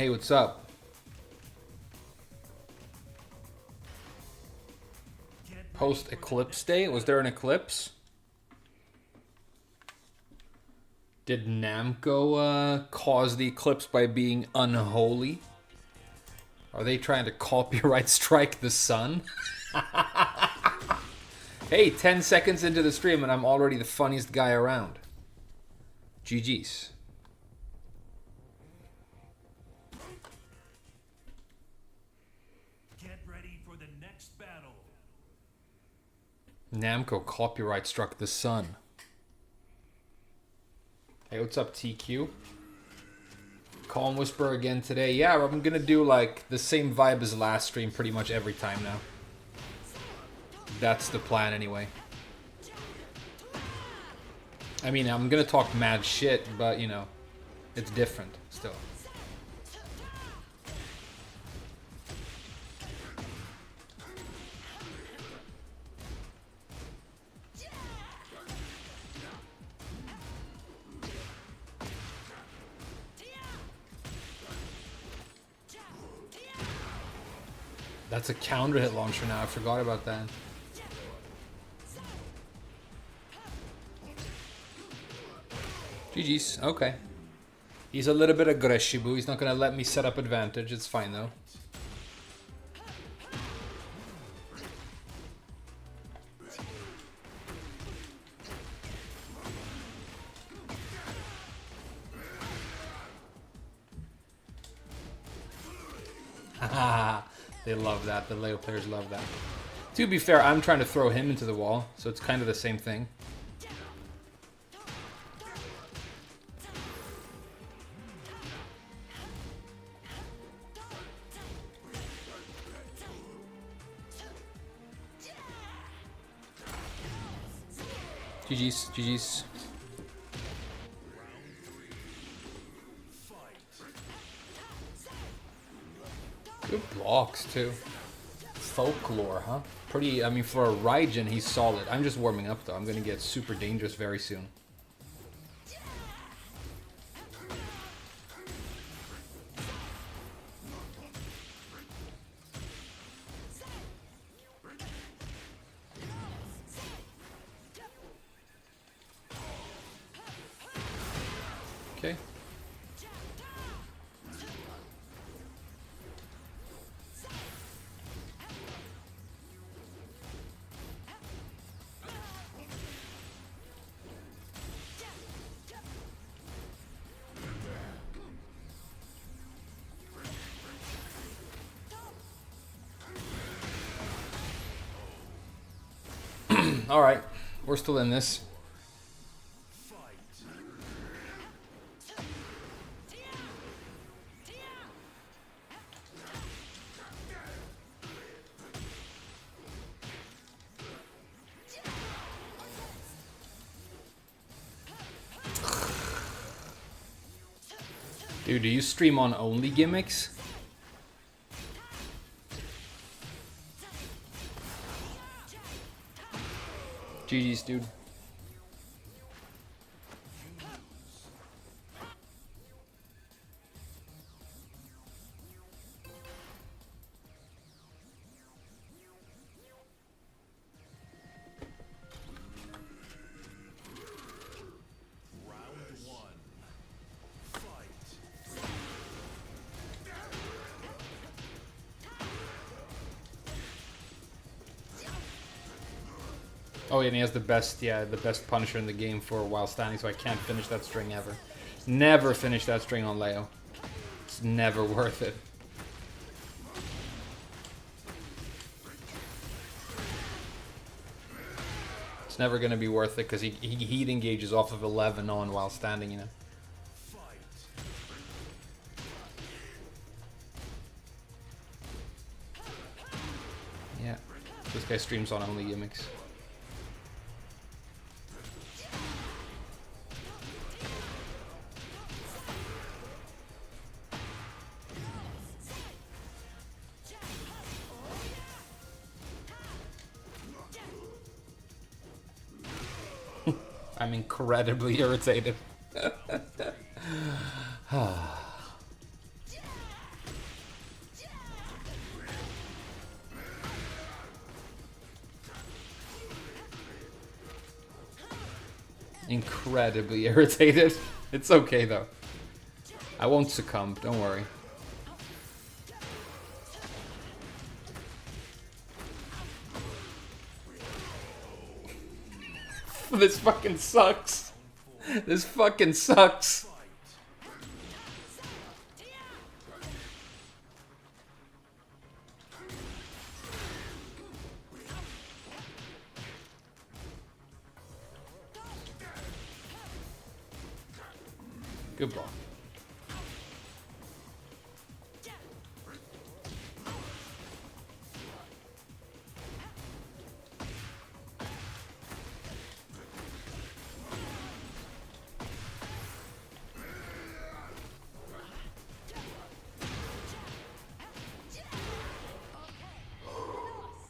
Hey, what's up? Post eclipse day? Was there an eclipse? Did Namco cause the eclipse by being unholy? Are they trying to copyright strike the sun? Hey, 10 seconds into the stream and I'm already the funniest guy around. GG's. Get ready for the next battle. Namco copyright struck the sun. Hey, what's up, TQ? Calm Whisper again today. Yeah, I'm gonna do like the same vibe as last stream pretty much every time now. That's the plan anyway. I mean, I'm gonna talk mad shit, but you know, it's different still. That's a counter hit launcher now. I forgot about that. GG's. Okay. He's a little bit aggressive. He's not gonna let me set up advantage. It's fine though. They love that. The Leo players love that. To be fair, I'm trying to throw him into the wall, so it's kind of the same thing. GG's, GG's. Good blocks, too. Folklore, huh? Pretty, I mean, for a Raijin, he's solid. I'm just warming up, though. I'm gonna get super dangerous very soon. Okay. Alright, we're still in this. Dude, do you stream on only gimmicks? GG's, dude. Oh, yeah, and he has the best, the best Punisher in the game for a while standing, so I can't finish that string ever. Never finish that string on Leo. It's never worth it. It's never going to be worth it, because he heat engages off of 11 on while standing, you know. Yeah, this guy streams on only gimmicks. I'm incredibly irritated. Incredibly irritated. It's okay though. I won't succumb, don't worry. This fucking sucks. This fucking sucks. Good ball.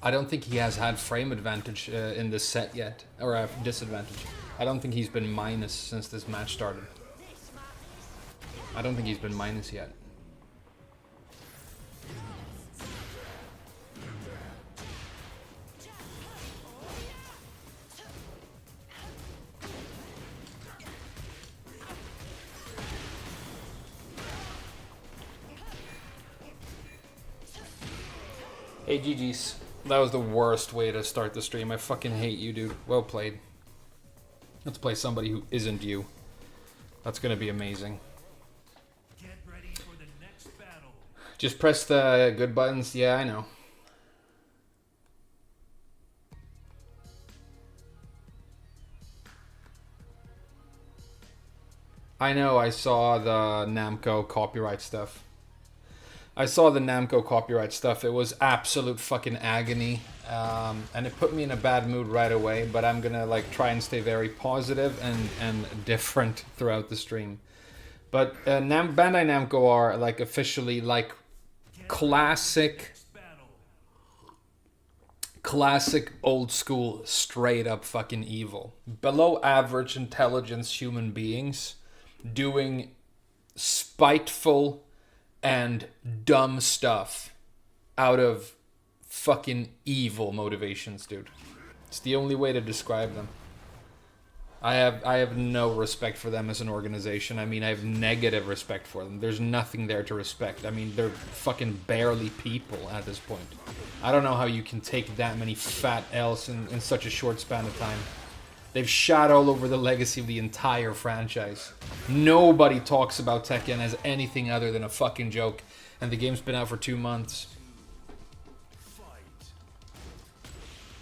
I don't think he has had frame advantage in this set yet, or disadvantage. I don't think he's been minus since this match started. I don't think he's been minus yet. Hey, GG's. That was the worst way to start the stream. I fucking hate you, dude. Well played. Let's play somebody who isn't you. That's gonna be amazing. Get ready for the next battle. Just press the good buttons. Yeah, I know. I know, I saw the Namco copyright stuff. I saw the Namco copyright stuff. It was absolute fucking agony. And it put me in a bad mood right away, but I'm gonna like try and stay very positive and different throughout the stream. But Bandai Namco are like officially like classic old school straight up fucking evil. Below average intelligence human beings doing spiteful and dumb stuff out of fucking evil motivations, dude. It's the only way to describe them. I have no respect for them as an organization. I mean, I have negative respect for them. There's nothing there to respect. I mean, they're fucking barely people at this point. I don't know how you can take that many fat L's in such a short span of time. They've shot all over the legacy of the entire franchise. Nobody talks about Tekken as anything other than a fucking joke. And the game's been out for 2 months.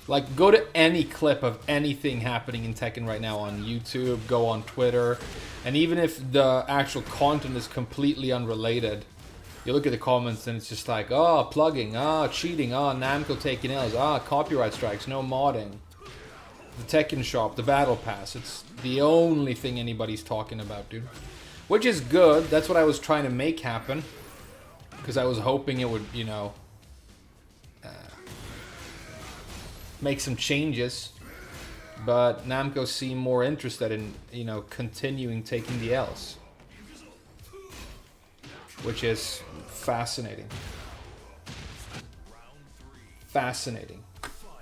Like, go to any clip of anything happening in Tekken right now on YouTube, go on Twitter, and even if the actual content is completely unrelated, you look at the comments and it's just like, oh, plugging, cheating, Namco taking L's, copyright strikes, no modding. The Tekken shop, the battle pass, it's the only thing anybody's talking about, dude. Which is good, that's what I was trying to make happen. Because I was hoping it would, you know, make some changes. But Namco seemed more interested in, you know, continuing taking the L's. Which is fascinating. Fascinating.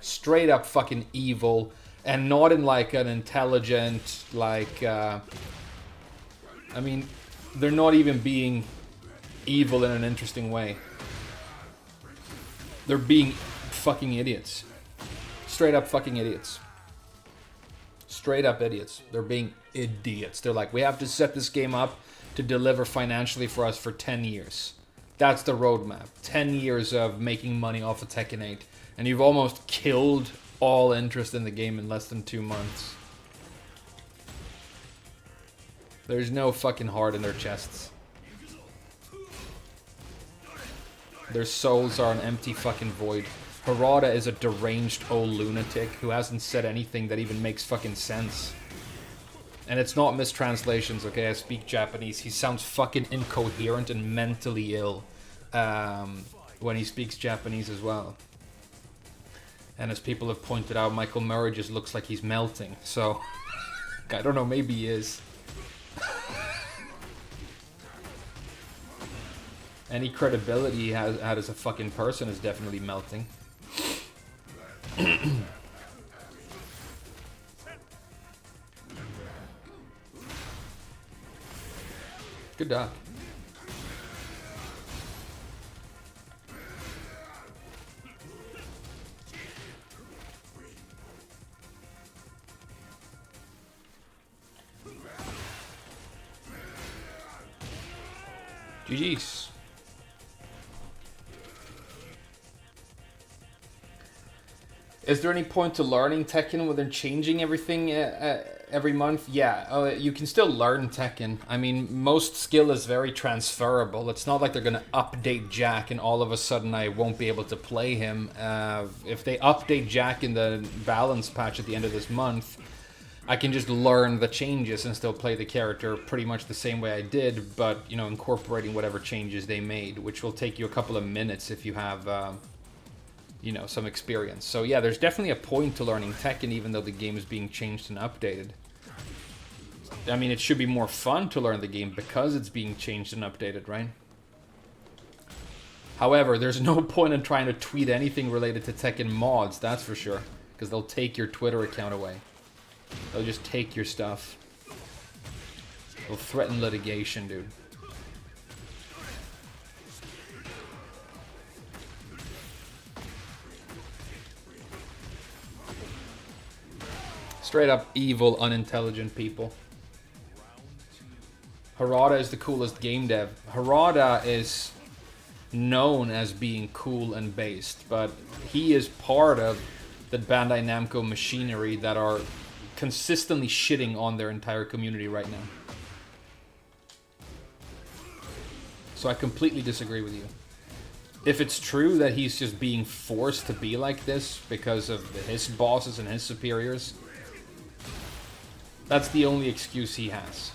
Straight up fucking evil. And not in like an intelligent, like, I mean, they're not even being evil in an interesting way. They're being fucking idiots. Straight up fucking idiots. Straight up idiots. They're being idiots. They're like, we have to set this game up to deliver financially for us for 10 years. That's the roadmap. 10 years of making money off of Tekken 8. And you've almost killed all interest in the game in less than 2 months. There's no fucking heart in their chests. Their souls are an empty fucking void. Harada is a deranged old lunatic who hasn't said anything that even makes fucking sense. And it's not mistranslations, okay? I speak Japanese. He sounds fucking incoherent and mentally ill when he speaks Japanese as well. And as people have pointed out, Michael Murray just looks like he's melting. So, I don't know, maybe he is. Any credibility he has had as a fucking person is definitely melting. Good dog. GG's. Is there any point to learning Tekken when they're changing everything every month? Yeah, you can still learn Tekken. I mean, most skill is very transferable. It's not like they're going to update Jack and all of a sudden I won't be able to play him. If they update Jack in the balance patch at the end of this month, I can just learn the changes and still play the character pretty much the same way I did, but, you know, incorporating whatever changes they made, which will take you a couple of minutes if you have... you know, some experience. So yeah, there's definitely a point to learning Tekken even though the game is being changed and updated. I mean, it should be more fun to learn the game because it's being changed and updated, right? However, there's no point in trying to tweet anything related to Tekken mods, that's for sure. Because they'll take your Twitter account away. They'll just take your stuff. They'll threaten litigation, dude. Straight up evil, unintelligent people. Harada is the coolest game dev. Harada is known as being cool and based, but he is part of the Bandai Namco machinery that are consistently shitting on their entire community right now. So I completely disagree with you. If it's true that he's just being forced to be like this because of his bosses and his superiors, that's the only excuse he has.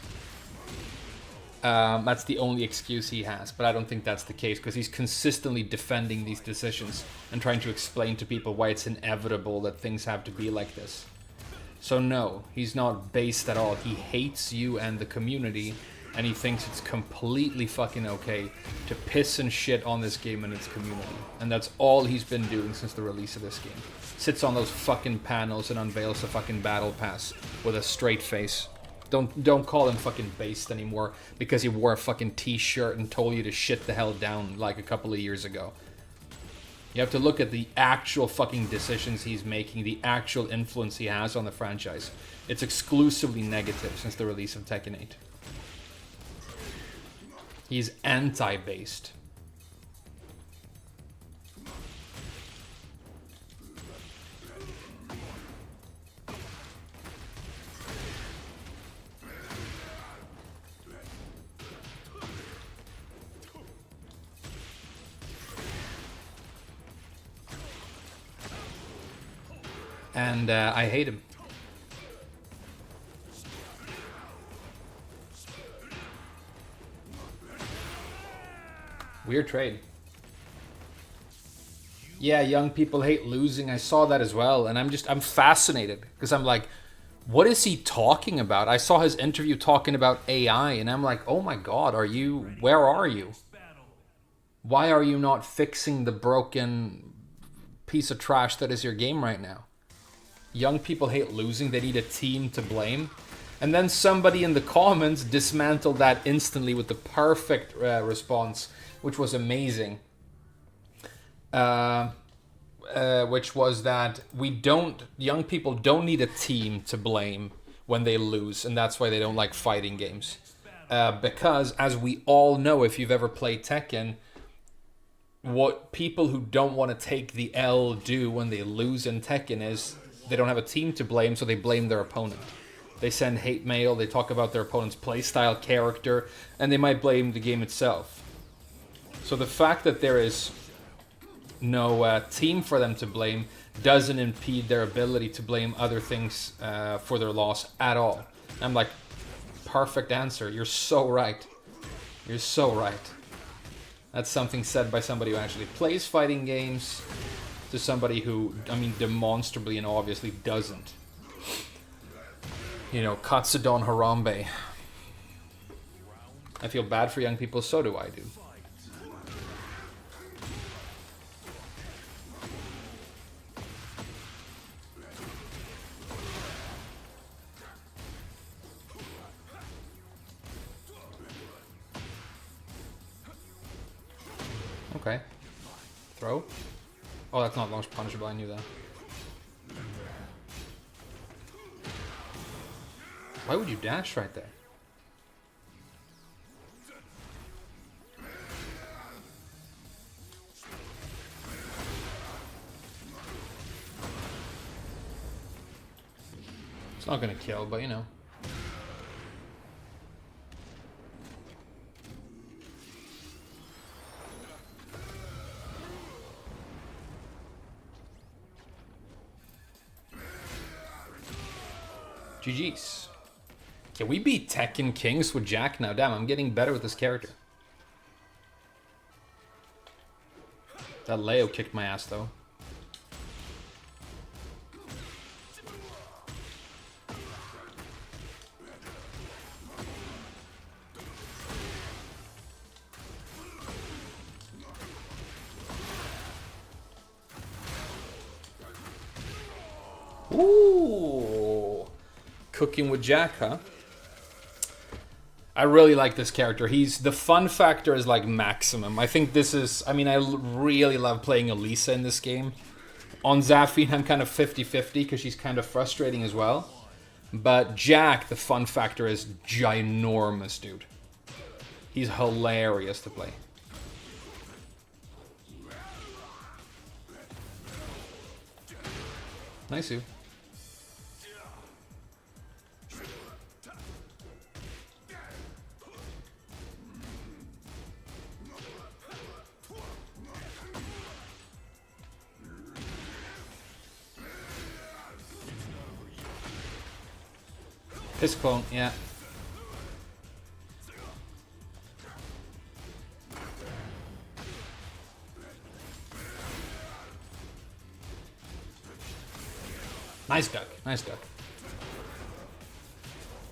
That's the only excuse he has, but I don't think that's the case because he's consistently defending these decisions and trying to explain to people why it's inevitable that things have to be like this. So no, he's not based at all. He hates you and the community, and he thinks it's completely fucking okay to piss and shit on this game and its community. And that's all he's been doing since the release of this game. Sits on those fucking panels and unveils the fucking battle pass with a straight face. Don't call him fucking based anymore because he wore a fucking t-shirt and told you to shit the hell down like a couple of years ago. You have to look at the actual fucking decisions he's making, the actual influence he has on the franchise. It's exclusively negative since the release of Tekken 8. He's anti-based. And I hate him. Weird trade. Yeah, young people hate losing. I saw that as well, and I'm fascinated because I'm like, what is he talking about? I saw his interview talking about AI, and I'm like, oh my god, where are you? Why are you not fixing the broken piece of trash that is your game right now? Young people hate losing. They need a team to blame. And then somebody in the comments dismantled that instantly with the perfect response, which was amazing. Which was that young people don't need a team to blame when they lose, and that's why they don't like fighting games. Because, as we all know, if you've ever played Tekken, what people who don't want to take the L do when they lose in Tekken is they don't have a team to blame, so they blame their opponent. They send hate mail, they talk about their opponent's playstyle, character, and they might blame the game itself. So the fact that there is no team for them to blame doesn't impede their ability to blame other things for their loss at all. I'm like, perfect answer. You're so right. You're so right. That's something said by somebody who actually plays fighting games to somebody who, I mean, demonstrably and obviously doesn't. You know, Katsudon Harambe. I feel bad for young people, so do I, dude. Okay. Throw. Oh, that's not launch punishable. I knew that. Why would you dash right there? It's not gonna kill, but you know. GG's. Can we be Tekken Kings with Jack now? Damn, I'm getting better with this character. That Leo kicked my ass though. Ooh. Cooking with Jack, huh? I really like this character. The fun factor is like maximum. I think this is, I mean, I really love playing Elisa in this game. On Zafine, I'm kind of 50-50 because she's kind of frustrating as well. But Jack, the fun factor is ginormous, dude. He's hilarious to play. Nice, you. Piss clone, yeah. Nice duck, nice duck.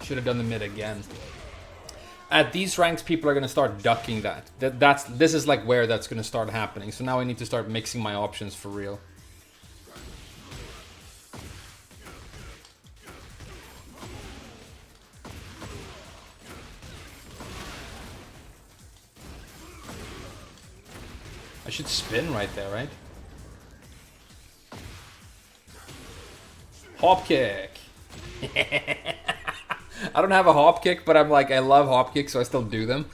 Should have done the mid again. At these ranks, people are going to start ducking that. This is like where that's going to start happening. So now I need to start mixing my options for real. I should spin right there, right? Hop kick. I don't have a hop kick, but I'm like, I love hop kicks, so I still do them.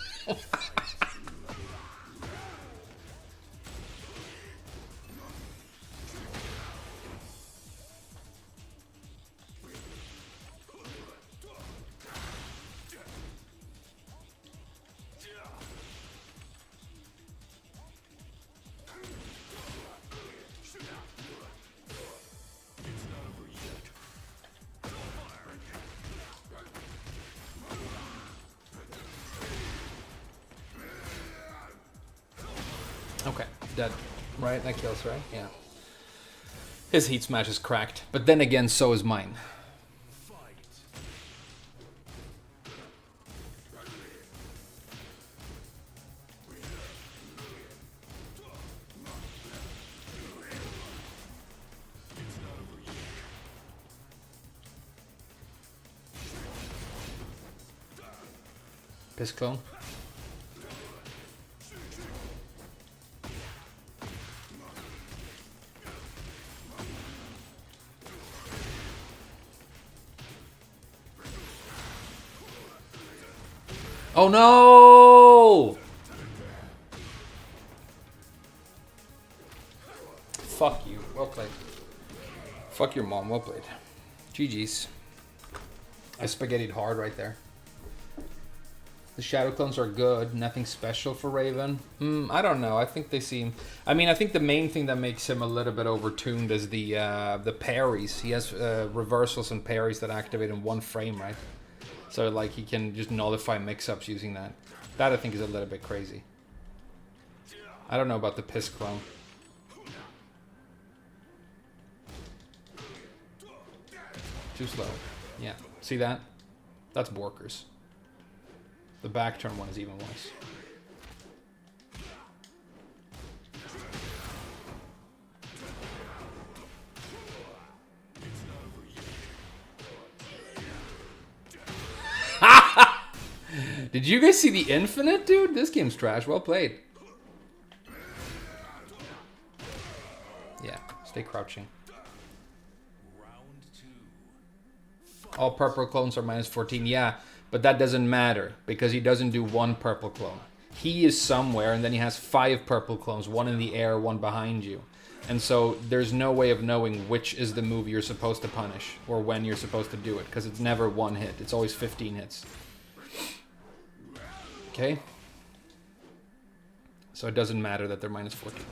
Okay, dead. Right, that kills, right? Yeah. His heat smash is cracked, but then again, so is mine. Piss clone. Oh no! Fuck you. Well played. Fuck your mom. Well played. GG's. I spaghettied hard right there. The shadow clones are good. Nothing special for Raven. I don't know. I think they seem... I mean, I think the main thing that makes him a little bit overtuned is the parries. He has reversals and parries that activate in one frame, right? So, like, he can just nullify mix-ups using that. That, I think, is a little bit crazy. I don't know about the piss clone. Too slow. Yeah. See that? That's Borkers. The back turn one is even worse. Did you guys see the infinite, dude? This game's trash. Well played. Yeah, stay crouching. Round 2. All purple clones are minus 14. Yeah, but that doesn't matter because he doesn't do one purple clone. He is somewhere and then he has 5 purple clones, one in the air, one behind you. And so there's no way of knowing which is the move you're supposed to punish or when you're supposed to do it because it's never one hit. It's always 15 hits. Okay? So it doesn't matter that they're minus 14.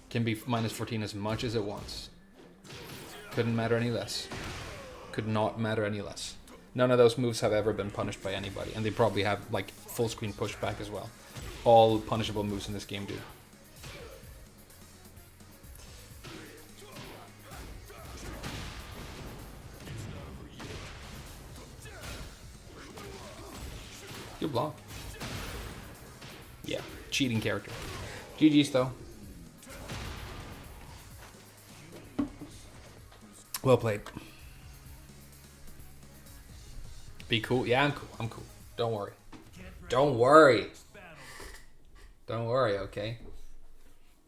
Can be minus 14 as much as it wants. Couldn't matter any less. Could not matter any less. None of those moves have ever been punished by anybody, and they probably have like full screen pushback as well. All punishable moves in this game do. Good block. Yeah, cheating character. GG's though. Well played. Be cool. Yeah, I'm cool. I'm cool. Don't worry. Don't worry. Don't worry, okay?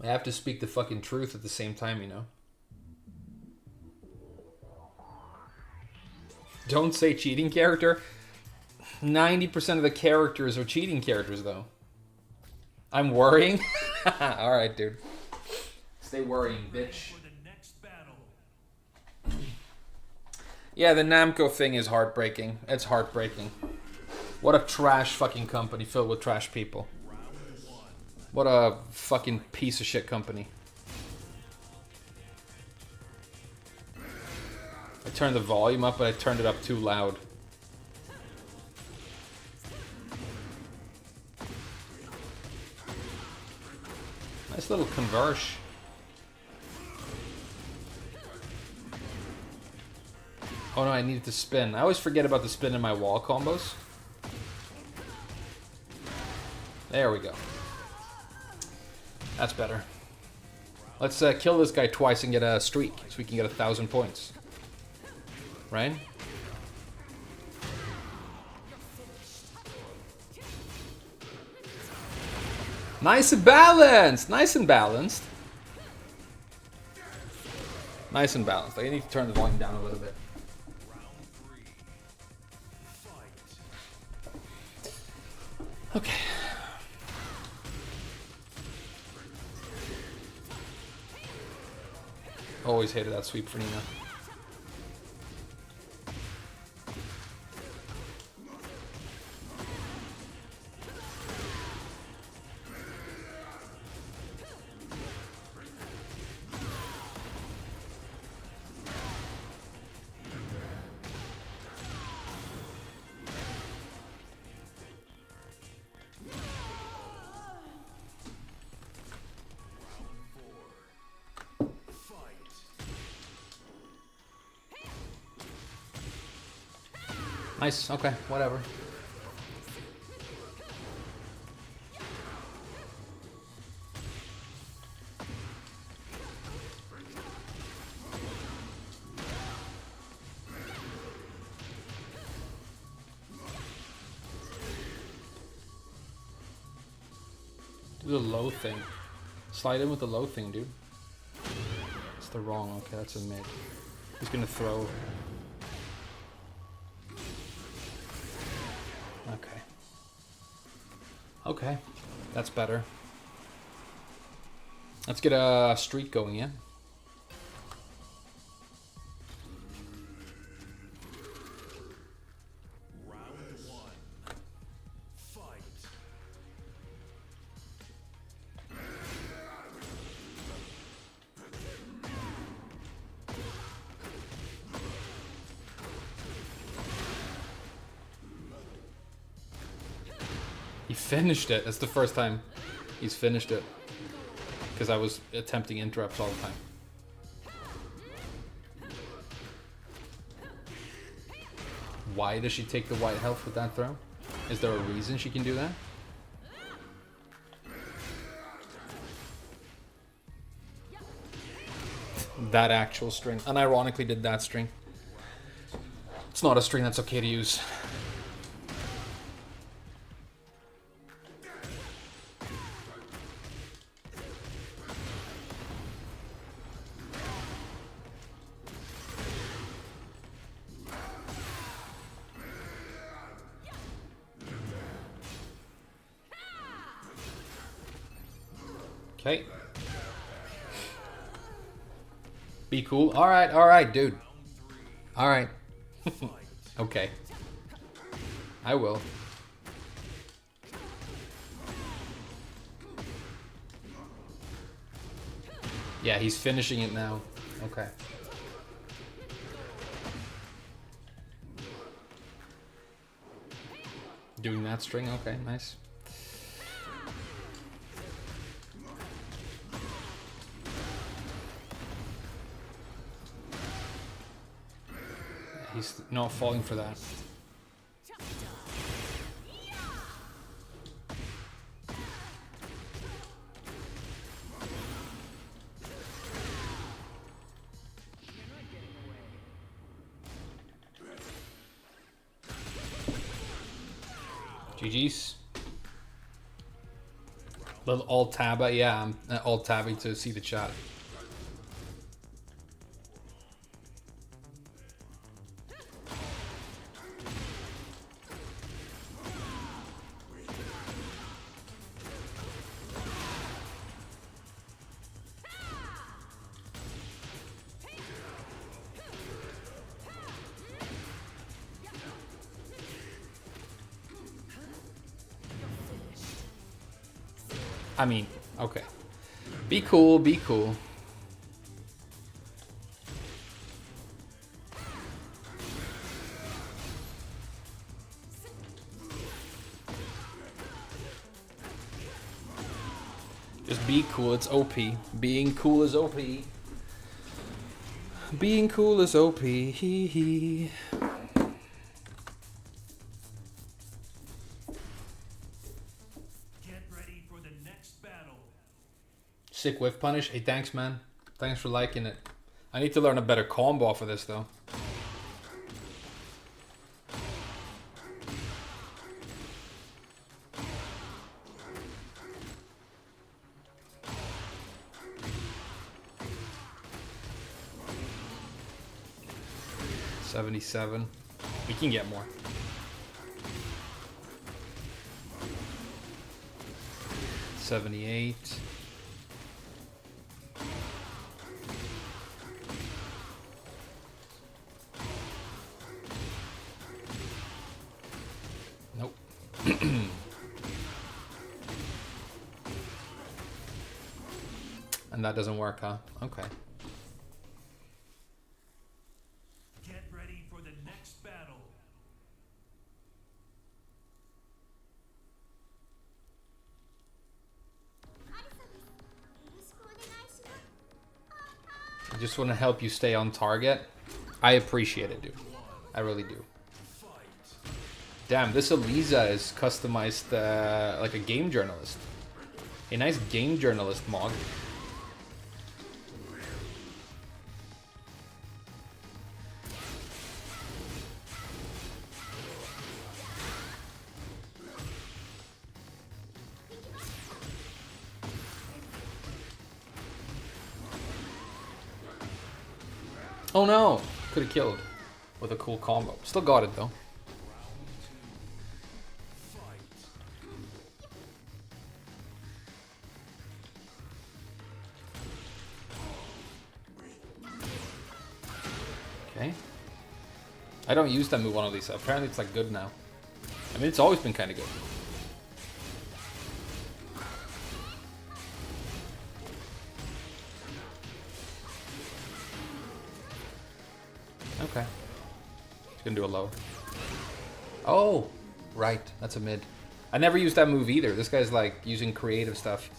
I have to speak the fucking truth at the same time, you know? Don't say cheating character. 90% of the characters are cheating characters, though. I'm worrying? Alright, dude. Stay worrying, bitch. Yeah, the Namco thing is heartbreaking. It's heartbreaking. What a trash fucking company filled with trash people. What a fucking piece of shit company. I turned the volume up, but I turned it up too loud. Nice little converge. Oh no, I needed to spin. I always forget about the spin in my wall combos. There we go. That's better. Let's kill this guy twice and get a streak, so we can get 1,000 points. Right? Nice and balanced! Nice and balanced. Nice and balanced. I need to turn the volume down a little bit. Okay. Always hated that sweep for Nina. Nice, okay, whatever. Do the low thing. Slide in with the low thing, dude. It's the wrong, okay, that's a mid. He's gonna throw. Okay. Okay, that's better. Let's get a streak going, yeah? Round 1. Fight. He finished it. That's the first time he's finished it. Because I was attempting interrupts all the time. Why does she take the white health with that throw? Is there a reason she can do that? That actual string. Unironically did that string. It's not a string that's okay to use. Okay. Be cool. Alright, dude. Alright. Okay. I will. Yeah, he's finishing it now. Okay. Doing that string, okay, nice. He's not falling for that. GG's. Little alt tabba, yeah, I'm alt tabbing to see the chat. I mean, okay. Be cool, be cool. Just be cool, it's OP. Being cool is OP. Being cool is OP. Hee hee. Sick whiff punish. Hey, thanks, man. Thanks for liking it. I need to learn a better combo for this, though. $77. We can get more. $78. Nope. And that doesn't work, huh? Okay. Get ready for the next battle. I just want to help you stay on target. I appreciate it, dude. I really do. Damn, this Eliza is customized like a game journalist. A nice game journalist mod. Oh no! Could have killed with a cool combo. Still got it though. Okay. I don't use that move on Elisa. Apparently it's like good now. I mean, it's always been kind of good. Okay. He's gonna do a low. Oh! Right. That's a mid. I never used that move either. This guy's like using creative stuff.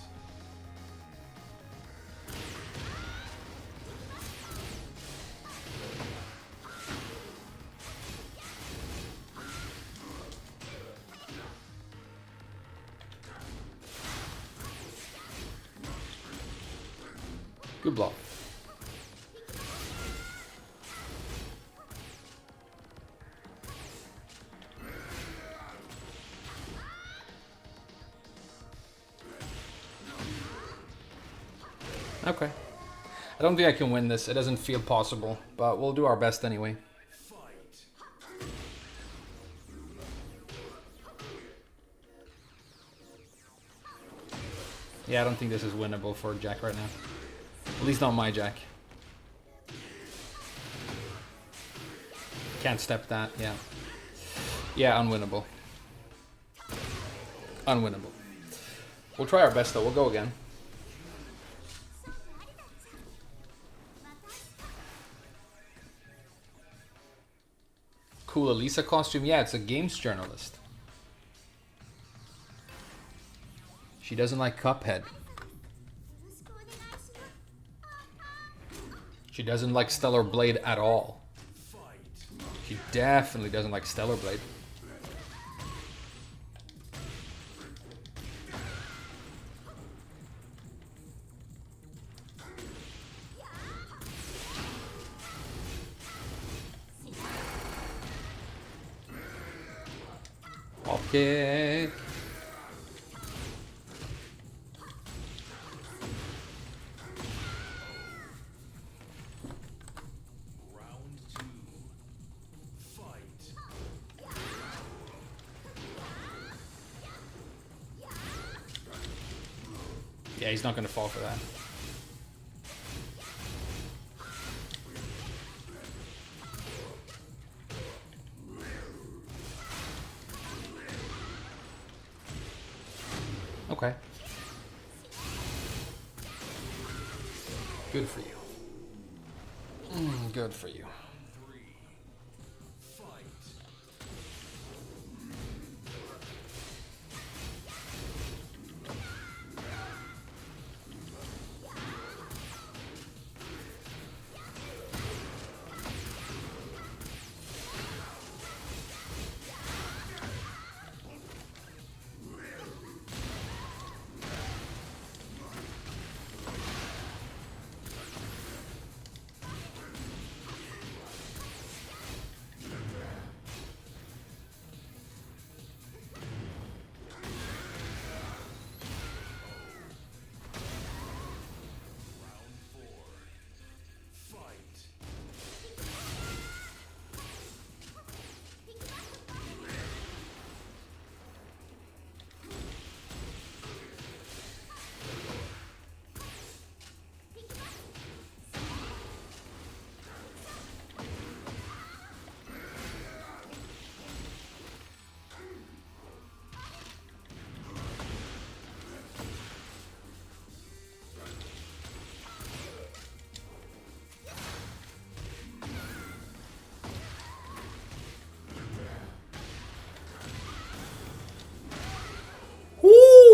Good block. Okay. I don't think I can win this. It doesn't feel possible, but we'll do our best anyway. Yeah, I don't think this is winnable for Jack right now. At least not my Jack. Can't step that, yeah. Yeah, unwinnable. Unwinnable. We'll try our best though, we'll go again. Cool Elisa costume, yeah, it's a games journalist. She doesn't like Cuphead. She doesn't like Stellar Blade at all. She definitely doesn't like Stellar Blade. Okay. Yeah, he's not going to fall for that. Okay. Good for you. Good for you.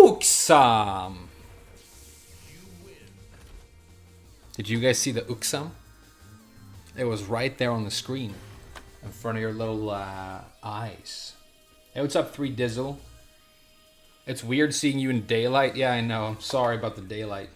Uxam. Did you guys see the Uxam? It was right there on the screen, in front of your little eyes. Hey, what's up, 3 Dizzle? It's weird seeing you in daylight. Yeah, I know. I'm sorry about the daylight.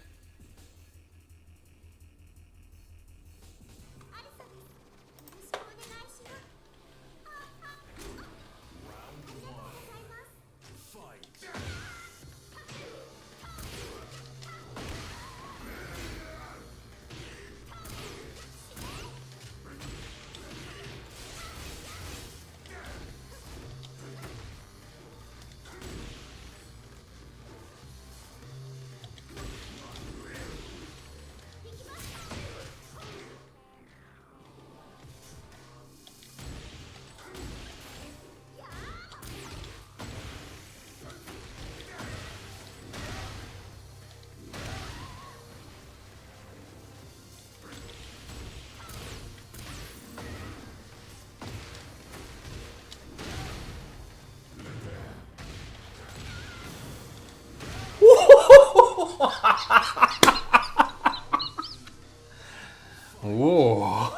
Whoa.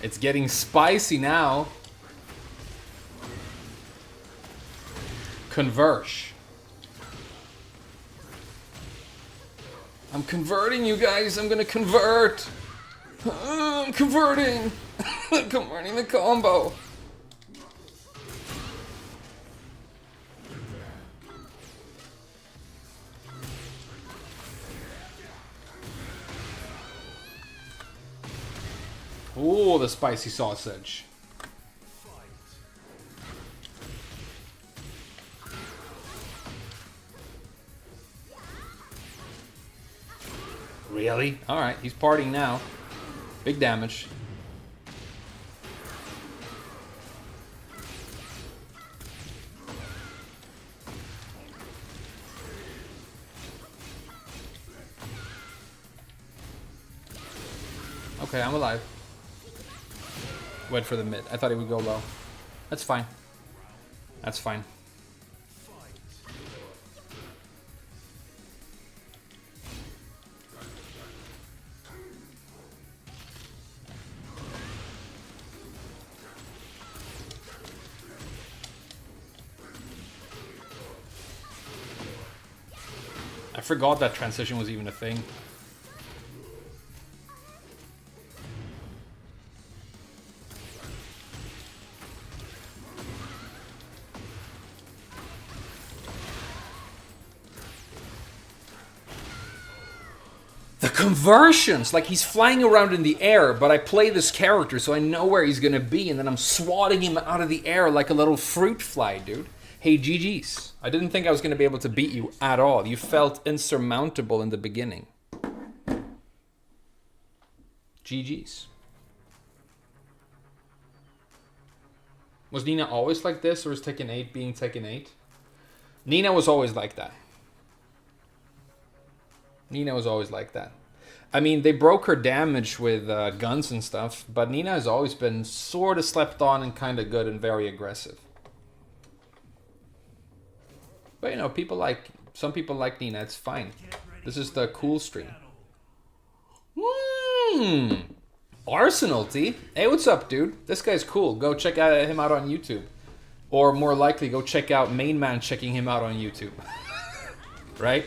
It's getting spicy now. Converge. I'm converting, you guys. I'm gonna convert. I'm converting. I'm converting the combo. Ooh, the spicy sausage. Really? Alright, he's partying now. Big damage. Okay, I'm alive. Went for the mid. I thought he would go low. That's fine. That's fine. I forgot that transition was even a thing. The conversions! Like, he's flying around in the air, but I play this character so I know where he's gonna be, and then I'm swatting him out of the air like a little fruit fly, dude. Hey, GG's. I didn't think I was gonna be able to beat you at all. You felt insurmountable in the beginning. GG's. Was Nina always like this, or is Tekken 8 being Tekken 8? Nina was always like that. Nina was always like that. I mean, they broke her damage with guns and stuff, but Nina has always been sort of slept on and kind of good and very aggressive. But you know, some people like Nina. It's fine. This is the cool stream. Arsenal T. Hey, what's up, dude? This guy's cool. Go check him out on YouTube, or more likely, go check out Main Man checking him out on YouTube. Right?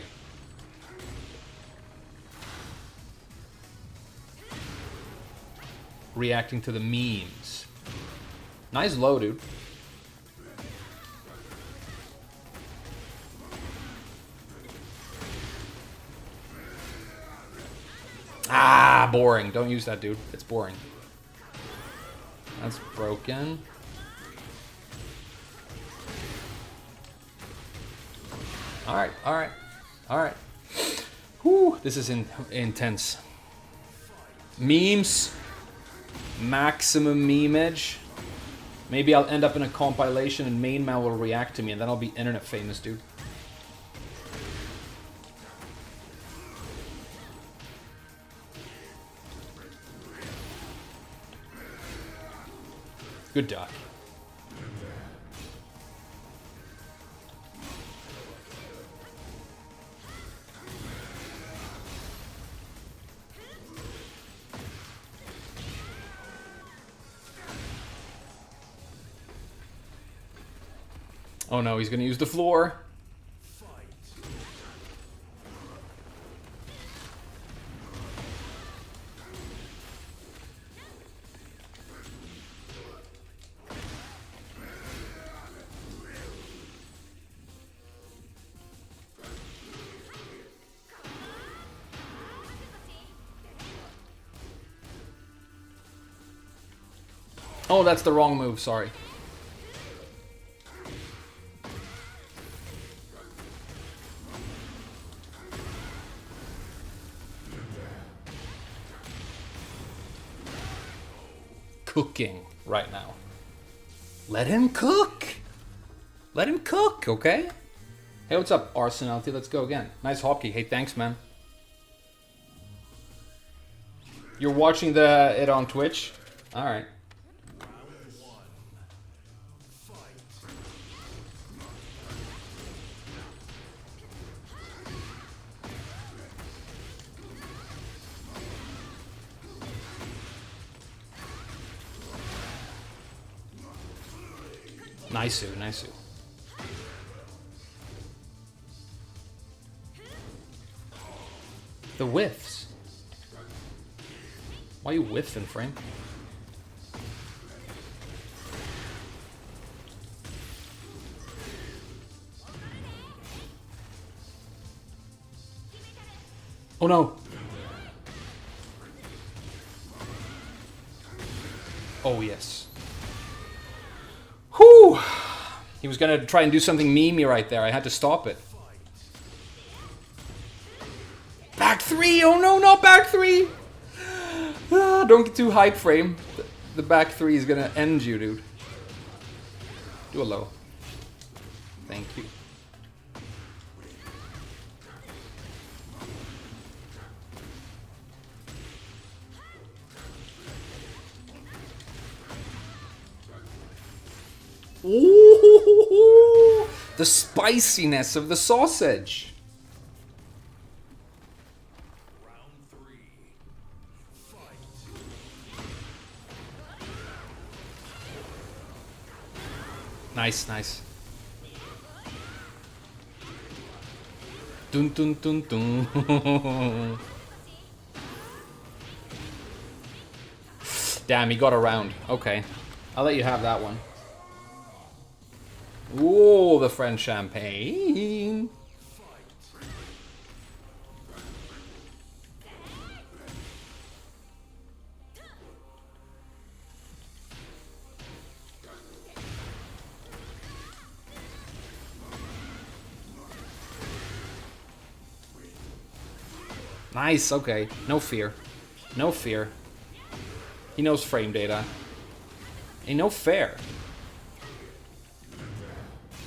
Reacting to the memes. Nice low, dude. Ah, boring. Don't use that, dude. It's boring. That's broken. Alright, alright. Alright. Whew, this is intense. Memes. Maximum memeage. Maybe I'll end up in a compilation and Main Man will react to me and then I'll be internet famous, dude. Good dodge. Oh no, he's gonna use the floor. Oh, that's the wrong move, sorry. Cooking right now. Let him cook. Let him cook, okay? Hey, what's up, Arsenality? Let's go again. Nice hockey. Hey, thanks, man. You're watching it on Twitch? All right. Nice, nice. The whiffs. Why are you whiffing, Frank? Oh no. Oh yes. Whew. He was gonna try and do something memey right there. I had to stop it. back three! Oh no, not back three! Ah, don't get too hype, Frame. The back three is gonna end you, dude. Do a low. Thank you. Ooh, the spiciness of the sausage. Round 3. Fight. Nice, nice. Dun dun dun dun. Damn, he got around. Okay. I'll let you have that one. Ooh, the French champagne. Nice, okay. No fear. No fear. He knows frame data. Ain't no fair.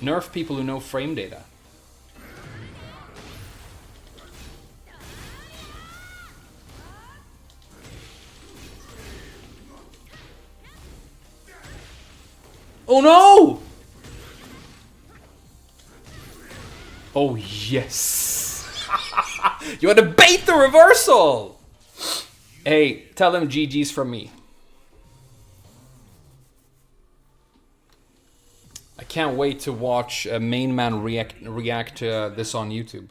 Nerf people who know frame data. Oh no! Oh yes! You had to bait the reversal! Hey, tell them GG's from me. I can't wait to watch a main man react to this on YouTube.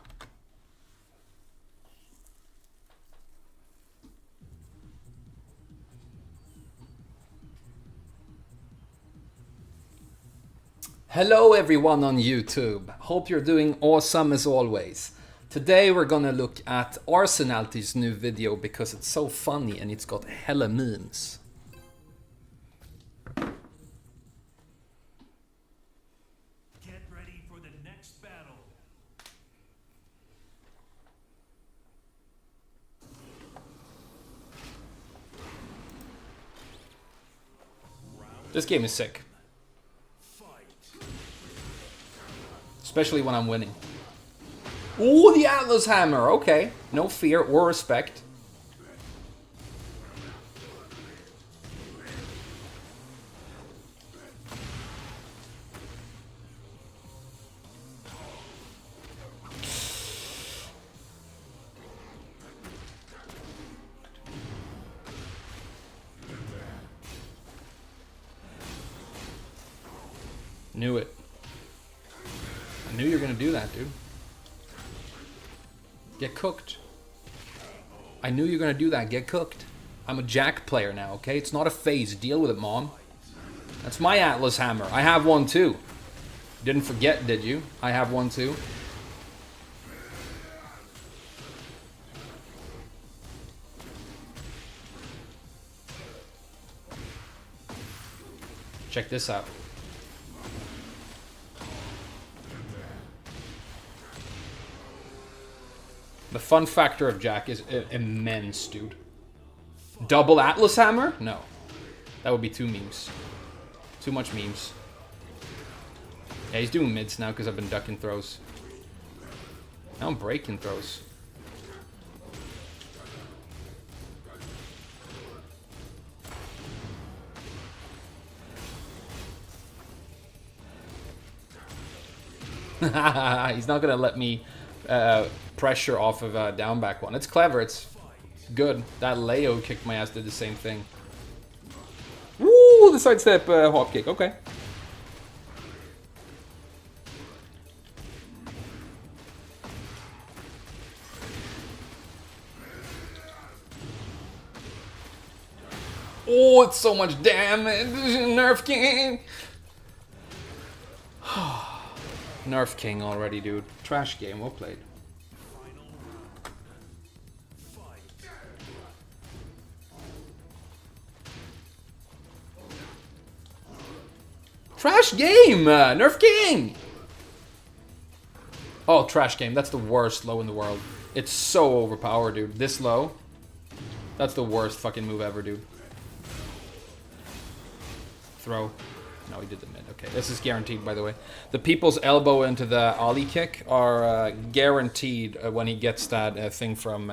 Hello everyone on YouTube. Hope you're doing awesome as always. Today we're gonna look at Arsenalty's new video because it's so funny and it's got hella memes. Get ready for the next battle. This game is sick. Fight. Especially when I'm winning. Ooh, the Atlas Hammer. Okay. No fear or respect. Knew it. I knew you were gonna do that, dude. Get cooked. I knew you were gonna do that. Get cooked. I'm a Jack player now, okay? It's not a phase. Deal with it, Mom. That's my Atlas Hammer. I have one too. Didn't forget, did you? I have one too. Check this out. The fun factor of Jack is immense, dude. Double Atlas Hammer? No. That would be too memes. Too much memes. Yeah, he's doing mids now because I've been ducking throws. Now I'm breaking throws. He's not gonna let me pressure off of a down back one. It's clever. It's good. That Leo kicked my ass did the same thing. Woo! The sidestep hop kick. Okay. Oh, it's so much damage. Nerf King. Nerf King already, dude. Trash game. Well played. Trash game! Nerf King! Oh, trash game. That's the worst low in the world. It's so overpowered, dude. This low. That's the worst fucking move ever, dude. Throw. No, he did the mid. Okay, this is guaranteed, by the way. The people's elbow into the ollie kick are guaranteed when he gets that thing from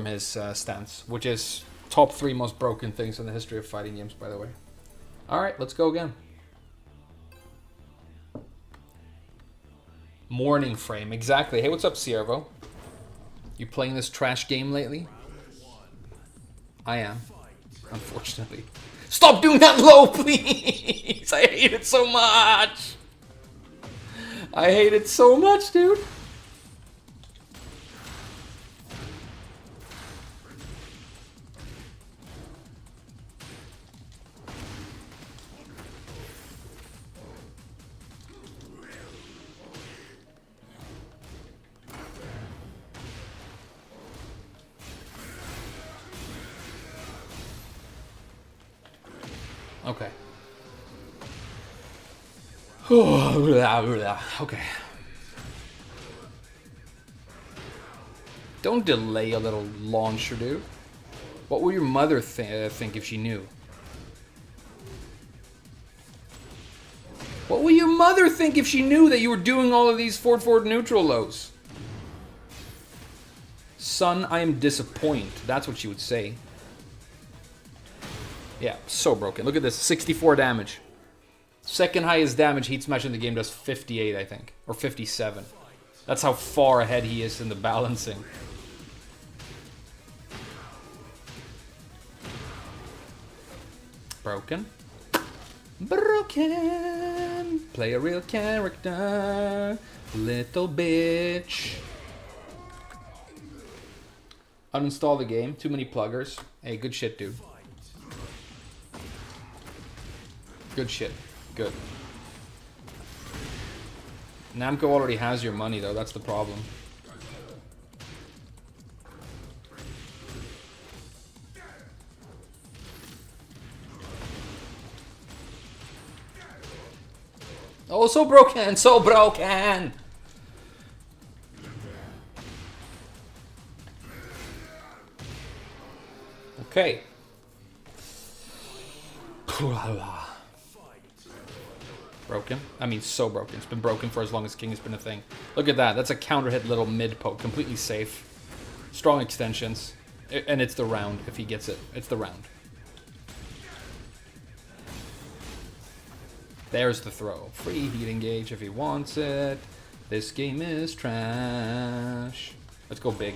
his stance, which is top 3 most broken things in the history of fighting games, by the way. All right, let's go again. Morning frame, exactly. Hey, what's up, Ciervo? You playing this trash game lately? I am, unfortunately. Stop doing that low, please! I hate it so much! I hate it so much, dude! Okay. Okay. Don't delay a little launcher, dude. What would your mother think if she knew? What would your mother think if she knew that you were doing all of these forward neutral lows? Son, I am disappointed. That's what she would say. Yeah, so broken. Look at this, 64 damage. Second highest damage heat smash in the game does 58, I think. Or 57. That's how far ahead he is in the balancing. Broken. Broken. Play a real character. Little bitch. Uninstall the game. Too many pluggers. Hey, good shit, dude. Good shit. Good. Namco already has your money, though. That's the problem. Oh, so broken! So broken! Okay. Broken. I mean, so broken. It's been broken for as long as King has been a thing. Look at that. That's a counter hit little mid poke. Completely safe. Strong extensions. And it's the round if he gets it. It's the round. There's the throw. Free heat engage if he wants it. This game is trash. Let's go big.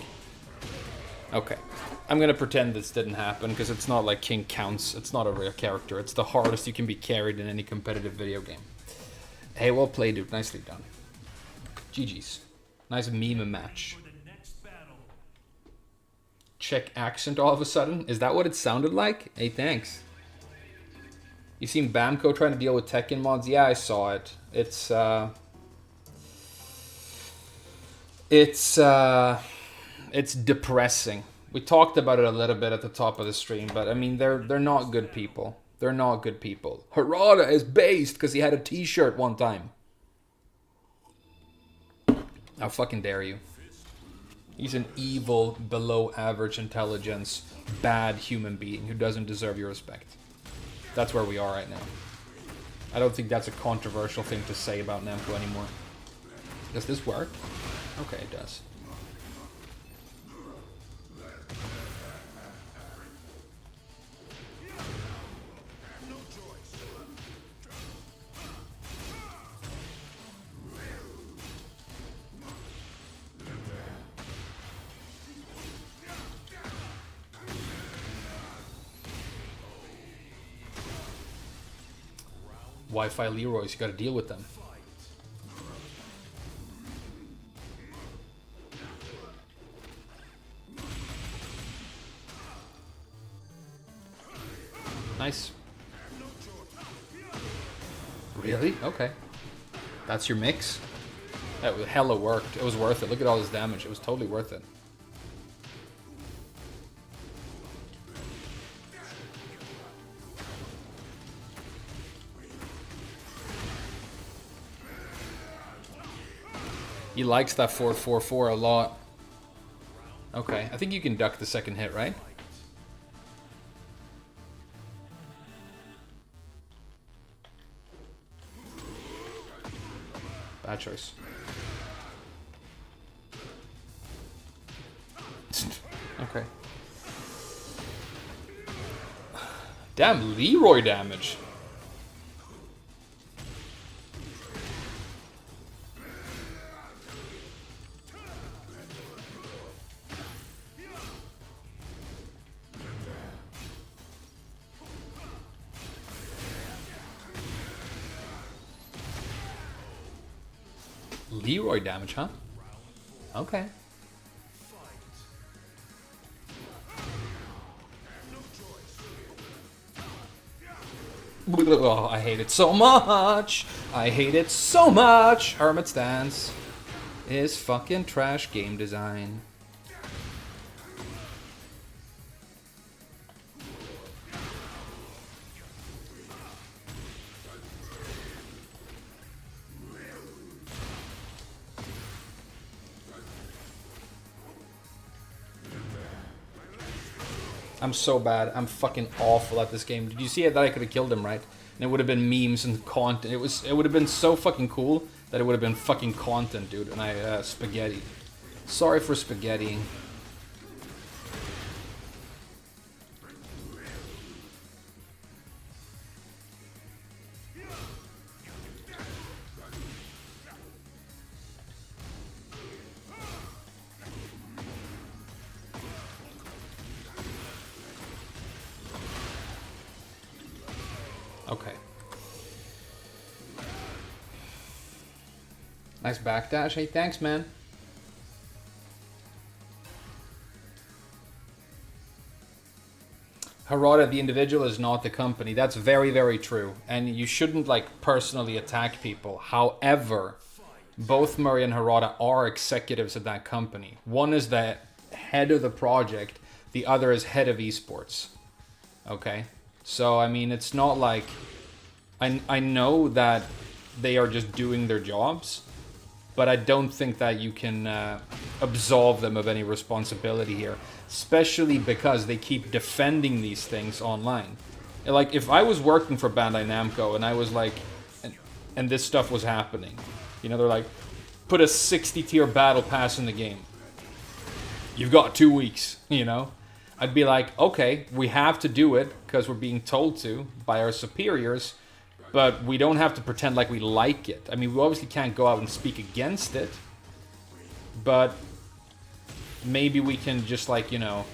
Okay. I'm going to pretend this didn't happen because it's not like King counts. It's not a real character. It's the hardest you can be carried in any competitive video game. Hey, well played, dude. Nicely done. GG's. Nice meme match. Czech accent all of a sudden? Is that what it sounded like? Hey, thanks. You seen Bamco trying to deal with Tekken mods? Yeah, I saw it. It's depressing. We talked about it a little bit at the top of the stream, but I mean, they're not good people. They're not good people. Harada is based because he had a t-shirt one time. How fucking dare you? He's an evil, below average intelligence, bad human being who doesn't deserve your respect. That's where we are right now. I don't think that's a controversial thing to say about Namco anymore. Does this work? Okay, it does. Wi-Fi Leroy's, you gotta deal with them. Nice. Really? Okay. That's your mix? That was hella worked. It was worth it. Look at all this damage. It was totally worth it. He likes that 4-4-4 a lot. Okay, I think you can duck the second hit, right? Bad choice. Okay. Damn, Leroy damage. Leroy damage, huh? Okay. Oh, I hate it so much. I hate it so much. Hermit's Dance is fucking trash game design. I'm so bad. I'm fucking awful at this game. Did you see it that I could have killed him, right? And it would have been memes and content. It would have been so fucking cool that it would have been fucking content, dude. And I spaghetti. Sorry for spaghettiing. Okay. Nice backdash. Hey, thanks, man. Harada, the individual, is not the company. That's very, very true. And you shouldn't, like, personally attack people. However, both Murray and Harada are executives at that company. One is the head of the project. The other is head of esports. Okay? So, I mean, it's not like... I know that they are just doing their jobs, but I don't think that you can absolve them of any responsibility here, especially because they keep defending these things online. Like, if I was working for Bandai Namco and I was like, and this stuff was happening, you know, they're like, put a 60 tier battle pass in the game. You've got 2 weeks, you know? I'd be like, okay, we have to do it because we're being told to by our superiors, but we don't have to pretend like we like it. I mean, we obviously can't go out and speak against it, but maybe we can just, like, you know,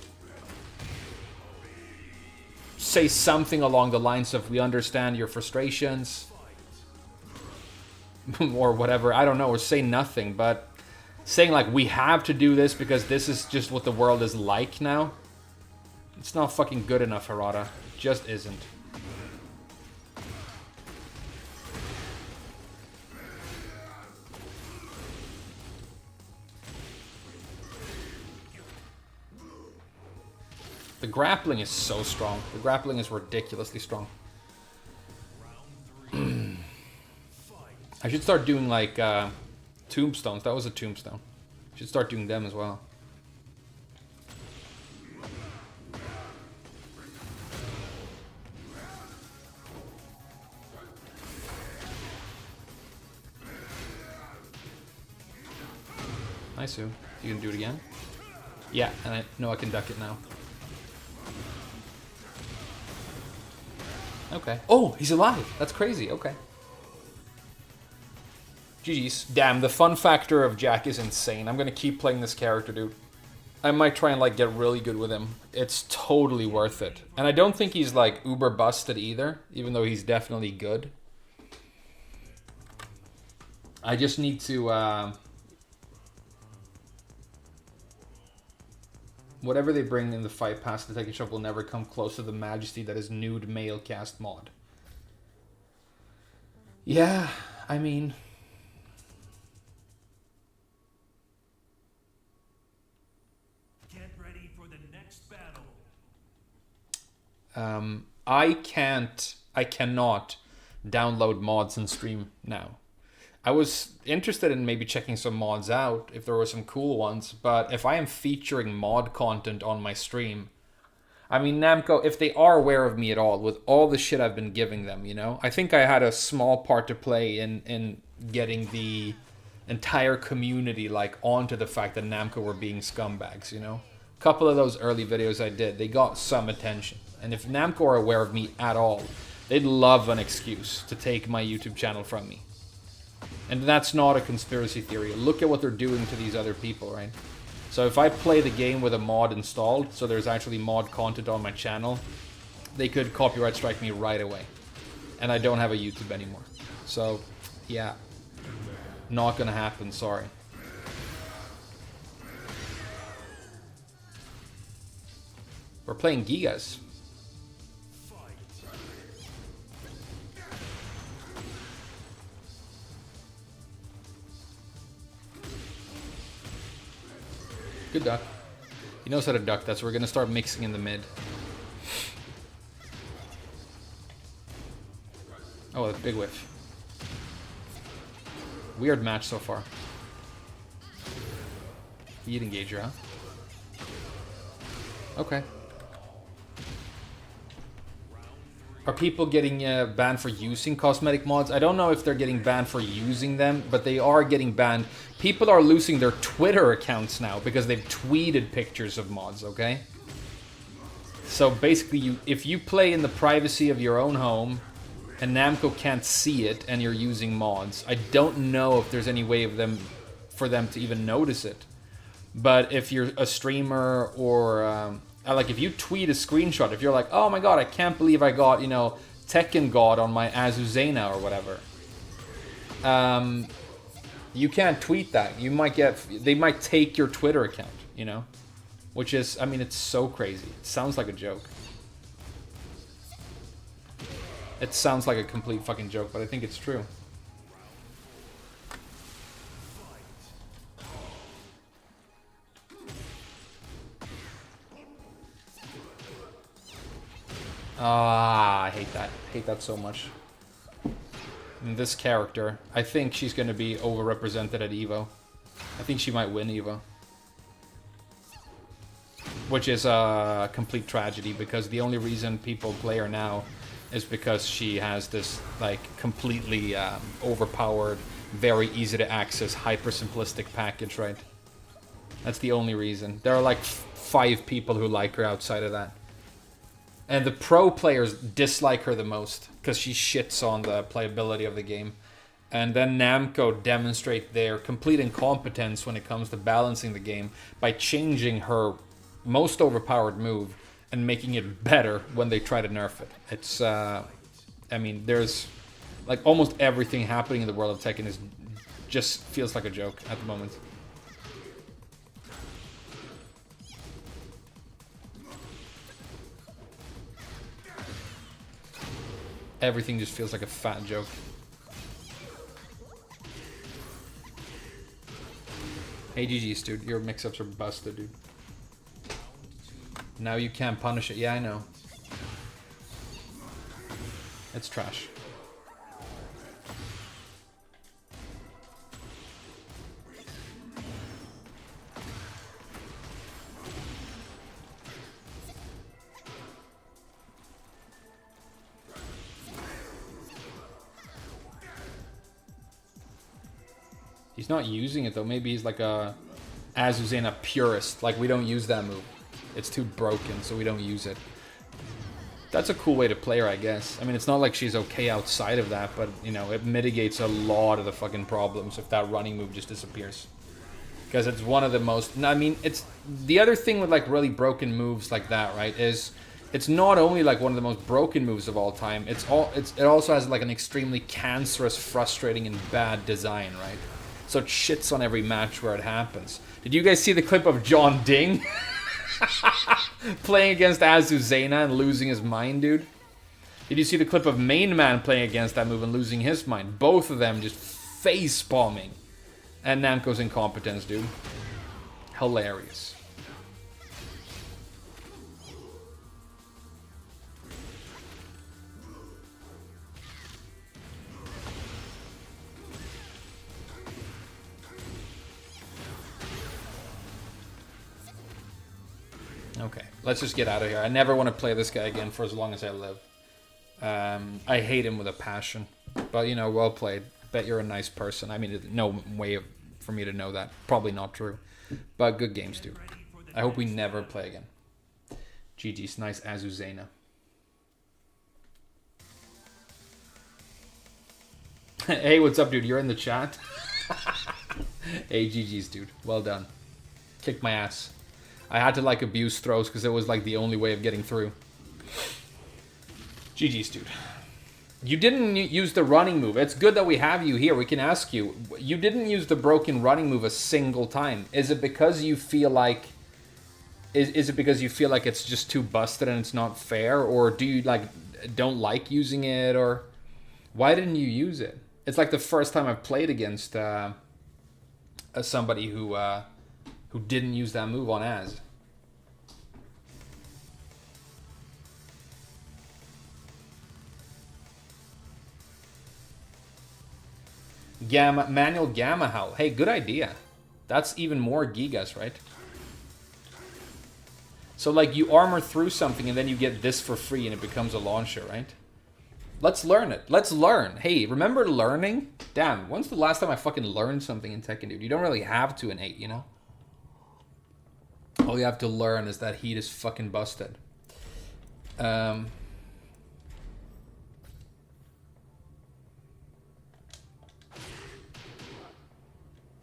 say something along the lines of, we understand your frustrations, or whatever, I don't know, or say nothing, but saying, like, we have to do this because this is just what the world is like now, it's not fucking good enough, Harada. It just isn't. The grappling is so strong. The grappling is ridiculously strong. I should start doing, like, tombstones. That was a tombstone. Should start doing them as well. Nice, Sue. You can do it again? Yeah, and I know I can duck it now. Okay. Oh, he's alive. That's crazy. Okay. GG's. Damn, the fun factor of Jack is insane. I'm gonna keep playing this character, dude. I might try and, like, get really good with him. It's totally worth it. And I don't think he's, like, uber busted either, even though he's definitely good. I just need to, whatever they bring in the fight past the Tekken shop will never come close to the majesty that is nude male cast mod. Yeah, I mean... Get ready for the next battle. I cannot download mods and stream now. I was interested in maybe checking some mods out if there were some cool ones, but if I am featuring mod content on my stream, I mean, Namco, if they are aware of me at all, with all the shit I've been giving them, you know, I think I had a small part to play in getting the entire community, like, onto the fact that Namco were being scumbags, you know? A couple of those early videos I did, they got some attention. And if Namco are aware of me at all, they'd love an excuse to take my YouTube channel from me. And that's not a conspiracy theory. Look at what they're doing to these other people, right? So if I play the game with a mod installed, so there's actually mod content on my channel, they could copyright strike me right away. And I don't have a YouTube anymore. So, yeah. Not gonna happen, sorry. We're playing Gigas. Good duck. He knows how to duck that, so we're gonna start mixing in the mid. Oh, a big whiff. Weird match so far. Heat engager, huh? Okay. Are people getting banned for using cosmetic mods? I don't know if they're getting banned for using them, but they are getting banned. People are losing their Twitter accounts now because they've tweeted pictures of mods, okay? So basically, if you play in the privacy of your own home, and Namco can't see it, and you're using mods, I don't know if there's any way for them to even notice it. But if you're a streamer or... like, if you tweet a screenshot, if you're like, oh my god, I can't believe I got, you know, Tekken God on my Azuzena or whatever. You can't tweet that. You might get... They might take your Twitter account, you know? Which is... I mean, it's so crazy. It sounds like a joke. It sounds like a complete fucking joke, but I think it's true. Ah, I hate that. I hate that so much. And this character, I think she's going to be overrepresented at Evo. I think she might win Evo. Which is a complete tragedy, because the only reason people play her now is because she has this, like, completely overpowered, very easy to access, hyper simplistic package, right? That's the only reason. There are like 5 people who like her outside of that. And the pro players dislike her the most, because she shits on the playability of the game. And then Namco demonstrate their complete incompetence when it comes to balancing the game by changing her most overpowered move and making it better when they try to nerf it. It's, I mean, there's, like, almost everything happening in the world of Tekken is just feels like a joke at the moment. Everything just feels like a fat joke. Hey, GG's, dude. Your mix-ups are busted, dude. Now you can't punish it. Yeah, I know. It's trash. He's not using it though. Maybe he's like a Azuzena purist. Like, we don't use that move. It's too broken, so we don't use it. That's a cool way to play her, I guess. I mean, it's not like she's okay outside of that, but, you know, it mitigates a lot of the fucking problems if that running move just disappears. Because it's one of the most... I mean, it's... The other thing with, like, really broken moves like that, right, is... It's not only, like, one of the most broken moves of all time, it also has, like, an extremely cancerous, frustrating, and bad design, right? So it shits on every match where it happens. Did you guys see the clip of John Ding? Playing against Azuzena and losing his mind, dude? Did you see the clip of Main Man playing against that move and losing his mind? Both of them just face-palming. And Namco's incompetence, dude. Hilarious. Okay, let's just get out of here. I never want to play this guy again for as long as I live. I hate him with a passion. But, you know, well played. Bet you're a nice person. I mean, no way for me to know that. Probably not true. But good games, dude. I hope we never play again. GG's. Nice Azuzena. Hey, what's up, dude? You're in the chat? Hey, GG's, dude. Well done. Kicked my ass. I had to, like, abuse throws because it was, like, the only way of getting through. GG's, dude. You didn't use the running move. It's good that we have you here. We can ask you. You didn't use the broken running move a single time. Is it because you feel like... Is it because you feel like it's just too busted and it's not fair? Or do you, like, don't like using it? Or why didn't you use it? It's like the first time I've played against somebody who didn't use that move on Az. Manual Gamma Howl. Hey, good idea. That's even more Gigas, right? So, like, you armor through something and then you get this for free and it becomes a launcher, right? Let's learn it. Let's learn. Hey, remember learning? Damn, when's the last time I fucking learned something in Tekken, dude? You don't really have to in 8, you know? All you have to learn is that heat is fucking busted.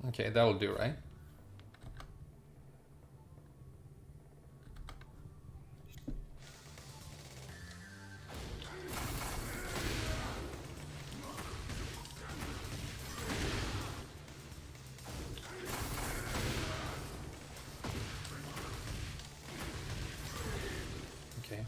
Okay, that'll do, right? Okay.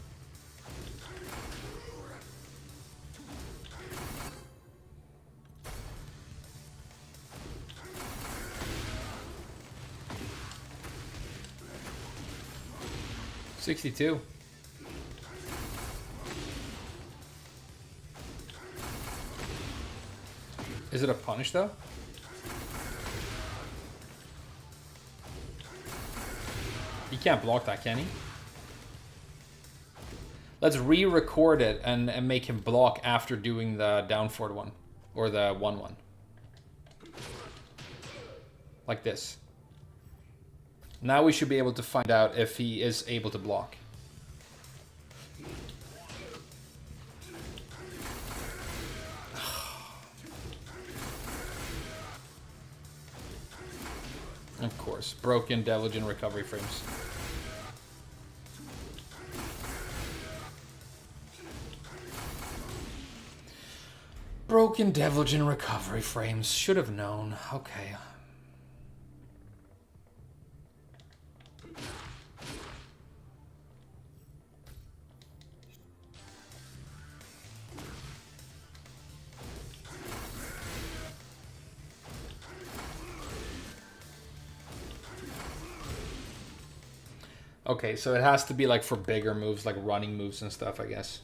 $62. Is it a punish though? He can't block that, can he? Let's re-record it and make him block after doing the down forward one. Or the 1-1. Like this. Now we should be able to find out if he is able to block. Of course. Broken Deviligen recovery frames. Broken Deviligen recovery frames. Should have known. Okay. Okay, so it has to be like for bigger moves, like running moves and stuff, I guess.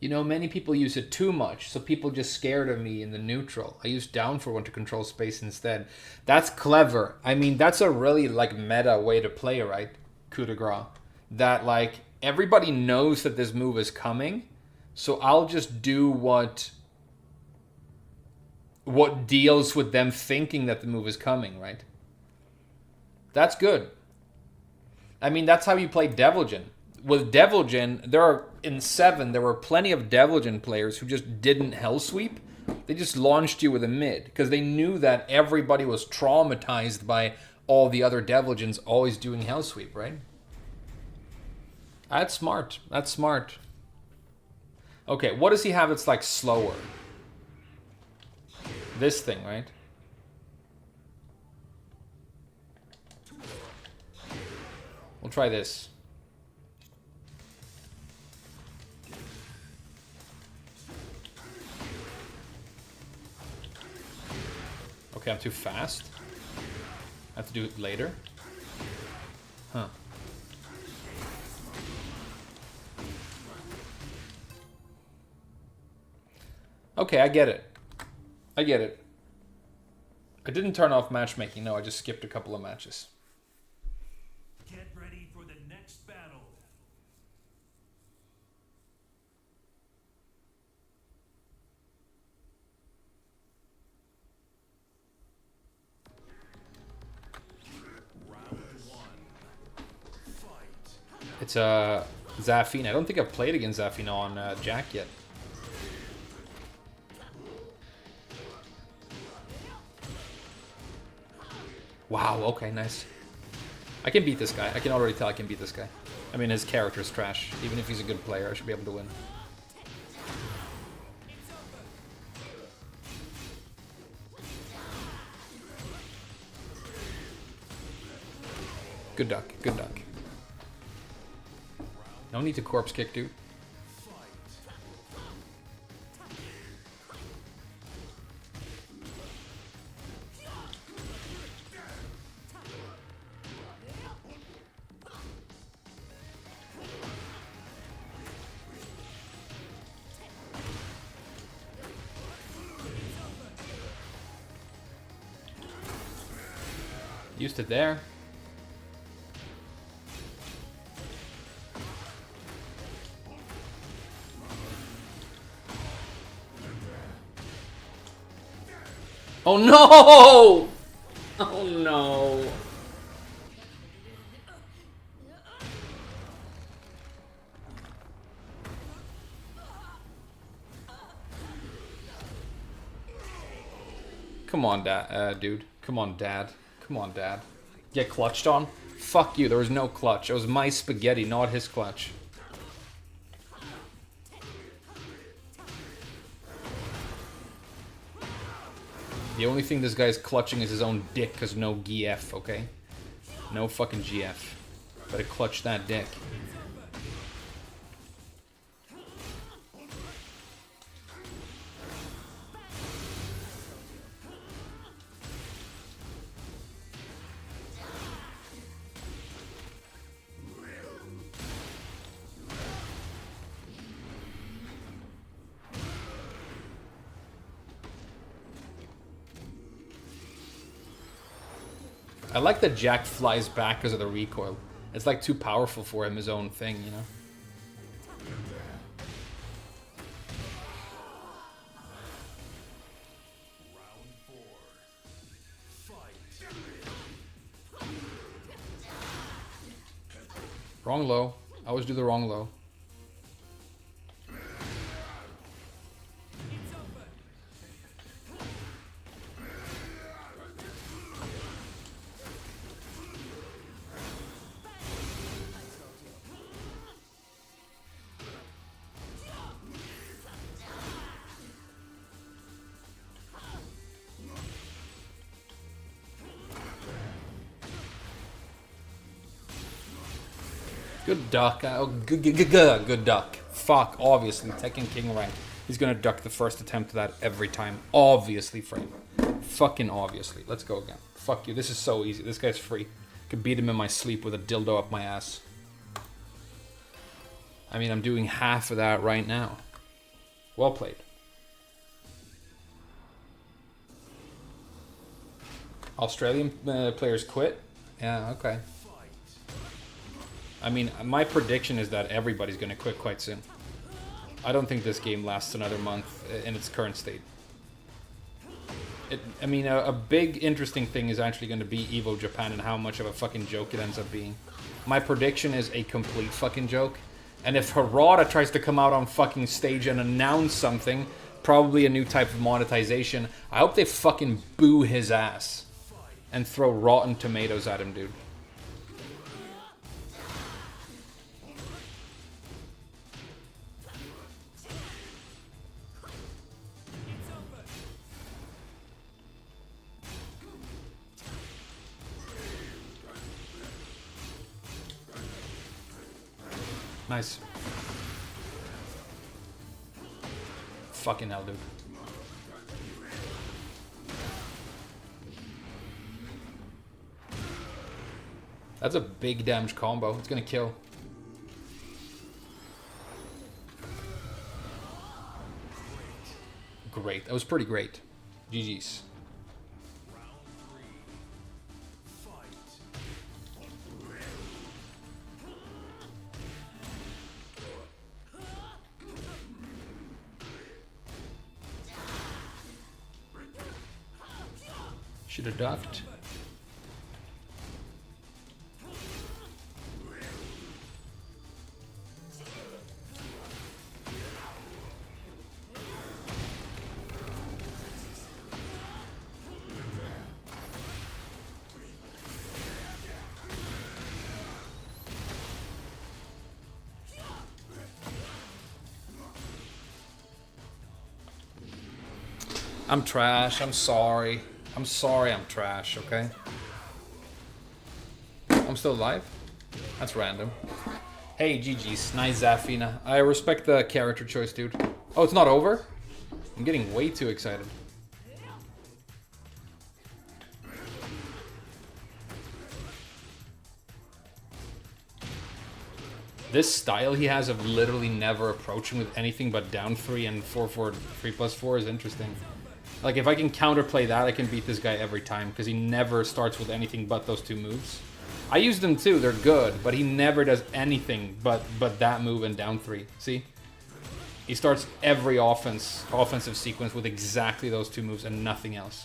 You know, many people use it too much, so people just scared of me in the neutral. I use down for one to control space instead. That's clever. I mean, that's a really, like, meta way to play, right? Coup de grace. That, like, everybody knows that this move is coming, so I'll just do what deals with them thinking that the move is coming, right? That's good. I mean, that's how you play Deviligen. With Deviligen, in 7, there were plenty of Deviligen players who just didn't Hell Sweep. They just launched you with a mid, because they knew that everybody was traumatized by all the other Deviligens always doing Hell Sweep, right? That's smart. That's smart. Okay, what does he have that's, like, slower? This thing, right? We'll try this. Okay, I'm too fast. I have to do it later. Huh. Okay, I get it. I get it. I didn't turn off matchmaking. No, I just skipped a couple of matches. Get ready for the next battle. Round one. Fight. It's Zafina. I don't think I've played against Zafina on Jack yet. Wow, okay, nice. I can beat this guy. I can already tell I can beat this guy. I mean, his character's trash. Even if he's a good player, I should be able to win. Good duck, good duck. No need to corpse kick, dude. Used it there. Oh no! Oh no. Come on, dude. Come on, dad. Come on, dad. Get clutched on? Fuck you, there was no clutch. It was my spaghetti, not his clutch. The only thing this guy's clutching is his own dick, because no GF, okay? No fucking GF. Better clutch that dick. I like that Jack flies back because of the recoil. It's like too powerful for him, his own thing, you know? Wrong low. I always do the wrong low. Good duck. Oh, good duck. Fuck, obviously. Tekken King rank. He's gonna duck the first attempt of that every time. Obviously, frame. Fucking obviously. Let's go again. Fuck you. This is so easy. This guy's free. Could beat him in my sleep with a dildo up my ass. I mean, I'm doing half of that right now. Well played. Australian players quit? Yeah, okay. I mean, my prediction is that everybody's going to quit quite soon. I don't think this game lasts another month in its current state. I mean, a big interesting thing is actually going to be Evo Japan and how much of a fucking joke it ends up being. My prediction is a complete fucking joke. And if Harada tries to come out on fucking stage and announce something, probably a new type of monetization, I hope they fucking boo his ass and throw rotten tomatoes at him, dude. Nice. Fucking hell, dude. That's a big damage combo. It's gonna kill. great. That was pretty great. GG's. Should have ducked. I'm trash. I'm sorry. I'm sorry I'm trash, okay? I'm still alive? That's random. Hey, GG's. Nice Zafina. I respect the character choice, dude. Oh, it's not over? I'm getting way too excited. This style he has of literally never approaching with anything but down 3 and 3+4 is interesting. Like, if I can counterplay that, I can beat this guy every time, because he never starts with anything but those 2 moves. I use them too, they're good, but he never does anything but that move and down 3. See? He starts every offensive sequence with exactly those 2 moves and nothing else.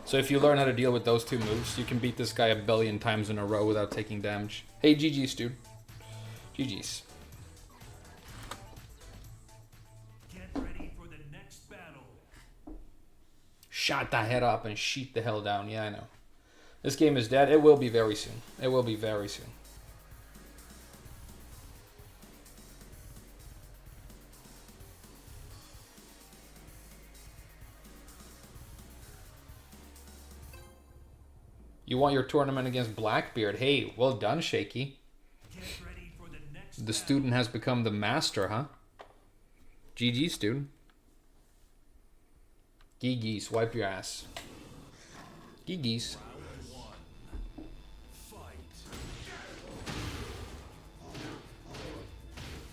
So if you learn how to deal with those 2 moves, you can beat this guy a billion times in a row without taking damage. Hey, GG's, dude. GG's. Shot the head up and sheet the hell down. Yeah, I know. This game is dead. It will be very soon. It will be very soon. You want your tournament against Blackbeard? Hey, well done, Shaky. The student has become the master, huh? GG, student. Gigas, wipe your ass. Gigas.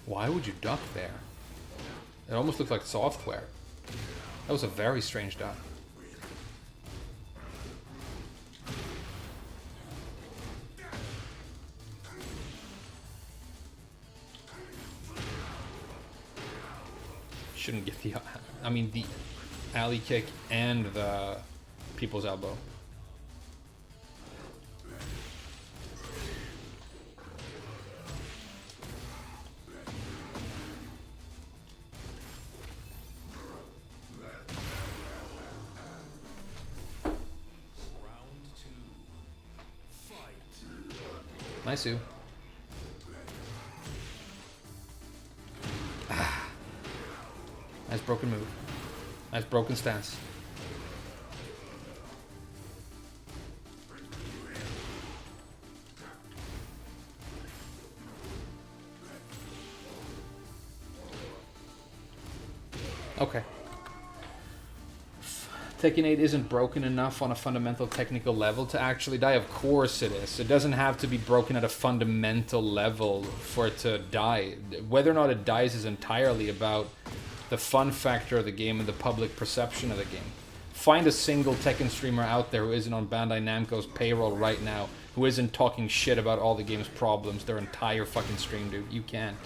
Why would you duck there? It almost looked like software. That was a very strange duck. Shouldn't get the... I mean, the alley kick and the people's elbow. Nice, Sue. Nice broken move. Nice broken stance. Okay. Tekken 8 isn't broken enough on a fundamental technical level to actually die. Of course it is. It doesn't have to be broken at a fundamental level for it to die. Whether or not it dies is entirely about the fun factor of the game and the public perception of the game. Find a single Tekken streamer out there who isn't on Bandai Namco's payroll right now, who isn't talking shit about all the game's problems their entire fucking stream, dude. You can't.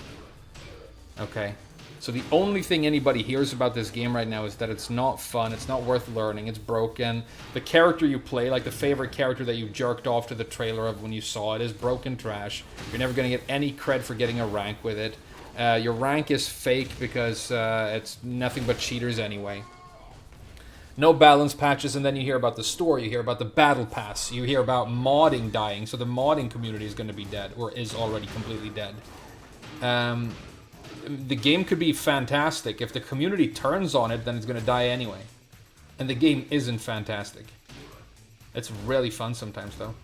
Okay? So the only thing anybody hears about this game right now is that it's not fun, it's not worth learning, it's broken. The character you play, like the favorite character that you jerked off to the trailer of when you saw it, is broken trash. You're never going to get any cred for getting a rank with it. Your rank is fake because it's nothing but cheaters anyway. No balance patches, and then you hear about the store, you hear about the battle pass, you hear about modding dying, so the modding community is going to be dead, or is already completely dead. The game could be fantastic. If the community turns on it, then it's going to die anyway. And the game isn't fantastic. It's really fun sometimes, though.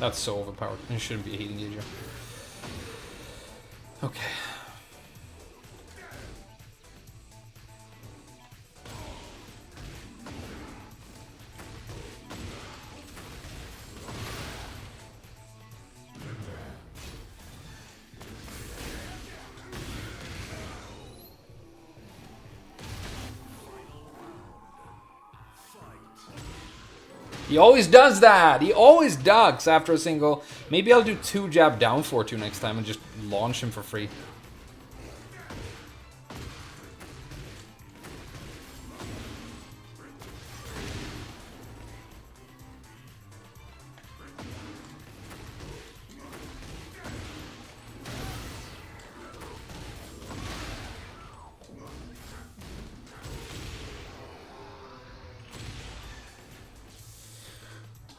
That's so overpowered. It shouldn't be a heating engager. Okay. He always does that. He always ducks after a single. Maybe I'll do 2 jab down 4-2 next time and just launch him for free.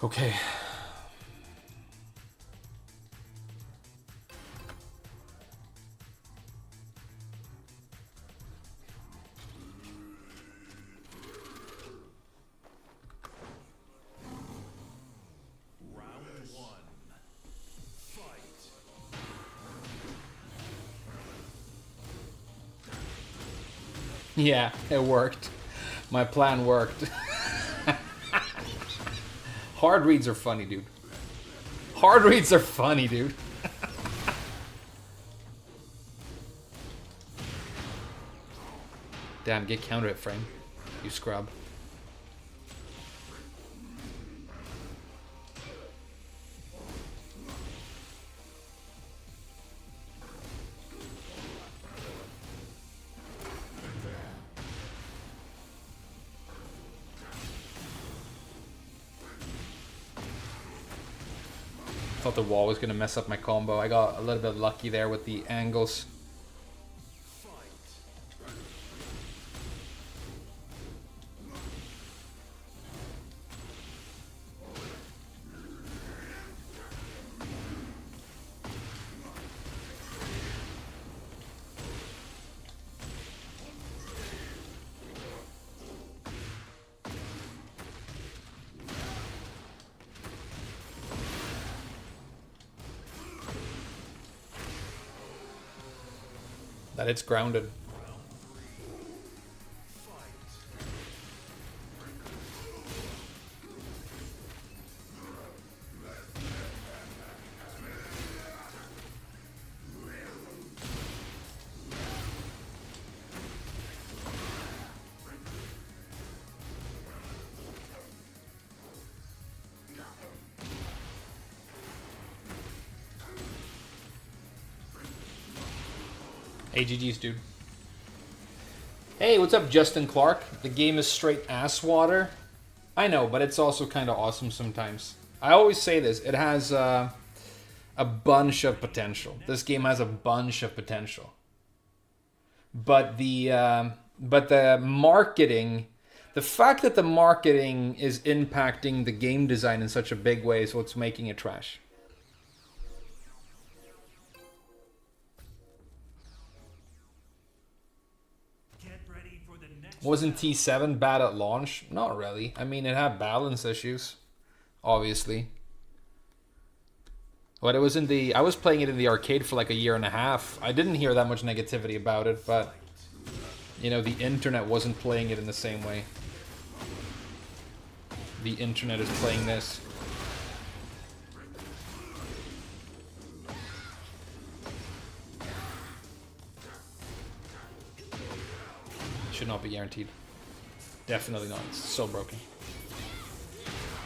Okay. Round 1. Fight. Yeah, it worked. My plan worked. Hard reads are funny, dude. Hard reads are funny, dude. Damn, get counter hit frame. You scrub. Thought the wall was gonna mess up my combo. I got a little bit lucky there with the angles. That it's grounded. AGG's, dude. Hey, what's up, Justin Clark? The game is straight ass water. I know, but it's also kind of awesome sometimes. I always say this. It has a bunch of potential. This game has a bunch of potential. But the marketing, the fact that the marketing is impacting the game design in such a big way is what's making it trash. Wasn't T7 bad at launch? Not really. I mean, it had balance issues, obviously. But it was in the... I was playing it in the arcade for like a year and a half. I didn't hear that much negativity about it, but... You know, the internet wasn't playing it in the same way. The internet is playing this. Should not be guaranteed. Definitely not. It's so broken.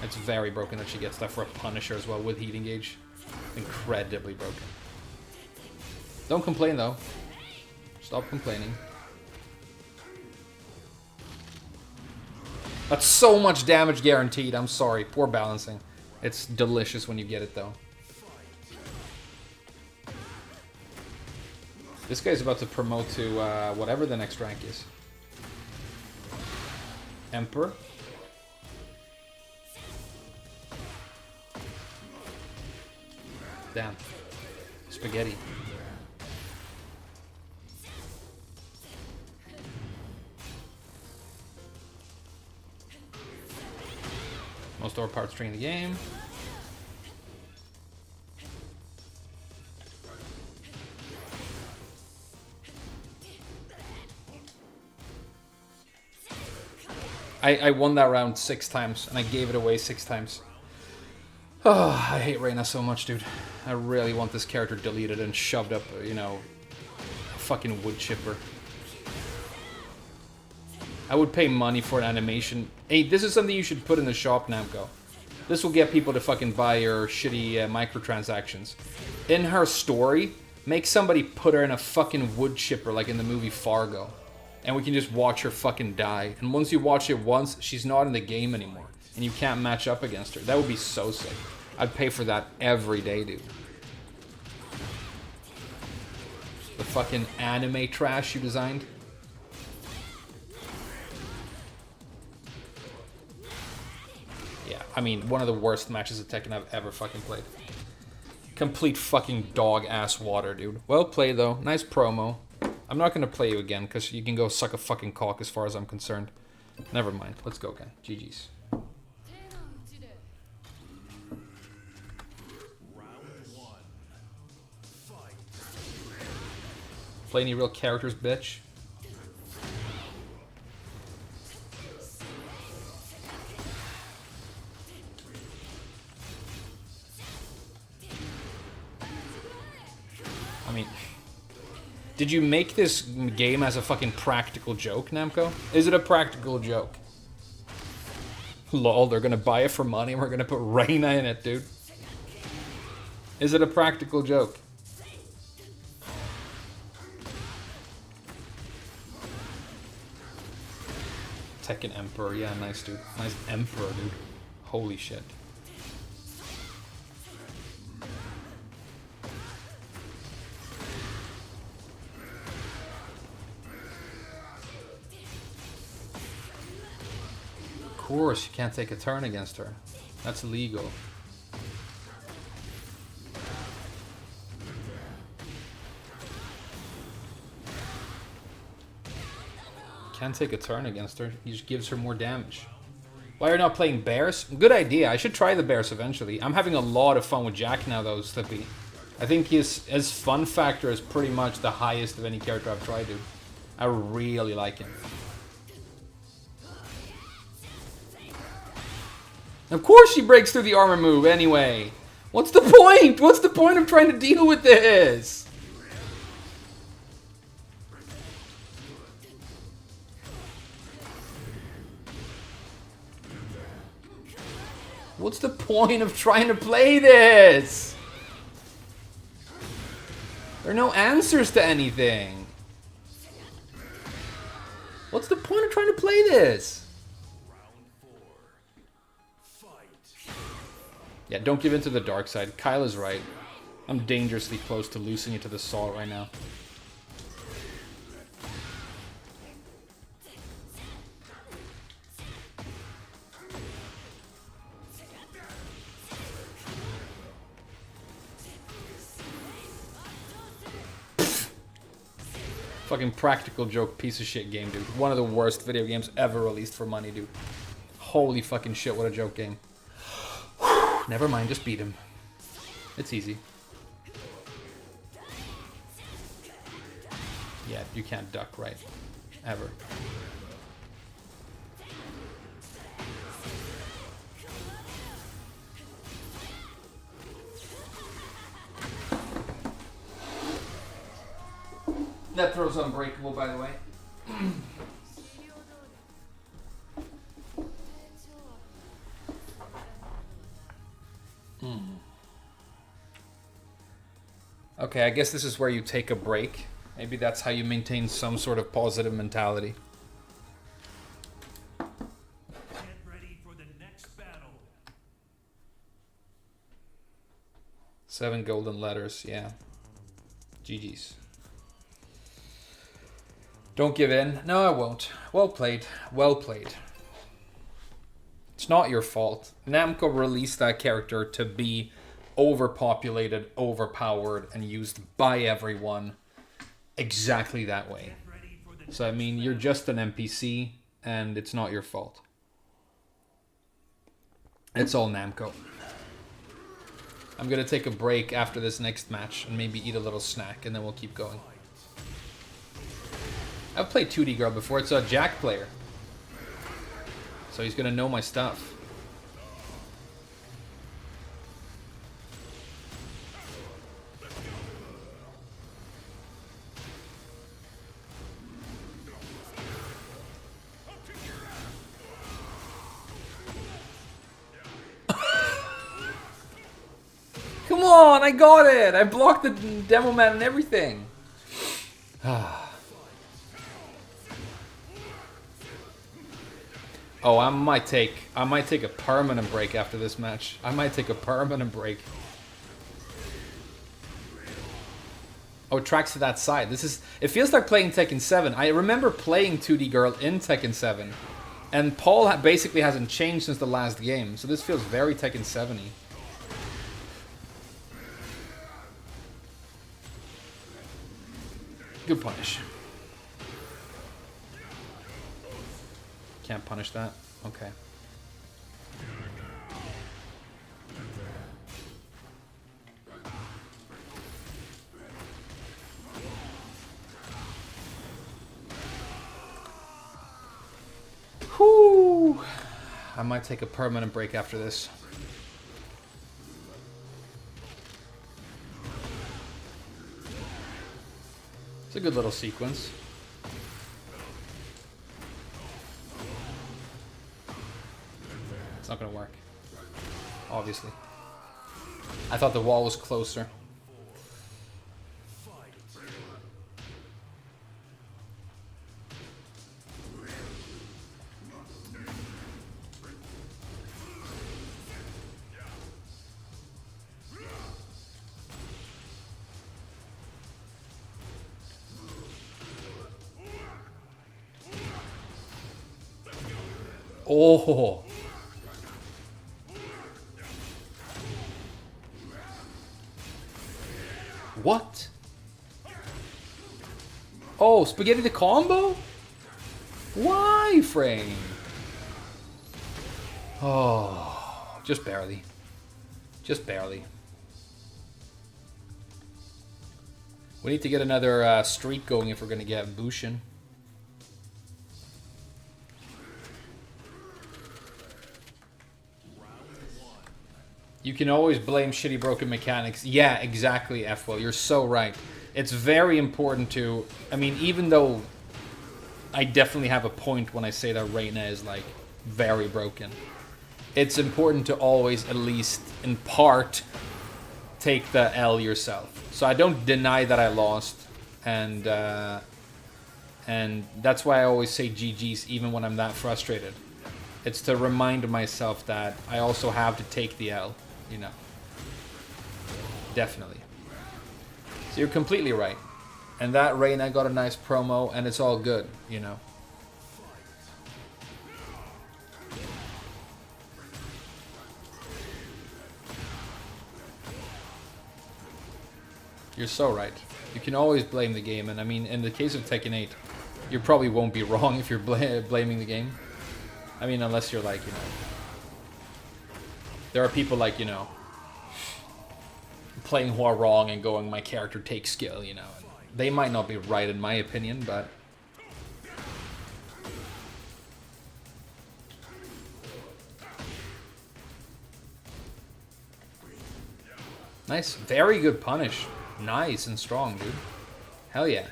It's very broken that she gets that for a Punisher as well with Heating Gauge. Incredibly broken. Don't complain though. Stop complaining. That's so much damage guaranteed. I'm sorry. Poor balancing. It's delicious when you get it though. This guy's about to promote to whatever the next rank is. Emperor. Damn. Spaghetti. Most overpowered string in the game. I won that round 6 times, and I gave it away 6 times. Oh, I hate Reyna so much, dude. I really want this character deleted and shoved up, you know, a fucking wood chipper. I would pay money for an animation. Hey, this is something you should put in the shop, Namco. This will get people to fucking buy your shitty microtransactions. In her story, make somebody put her in a fucking wood chipper like in the movie Fargo. And we can just watch her fucking die. And once you watch it once, she's not in the game anymore. And you can't match up against her. That would be so sick. I'd pay for that every day, dude. The fucking anime trash you designed. Yeah, I mean, one of the worst matches of Tekken I've ever fucking played. Complete fucking dog-ass water, dude. Well played, though. Nice promo. I'm not gonna play you again, because you can go suck a fucking cock as far as I'm concerned. Never mind. Let's go again. GG's. Play any real characters, bitch? I mean, did you make this game as a fucking practical joke, Namco? Is it a practical joke? Lol, they're gonna buy it for money and we're gonna put Reina in it, dude. Is it a practical joke? Tekken Emperor, yeah, nice, dude. Nice Emperor, dude. Holy shit. Of course, you can't take a turn against her. That's illegal. Can't take a turn against her. He just gives her more damage. Why are you not playing Bears? Good idea. I should try the Bears eventually. I'm having a lot of fun with Jack now, though, Slippy. I think his fun factor is pretty much the highest of any character I've tried, dude. I really like him. Of course she breaks through the armor move anyway. What's the point? What's the point of trying to deal with this? What's the point of trying to play this? There are no answers to anything. What's the point of trying to play this? Yeah, don't give in to the dark side. Kyle is right. I'm dangerously close to losing it to the Salt right now. Fucking practical joke piece of shit game, dude. One of the worst video games ever released for money, dude. Holy fucking shit, what a joke game. Never mind, just beat him. It's easy. Yeah, you can't duck, right? Ever. That throw's unbreakable, by the way. Okay, I guess this is where you take a break. Maybe that's how you maintain some sort of positive mentality. Get ready for the next battle. 7 golden letters, yeah. GG's. Don't give in. No, I won't. Well played. Well played. It's not your fault. Namco released that character to be overpopulated, overpowered, and used by everyone exactly that way. So, I mean, you're just an NPC, and it's not your fault. It's all Namco. I'm going to take a break after this next match and maybe eat a little snack, and then we'll keep going. I've played 2D Girl before. It's a Jack player. So he's going to know my stuff. Come on, I got it! I blocked the demo man and everything. Oh, I might take a permanent break after this match. I might take a permanent break. Oh, it tracks to that side. It feels like playing Tekken 7. I remember playing 2D Girl in Tekken 7. And Paul basically hasn't changed since the last game. So this feels very Tekken 7-y. Good punish. Can't punish that? Okay. Whew. I might take a permanent break after this. It's a good little sequence. It's not gonna work. Obviously. I thought the wall was closer. Oh. What? Oh, spaghetti the combo? Why, frame? Oh, just barely. Just barely. We need to get another streak going if we're going to get Bushin. You can always blame shitty broken mechanics. Yeah, exactly, F-Well. You're so right. It's very important to... I mean, even though I definitely have a point when I say that Reina is, like, very broken, it's important to always, at least in part, take the L yourself. So I don't deny that I lost, and that's why I always say GG's even when I'm that frustrated. It's to remind myself that I also have to take the L. You know, definitely. So you're completely right. And that Reina got a nice promo, and it's all good, you know. You're so right. You can always blame the game, and I mean, in the case of Tekken 8, you probably won't be wrong if you're blaming the game. I mean, unless you're like, you know... There are people like, you know, playing Hua wrong and going, my character takes skill, you know. They might not be right in my opinion, but... Nice. Very good punish. Nice and strong, dude. Hell yeah.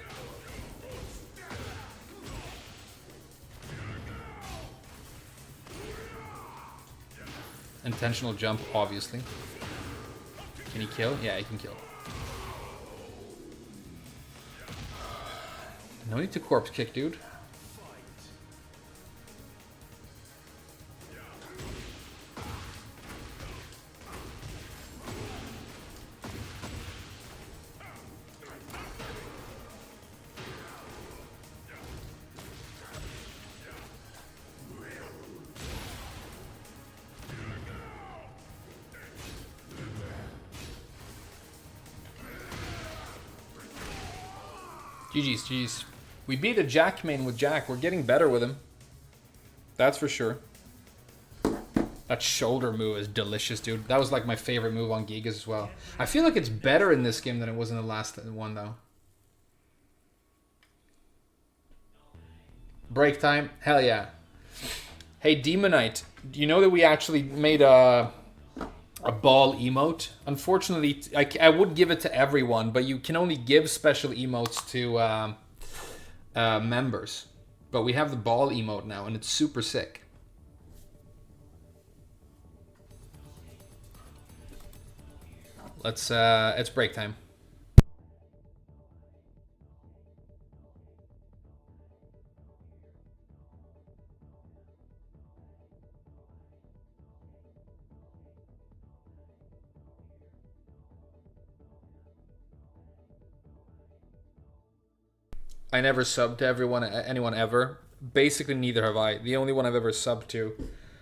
Intentional jump, obviously. Can he kill? Yeah, he can kill. No need to corpse kick, dude. GG's, GG's. We beat a Jack main with Jack. We're getting better with him. That's for sure. That shoulder move is delicious, dude. That was like my favorite move on Gigas as well. I feel like it's better in this game than it was in the last one, though. Break time? Hell yeah. Hey, Demonite. Do you know that we actually made a ball emote? Unfortunately, I would give it to everyone, but you can only give special emotes to members. But we have the ball emote now, and it's super sick. It's break time. I never subbed to anyone ever. Basically, neither have I. The only one I've ever subbed to,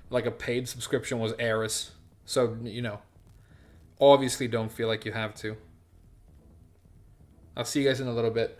like a paid subscription, was Eris. So, obviously don't feel like you have to. I'll see you guys in a little bit.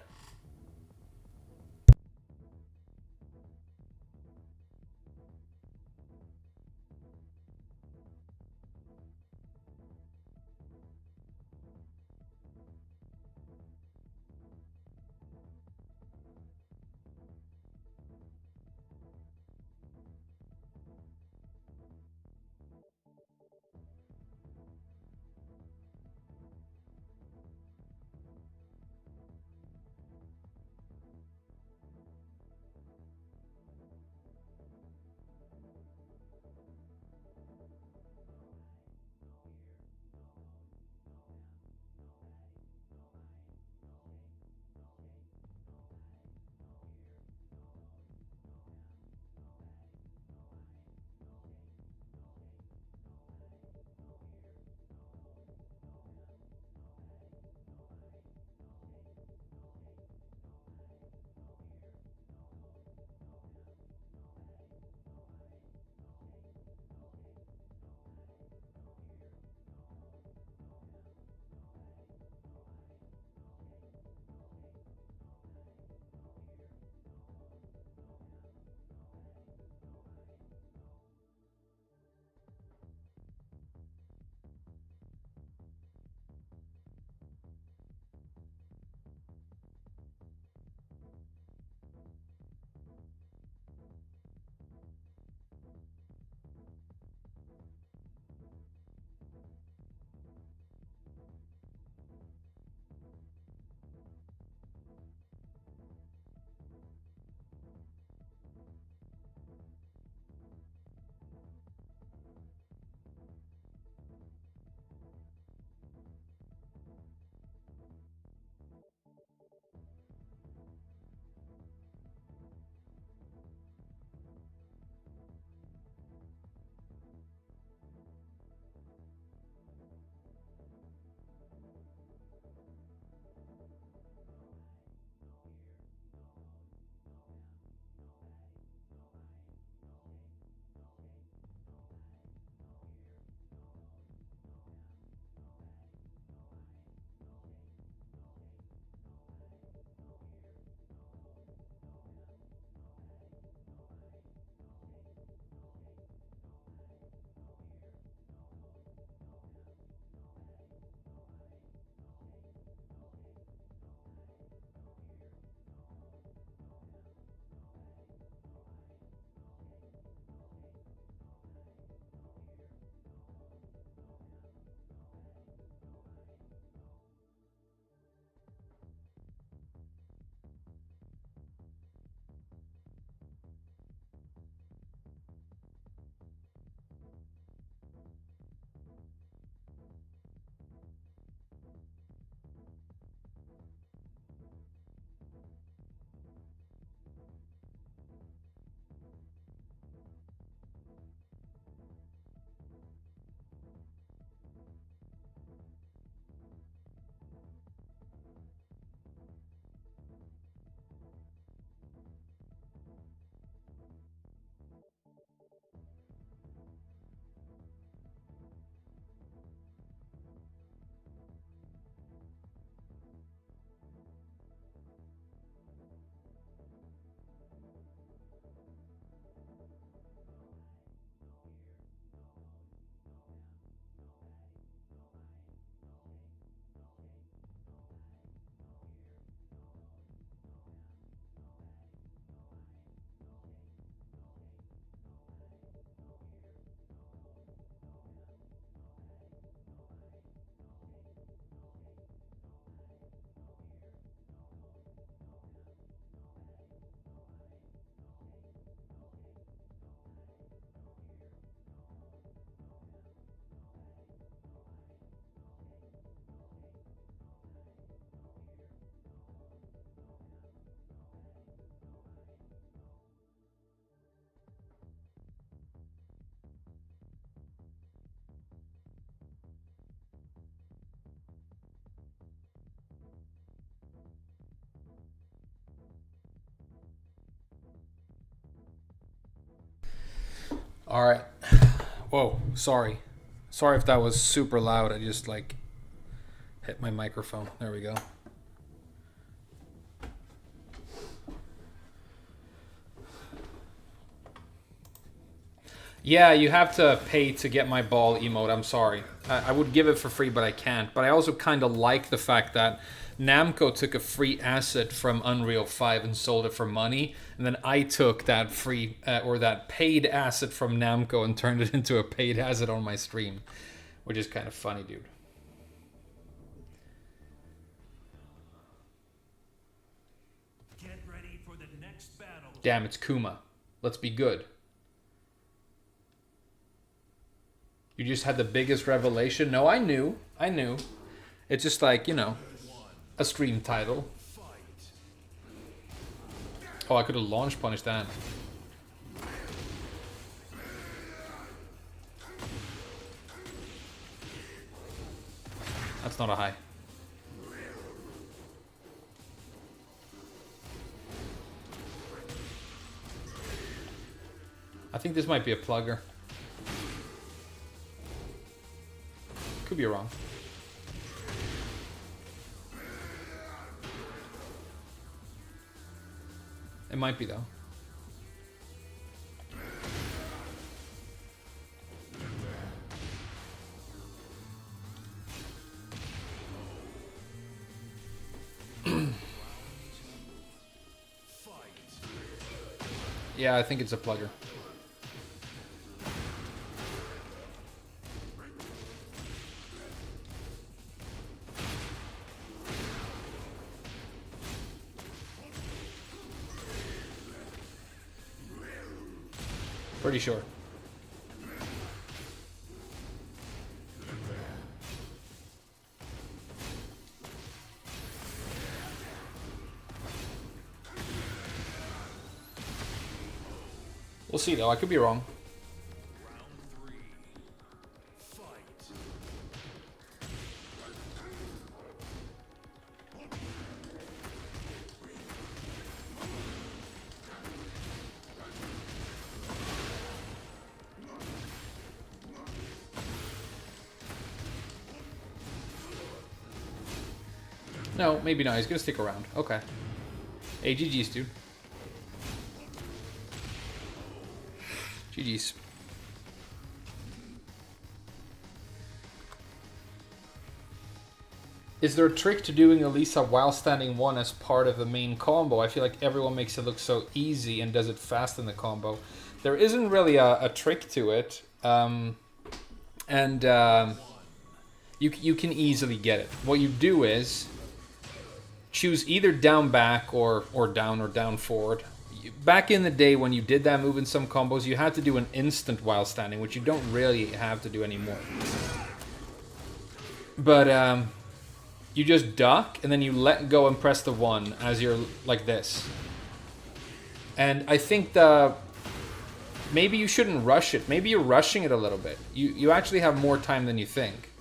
Alright. Whoa, sorry. Sorry if that was super loud. I just like hit my microphone. There we go. Yeah, you have to pay to get my ball emote. I'm sorry. I would give it for free, but I can't. But I also kind of like the fact that Namco took a free asset from Unreal 5 and sold it for money. And then I took that free or that paid asset from Namco and turned it into a paid asset on my stream. Which is kind of funny, dude. Get ready for the next battle. Damn, it's Kuma. Let's be good. You just had the biggest revelation? No, I knew. I knew. It's just like, you know, a stream title. Oh, I could have launch punished that. That's not a high. I think this might be a plugger. Could be wrong. It might be though. Yeah, I think it's a plugger. Pretty sure. We'll see though, I could be wrong. No, maybe not. He's gonna stick around. Okay. Hey, GG's, dude. GG's. Is there a trick to doing Elisa while standing 1 as part of the main combo? I feel like everyone makes it look so easy and does it fast in the combo. There isn't really a trick to it. You can easily get it. What you do is choose either down back or down forward. Back in the day when you did that move in some combos, you had to do an instant while standing, which you don't really have to do anymore. But you just duck and then you let go and press the 1 as you're like this. And I think maybe you shouldn't rush it. Maybe you're rushing it a little bit. You actually have more time than you think.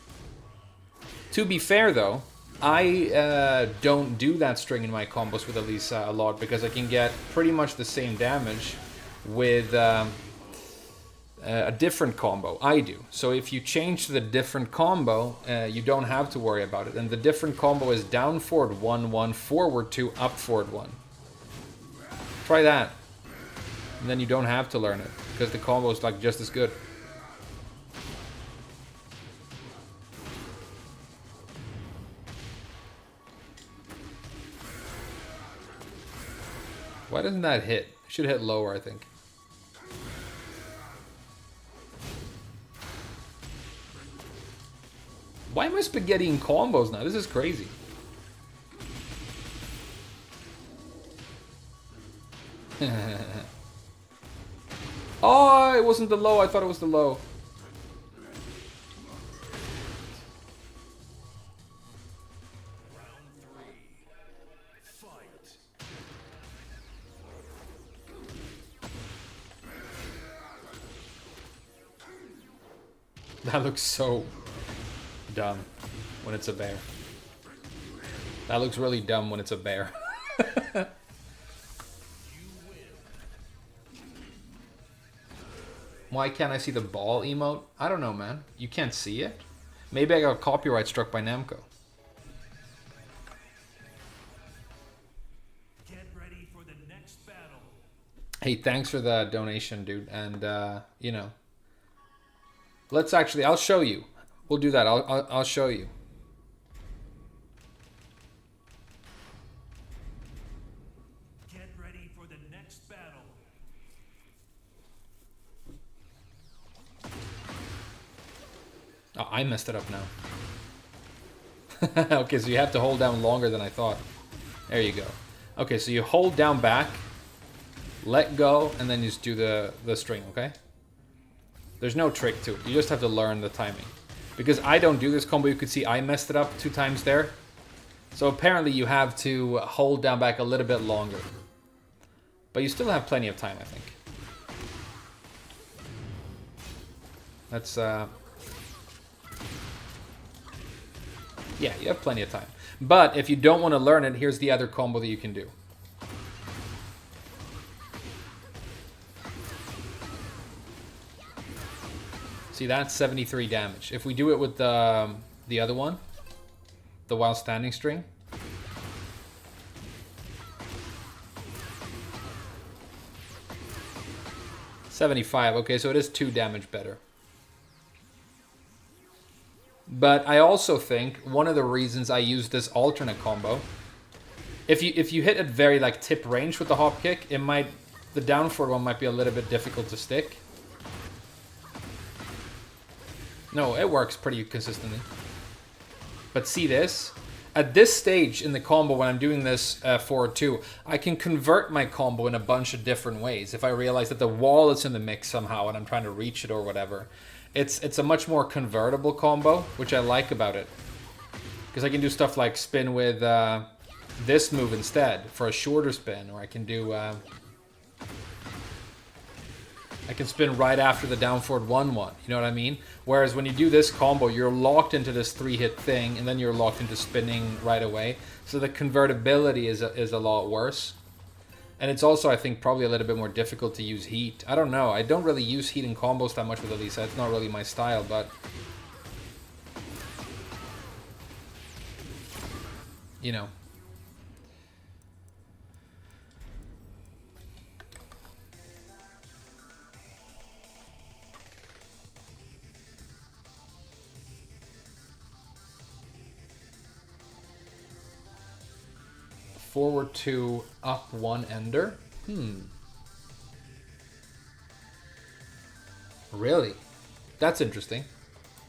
To be fair though, I don't do that string in my combos with Elisa a lot because I can get pretty much the same damage with a different combo. I do. So if you change to the different combo, you don't have to worry about it. And the different combo is down forward 1, 1, forward 2, up forward 1. Try that. And then you don't have to learn it because the combo is like just as good. Why doesn't that hit? It should hit lower, I think. Why am I spaghettiing combos now? This is crazy. Oh, it wasn't the low. I thought it was the low. That looks so dumb when it's a bear. That looks really dumb when it's a bear. Why can't I see the ball emote? I don't know, man. You can't see it? Maybe I got copyright struck by Namco. Get ready for the next battle. Hey, thanks for the donation, dude. And, you know, let's actually, I'll show you. We'll do that. I'll show you. Get ready for the next battle. Oh, I messed it up now. Okay, so you have to hold down longer than I thought. There you go. Okay, so you hold down back, let go, and then you just do the string, okay? There's no trick to it. You just have to learn the timing. Because I don't do this combo, you could see I messed it up 2 times there. So apparently you have to hold down back a little bit longer. But you still have plenty of time, I think. That's, yeah, you have plenty of time. But if you don't want to learn it, here's the other combo that you can do. See, that's 73 damage. If we do it with the other one, the while standing string. $75. Okay, so it is 2 damage better. But I also think one of the reasons I use this alternate combo, if you hit at very like tip range with the hop kick, it might, the down forward one might be a little bit difficult to stick. No, it works pretty consistently. But see this? At this stage in the combo, when I'm doing this forward 2, I can convert my combo in a bunch of different ways. If I realize that the wall is in the mix somehow and I'm trying to reach it or whatever. It's a much more convertible combo, which I like about it. Because I can do stuff like spin with this move instead for a shorter spin. Or I can do... I can spin right after the down forward 1-1. You know what I mean? Whereas when you do this combo, you're locked into this 3-hit thing, and then you're locked into spinning right away. So the convertibility is a lot worse. And it's also, I think, probably a little bit more difficult to use heat. I don't know. I don't really use heat in combos that much with Elisa. It's not really my style, but... you know. Forward 2, up 1 ender. Really? That's interesting.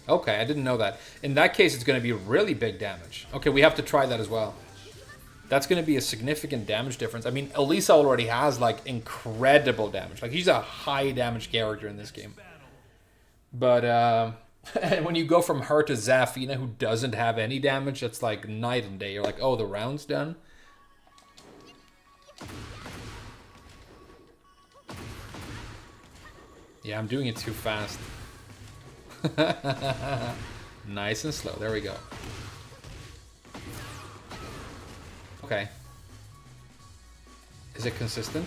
Okay, I didn't know that. In that case, it's going to be really big damage. Okay, we have to try that as well. That's going to be a significant damage difference. I mean, Elisa already has, like, incredible damage. Like, she's a high damage character in this game. But, when you go from her to Zafina, who doesn't have any damage, that's like night and day. You're like, oh, the round's done? Yeah, I'm doing it too fast. Nice and slow. There we go. Okay. Is it consistent?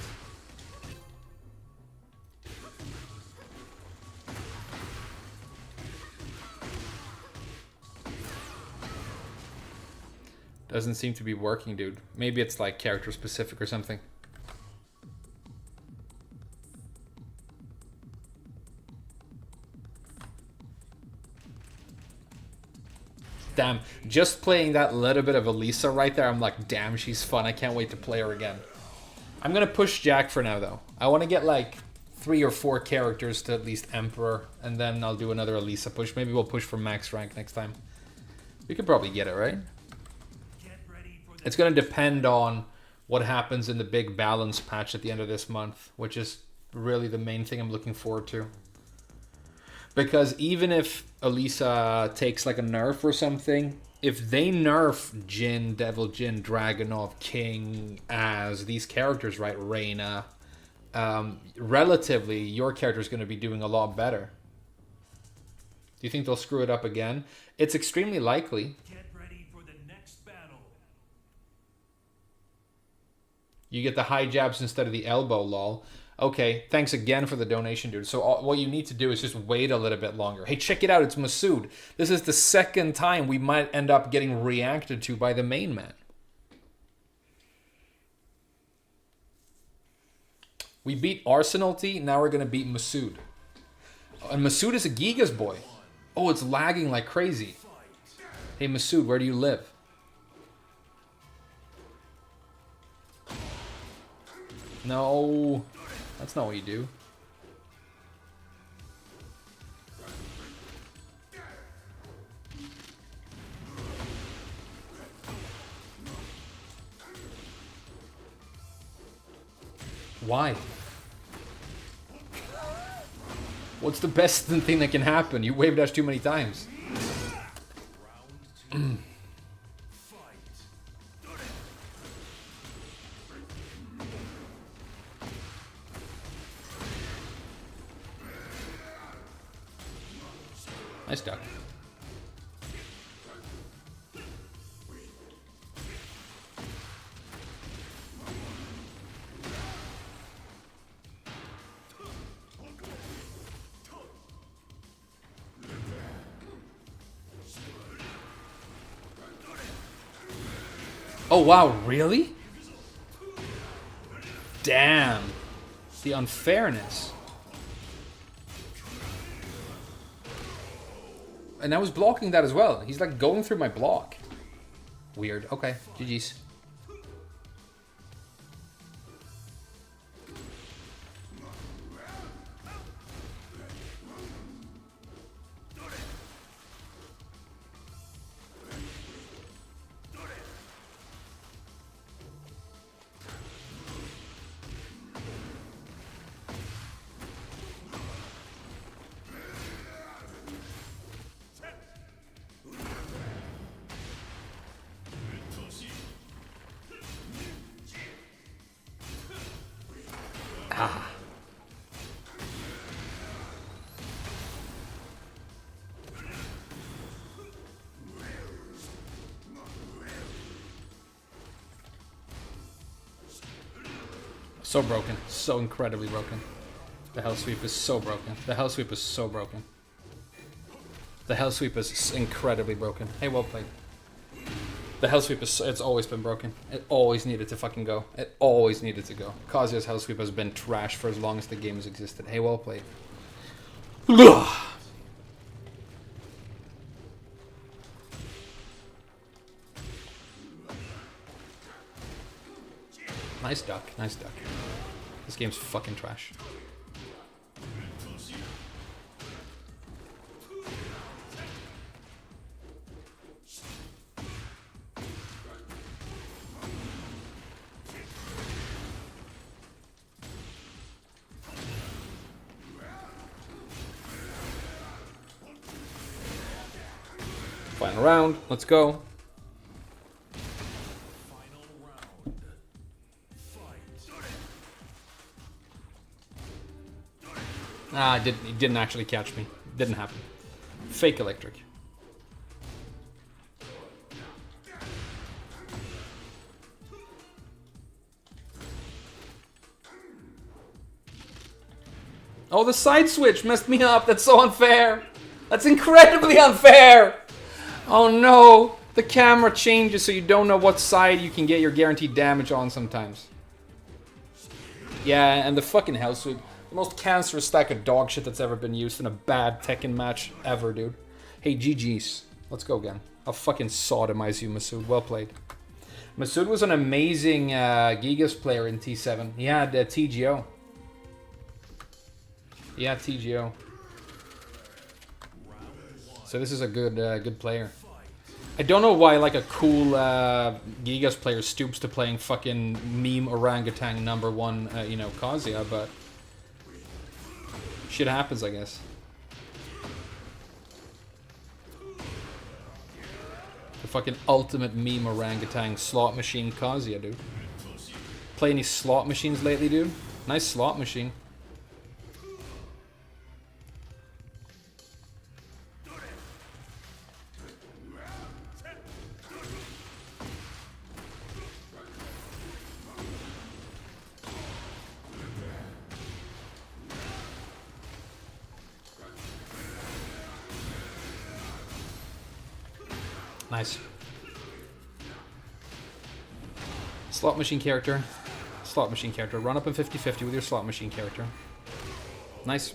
Doesn't seem to be working, dude. Maybe it's like character specific or something. Damn, just playing that little bit of Elisa right there, I'm like, damn, she's fun. I can't wait to play her again. I'm gonna push Jack for now, though. I want to get like 3 or 4 characters to at least Emperor, and then I'll do another Elisa push. Maybe we'll push for max rank next time. We could probably get it, right? It's gonna depend on what happens in the big balance patch at the end of this month, which is really the main thing I'm looking forward to. Because even if Elisa takes like a nerf or something, if they nerf Jin, Devil Jin, Dragunov, King, as these characters, right, Reina, relatively, your character is going to be doing a lot better. Do you think they'll screw it up again? It's extremely likely. Get ready for the next battle. You get the high jabs instead of the elbow, lol. Okay, thanks again for the donation, dude. So what you need to do is just wait a little bit longer. Hey, check it out. It's Masood. This is the second time we might end up getting reacted to by the main man. We beat Arsenal T. Now we're going to beat Masood. And Masood is a Gigas boy. Oh, it's lagging like crazy. Hey, Masood, where do you live? No. That's not what you do. Why? What's the best thing that can happen? You wave dash too many times. Nice duck. Oh wow, really? Damn. The unfairness. And I was blocking that as well. He's like going through my block. Weird. Okay, GG's. Ah. So broken. So incredibly broken. The hell sweep is so broken. The hell sweep is so broken. The hell sweep is incredibly broken. Hey, well played. The hell sweep is, it's always been broken. It always needed to fucking go. It always needed to go. Kazuya's hell sweep has been trash for as long as the game has existed. Hey, well played. Nice duck. Nice duck. This game's fucking trash. Final round. Let's go. Ah, he didn't actually catch me. Didn't happen. Fake electric. Oh, the side switch messed me up. That's so unfair. That's incredibly unfair. Oh no. The camera changes so you don't know what side you can get your guaranteed damage on sometimes. Yeah, and the fucking hell sweep. The most cancerous stack of dog shit that's ever been used in a bad Tekken match ever, dude. Hey, GG's. Let's go again. I'll fucking sodomize you, Masood. Well played. Masood was an amazing Gigas player in T7. He had TGO. He had TGO. So this is a good player. I don't know why like a cool Gigas player stoops to playing fucking meme orangutan #1, you know, Kazuya, but shit happens, I guess. The fucking ultimate meme orangutan slot machine Kazuya, dude. Play any slot machines lately, dude? Nice slot machine. Nice. Slot machine character. Slot machine character. Run up in 50-50 with your slot machine character. Nice.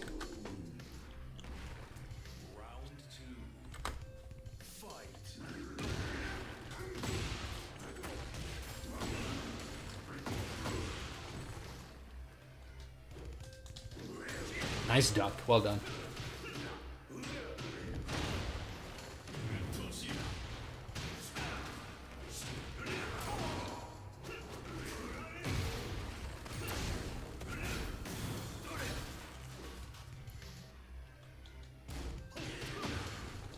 Nice duck. Well done.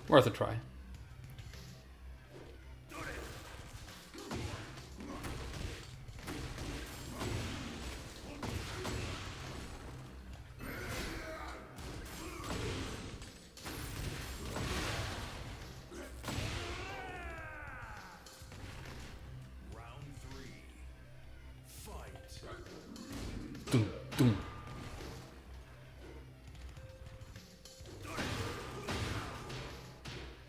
Worth a try. Doom, doom.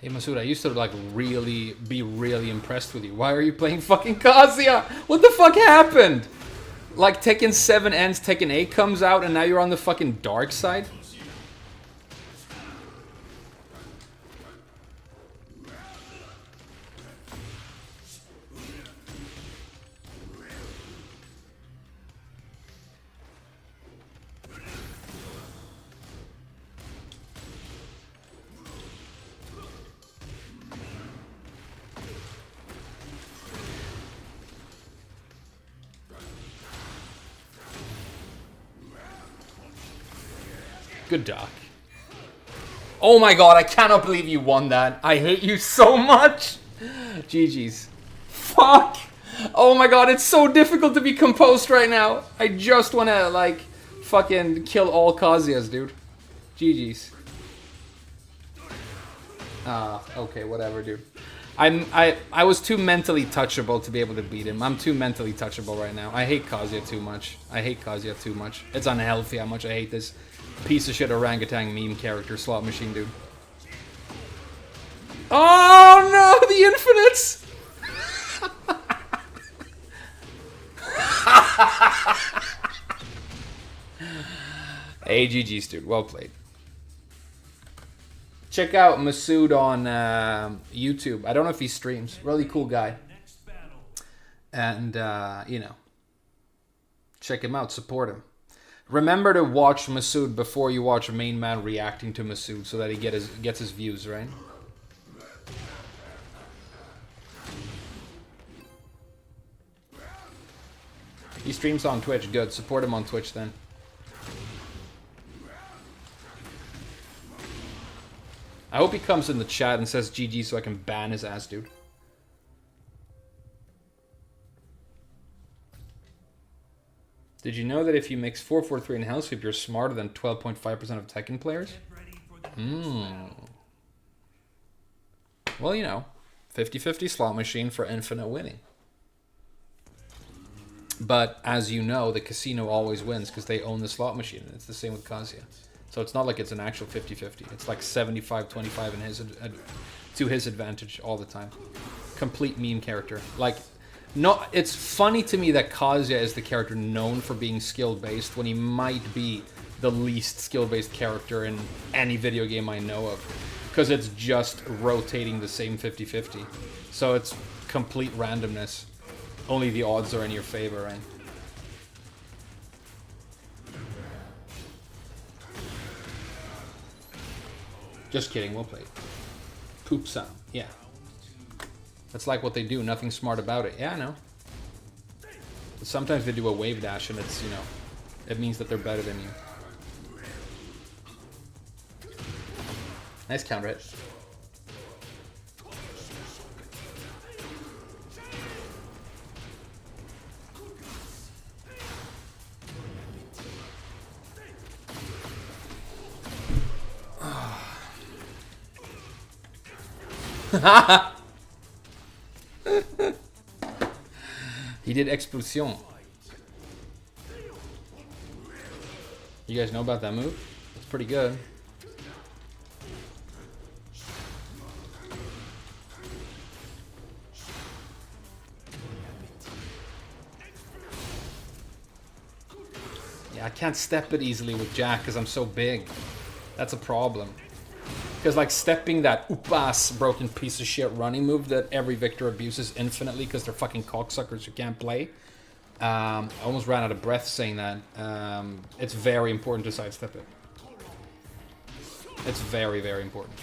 Hey Masood, I used to like be really impressed with you. Why are you playing fucking Kazuya? What the fuck happened? Like Tekken 7 ends, Tekken 8 comes out, and now you're on the fucking dark side? Good doc. Oh my god, I cannot believe you won that. I hate you so much. GG's. Fuck. Oh my god, it's so difficult to be composed right now. I just want to, like, fucking kill all Kazuyas, dude. GG's. Okay, whatever, dude. I was too mentally touchable to be able to beat him. I'm too mentally touchable right now. I hate Kazuya too much. I hate Kazuya too much. It's unhealthy how much I hate this piece of shit orangutan meme character slot machine, dude. Oh no, the infinites! Hey, GG's, dude. Well played. Check out Masood on YouTube. I don't know if he streams. Really cool guy. And, you know, check him out. Support him. Remember to watch Masood before you watch Main Man reacting to Masood so that he gets his views, right? He streams on Twitch. Good. Support him on Twitch then. I hope he comes in the chat and says GG so I can ban his ass, dude. Did you know that if you mix 4-4-3 and Hell Sweep, you're smarter than 12.5% of Tekken players? Well, you know, 50-50 slot machine for infinite winning. But as you know, the casino always wins because they own the slot machine. And it's the same with Kazuya. So it's not like it's an actual 50-50. It's like 75-25 in to his advantage all the time. Complete meme character. Like, no, it's funny to me that Kazuya is the character known for being skill-based when he might be the least skill-based character in any video game I know of. Because it's just rotating the same 50-50. So it's complete randomness. Only the odds are in your favor, right? Just kidding, well played. Poop sound, yeah. That's like what they do, nothing smart about it. Yeah, I know. But sometimes they do a wave dash and it's, you know, it means that they're better than you. Nice counter hit. He did Expulsion. You guys know about that move? It's pretty good. can't step it easily with Jack because I'm so big. That's a problem. Because like stepping that oop-ass broken piece of shit running move that every Victor abuses infinitely because they're fucking cocksuckers who can't play. I almost ran out of breath saying that. It's very important to sidestep it. It's very, very important.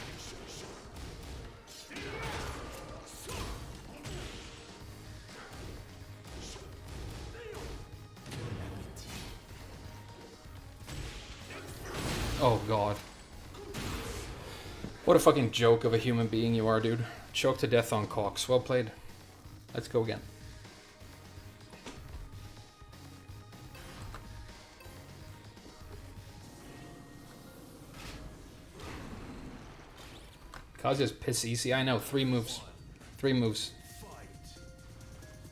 Oh god. What a fucking joke of a human being you are, dude. Choked to death on cocks. Well played. Let's go again. Kazuya's piss easy. I know. 3 moves. 3 moves.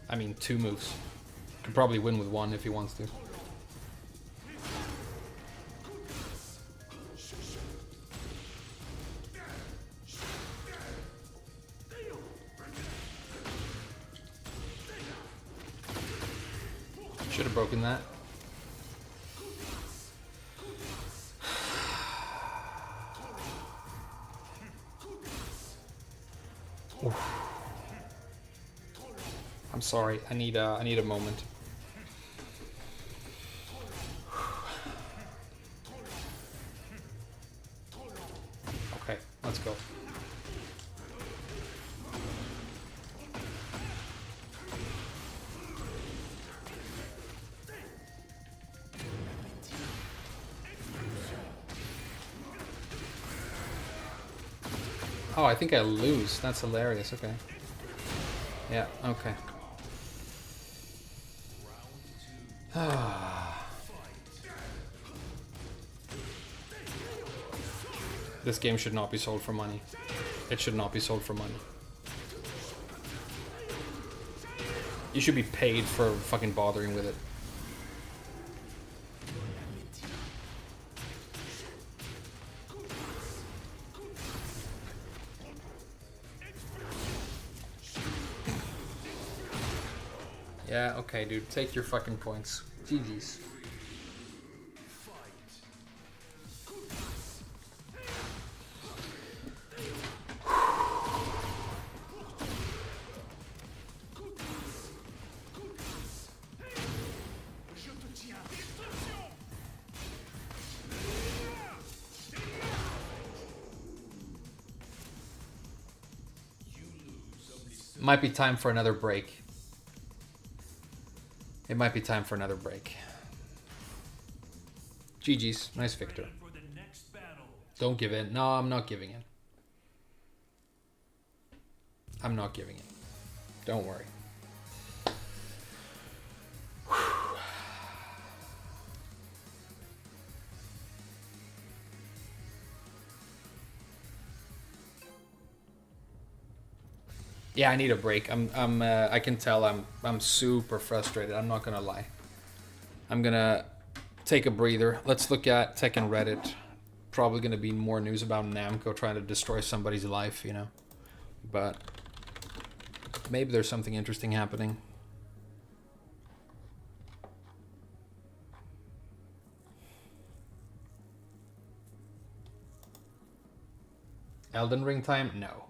I mean, 2 moves. Could probably win with 1 if he wants to. Should have broken that. I'm sorry. I need a moment. Okay, let's go. Oh, I think I lose. That's hilarious. Okay. Yeah, okay. This game should not be sold for money. It should not be sold for money. You should be paid for fucking bothering with it. Yeah, okay, dude. Take your fucking points. GG's. Might be time for another break. It might be time for another break. GG's. Nice victor. Don't give in. No, I'm not giving in. I'm not giving in. Don't worry. Yeah, I need a break. I can tell I'm super frustrated. I'm not gonna lie. I'm gonna take a breather. Let's look at Tekken Reddit. Probably gonna be more news about Namco trying to destroy somebody's life, you know. But maybe there's something interesting happening. Elden Ring time? No.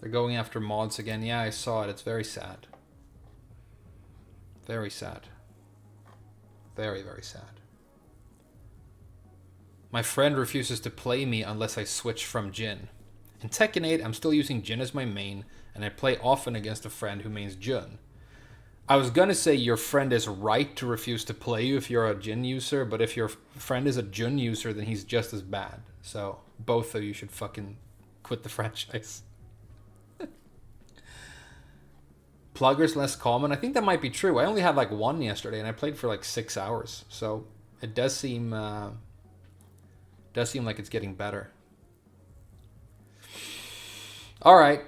They're going after mods again. Yeah, I saw it. It's very sad. Very sad. Very, very sad. My friend refuses to play me unless I switch from Jin. In Tekken 8, I'm still using Jin as my main, and I play often against a friend who mains Jun. I was gonna say your friend is right to refuse to play you if you're a Jin user, but if your friend is a Jun user, then he's just as bad. So both of you should fucking quit the franchise. Pluggers less common. I think that might be true. I only had like 1 yesterday, and I played for like 6 hours. So it does seem like it's getting better. All right,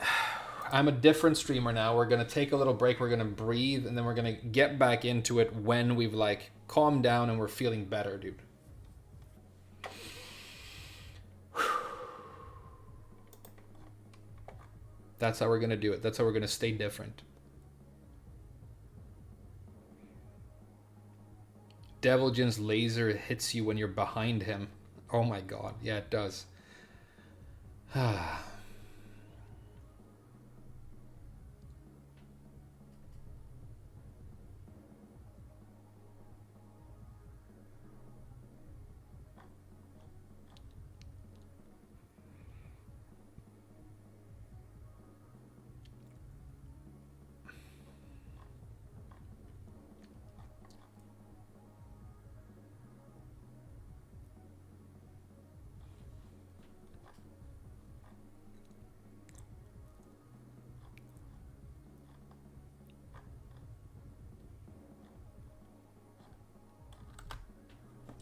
I'm a different streamer now. We're gonna take a little break. We're gonna breathe, and then we're gonna get back into it when we've like calmed down and we're feeling better, dude. That's how we're gonna do it. That's how we're gonna stay different. Deviljin's laser hits you when you're behind him. Oh my god. Yeah, it does.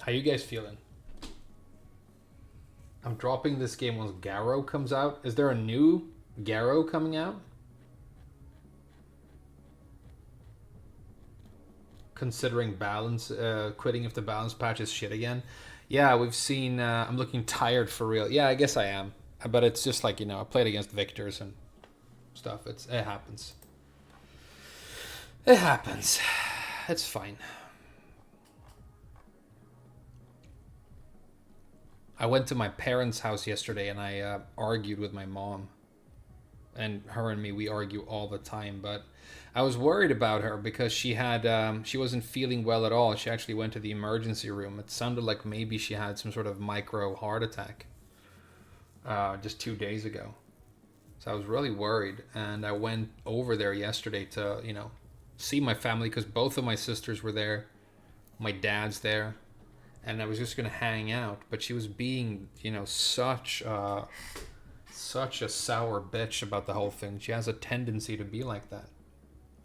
How you guys feeling? I'm dropping this game once Garo comes out. Is there a new Garo coming out? Considering balance, quitting if the balance patch is shit again. Yeah, we've seen, I'm looking tired for real. Yeah, I guess I am. But it's just like, you know, I played against victors and stuff. It happens. It happens. It's fine. I went to my parents' house yesterday and I argued with my mom. And her and me, we argue all the time. But I was worried about her because she wasn't feeling well at all. She actually went to the emergency room. It sounded like maybe she had some sort of micro heart attack just 2 days ago. So I was really worried. And I went over there yesterday to, you know, see my family because both of my sisters were there. My dad's there. And I was just gonna hang out, but she was being, you know, such a sour bitch about the whole thing. She has a tendency to be like that.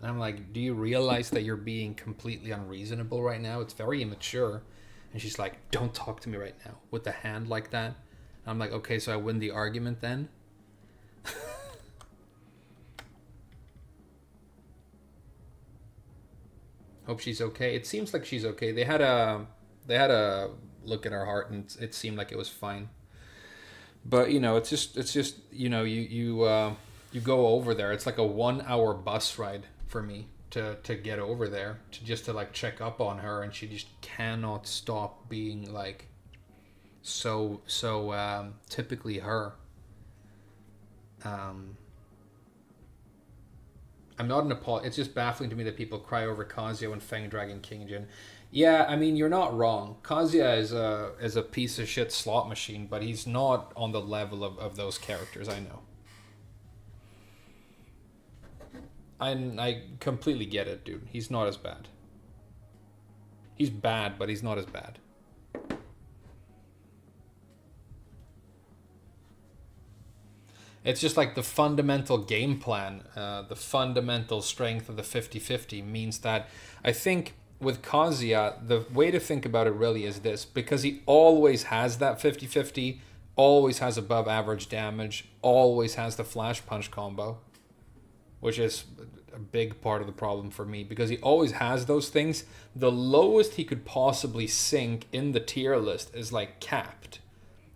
And I'm like, do you realize that you're being completely unreasonable right now? It's very immature. And she's like, don't talk to me right now, with the hand like that. And I'm like, okay, so I win the argument then? Hope she's okay. It seems like she's okay. They had a look at her heart and it seemed like it was fine. But you know, it's just you know, you go over there. It's like a 1 hour bus ride for me to get over there to like check up on her, and she just cannot stop being like so typically her. I'm not an apologist. It's just baffling to me that people cry over Kazuya when Fang Dragon King Jin. Yeah, I mean, you're not wrong. Kazuya is a piece of shit slot machine, but he's not on the level of those characters, I know. I completely get it, dude. He's not as bad. He's bad, but he's not as bad. It's just like the fundamental game plan, the fundamental strength of the 50-50 means that I think with Kazuya, the way to think about it really is this. Because he always has that 50-50, always has above average damage, always has the flash punch combo, which is a big part of the problem for me. Because he always has those things, the lowest he could possibly sink in the tier list is like capped.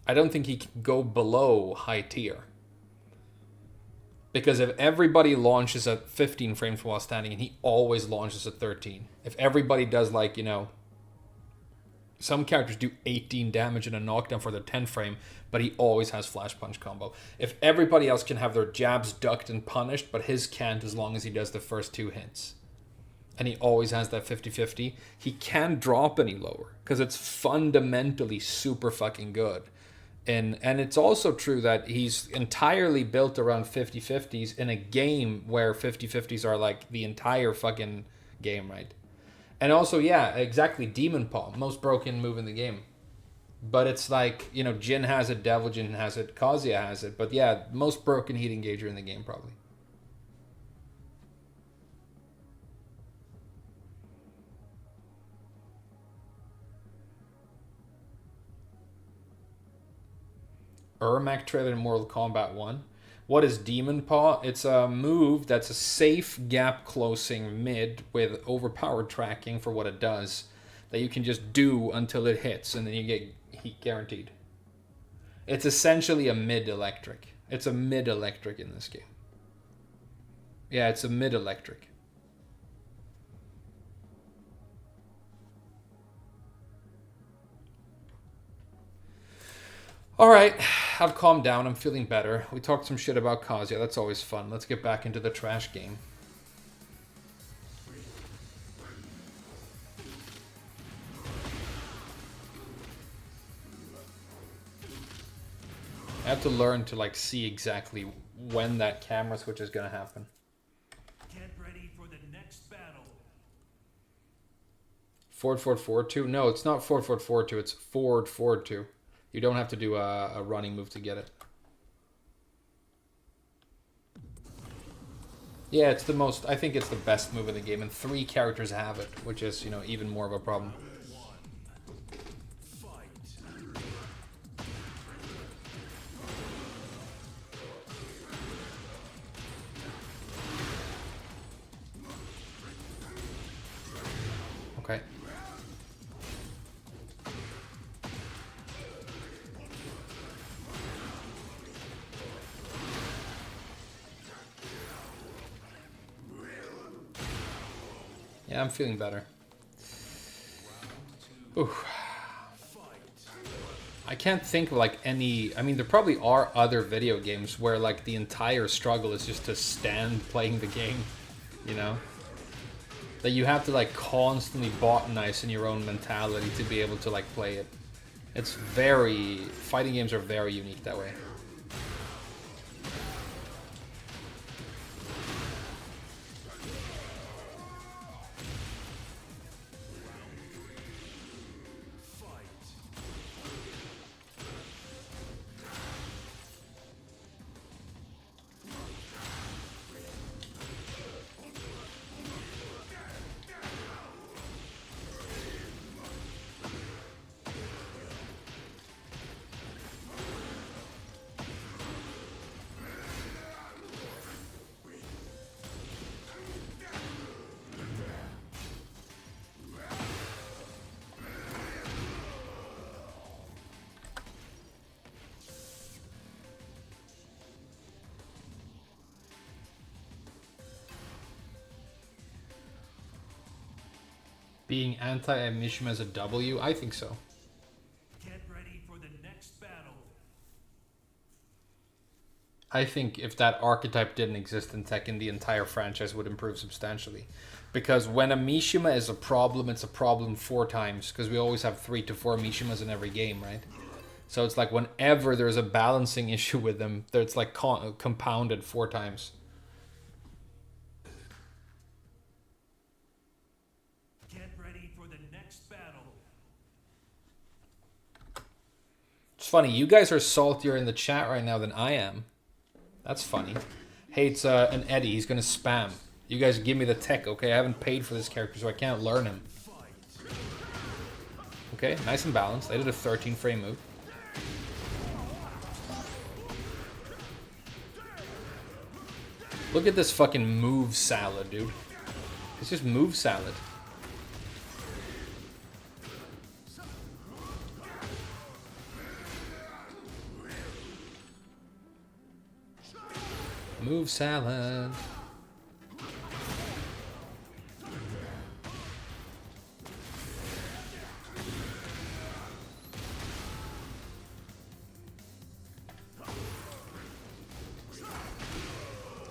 I don't think he can go below high tier. Because if everybody launches at 15 frames while standing, and he always launches at 13. If everybody does, like, you know, some characters do 18 damage in a knockdown for their 10 frame, but he always has flash punch combo. If everybody else can have their jabs ducked and punished, but his can't as long as he does the first 2 hits. And he always has that 50-50. He can't drop any lower because it's fundamentally super fucking good. And it's also true that he's entirely built around 50-50s in a game where 50-50s are like the entire fucking game, right? And also, yeah, exactly, Demon Paw, most broken move in the game. But it's like, you know, Jin has it, Deviljin has it, Kazuya has it. But yeah, most broken heat engager in the game, probably. Ermac trailer in Mortal Kombat 1. What is Demon Paw? It's a move that's a safe gap closing mid with overpowered tracking for what it does. That you can just do until it hits and then you get heat guaranteed. It's essentially a mid electric. It's a mid electric in this game. Yeah, it's a mid-electric. Alright, I've calmed down. I'm feeling better. We talked some shit about Kazuya. That's always fun. Let's get back into the trash game. I have to learn to like see exactly when that camera switch is gonna happen. Get ready for the next battle. Forward, forward, forward 2? No, it's not forward, forward, forward 2. It's forward, forward 2. You don't have to do a running move to get it. Yeah, it's the most... I think it's the best move in the game, and 3 characters have it, which is, you know, even more of a problem. Okay. Yeah, I'm feeling better. Ooh. I can't think of like any... I mean, there probably are other video games where like the entire struggle is just to stand playing the game, you know? That you have to like constantly botanize in your own mentality to be able to like play it. It's very... Fighting games are very unique that way. Being anti-Mishima as a W? I think so. Get ready for the next battle. I think if that archetype didn't exist in Tekken, the entire franchise would improve substantially. Because when a Mishima is a problem, it's a problem 4 times. Because we always have 3 to 4 Mishimas in every game, right? So it's like whenever there's a balancing issue with them, it's like compounded 4 times. Get ready for the next battle. It's funny, you guys are saltier in the chat right now than I am. That's funny. Hey, it's an Eddie. He's gonna spam. You guys give me the tech, okay? I haven't paid for this character, so I can't learn him. Okay, nice and balanced. I did a 13 frame move. Look at this fucking move salad, dude. It's just move salad. Move salad.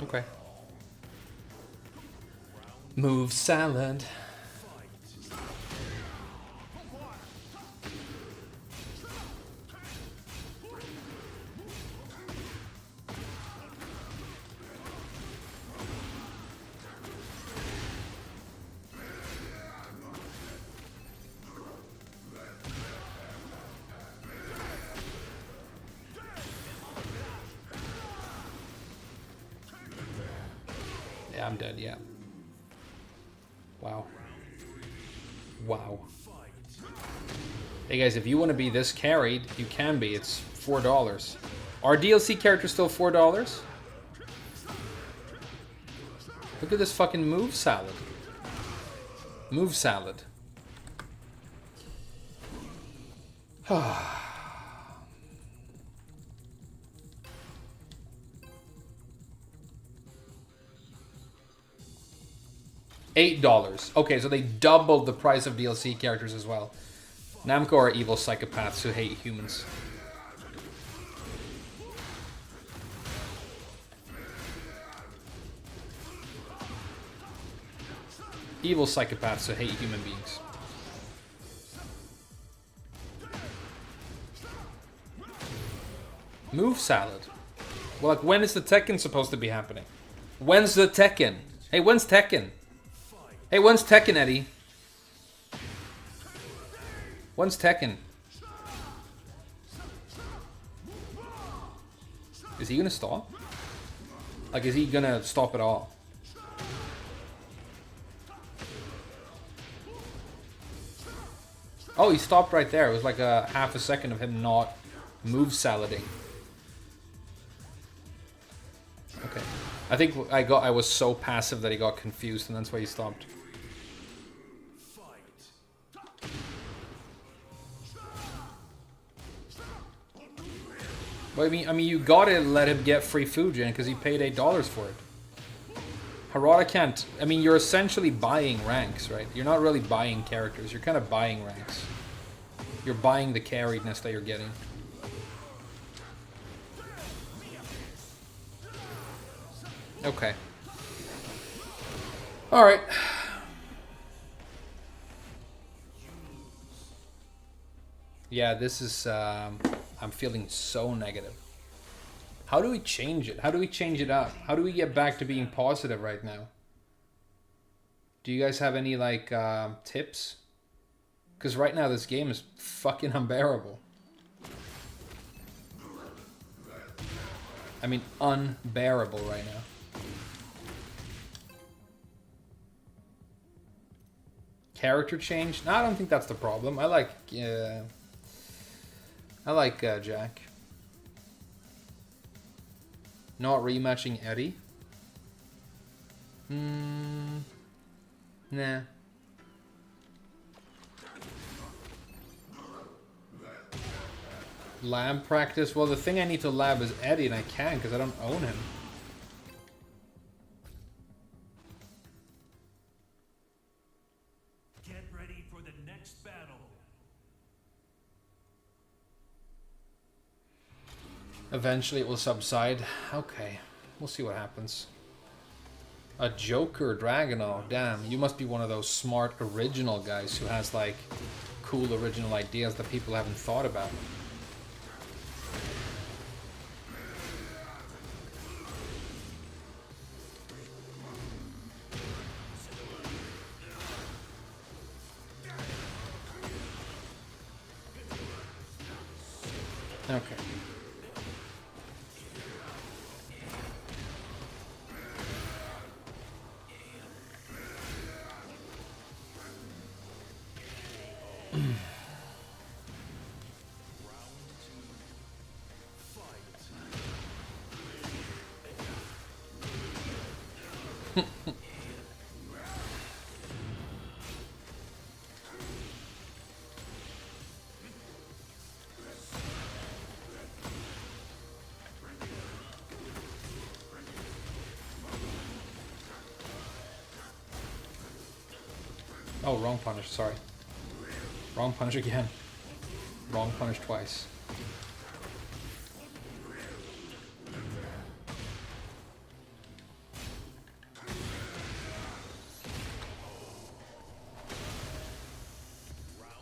Okay. Move salad. Yeah, I'm dead, yeah. Wow. Wow. Hey guys, if you want to be this carried, you can be. It's $4. Our DLC character still $4? Look at this fucking move salad. Move salad. $8. Okay, so they doubled the price of DLC characters as well. Namco are evil psychopaths who hate humans. Evil psychopaths who hate human beings. Move salad. Well, like, when is the Tekken supposed to be happening? When's the Tekken? Hey, when's Tekken? Hey, when's Tekken, Eddie? When's Tekken? Is he gonna stop? Like, is he gonna stop at all? Oh, he stopped right there. It was like a half a second of him not move salading. Okay. I think I was so passive that he got confused, and that's why he stopped. But I mean, you gotta let him get free food, Jen, because he paid $8 for it. Harada can't. I mean, you're essentially buying ranks, right? You're not really buying characters. You're kind of buying ranks. You're buying the carriedness that you're getting. Okay. Alright. Yeah, this is... I'm feeling so negative. How do we change it? How do we change it up? How do we get back to being positive right now? Do you guys have any, like, tips? Because right now this game is fucking unbearable. I mean, unbearable right now. Character change? No, I don't think that's the problem. I like Jack. Not rematching Eddie? Nah. Lab practice? Well, the thing I need to lab is Eddie, and I can't because I don't own him. Get ready for the next battle. Eventually it will subside. Okay, we'll see what happens. A Joker Dragonal. Damn, you must be one of those smart original guys who has, like, cool original ideas that people haven't thought about. Okay. Oh, wrong punish, sorry. Wrong punish again. Wrong punish twice.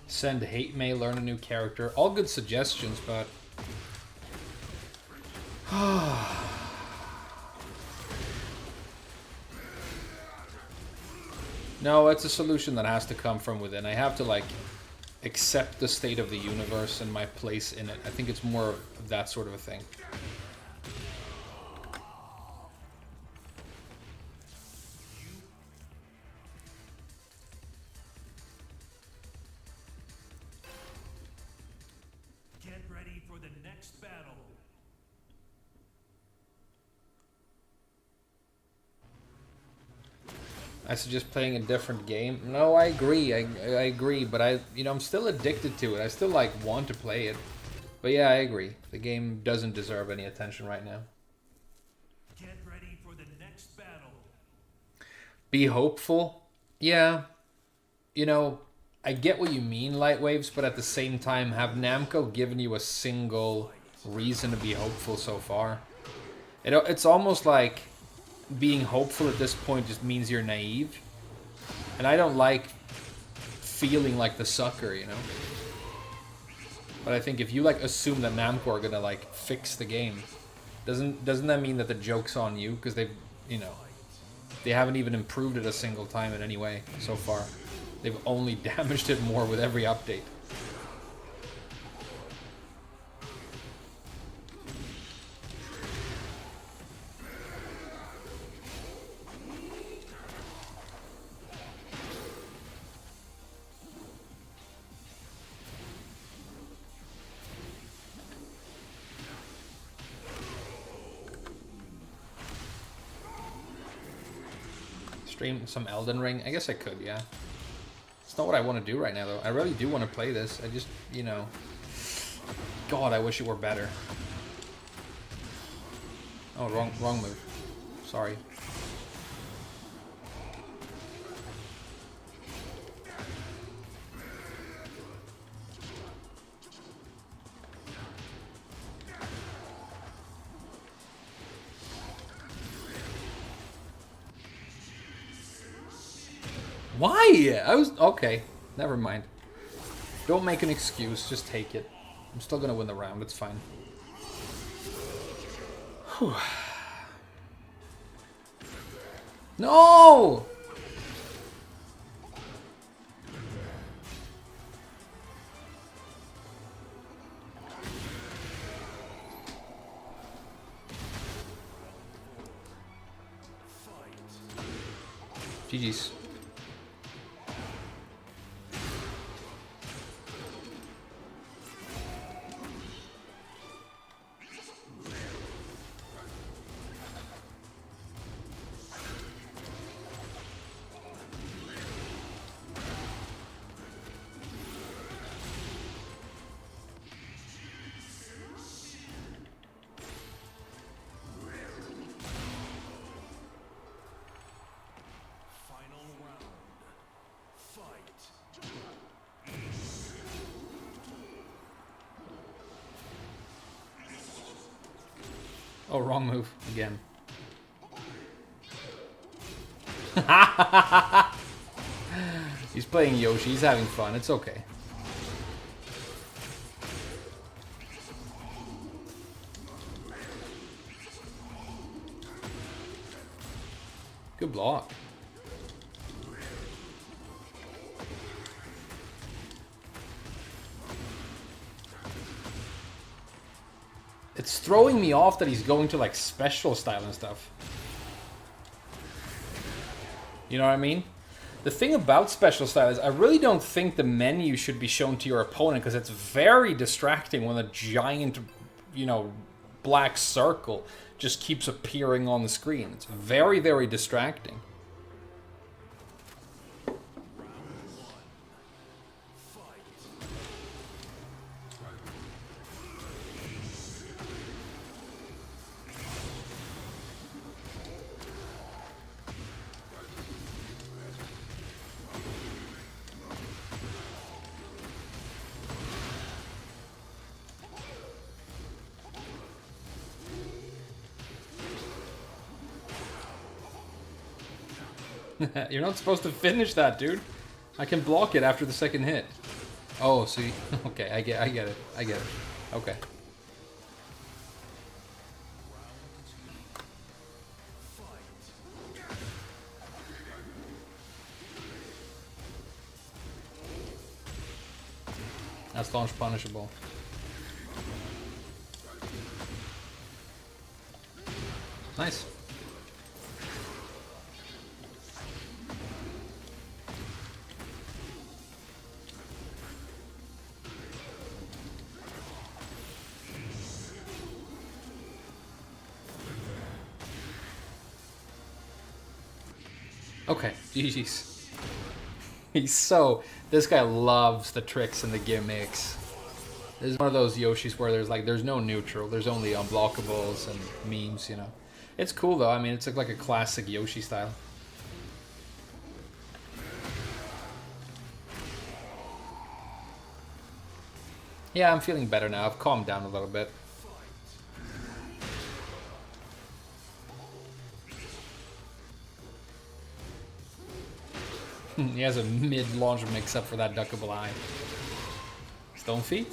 Send hate mail, learn a new character. All good suggestions, but... No, it's a solution that has to come from within. I have to, like, accept the state of the universe and my place in it. I think it's more of that sort of a thing. Get ready for the next battle. I suggest playing a different game. No, I agree. I agree, but I'm still addicted to it. I still, like, want to play it. But yeah, I agree. The game doesn't deserve any attention right now. Get ready for the next battle. Be hopeful. Yeah, you know, I get what you mean, Light Waves, but at the same time, have Namco given you a single reason to be hopeful so far? It's almost like being hopeful at this point just means you're naive. And I don't like feeling like the sucker, you know? But I think if you, like, assume that Namco are gonna, like, fix the game, doesn't that mean that the joke's on you? Because they've, you know, they haven't even improved it a single time in any way so far. They've only damaged it more with every update. Stream some Elden Ring? I guess I could, yeah. It's not what I want to do right now, though. I really do want to play this. I just, you know... God, I wish it were better. Oh, wrong move. Sorry. Why? I was... Okay. Never mind. Don't make an excuse. Just take it. I'm still gonna win the round. It's fine. Whew. No! GG's. Oh, wrong move again. He's playing Yoshi. He's having fun. It's okay. Good block. It's throwing me off that he's going to, like, special style and stuff. You know what I mean? The thing about special style is I really don't think the menu should be shown to your opponent because it's very distracting when a giant, you know, black circle just keeps appearing on the screen. It's very, very distracting. You're not supposed to finish that, dude. I can block it after the second hit. Oh, see? Okay, I get it. I get it. Okay. That's launch punishable. Nice. Okay, GG's. This guy loves the tricks and the gimmicks. This is one of those Yoshis where there's no neutral, there's only unblockables and memes, you know. It's cool though, I mean, it's like a classic Yoshi style. Yeah, I'm feeling better now. I've calmed down a little bit. He has a mid-launch mix-up for that duckable eye. Stone feet?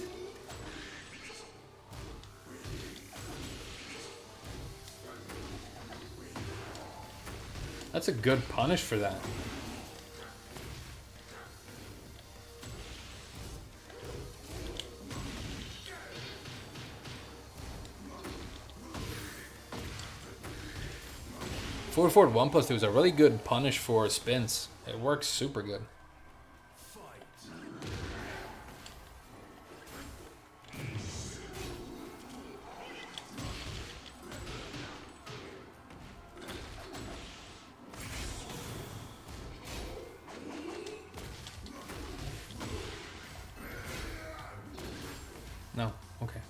That's a good punish for that. Forward 1+2 is a really good punish for spins. It works super good. No, okay.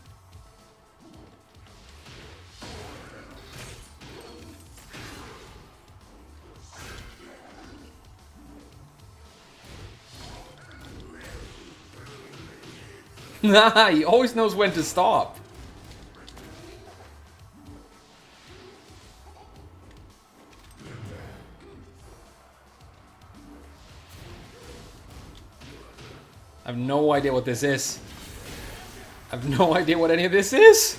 Nah, he always knows when to stop. I have no idea what this is. I have no idea what any of this is.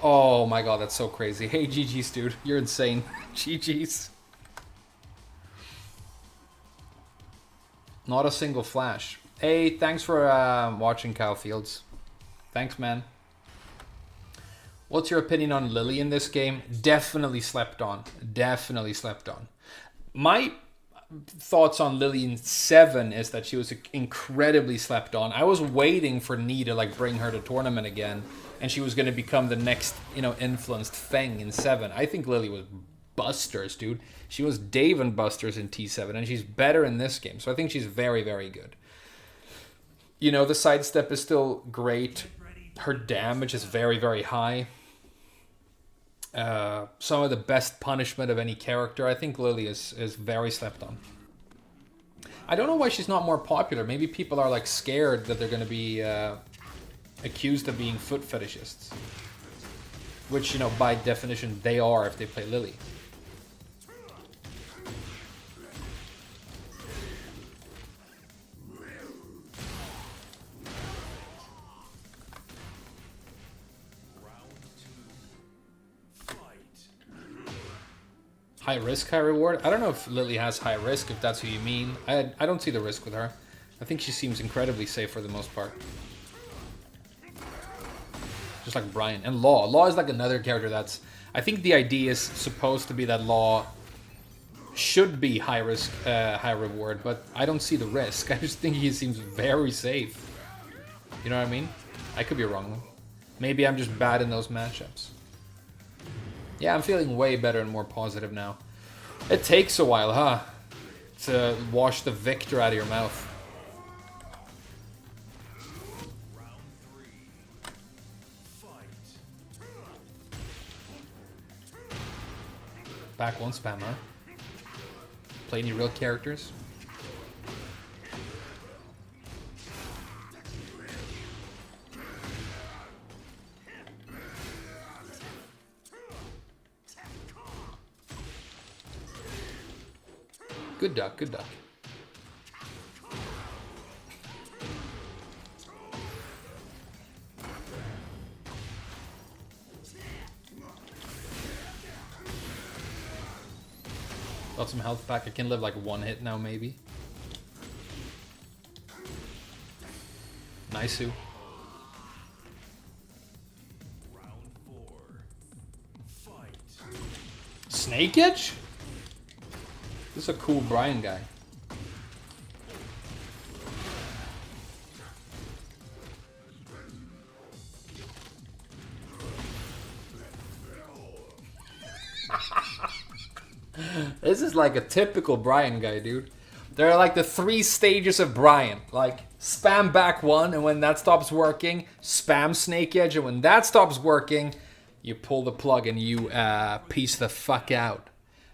Oh my god, that's so crazy. Hey, GG's, dude. You're insane. GG's. Not a single flash. Hey, thanks for watching, Kyle Fields. Thanks, man. What's your opinion on Lily in this game? Definitely slept on. Definitely slept on. My thoughts on Lily in 7 is that she was incredibly slept on. I was waiting for Knee to like bring her to tournament again, and she was going to become the next, you know, influenced Feng in 7. I think Lily was busters, dude. She was Dave and busters in T7, and she's better in this game. So I think she's very, very good. You know, the sidestep is still great. Her damage is very, very high. Some of the best punishment of any character. I think Lily is very slept on. I don't know why she's not more popular. Maybe people are like scared that they're going to be accused of being foot fetishists. Which, you know, by definition, they are if they play Lily. High risk, high reward? I don't know if Lily has high risk, if that's who you mean. I don't see the risk with her. I think she seems incredibly safe for the most part. Just like Brian. And Law. Law is like another character that's... I think the idea is supposed to be that Law should be high risk, high reward, but I don't see the risk. I just think he seems very safe. You know what I mean? I could be wrong. Maybe I'm just bad in those matchups. Yeah, I'm feeling way better and more positive now. It takes a while, huh? To wash the victor out of your mouth. Back one spam, huh? Play any real characters? Good duck, good duck. Got some health back. I can live like one hit now, maybe. Nice. Snake Edge? This is a cool Brian guy. This is like a typical Brian guy, dude. There are like the 3 stages of Brian. Like, spam back one, and when that stops working, spam Snake Edge, and when that stops working, you pull the plug and you piece the fuck out.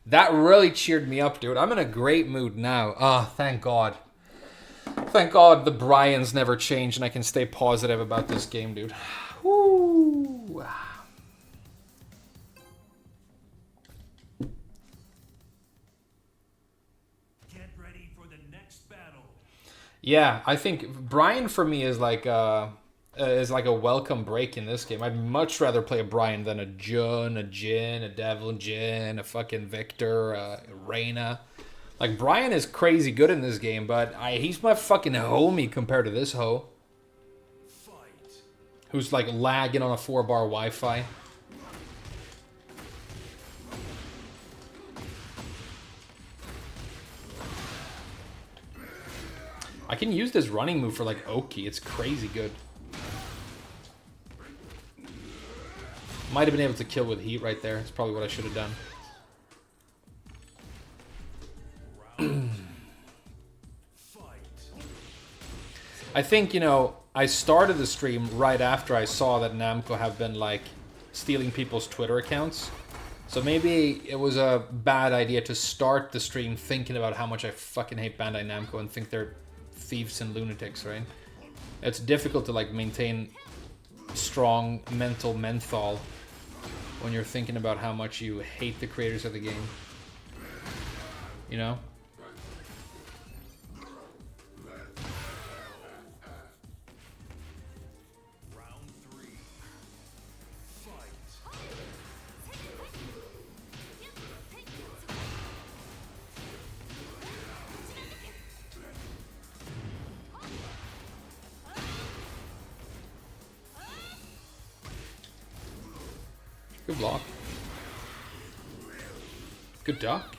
That really cheered me up, dude. I'm in a great mood now. Oh, thank God. Thank God the Brian's never changed and I can stay positive about this game, dude. Woo. Get ready for the next battle. Yeah, I think Brian for me is like a welcome break in this game. I'd much rather play a Brian than a Jun, a Jin, a Devlin Jin, a fucking Victor, a Reyna. Like, Brian is crazy good in this game, but he's my fucking homie compared to this hoe. Fight. Who's, like, lagging on a 4-bar Wi-Fi. I can use this running move for, like, Oki. It's crazy good. Might have been able to kill with heat right there. That's probably what I should have done. I think, you know, I started the stream right after I saw that Namco have been, like, stealing people's Twitter accounts. So maybe it was a bad idea to start the stream thinking about how much I fucking hate Bandai Namco and think they're thieves and lunatics, right? It's difficult to, like, maintain strong mental menthol when you're thinking about how much you hate the creators of the game. You know? Good block. Good duck.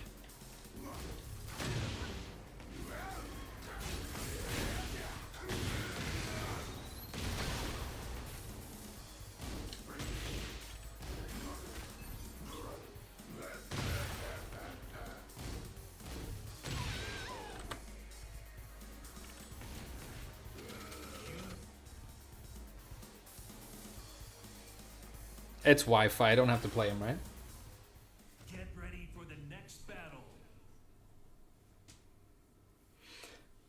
It's Wi-Fi. I don't have to play him, right? Get ready for the next battle.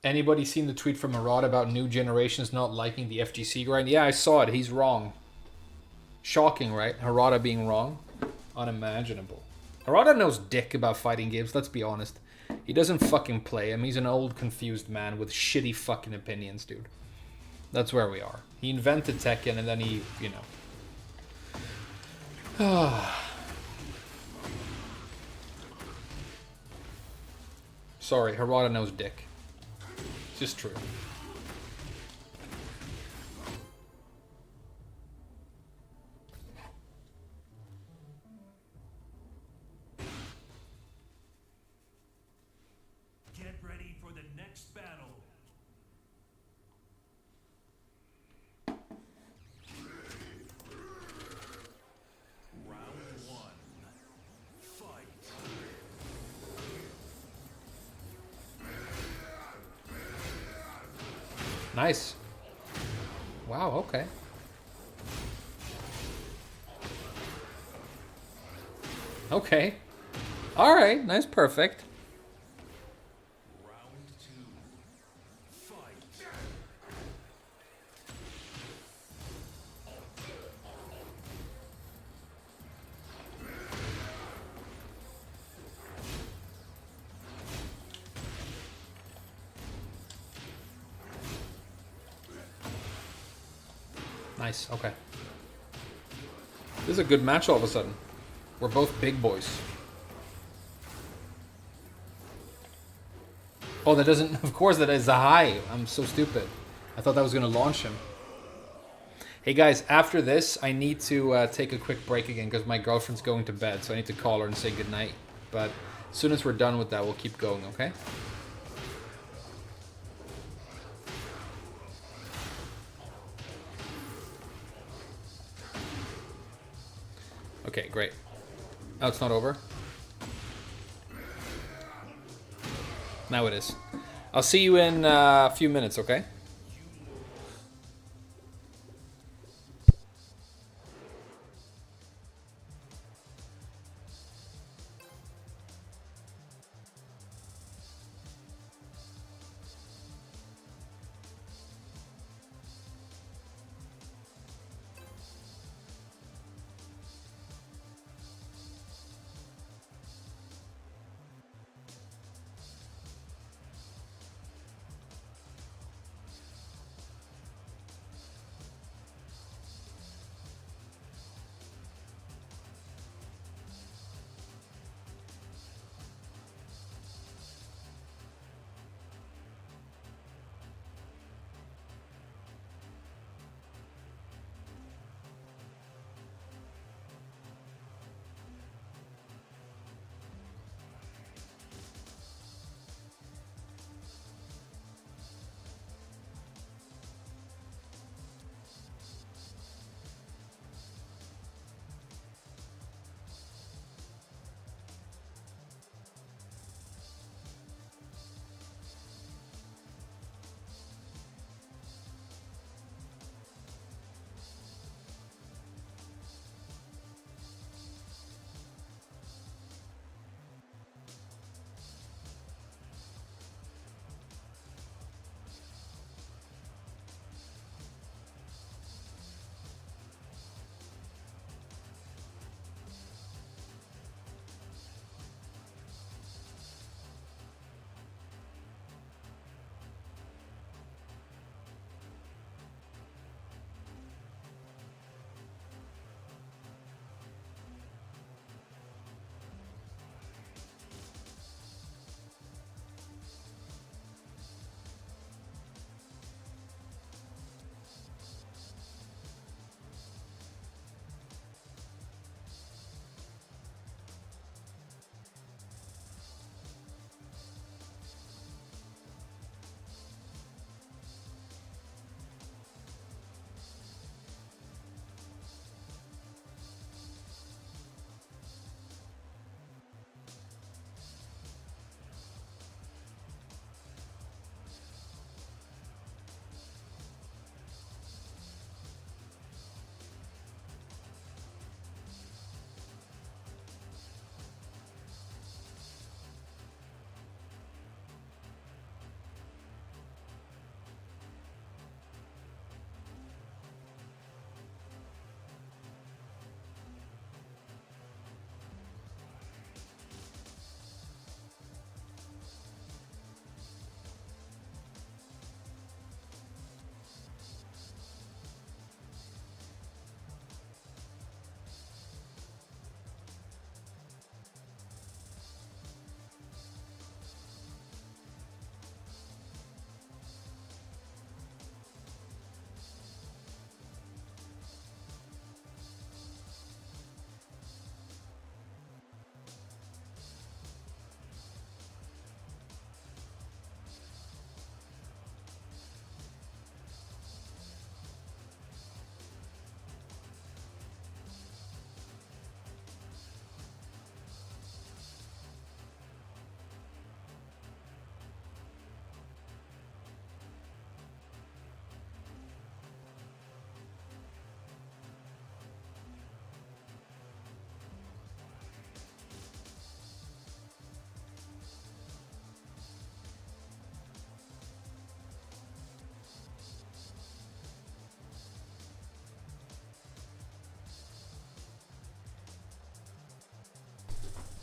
Anybody seen the tweet from Murad about new generations not liking the FGC grind? Yeah, I saw it. He's wrong. Shocking, right? Harada being wrong. Unimaginable. Harada knows dick about fighting games, let's be honest. He doesn't fucking play him. He's an old, confused man with shitty fucking opinions, dude. That's where we are. He invented Tekken and then he, you know... Sorry, Harada knows dick. It's just true. Get ready for the next battle. Nice. Wow, okay. Okay. Alright, nice, perfect. Round 2. Fight. Nice, okay. This is a good match all of a sudden. We're both big boys. Oh, that doesn't... Of course that is a high. I'm so stupid. I thought that was going to launch him. Hey guys, after this, I need to take a quick break again because my girlfriend's going to bed, so I need to call her and say goodnight. But as soon as we're done with that, we'll keep going, okay? Okay, great. Oh, it's not over? Now it is. I'll see you in a few minutes, okay?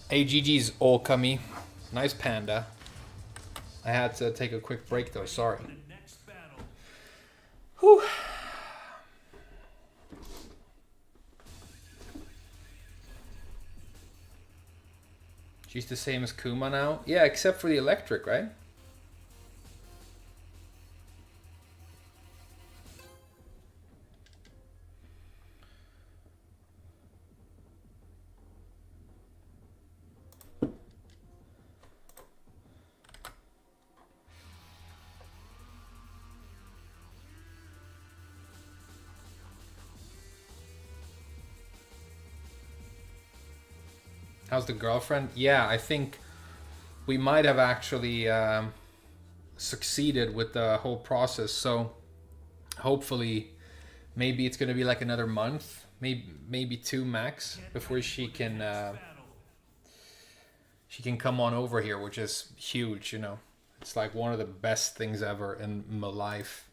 AGG's Olkami. Nice panda. I had to take a quick break though, sorry. The next battle. Whew. She's the same as Kuma now? Yeah, except for the electric, right? How's the girlfriend? Yeah, I think we might have actually succeeded with the whole process. So hopefully, maybe it's gonna be like another month, maybe 2 max before she can come on over here, which is huge. You know, it's like one of the best things ever in my life.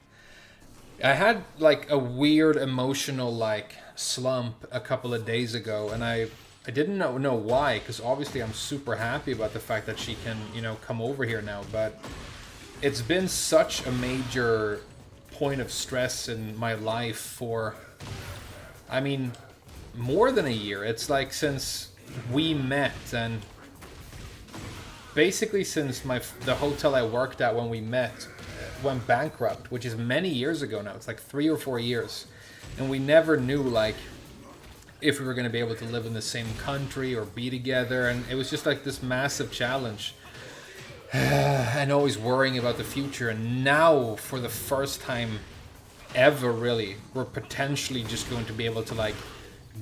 I had like a weird emotional like slump a couple of days ago, and I didn't know why, because obviously I'm super happy about the fact that she can, you know, come over here now, but it's been such a major point of stress in my life for, I mean, more than a year. It's like since we met, and basically since the hotel I worked at when we met went bankrupt, which is many years ago now. It's like 3 or 4 years, and we never knew like if we were going to be able to live in the same country or be together, and it was just like this massive challenge and always worrying about the future. And now for the first time ever, really, we're potentially just going to be able to like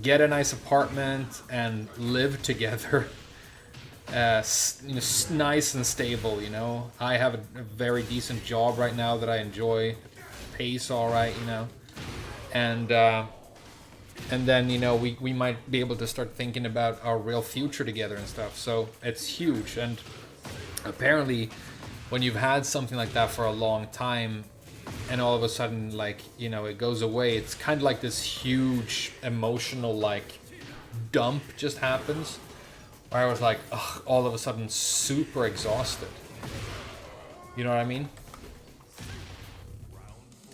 get a nice apartment and live together. You know, nice and stable. You know, I have a very decent job right now that I enjoy, pays all right, you know, and then, you know, we might be able to start thinking about our real future together and stuff. So it's huge. And apparently when you've had something like that for a long time and all of a sudden, like, you know, it goes away, it's kind of like this huge emotional like dump just happens, where I was like, ugh, all of a sudden super exhausted. You know what I mean?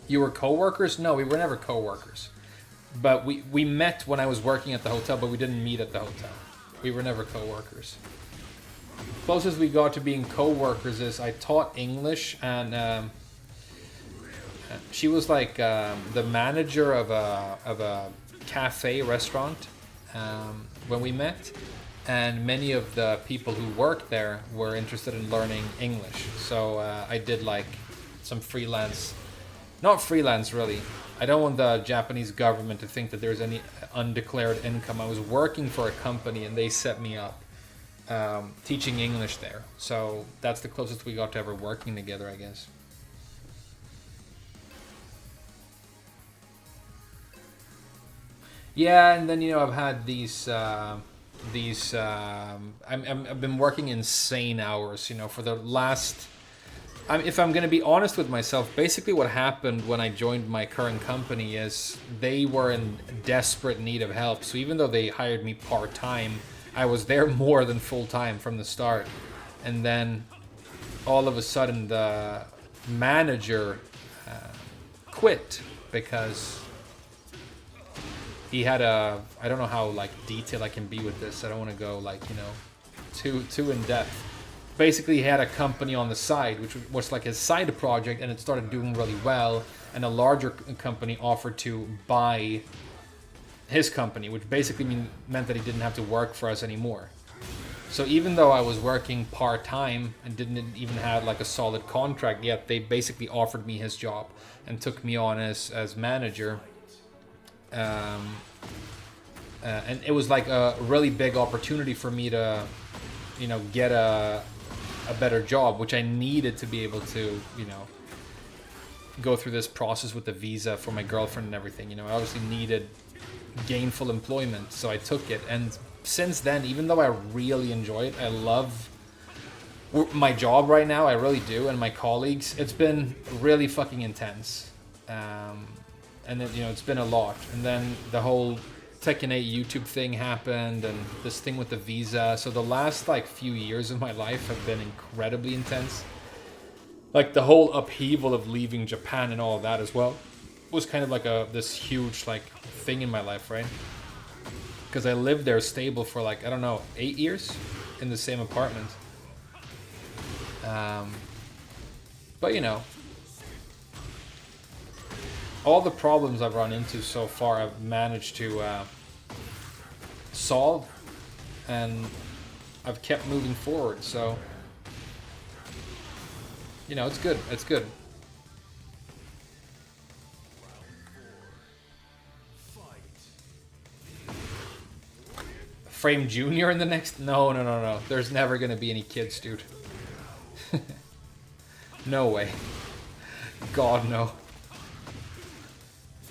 You were co-workers? No, we were never co-workers. But we met when I was working at the hotel, but we didn't meet at the hotel. We were never co-workers. Closest we got to being co-workers is I taught English, and she was like the manager of a cafe restaurant when we met, and many of the people who worked there were interested in learning English. So I did like some freelance, not freelance really. I don't want the Japanese government to think that there's any undeclared income. I was working for a company and they set me up teaching English there. So that's the closest we got to ever working together, I guess. Yeah, and then, you know, I've had I've been working insane hours, you know, for the last, if I'm going to be honest with myself, basically what happened when I joined my current company is they were in desperate need of help. So even though they hired me part-time, I was there more than full-time from the start. And then all of a sudden the manager quit because he had I don't know how like detailed I can be with this. I don't want to go like, you know, too in depth. Basically, he had a company on the side, which was like his side project, and it started doing really well. And a larger company offered to buy his company, which basically meant that he didn't have to work for us anymore. So even though I was working part-time and didn't even have like a solid contract yet, they basically offered me his job and took me on as manager. And it was like a really big opportunity for me to, you know, get a better job, which I needed to be able to, you know, go through this process with the visa for my girlfriend and everything. You know, I obviously needed gainful employment, so I took it. And since then, even though I really enjoy it, I love my job right now, I really do, and my colleagues, it's been really fucking intense. And then, you know, it's been a lot. And then the whole Tekken 8 YouTube thing happened, and this thing with the visa. So the last like few years of my life have been incredibly intense. Like the whole upheaval of leaving Japan and all of that as well was kind of like this huge like thing in my life, right? Because I lived there stable for like, I don't know, 8 years in the same apartment. But you know, all the problems I've run into so far I've managed to solve, and I've kept moving forward, so you know, it's good, it's good. Frame Junior in the next? No. There's never gonna be any kids, dude. No way. God, no.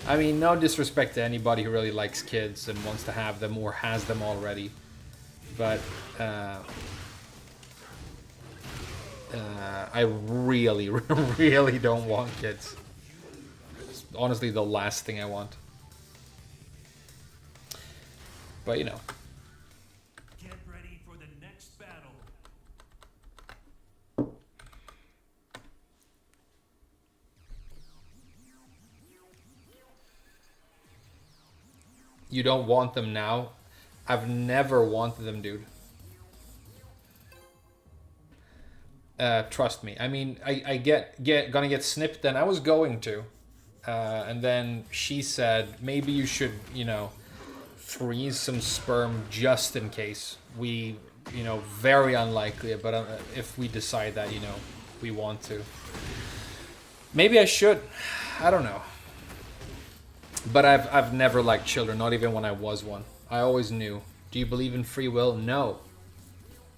I mean, no disrespect to anybody who really likes kids and wants to have them or has them already. But, I really, really don't want kids. It's honestly the last thing I want. But, you know. Get ready for the next battle. You don't want them now? I've never wanted them, dude. Trust me. I mean, I gonna get snipped then. I was going to. And then she said, maybe you should, you know, freeze some sperm just in case. We, you know, very unlikely, but if we decide that, you know, we want to. Maybe I should. I don't know. But I've never liked children, not even when I was one. I always knew. Do you believe in free will? No.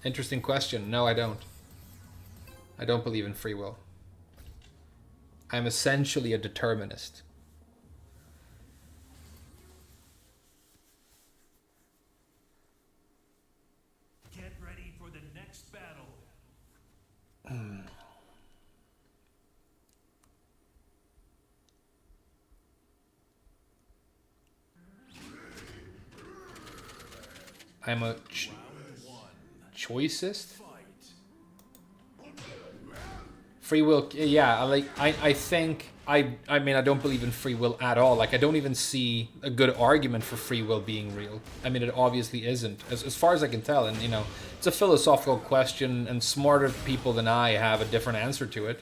Interesting question. No, I don't. I don't believe in free will. I'm essentially a determinist. Get ready for the next battle. I'm a choicist? Free will, yeah, I think, I mean, I don't believe in free will at all. Like, I don't even see a good argument for free will being real. I mean, it obviously isn't, as far as I can tell. And, you know, it's a philosophical question, and smarter people than I have a different answer to it.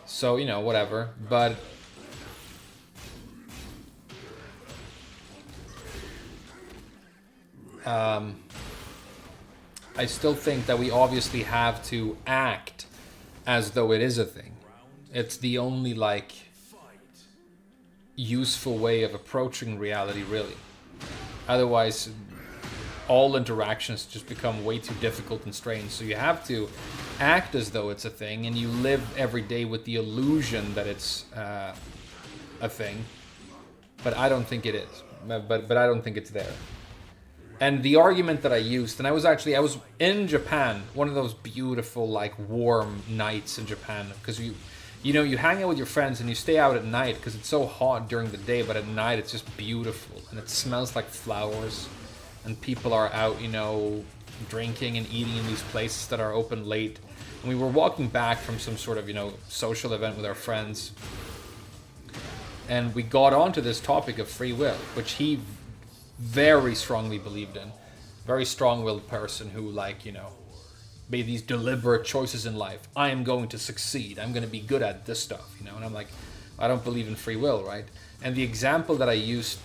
So, you know, whatever. But I still think that we obviously have to act as though it is a thing. It's the only, like, useful way of approaching reality, really. Otherwise, all interactions just become way too difficult and strange. So you have to act as though it's a thing, and you live every day with the illusion that it's a thing. But I don't think it is. But I don't think it's there. And the argument that I used, and I was in Japan, one of those beautiful, like, warm nights in Japan, because you know, you hang out with your friends and you stay out at night because it's so hot during the day, but at night it's just beautiful and it smells like flowers, and people are out, you know, drinking and eating in these places that are open late. And we were walking back from some sort of, you know, social event with our friends, and we got onto this topic of free will, which he very strongly believed in. Very strong-willed person who, like, you know, made these deliberate choices in life. I am going to succeed. I'm going to be good at this stuff, you know. And I'm like, I don't believe in free will, right? And the example that I used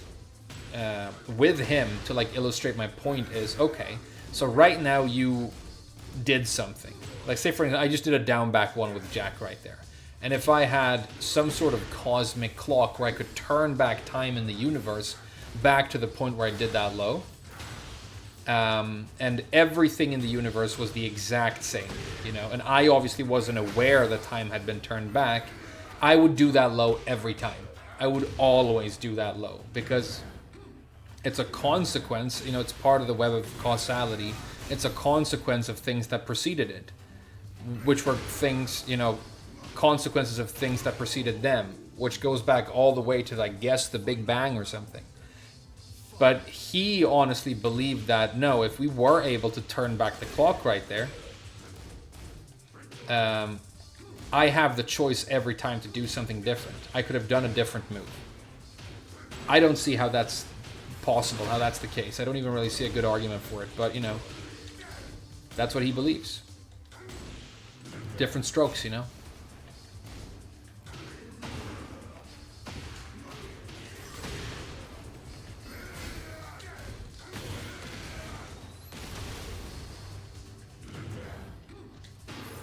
with him to, like, illustrate my point is, okay, so right now you did something. Like, say, for example, I just did a down back one with Jack right there. And if I had some sort of cosmic clock where I could turn back time in the universe back to the point where I did that low, and everything in the universe was the exact same, you know, and I obviously wasn't aware that time had been turned back, I would do that low every time. I would always do that low, because it's a consequence, you know, it's part of the web of causality. It's a consequence of things that preceded it, which were things, you know, consequences of things that preceded them, which goes back all the way to, I guess, the Big Bang or something. But he honestly believed that, no, if we were able to turn back the clock right there, I have the choice every time to do something different. I could have done a different move. I don't see how that's possible, how that's the case. I don't even really see a good argument for it, but, you know, that's what he believes. Different strokes, you know?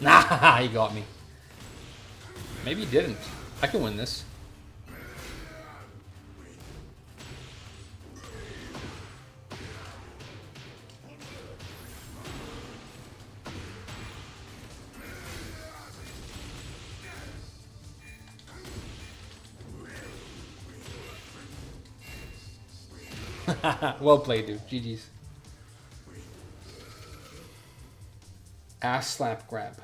Nah, he got me. Maybe he didn't. I can win this. Well played, dude. GG's. Ass slap grab.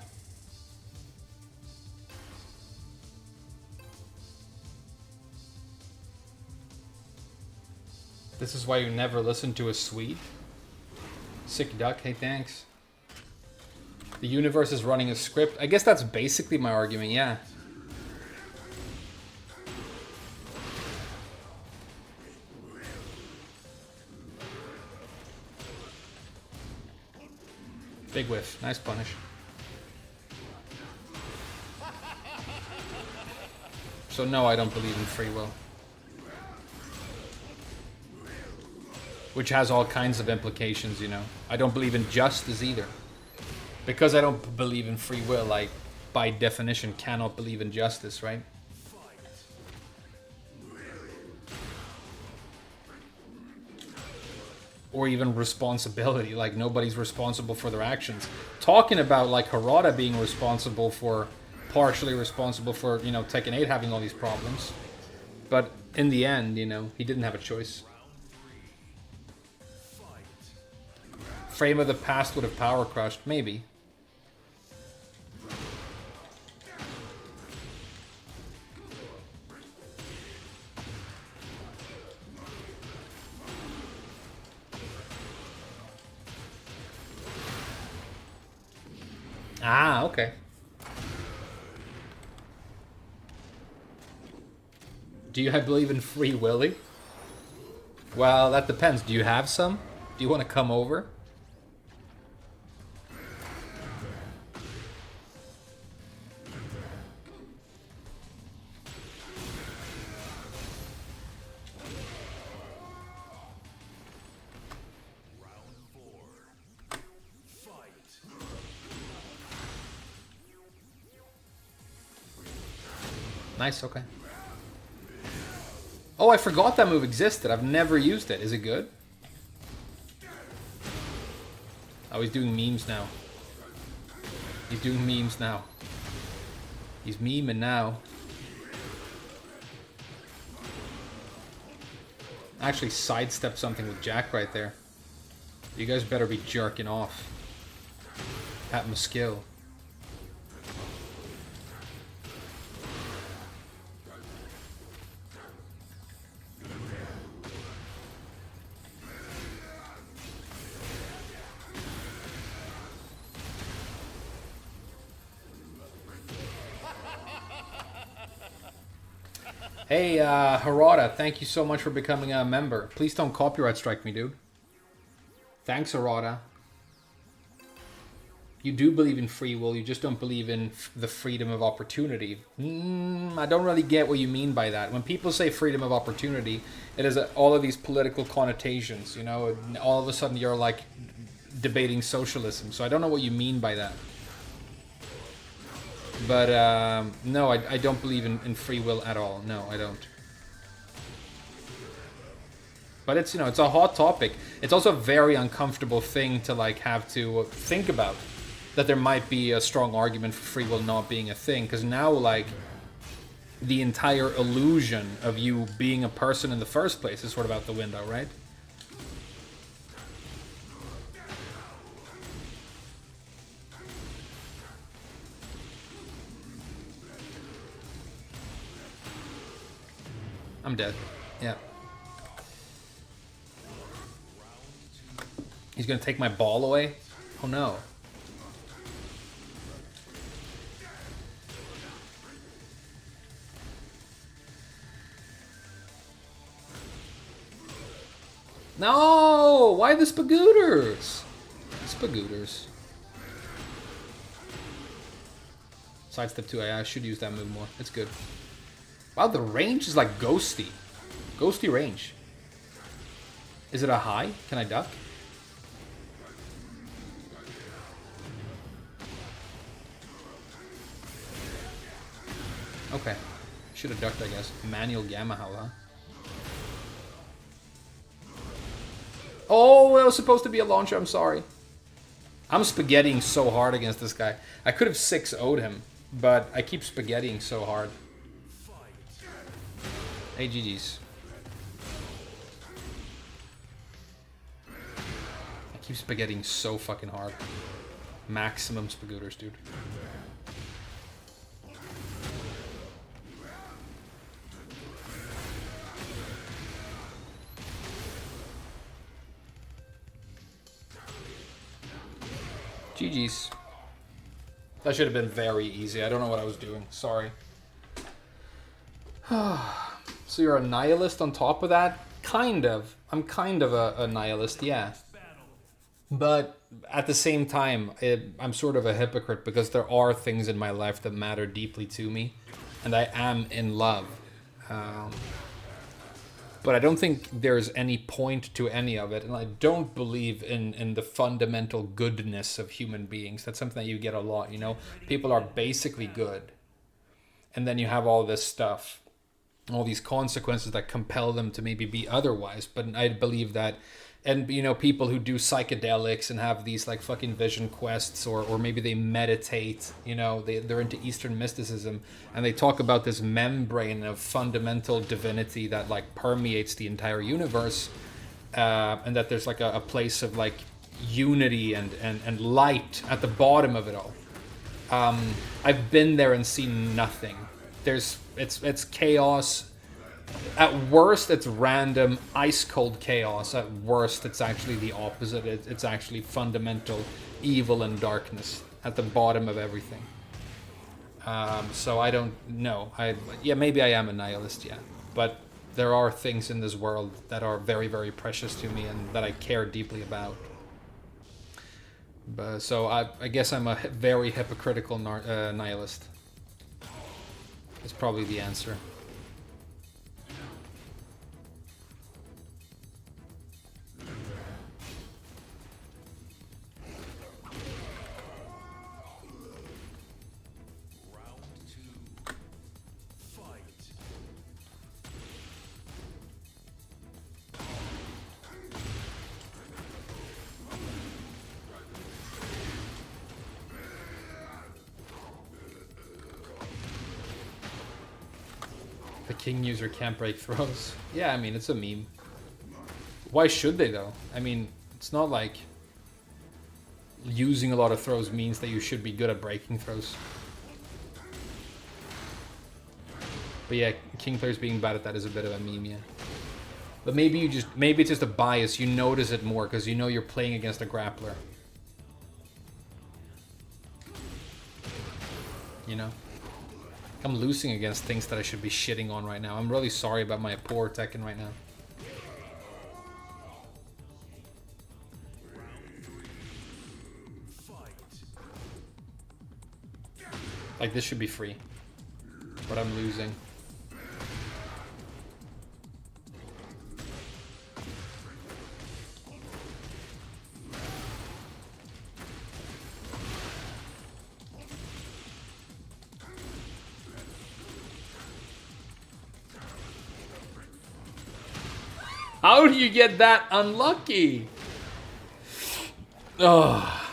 This is why you never listen to a Swede? Sick duck, hey thanks. The universe is running a script. I guess that's basically my argument, yeah. Big whiff. Nice punish. So no, I don't believe in free will. Which has all kinds of implications, you know. I don't believe in justice either. Because I don't believe in free will, I, by definition, cannot believe in justice, right? Or even responsibility, like nobody's responsible for their actions. Talking about like Harada being responsible for, partially responsible for, you know, Tekken 8 having all these problems. But in the end, you know, he didn't have a choice. Frame of the past would have power crushed, maybe. Ah, okay. Do you believe in free willy? Well, that depends. Do you have some? Do you want to come over? Nice, okay. Oh, I forgot that move existed. I've never used it. Is it good? Oh, he's doing memes now. He's doing memes now. He's memeing now. Actually sidestepped something with Jack right there. You guys better be jerking off. At my skill. Hey, Harada, thank you so much for becoming a member. Please don't copyright strike me, dude. Thanks, Harada. You do believe in free will, you just don't believe in the freedom of opportunity. I don't really get what you mean by that. When people say freedom of opportunity, it has all of these political connotations, you know, and all of a sudden you're like debating socialism. So I don't know what you mean by that. But no, I don't believe in free will at all. No, I don't. But it's, you know, it's a hot topic. It's also a very uncomfortable thing to like have to think about. That there might be a strong argument for free will not being a thing. Because now, like, the entire illusion of you being a person in the first place is sort of out the window, right? I'm dead. Yeah. He's gonna take my ball away? Oh no. No! Why the spagooters? Spagooters. Sidestep 2, I should use that move more. It's good. Wow, the range is like ghosty. Ghosty range. Is it a high? Can I duck? Okay. Should have ducked, I guess. Manual Gamma Howl, huh? Oh, it was supposed to be a launcher. I'm sorry. I'm spaghettiing so hard against this guy. I could have 6-0'd him, but I keep spaghettiing so hard. Hey, GG's. I keep spaghettiing so fucking hard. Maximum spagooters, dude. GG's. That should have been very easy. I don't know what I was doing. Sorry. So you're a nihilist on top of that? Kind of. I'm kind of a nihilist, yeah. But at the same time, I'm sort of a hypocrite because there are things in my life that matter deeply to me. And I am in love. But I don't think there's any point to any of it. And I don't believe in the fundamental goodness of human beings. That's something that you get a lot, you know? People are basically good. And then you have all this stuff. All these consequences that compel them to maybe be otherwise. But I believe that... And, you know, people who do psychedelics and have these, like, fucking vision quests, or maybe they meditate, you know, they're into Eastern mysticism, and they talk about this membrane of fundamental divinity that, like, permeates the entire universe, and that there's, like, a place of, like, unity and light at the bottom of it all. I've been there and seen nothing. It's chaos. At worst, it's random, ice-cold chaos. At worst, it's actually the opposite. It's actually fundamental evil and darkness at the bottom of everything. So I don't know. Yeah, maybe I am a nihilist, yeah. But there are things in this world that are very, very precious to me and that I care deeply about. So I guess I'm a very hypocritical nihilist. It's probably the answer. The king user can't break throws. Yeah, I mean, it's a meme. Why should they, though? I mean, it's not like using a lot of throws means that you should be good at breaking throws. But yeah, king players being bad at that is a bit of a meme, yeah. But maybe it's just a bias. You notice it more because you know you're playing against a grappler. You know? I'm losing against things that I should be shitting on right now. I'm really sorry about my poor Tekken right now. Like, this should be free. But I'm losing. How do you get that unlucky? Oh.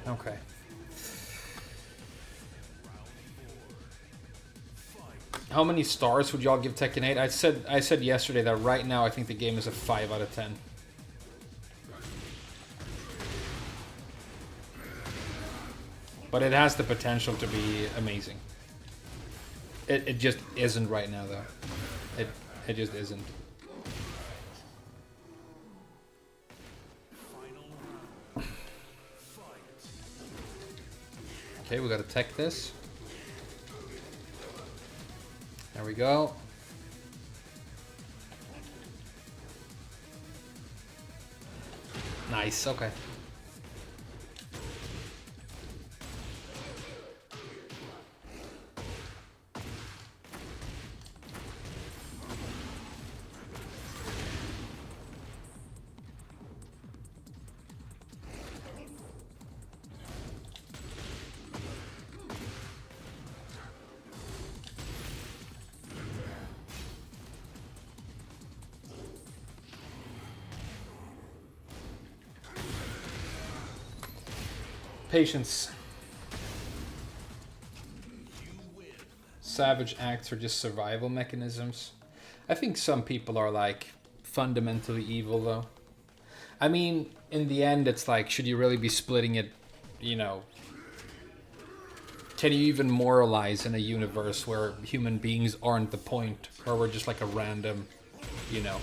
Okay. How many stars would y'all give Tekken 8? I said yesterday that right now I think the game is a 5 out of 10. But it has the potential to be amazing. It just isn't right now, though. It just isn't. Okay, we gotta tech this. There we go. Nice, okay. Patience. Savage acts are just survival mechanisms. I think some people are like fundamentally evil though. I mean, in the end, it's like, should you really be splitting it, you know? Can you even moralize in a universe where human beings aren't the point, or we're just like a random, you know,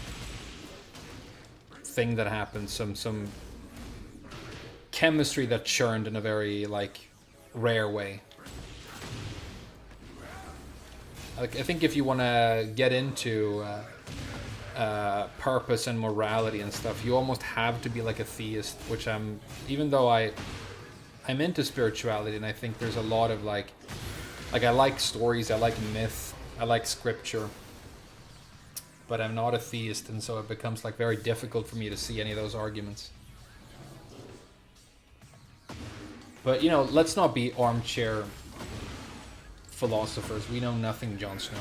thing that happens, some chemistry that churned in a very like rare way. Like, I think if you want to get into purpose and morality and stuff, you almost have to be like a theist, which I'm, even though I'm into spirituality, and I think there's a lot of like I like stories, I like myth, I like scripture, but I'm not a theist, and so it becomes like very difficult for me to see any of those arguments. But, you know, let's not be armchair philosophers. We know nothing, Jon Snow.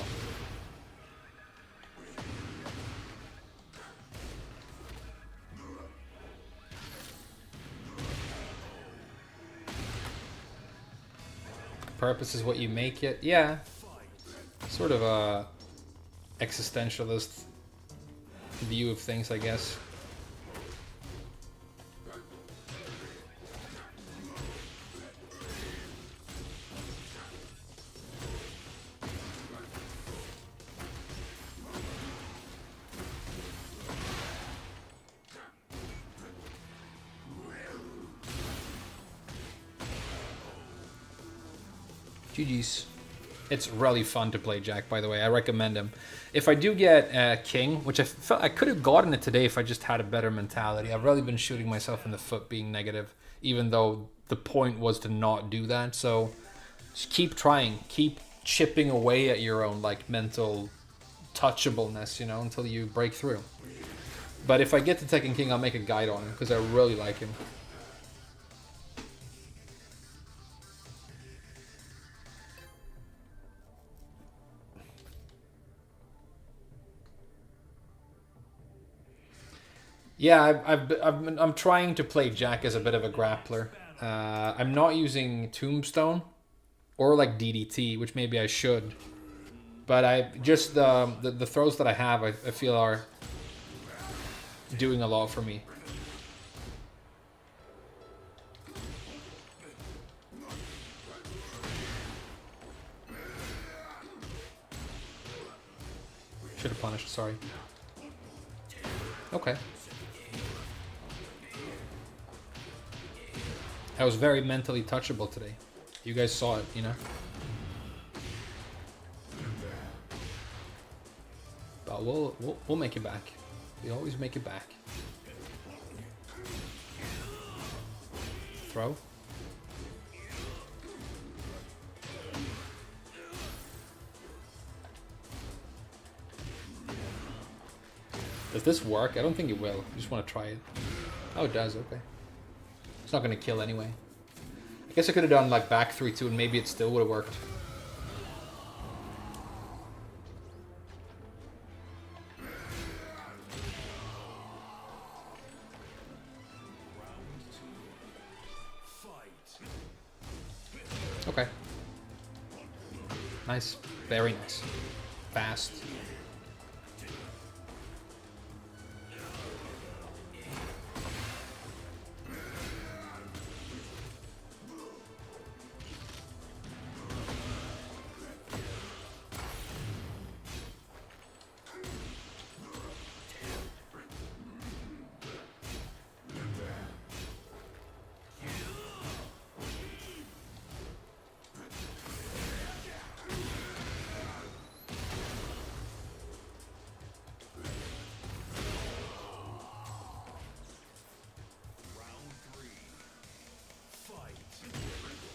Purpose is what you make it. Yeah. Sort of a existentialist view of things, I guess. GG's. It's really fun to play Jack, by the way. I recommend him. If I do get King, which I felt I could have gotten it today if I just had a better mentality. I've really been shooting myself in the foot being negative, even though the point was to not do that. So just keep trying. Keep chipping away at your own like mental touchableness, you know, until you break through. But if I get to Tekken King, I'll make a guide on him because I really like him. Yeah, I'm trying to play Jack as a bit of a grappler. I'm not using Tombstone or like DDT, which maybe I should. But I just the throws that I have, I feel are doing a lot for me. Should have punished, sorry. Okay. I was very mentally touchable today. You guys saw it, you know? But we'll make it back. We always make it back. Throw. Does this work? I don't think it will. I just want to try it. Oh, it does. Okay. It's not going to kill anyway. I guess I could have done like back 3-2 and maybe it still would have worked. Okay. Nice. Very nice. Fast.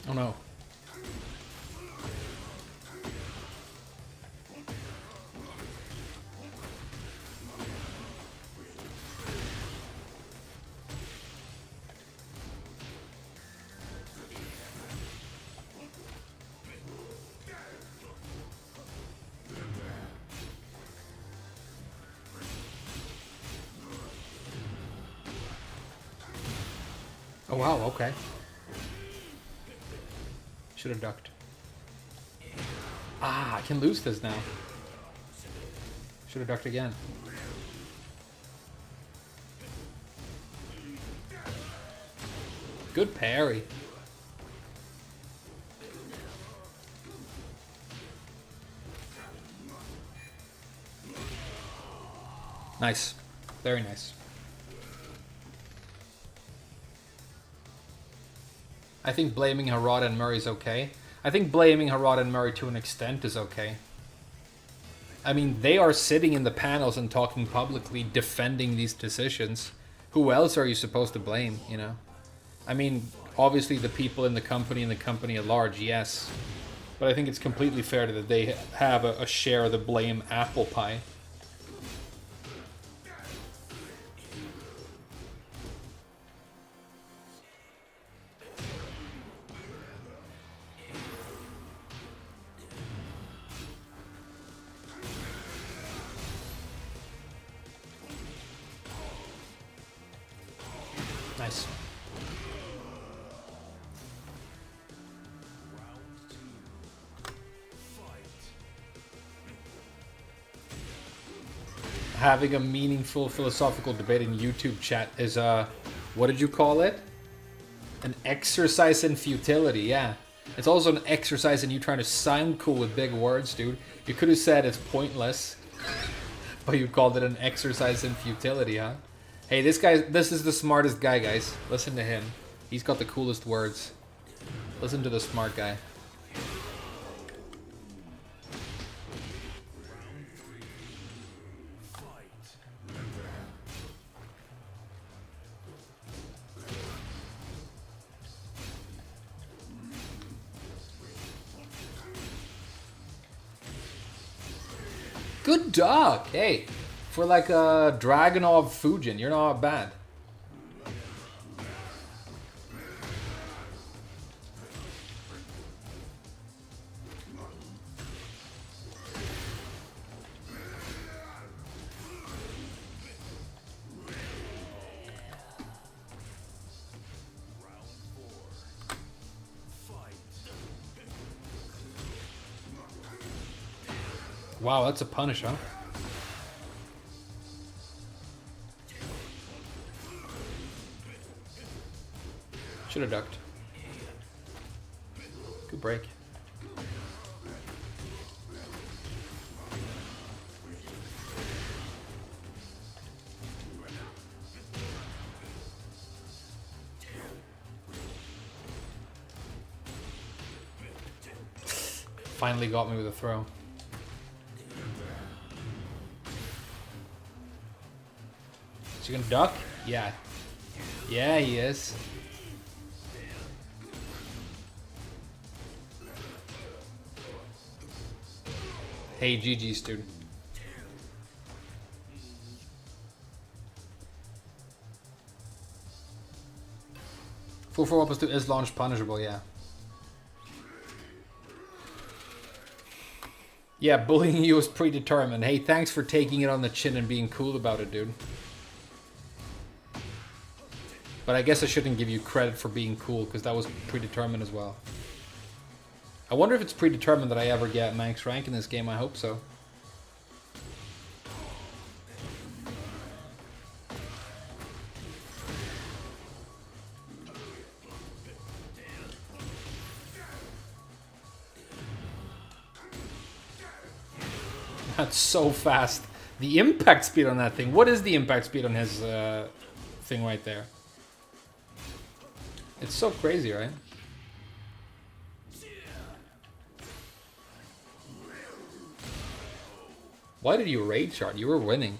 Oh no. Oh wow, okay. Should have ducked. Ah, I can lose this now. Should have ducked again. Good parry. Nice. Very nice. I think blaming Harada and Murray is okay. I think blaming Harada and Murray to an extent is okay. I mean, they are sitting in the panels and talking publicly, defending these decisions. Who else are you supposed to blame, you know? I mean, obviously the people in the company and the company at large, yes. But I think it's completely fair that they have a share of the blame apple pie. Nice. Having a meaningful philosophical debate in YouTube chat is what did you call it? An exercise in futility, yeah. It's also an exercise in you trying to sound cool with big words, dude. You could have said it's pointless, but you called it an exercise in futility, huh? Hey, this is the smartest guy, guys. Listen to him. He's got the coolest words. Listen to the smart guy. Good dog. Hey, for like a Dragonov Fujin, you're not bad. Wow, that's a punish, huh? Should have ducked. Good break. Finally got me with a throw. Is he gonna duck? Yeah. Yeah, he is. Hey, GG's, dude. Full 4 plus 2 is launch punishable, yeah. Yeah, bullying you was predetermined. Hey, thanks for taking it on the chin and being cool about it, dude. But I guess I shouldn't give you credit for being cool, because that was predetermined as well. I wonder if it's predetermined that I ever get max rank in this game. I hope so. That's so fast. The impact speed on that thing. What is the impact speed on his thing right there? It's so crazy, right? Why did you raid chart? You were winning.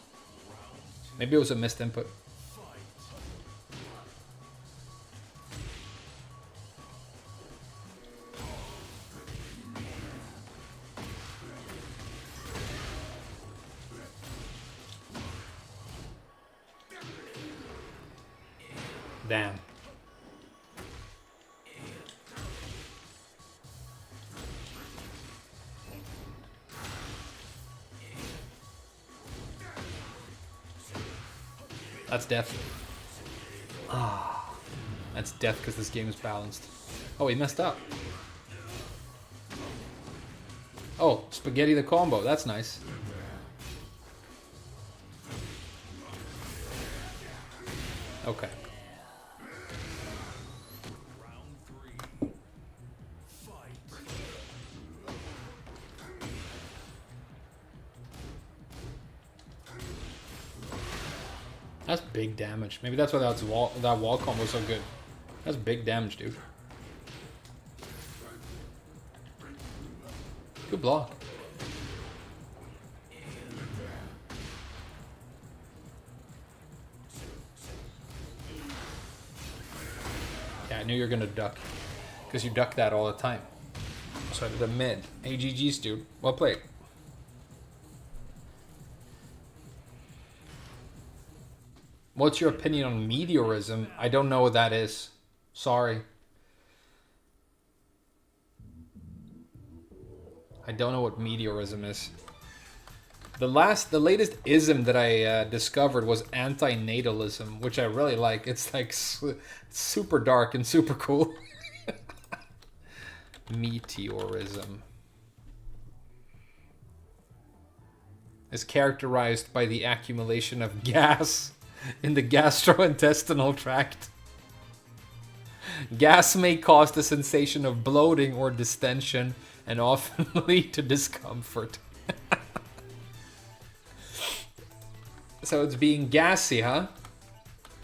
Maybe it was a missed input. Damn. That's death. Ah, that's death because this game is balanced. Oh, he messed up. Oh, spaghetti the combo. That's nice. Okay. Round 3. Fight. That's big damage. Maybe that's why that wall combo was so good. That's big damage, dude. Good block. Yeah, I knew you were gonna duck. Because you duck that all the time. So I did a mid. AGG's, dude. Well played. What's your opinion on meteorism? I don't know what that is. Sorry. I don't know what meteorism is. The latest ism that I discovered was anti-natalism, which I really like. It's like super dark and super cool. Meteorism is characterized by the accumulation of gas in the gastrointestinal tract. Gas may cause the sensation of bloating or distension and often lead to discomfort. So it's being gassy, huh?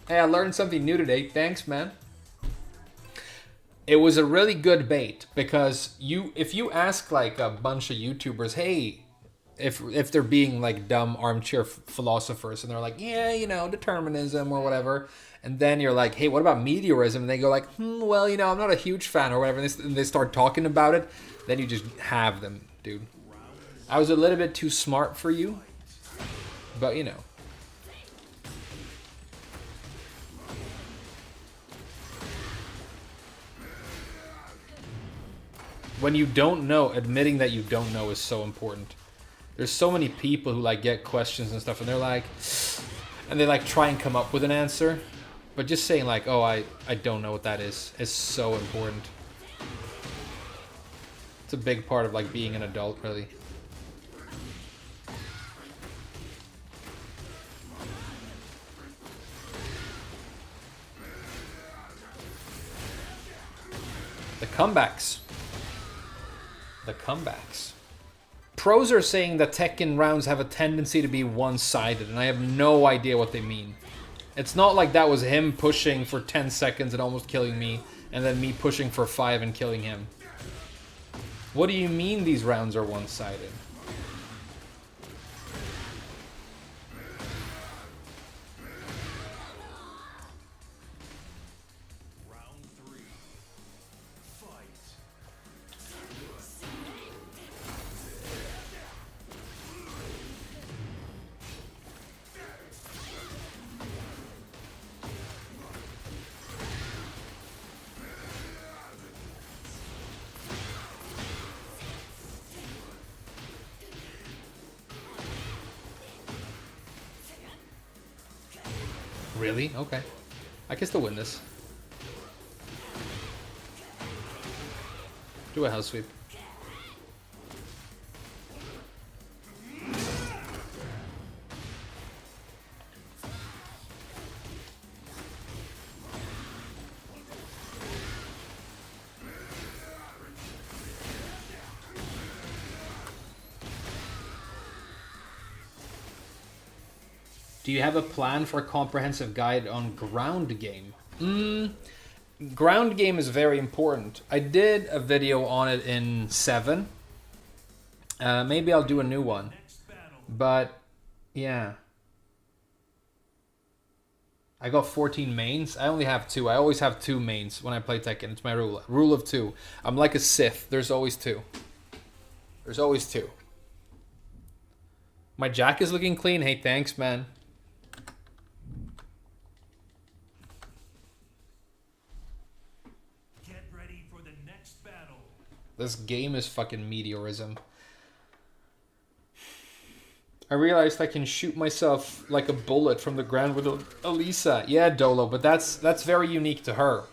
Hey, I learned something new today. Thanks, man. It was a really good bait because if you ask like a bunch of YouTubers, hey, if they're being like dumb armchair philosophers and they're like, yeah, you know, determinism or whatever, and then you're like, hey, what about meteorism? And they go like, well, you know, I'm not a huge fan or whatever, and they start talking about it, then you just have them, dude. I was a little bit too smart for you, but you know. When you don't know, admitting that you don't know is so important. There's so many people who like get questions and stuff and they're like, and they like try and come up with an answer. But just saying like, oh, I don't know what that is so important. It's a big part of like being an adult, really. The comebacks. The comebacks. Pros are saying that Tekken rounds have a tendency to be one-sided, and I have no idea what they mean. It's not like that was him pushing for 10 seconds and almost killing me, and then me pushing for 5 and killing him. What do you mean these rounds are one-sided? Really? Okay. I can still win this. Do a house sweep. Do you have a plan for a comprehensive guide on ground game? Ground game is very important. I did a video on it in 7. Maybe I'll do a new one. But, yeah. I got 14 mains. I only have 2. I always have 2 mains when I play Tekken. It's my rule. Rule of 2. I'm like a Sith. There's always 2. There's always 2. My jack is looking clean. Hey, thanks, man. This game is fucking meteorism. I realized I can shoot myself like a bullet from the ground with Elisa. Yeah, Dolo, but that's very unique to her.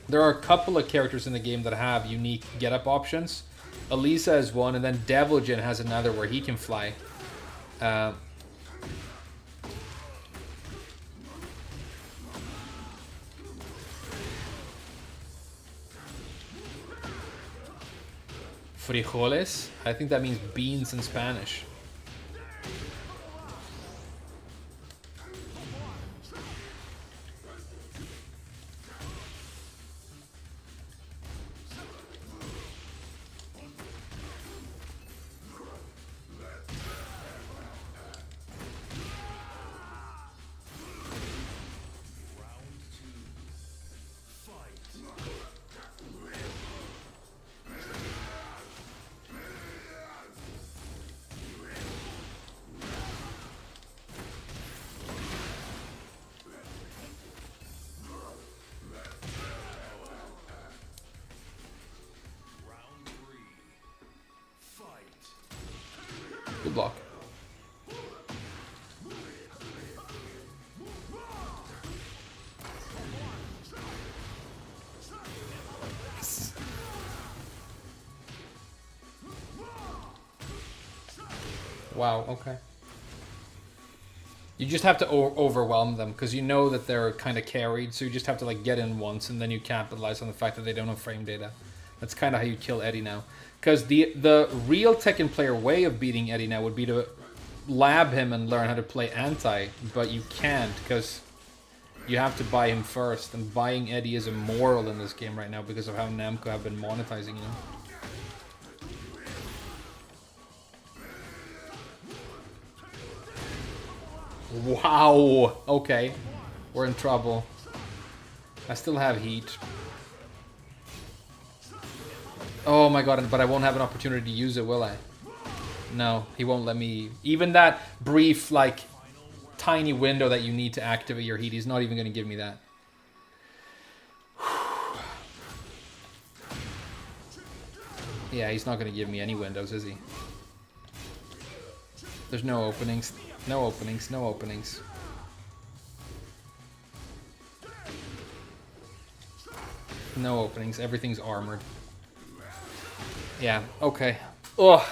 There are a couple of characters in the game that have unique get-up options. Elisa is one, and then Deviljin has another where he can fly. Frijoles? I think that means beans in Spanish. Good block. Wow, okay. You just have to overwhelm them because you know that they're kind of carried, so you just have to like get in once and then you capitalize on the fact that they don't have frame data. That's kind of how you kill Eddie now. Because the real Tekken player way of beating Eddie now would be to lab him and learn how to play anti, but you can't because you have to buy him first, and buying Eddie is immoral in this game right now because of how Namco have been monetizing him. Wow! Okay. We're in trouble. I still have heat. Oh my god, but I won't have an opportunity to use it, will I? No, he won't let me... Even that brief, like, tiny window that you need to activate your heat, he's not even going to give me that. Yeah, he's not going to give me any windows, is he? There's no openings. No openings, no openings. No openings, everything's armored. Yeah, okay. Ugh,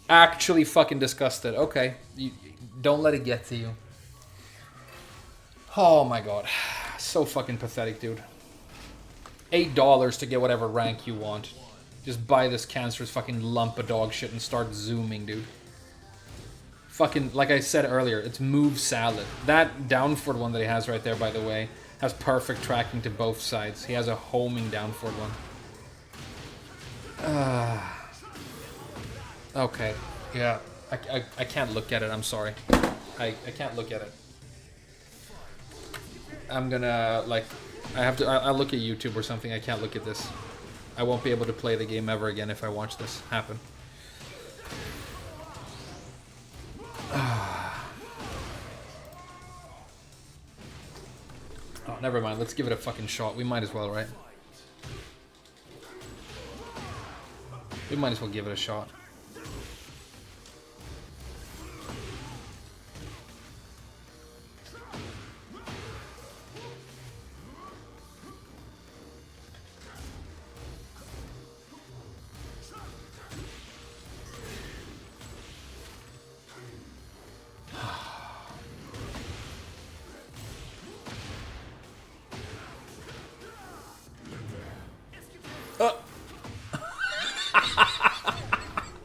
actually fucking disgusted. Okay, don't let it get to you. Oh my god. So fucking pathetic, dude. $8 to get whatever rank you want. Just buy this cancerous fucking lump of dog shit and start zooming, dude. Fucking, like I said earlier, it's move salad. That downward one that he has right there, by the way, has perfect tracking to both sides. He has a homing downward one. Okay, yeah. I can't look at it, I'm sorry. I can't look at it. I'm gonna, like, I'll look at YouTube or something. I can't look at this. I won't be able to play the game ever again if I watch this happen. Oh, never mind. Let's give it a fucking shot. We might as well, right? We might as well give it a shot.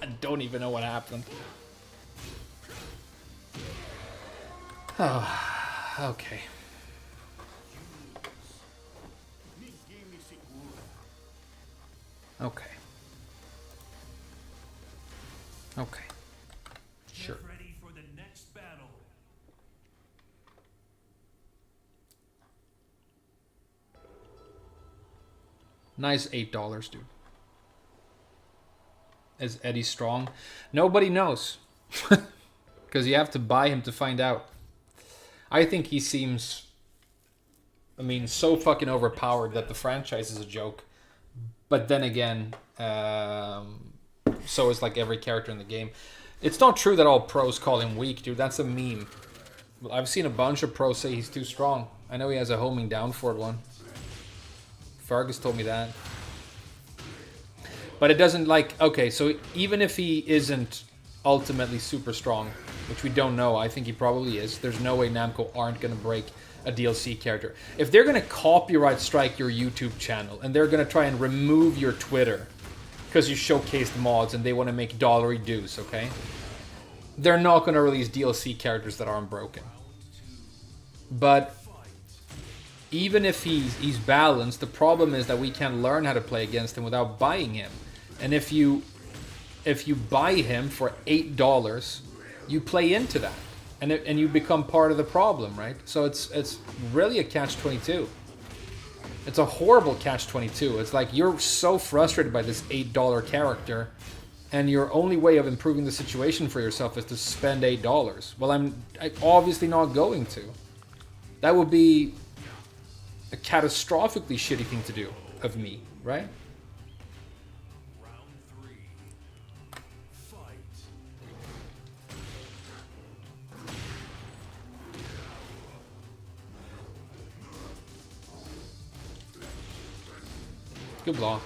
I don't even know what happened. Oh, okay. Okay. Okay. Sure. Get ready for the next battle. Nice $8, dude. Is Eddie strong? Nobody knows. Because you have to buy him to find out. I think he seems, I mean, so fucking overpowered that the franchise is a joke. But then again, so is like every character in the game. It's not true that all pros call him weak, dude. That's a meme. I've seen a bunch of pros say he's too strong. I know he has a homing down forward one. Fergus told me that. But it doesn't like... Okay, so even if he isn't ultimately super strong, which we don't know, I think he probably is. There's no way Namco aren't going to break a DLC character. If they're going to copyright strike your YouTube channel and they're going to try and remove your Twitter because you showcased mods and they want to make dollary dues, okay? They're not going to release DLC characters that aren't broken. But even if he's balanced, the problem is that we can't learn how to play against him without buying him. And if you buy him for $8, you play into that. And you become part of the problem, right? So it's really a catch-22. It's a horrible catch-22. It's like you're so frustrated by this $8 character, and your only way of improving the situation for yourself is to spend $8. Well, I'm obviously not going to. That would be a catastrophically shitty thing to do of me, right? Good block.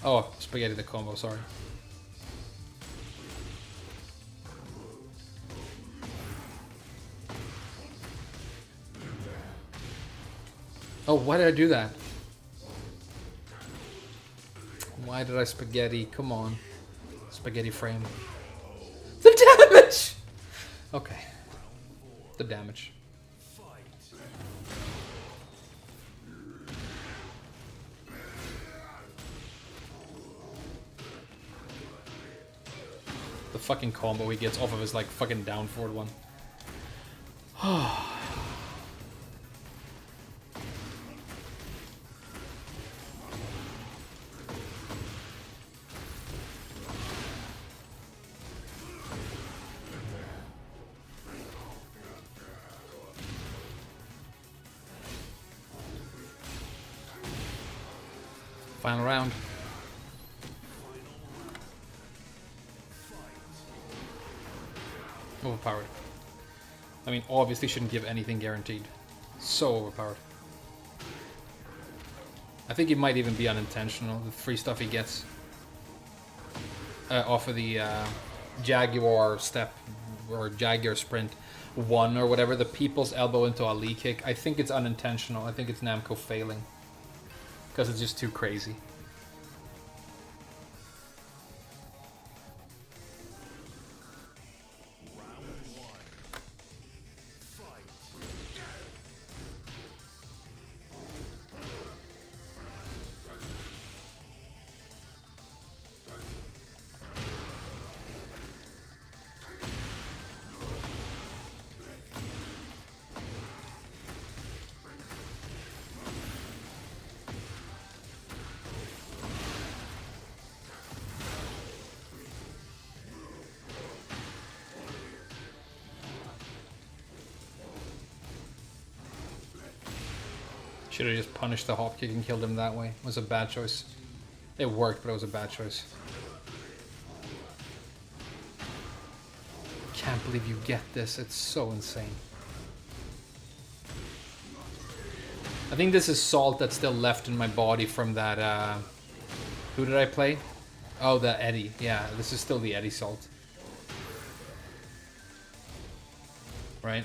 Oh, spaghetti the combo, sorry. Oh, why did I do that? Why did I spaghetti? Come on. Spaghetti frame. The damage! Okay. The damage. The fucking combo he gets off of his like fucking down forward one. Final round. Overpowered. I mean, obviously shouldn't give anything guaranteed. So overpowered. I think it might even be unintentional, the free stuff he gets. Off of the Jaguar step, or Jaguar sprint 1 or whatever, the people's elbow into Ali kick. I think it's unintentional. I think it's Namco failing. Because it's just too crazy. Should have just punished the hop kick and killed him that way. It was a bad choice. It worked, but it was a bad choice. Can't believe you get this. It's so insane. I think this is salt that's still left in my body from that, who did I play? Oh, the Eddie. Yeah, this is still the Eddie salt. Right?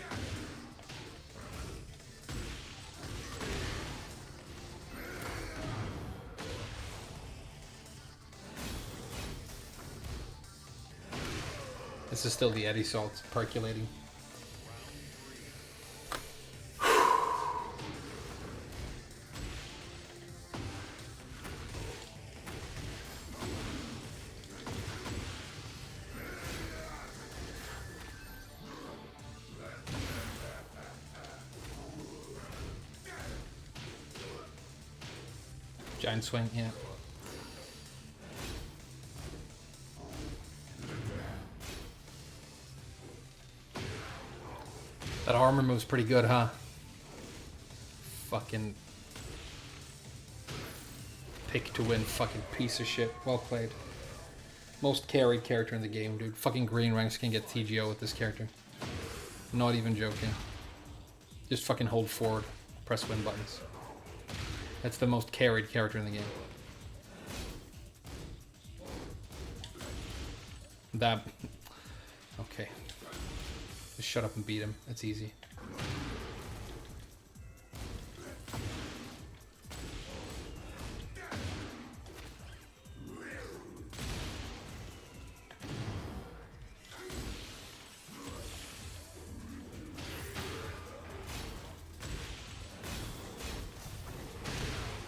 This is still the Eddie salt percolating. Giant swing, yeah. That armor move's pretty good, huh? Fucking pick to win, fucking piece of shit. Well played. Most carried character in the game, dude. Fucking green ranks can get TGO with this character. Not even joking. Just fucking hold forward. Press win buttons. That's the most carried character in the game. That... Okay. Just shut up and beat him. It's easy.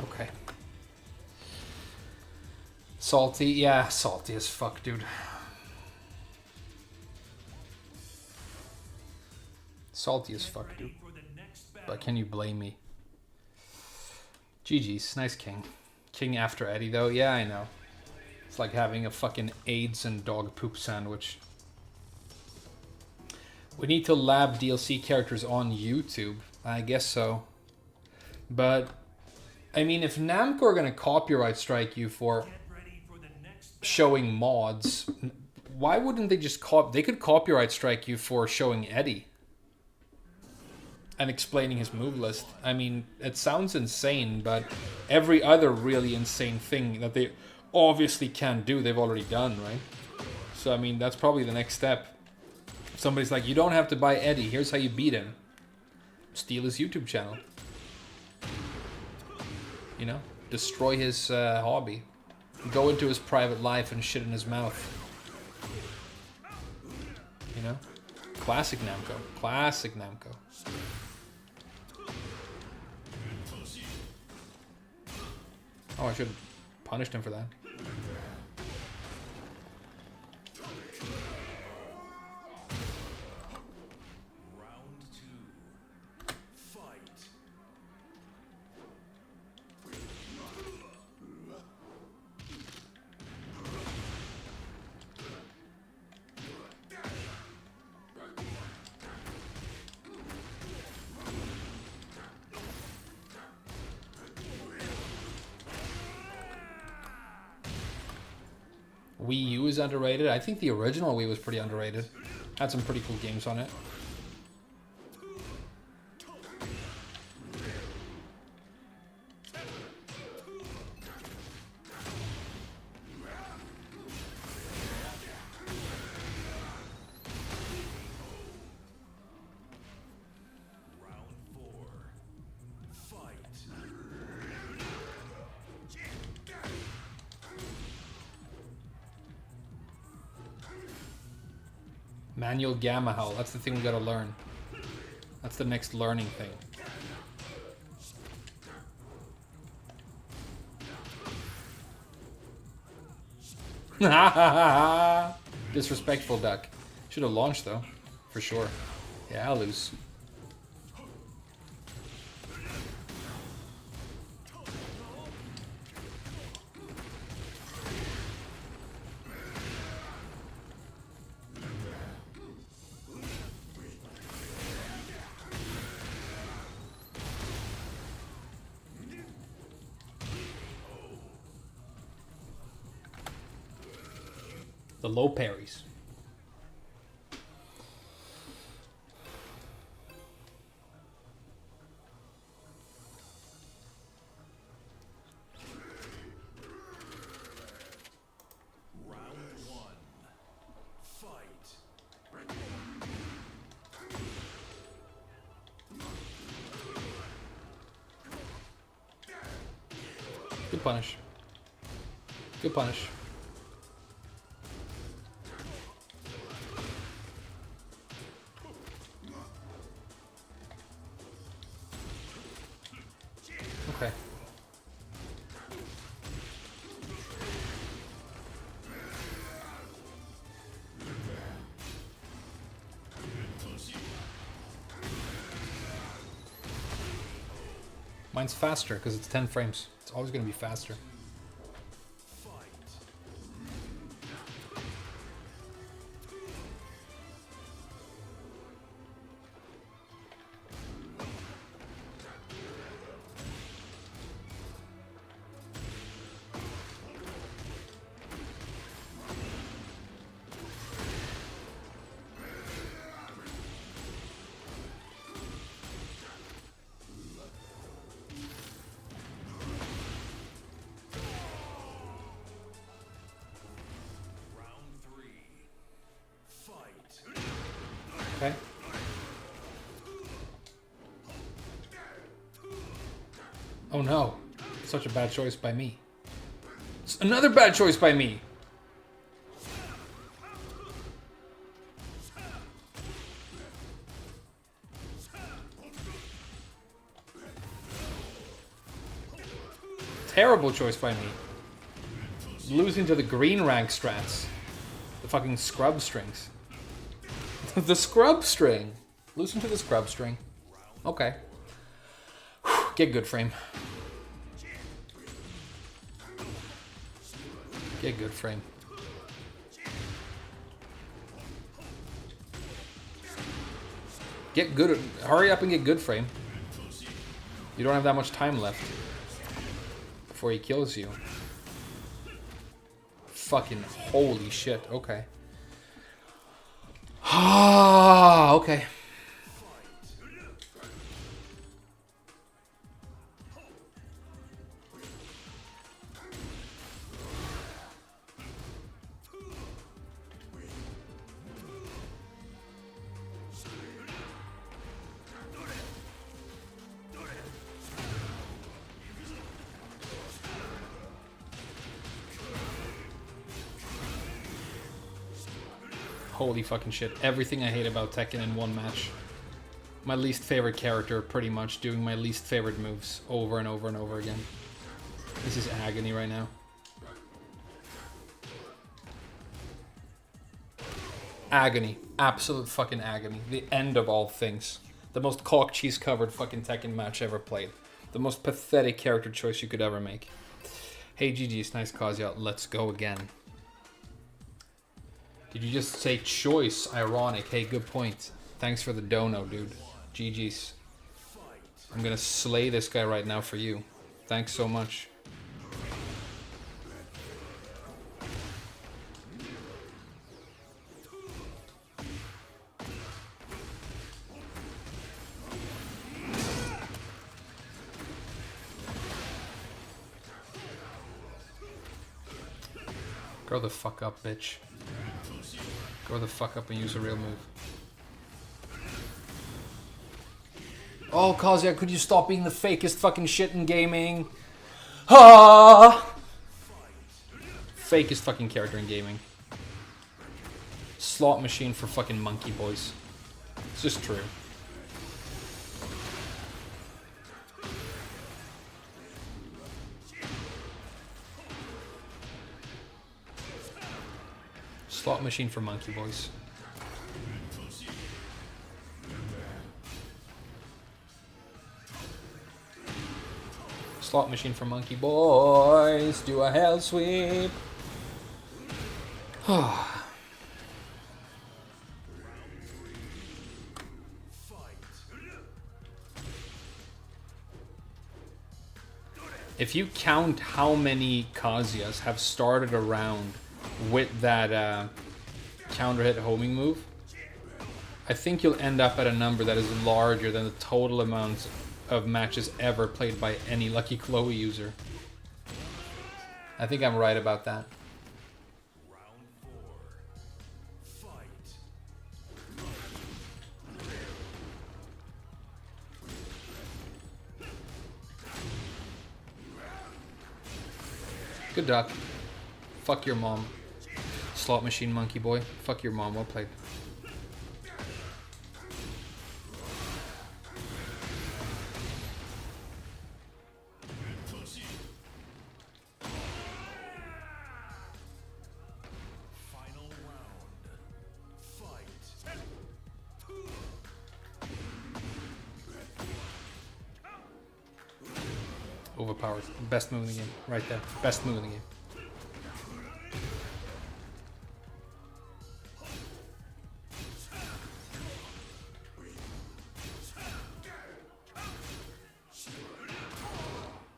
Okay. Salty? Yeah, salty as fuck, dude. Salty as fuck, dude. But can you blame me? GG's. Nice king. King after Eddie, though? Yeah, I know. It's like having a fucking AIDS and dog poop sandwich. We need to lab DLC characters on YouTube. I guess so. But, I mean, if Namco are gonna copyright strike you for showing mods, why wouldn't they just they could copyright strike you for showing Eddie and explaining his move list. I mean, it sounds insane, but every other really insane thing that they obviously can't do, they've already done, right? So, I mean, that's probably the next step. If somebody's like, you don't have to buy Eddie, here's how you beat him. Steal his YouTube channel. You know? Destroy his hobby. Go into his private life and shit in his mouth. You know? Classic Namco. Classic Namco. Oh, I should have punished him for that. Round 2. Fight. Wii U is underrated. I think the original Wii was pretty underrated. Had some pretty cool games on it. Round 4. Fight. Manual Gamma Howl. That's the thing we gotta learn. That's the next learning thing. Disrespectful duck. Should have launched though. For sure. Yeah, I'll lose. The low parries. Round 1. Fight. Good punish. Good punish. Okay. Mine's faster because it's 10 frames. It's always going to be faster. Okay. Oh no. Such a bad choice by me. It's another bad choice by me. Terrible choice by me. Losing to the green rank strats. The fucking scrub strings. The scrub string. Losing to the scrub string. Okay. Get good frame. Get good frame. Get good. Hurry up and get good frame. You don't have that much time left before he kills you. Fucking holy shit. Okay. Ah, okay. Holy fucking shit. Everything I hate about Tekken in one match. My least favorite character, pretty much, doing my least favorite moves over and over and over again. This is agony right now. Agony. Absolute fucking agony. The end of all things. The most caulk cheese covered fucking Tekken match ever played. The most pathetic character choice you could ever make. Hey GG's, nice Kazuya. Let's go again. Did you just say choice? Ironic. Hey, good point. Thanks for the dono, dude. GG's. I'm gonna slay this guy right now for you. Thanks so much. Grow the fuck up, bitch. Grow the fuck up and use a real move. Oh, Kazuya, could you stop being the fakest fucking shit in gaming? Ah! Fakest fucking character in gaming. Slot machine for fucking monkey boys. It's just true. Slot machine for monkey boys. Slot machine for monkey boys. Do a hell sweep. If you count how many Kazuyas have started a round with that counter hit homing move, I think you'll end up at a number that is larger than the total amount of matches ever played by any Lucky Chloe user. I think I'm right about that. Good duck. Fuck your mom. Slot machine monkey boy. Fuck your mom. Well played. Overpowered. Best move in the game. Right there. Best move in the game.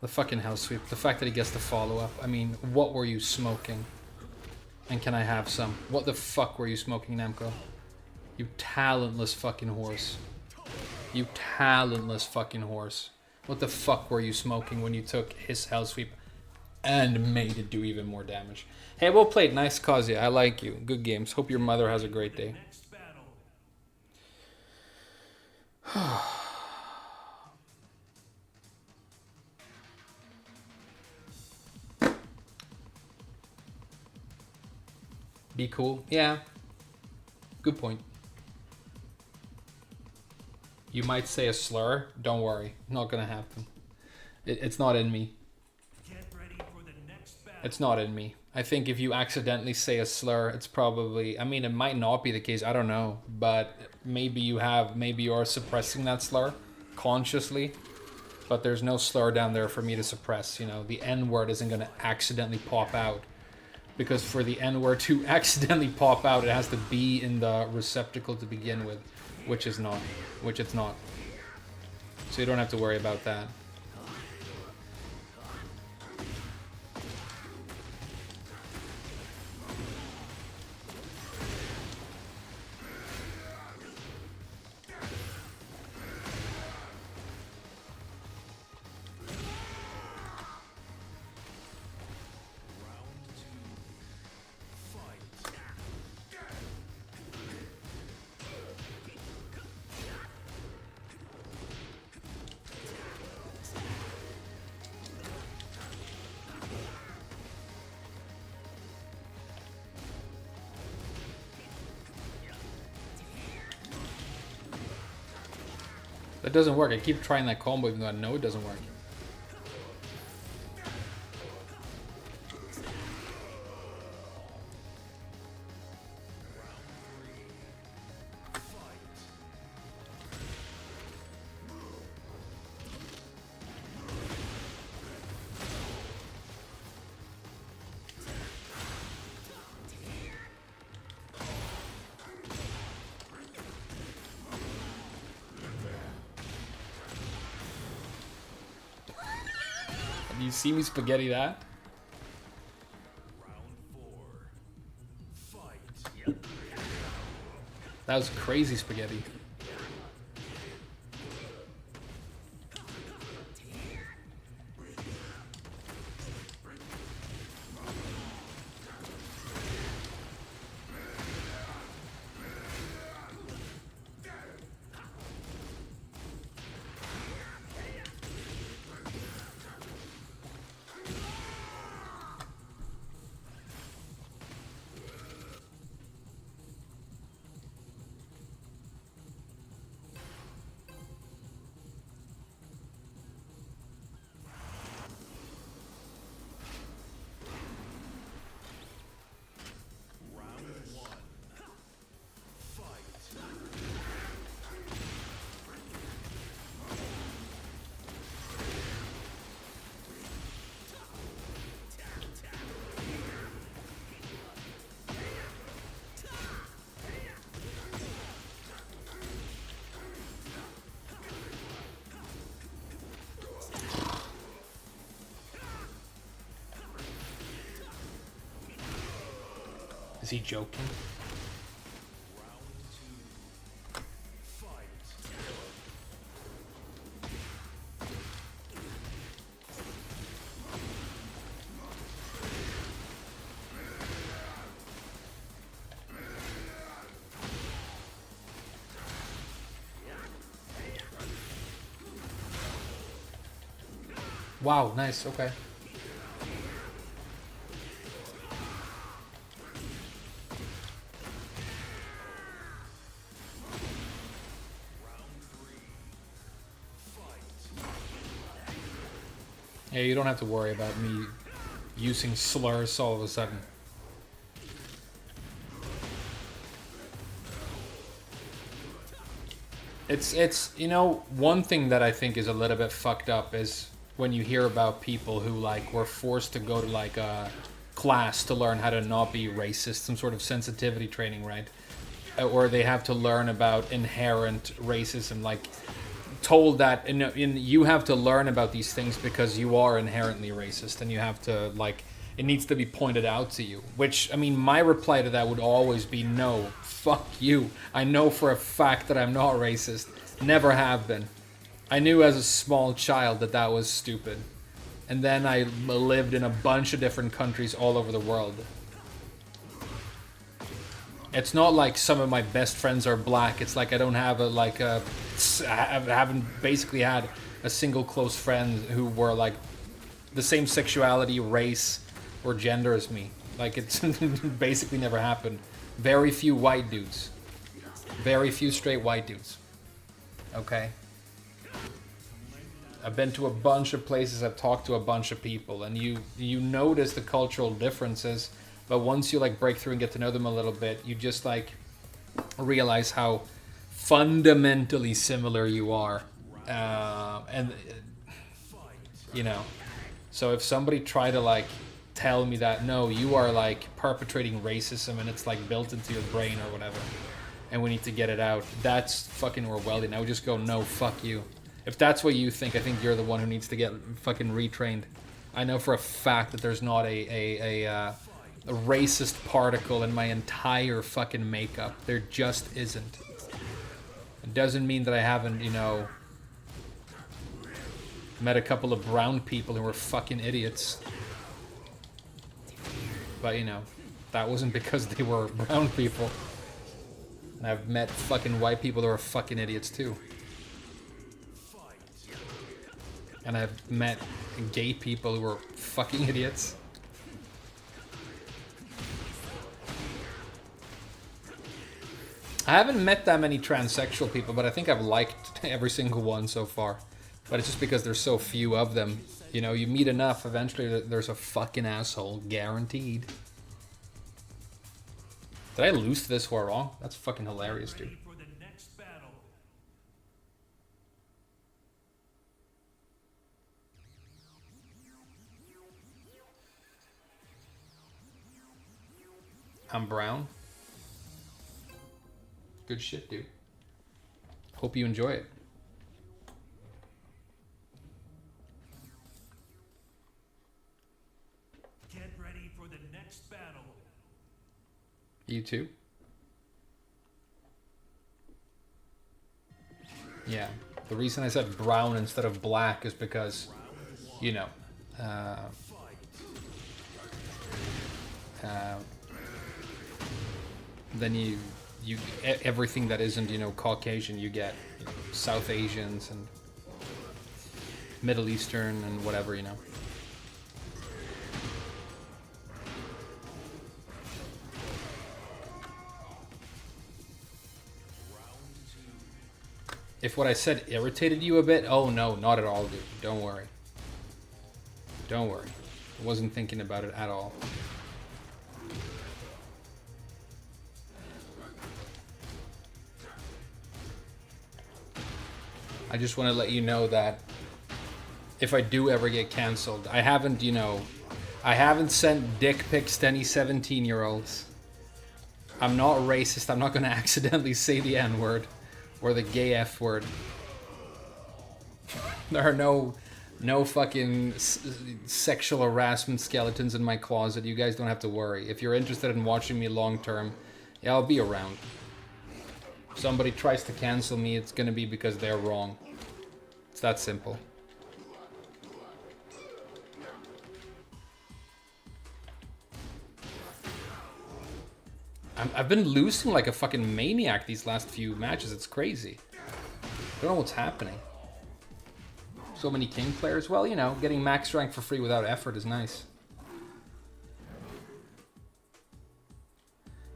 The fucking house sweep. The fact that he gets the follow up. I mean, what were you smoking? And can I have some? What the fuck were you smoking, Namco? You talentless fucking horse. You talentless fucking horse. What the fuck were you smoking when you took his hell sweep and made it do even more damage? Hey, well played. Nice Kazuya. I like you. Good games. Hope your mother has a great day. Be cool. Yeah. Good point. You might say a slur. Don't worry. Not gonna happen. It's not in me. Get ready for the next battle. It's not in me. I think if you accidentally say a slur, it's probably... I mean, it might not be the case. I don't know. But maybe you have... Maybe you are suppressing that slur consciously. But there's no slur down there for me to suppress. You know, the N-word isn't going to accidentally pop out. Because for the N-word to accidentally pop out, it has to be in the receptacle to begin with. Which is not. Which it's not. So you don't have to worry about that. That doesn't work. I keep trying that combo even though I know it doesn't work. You see me spaghetti that? That was crazy spaghetti. Is he joking? Wow, nice, okay. Yeah, you don't have to worry about me using slurs all of a sudden. It's you know, one thing that I think is a little bit fucked up is when you hear about people who like were forced to go to like a class to learn how to not be racist, some sort of sensitivity training, right? Or they have to learn about inherent racism, like told that you have to learn about these things because you are inherently racist and you have to, like, it needs to be pointed out to you. Which, I mean, my reply to that would always be no, fuck you. I know for a fact that I'm not racist. Never have been. I knew as a small child that that was stupid. And then I lived in a bunch of different countries all over the world. It's not like some of my best friends are black. It's like I don't have a I haven't basically had a single close friend who were like the same sexuality, race, or gender as me. Like, it's basically never happened. Very few white dudes. Very few straight white dudes. Okay? I've been to a bunch of places, I've talked to a bunch of people, and you notice the cultural differences, but once you like break through and get to know them a little bit, you just like realize how fundamentally similar you are. And you know, so if somebody tried to like tell me that no, you are like perpetrating racism and it's like built into your brain or whatever, and we need to get it out, that's fucking Orwellian. I would just go, no, fuck you. If that's what you think, I think you're the one who needs to get fucking retrained. I know for a fact that there's not a racist particle in my entire fucking makeup. There just isn't. It doesn't mean that I haven't, you know, met a couple of brown people who were fucking idiots. But, you know, that wasn't because they were brown people. And I've met fucking white people that were fucking idiots too. And I've met gay people who were fucking idiots. I haven't met that many transsexual people, but I think I've liked every single one so far. But it's just because there's so few of them. You know, you meet enough, eventually there's a fucking asshole, guaranteed. Did I lose this horror wrong? That's fucking hilarious, dude. For the next battle. I'm brown. Good shit, dude. Hope you enjoy it. Get ready for the next battle. You too? Yeah. The reason I said brown instead of black is because, you know, then you everything that isn't, you know, Caucasian, you get, you know, South Asians and Middle Eastern and whatever, you know. If what I said irritated you a bit, oh no, not at all, dude. Don't worry. Don't worry. I wasn't thinking about it at all. I just want to let you know that if I do ever get cancelled, I haven't, you know, I haven't sent dick pics to any 17-year-olds. I'm not racist. I'm not going to accidentally say the N-word or the gay F word. There are no fucking sexual harassment skeletons in my closet. You guys don't have to worry. If you're interested in watching me long term, yeah, I'll be around. If somebody tries to cancel me, it's gonna be because they're wrong. It's that simple. I've been losing like a fucking maniac these last few matches. It's crazy. I don't know what's happening. So many king players. Well, you know, getting max rank for free without effort is nice.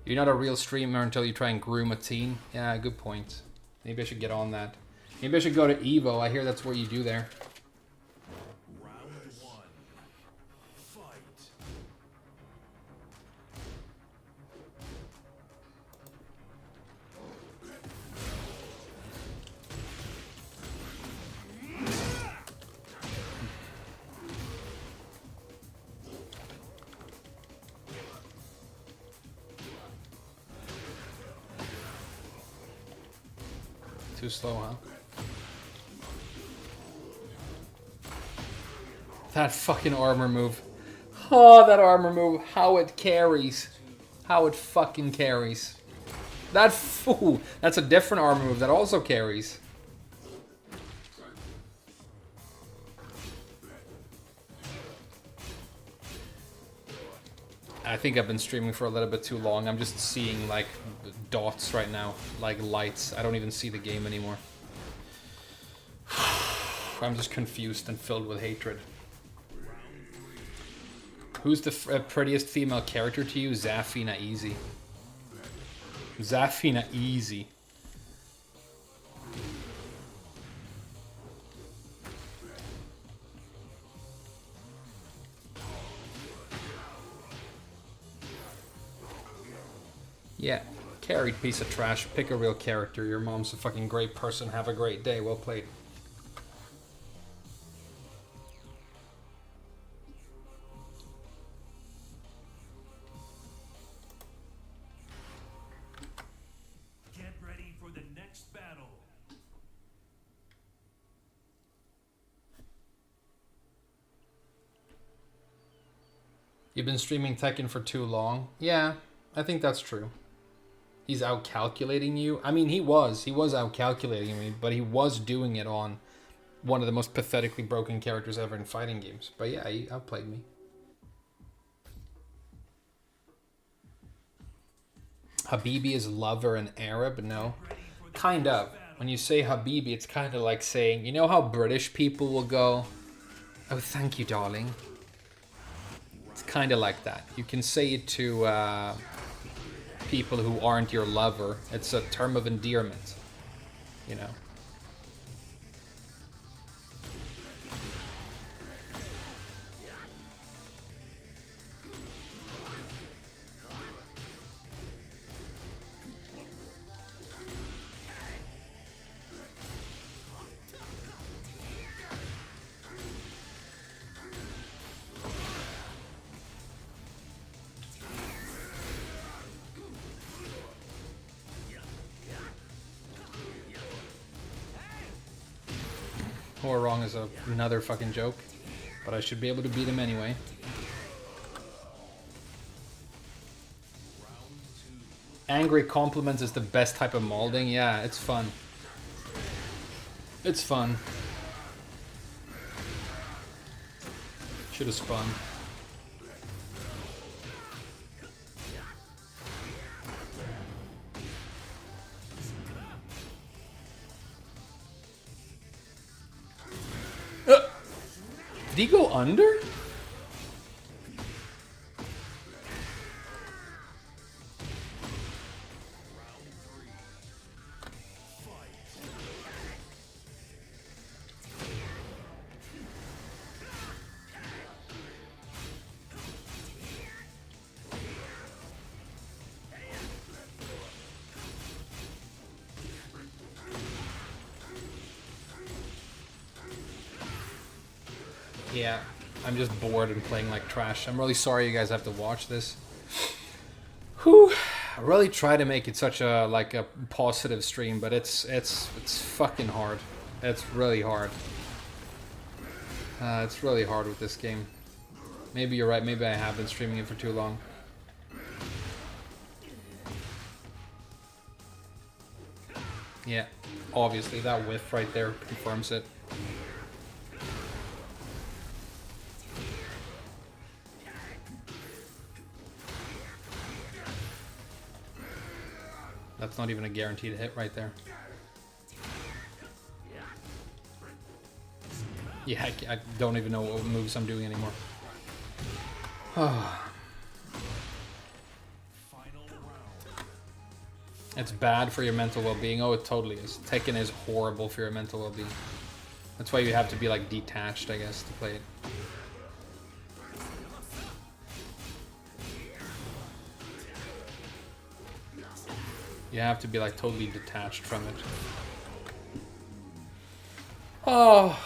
You're not a real streamer until you try and groom a teen. Yeah, good point. Maybe I should get on that. Maybe I should go to Evo. I hear that's what you do there. Round one. Fight. Too slow, huh? That fucking armor move. Oh, that armor move. How it carries. How it fucking carries. That fool. That's a different armor move that also carries. I think I've been streaming for a little bit too long. I'm just seeing like dots right now, like lights. I don't even see the game anymore. I'm just confused and filled with hatred. Who's the prettiest female character to you? Zafina easy. Zafina easy. Yeah, carried piece of trash. Pick a real character. Your mom's a fucking great person. Have a great day. Well played. Get ready for the next battle. You've been streaming Tekken for too long? Yeah, I think that's true. He's out-calculating you. I mean, he was out-calculating me, but he was doing it on one of the most pathetically broken characters ever in fighting games. But yeah, he outplayed me. Habibi is lover in Arab? No. Kind of. When you say Habibi, it's kind of like saying, you know how British people will go, oh, thank you, darling. It's kind of like that. You can say it to people who aren't your lover. It's a term of endearment, you know. Or wrong is another fucking joke, but I should be able to beat him anyway. Angry compliments is the best type of molding. Yeah, it's fun. It's fun. Should have spun. Did he go under? Yeah, I'm just bored and playing like trash. I'm really sorry you guys have to watch this. Whew. I really try to make it such a a positive stream, but it's fucking hard. It's really hard. It's really hard with this game. Maybe you're right. Maybe I have been streaming it for too long. Yeah, obviously that whiff right there confirms it. That's not even a guaranteed hit right there. Yeah, I don't even know what moves I'm doing anymore. It's bad for your mental well-being. Oh, it totally is. Tekken is horrible for your mental well-being. That's why you have to be like detached, I guess, to play it. You have to be like totally detached from it. Oh.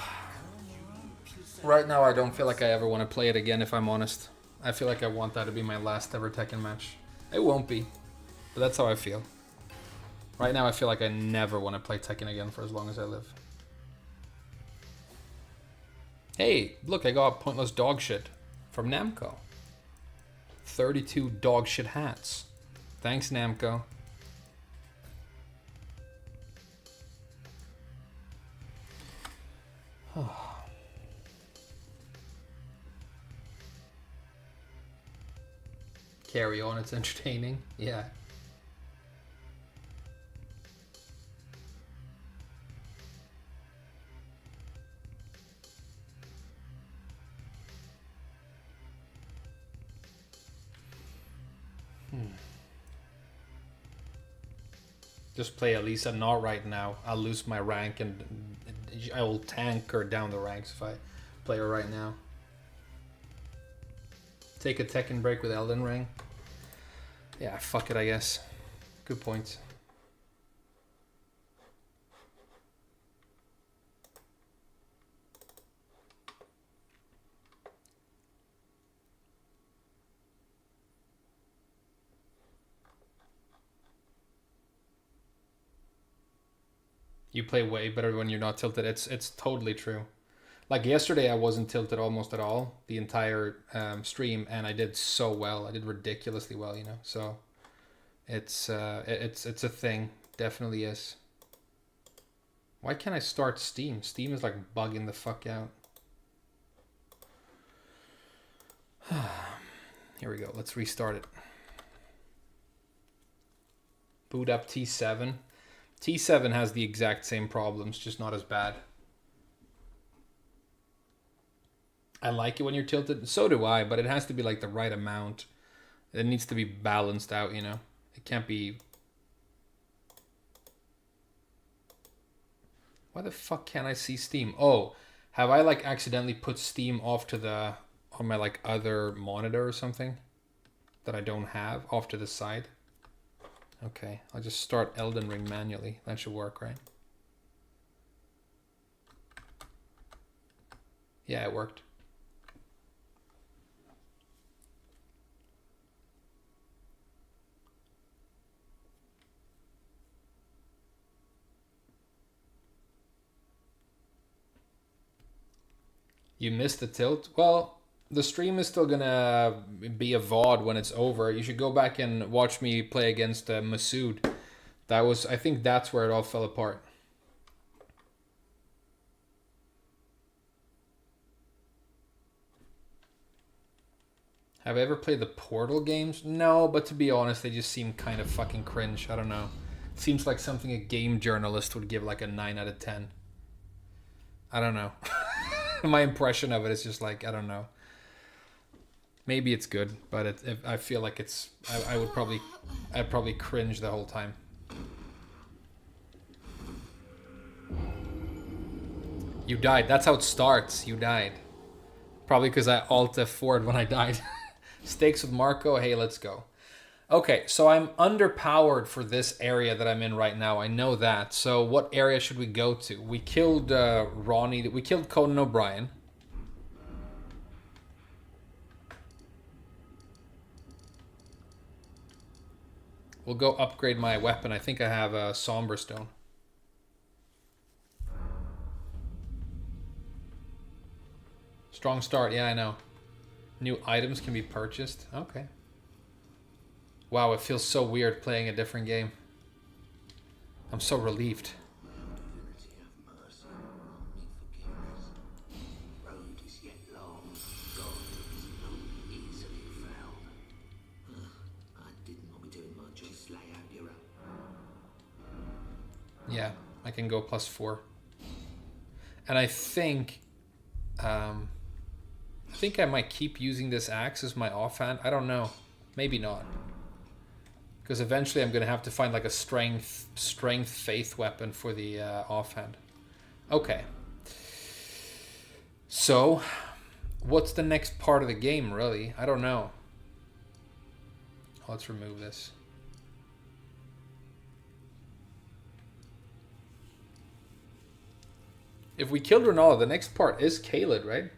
Right now I don't feel like I ever want to play it again, if I'm honest. I feel like I want that to be my last ever Tekken match. It won't be, but that's how I feel. Right now I feel like I never want to play Tekken again for as long as I live. Hey, look, I got pointless dog shit from Namco. 32 dog shit hats. Thanks, Namco. Carry on, it's entertaining. Yeah. Just play Elisa, not right now. I'll lose my rank and I will tank her down the ranks if I play her right now. Take a Tekken break with Elden Ring. Yeah, fuck it, I guess. Good point. You play way better when you're not tilted. It's totally true. Like yesterday, I wasn't tilted almost at all the entire stream, and I did so well. I did ridiculously well, you know. So it's a thing. Definitely is. Why can't I start Steam? Steam is like bugging the fuck out. Here we go. Let's restart it. Boot up T7. T7 has the exact same problems, just not as bad. I like it when you're tilted. So do I, but it has to be like the right amount. It needs to be balanced out, you know. It can't be... Why the fuck can't I see Steam? Oh, have I like accidentally put Steam off to the... on my like other monitor or something? That I don't have, off to the side? Okay, I'll just start Elden Ring manually. That should work, right? Yeah, it worked. You missed the tilt? Well, the stream is still gonna be a VOD when it's over. You should go back and watch me play against Masood. That was, I think that's where it all fell apart. Have I ever played the Portal games? No, but to be honest, they just seem kind of fucking cringe. I don't know. It seems like something a game journalist would give like a 9 out of 10. I don't know. My impression of it is just like, I don't know. Maybe it's good, but I feel like it's... I'd probably cringe the whole time. You died. That's how it starts. You died. Probably because I Alt F4'd when I died. Stakes with Marco. Hey, let's go. Okay, so I'm underpowered for this area that I'm in right now. I know that. So what area should we go to? We killed Ronnie. We killed Conan O'Brien. We'll go upgrade my weapon. I think I have a Somber Stone. Strong start. Yeah, I know. New items can be purchased. Okay. Wow, it feels so weird playing a different game. I'm so relieved. Yeah, I can go +4. And I think I might keep using this axe as my offhand. I don't know. Maybe not. Because eventually I'm going to have to find like a strength faith weapon for the offhand. Okay. So, what's the next part of the game, really? I don't know. Let's remove this. If we killed Ronaldo, the next part is Khaled, right?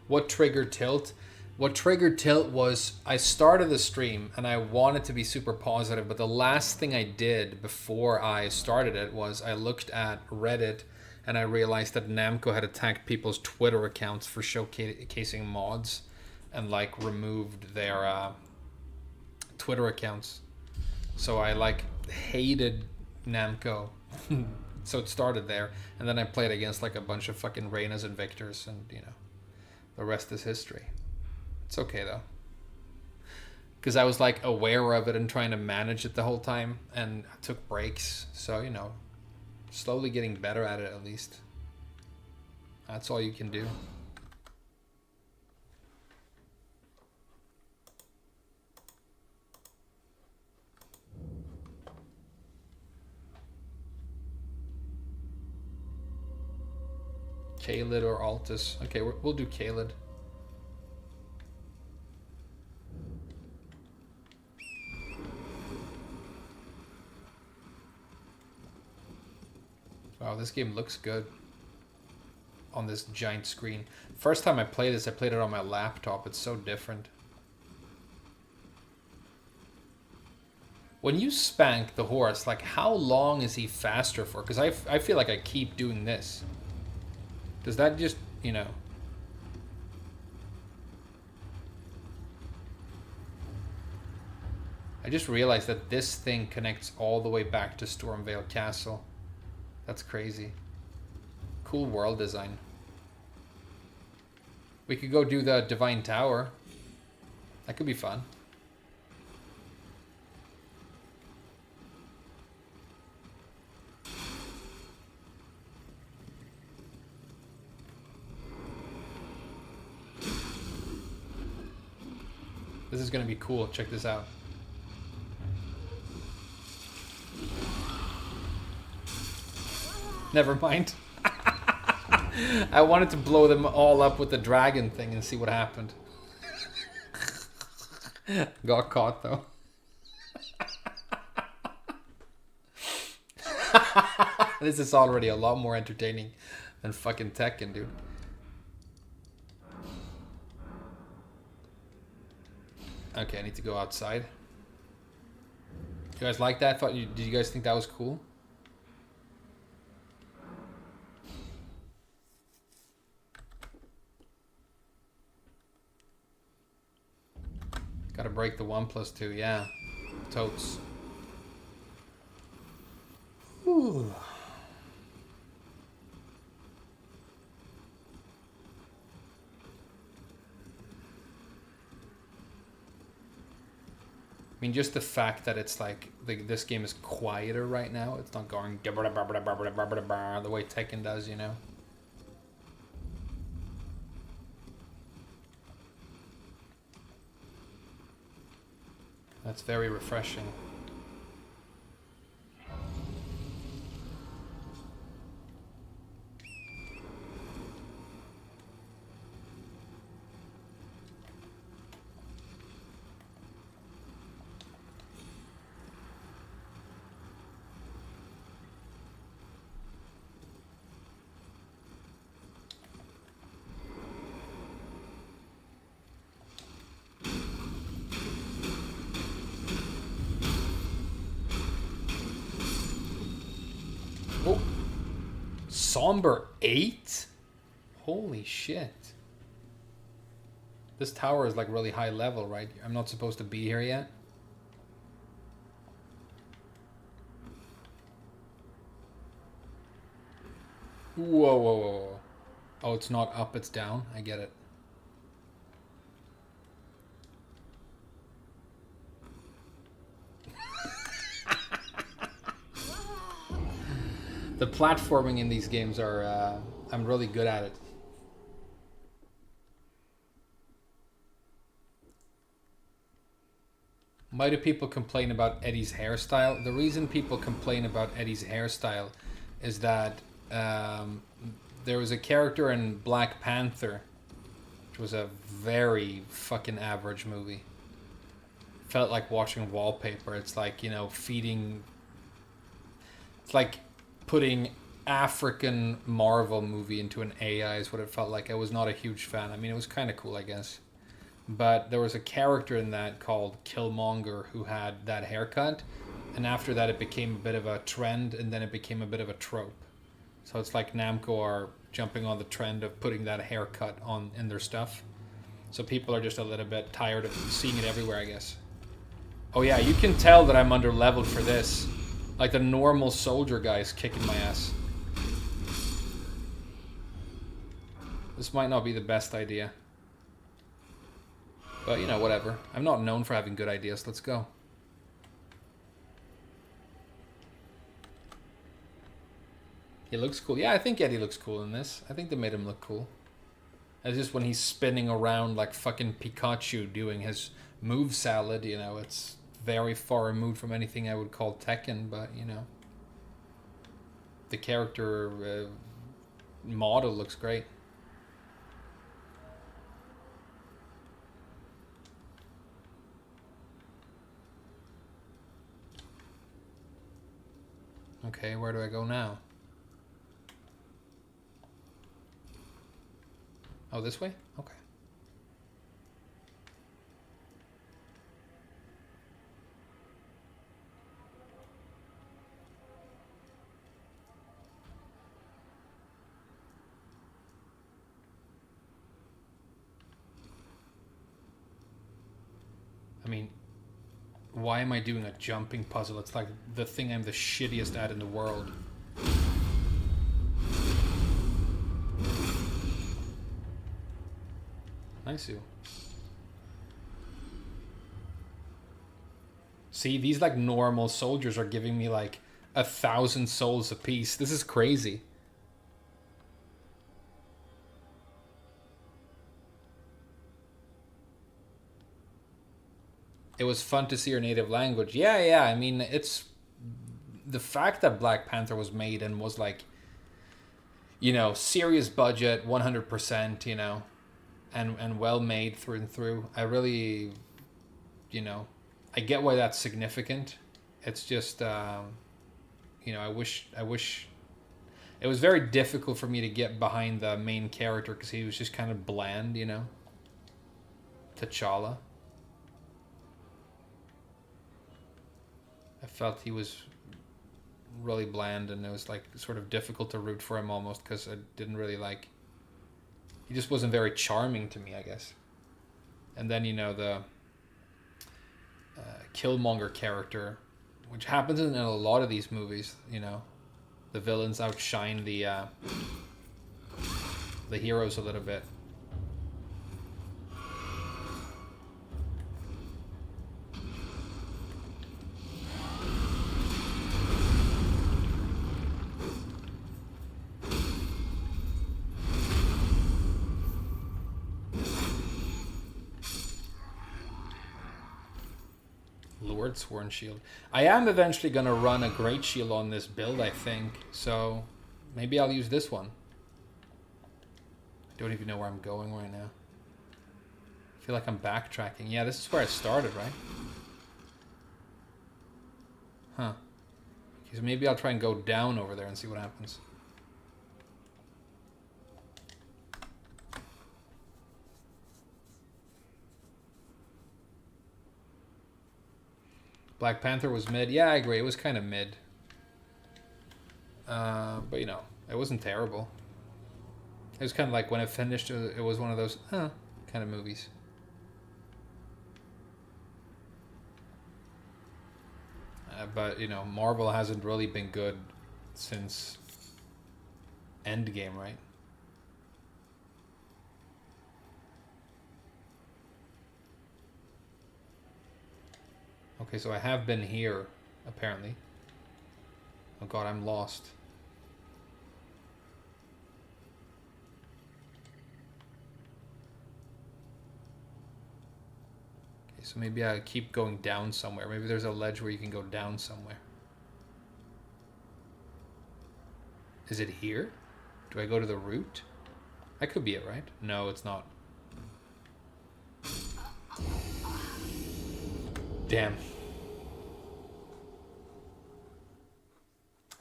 What triggered tilt? What triggered tilt was I started the stream and I wanted to be super positive, but the last thing I did before I started it was I looked at Reddit and I realized that Namco had attacked people's Twitter accounts for showcasing mods and like removed their Twitter accounts. So I like hated Namco. So it started there, and then I played against like a bunch of fucking Reynas and Victors, and you know, the rest is history. It's okay though, because I was like aware of it and trying to manage it the whole time, and I took breaks. So you know, slowly getting better at it at least. That's all you can do. Kaled or Altus. Okay, we'll do Kaled. Wow, this game looks good on this giant screen. First time I played this, I played it on my laptop. It's so different. When you spank the horse, like how long is he faster for? Because I feel like I keep doing this. Does that just, you know... I just realized that this thing connects all the way back to Stormvale Castle. That's crazy. Cool world design. We could go do the Divine Tower. That could be fun. This is gonna be cool. Check this out. Never mind. I wanted to blow them all up with the dragon thing and see what happened. Got caught though. This is already a lot more entertaining than fucking Tekken, dude. Okay, I need to go outside. You guys like that? Did you guys think that was cool? Gotta break the 1+2, yeah. Totes. Ooh. I mean, just the fact that it's like this game is quieter right now. It's not going the way Tekken does, you know. That's very refreshing. Oh, Somber 8? Holy shit. This tower is like really high level, right? I'm not supposed to be here yet. Whoa, whoa, whoa. Oh, it's not up, it's down. I get it. The platforming in these games are, I'm really good at it. Why do people complain about Eddie's hairstyle? The reason people complain about Eddie's hairstyle is that there was a character in Black Panther, which was a very fucking average movie. Felt like watching wallpaper. It's like, you know, feeding... It's like putting African Marvel movie into an AI is what it felt like. I was not a huge fan. I mean, it was kind of cool, I guess. But there was a character in that called Killmonger who had that haircut. And after that, it became a bit of a trend, and then it became a bit of a trope. So it's like Namco are jumping on the trend of putting that haircut on in their stuff. So people are just a little bit tired of seeing it everywhere, I guess. Oh yeah, you can tell that I'm under-leveled for this. Like the normal soldier guy is kicking my ass. This might not be the best idea. But, you know, whatever. I'm not known for having good ideas. Let's go. He looks cool. Yeah, I think Eddie looks cool in this. I think they made him look cool. It's just when he's spinning around like fucking Pikachu doing his move salad, you know, it's very far removed from anything I would call Tekken, but, you know. The character model looks great. Okay, where do I go now? Oh, this way? Okay. I mean, why am I doing a jumping puzzle? It's like the thing I'm the shittiest at in the world. Nice you. See, these like normal soldiers are giving me like 1,000 souls apiece. This is crazy. It was fun to see your native language. Yeah. I mean, it's the fact that Black Panther was made and was like, you know, serious budget, 100%, you know, and well made through and through. I really, you know, I get why that's significant. It's just, you know, I wish it was very difficult for me to get behind the main character because he was just kind of bland, you know. T'Challa. I felt he was really bland, and it was like sort of difficult to root for him almost because I didn't really like. He just wasn't very charming to me, I guess. And then, you know, the Killmonger character, which happens in a lot of these movies, you know, the villains outshine the heroes a little bit. Sworn Shield. I am eventually going to run a Great Shield on this build, I think. So maybe I'll use this one. I don't even know where I'm going right now. I feel like I'm backtracking. Yeah, this is where I started, right? Huh. Okay, so maybe I'll try and go down over there and see what happens. Black Panther was mid. Yeah, I agree. It was kind of mid. But, you know, it wasn't terrible. It was kind of like when it finished, it was one of those, kind of movies. But, you know, Marvel hasn't really been good since Endgame, right? Okay, so I have been here, apparently. Oh god, I'm lost. Okay, so maybe I keep going down somewhere. Maybe there's a ledge where you can go down somewhere. Is it here? Do I go to the root? That could be it, right? No, it's not. Damn.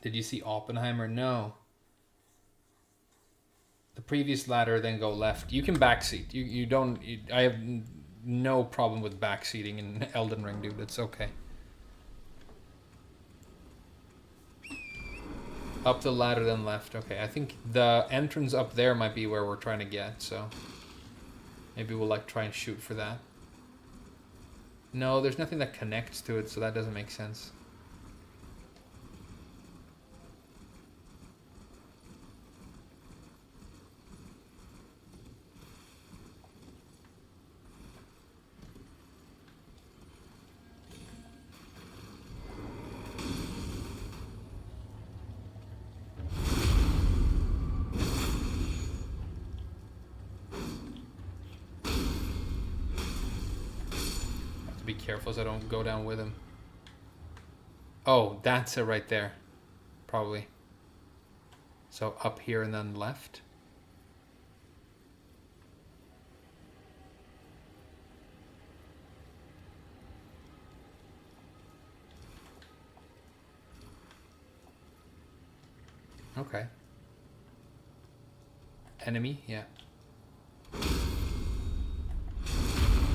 Did you see Oppenheimer? No. The previous ladder, then go left. You can backseat. You don't... I have no problem with backseating in Elden Ring, dude. It's okay. Up the ladder, then left. Okay, I think the entrance up there might be where we're trying to get, so... Maybe we'll, like, try and shoot for that. No, there's nothing that connects to it, so that doesn't make sense. Be careful so I don't go down with him. Oh, that's it right there. Probably. So up here and then left. Okay. Enemy, yeah.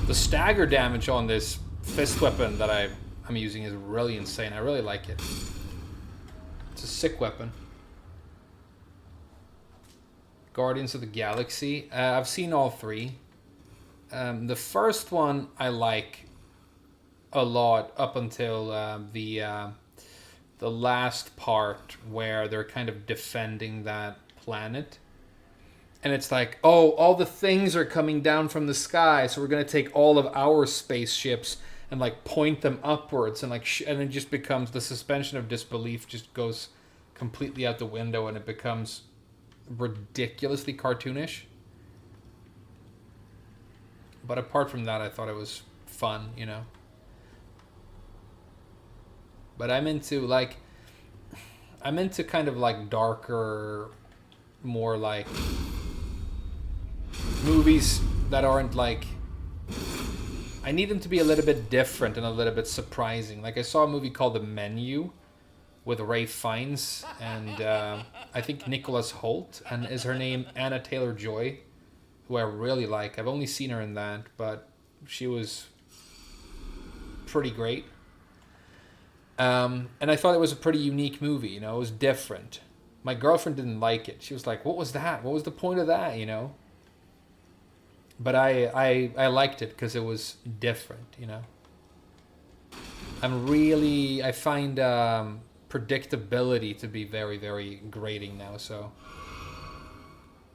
The stagger damage on this fist weapon that I'm using is really insane. I really like it. It's a sick weapon. Guardians of the Galaxy. I've seen all three. The first one I like a lot up until the last part where they're kind of defending that planet. And it's like, oh, all the things are coming down from the sky, so we're going to take all of our spaceships and like point them upwards, and like and it just becomes, the suspension of disbelief just goes completely out the window, and it becomes ridiculously cartoonish. But apart from that, I thought it was fun, you know. But I'm into kind of like darker, more like movies that aren't like, I need them to be a little bit different and a little bit surprising. Like I saw a movie called The Menu with Ray Fiennes and I think Nicholas Hoult, and is her name Anna Taylor-Joy, who I really like. I've only seen her in that, but she was pretty great. And I thought it was a pretty unique movie, you know, it was different. My girlfriend didn't like it. She was like, what was that? What was the point of that, you know? But I liked it because it was different, you know? I find predictability to be very, very grating now, so.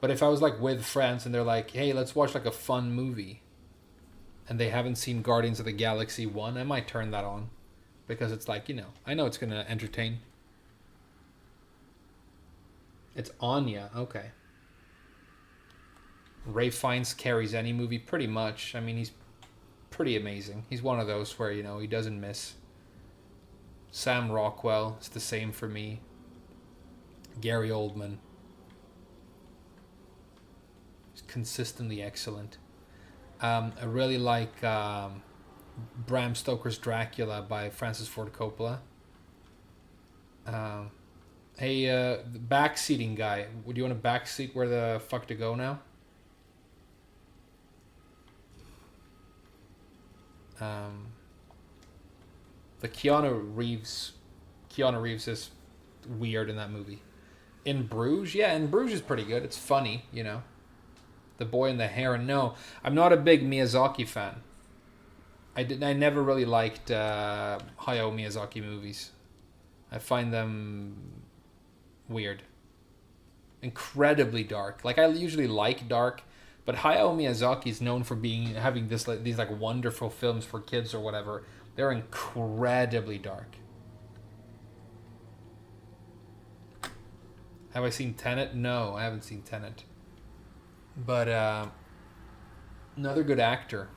But if I was like with friends and they're like, hey, let's watch like a fun movie, and they haven't seen Guardians of the Galaxy 1, I might turn that on. Because it's like, you know, I know it's going to entertain. It's Anya, okay. Ray Fiennes carries any movie pretty much. I mean, he's pretty amazing. He's one of those where, you know, he doesn't miss. Sam Rockwell, it's the same for me. Gary Oldman. He's consistently excellent. I really like Bram Stoker's Dracula by Francis Ford Coppola. Hey, the backseating guy. Would you want to backseat Where the Fuck to Go now? The Keanu Reeves is weird in that movie. In Bruges, yeah, In Bruges is pretty good. It's funny, you know. The Boy and the Heron. No, I'm not a big Miyazaki fan. I never really liked Hayao Miyazaki movies. I find them weird, incredibly dark. Like I usually like dark, but Hayao Miyazaki is known for having these like wonderful films for kids or whatever. They're incredibly dark. Have I seen Tenet? No, I haven't seen Tenet. But another good actor.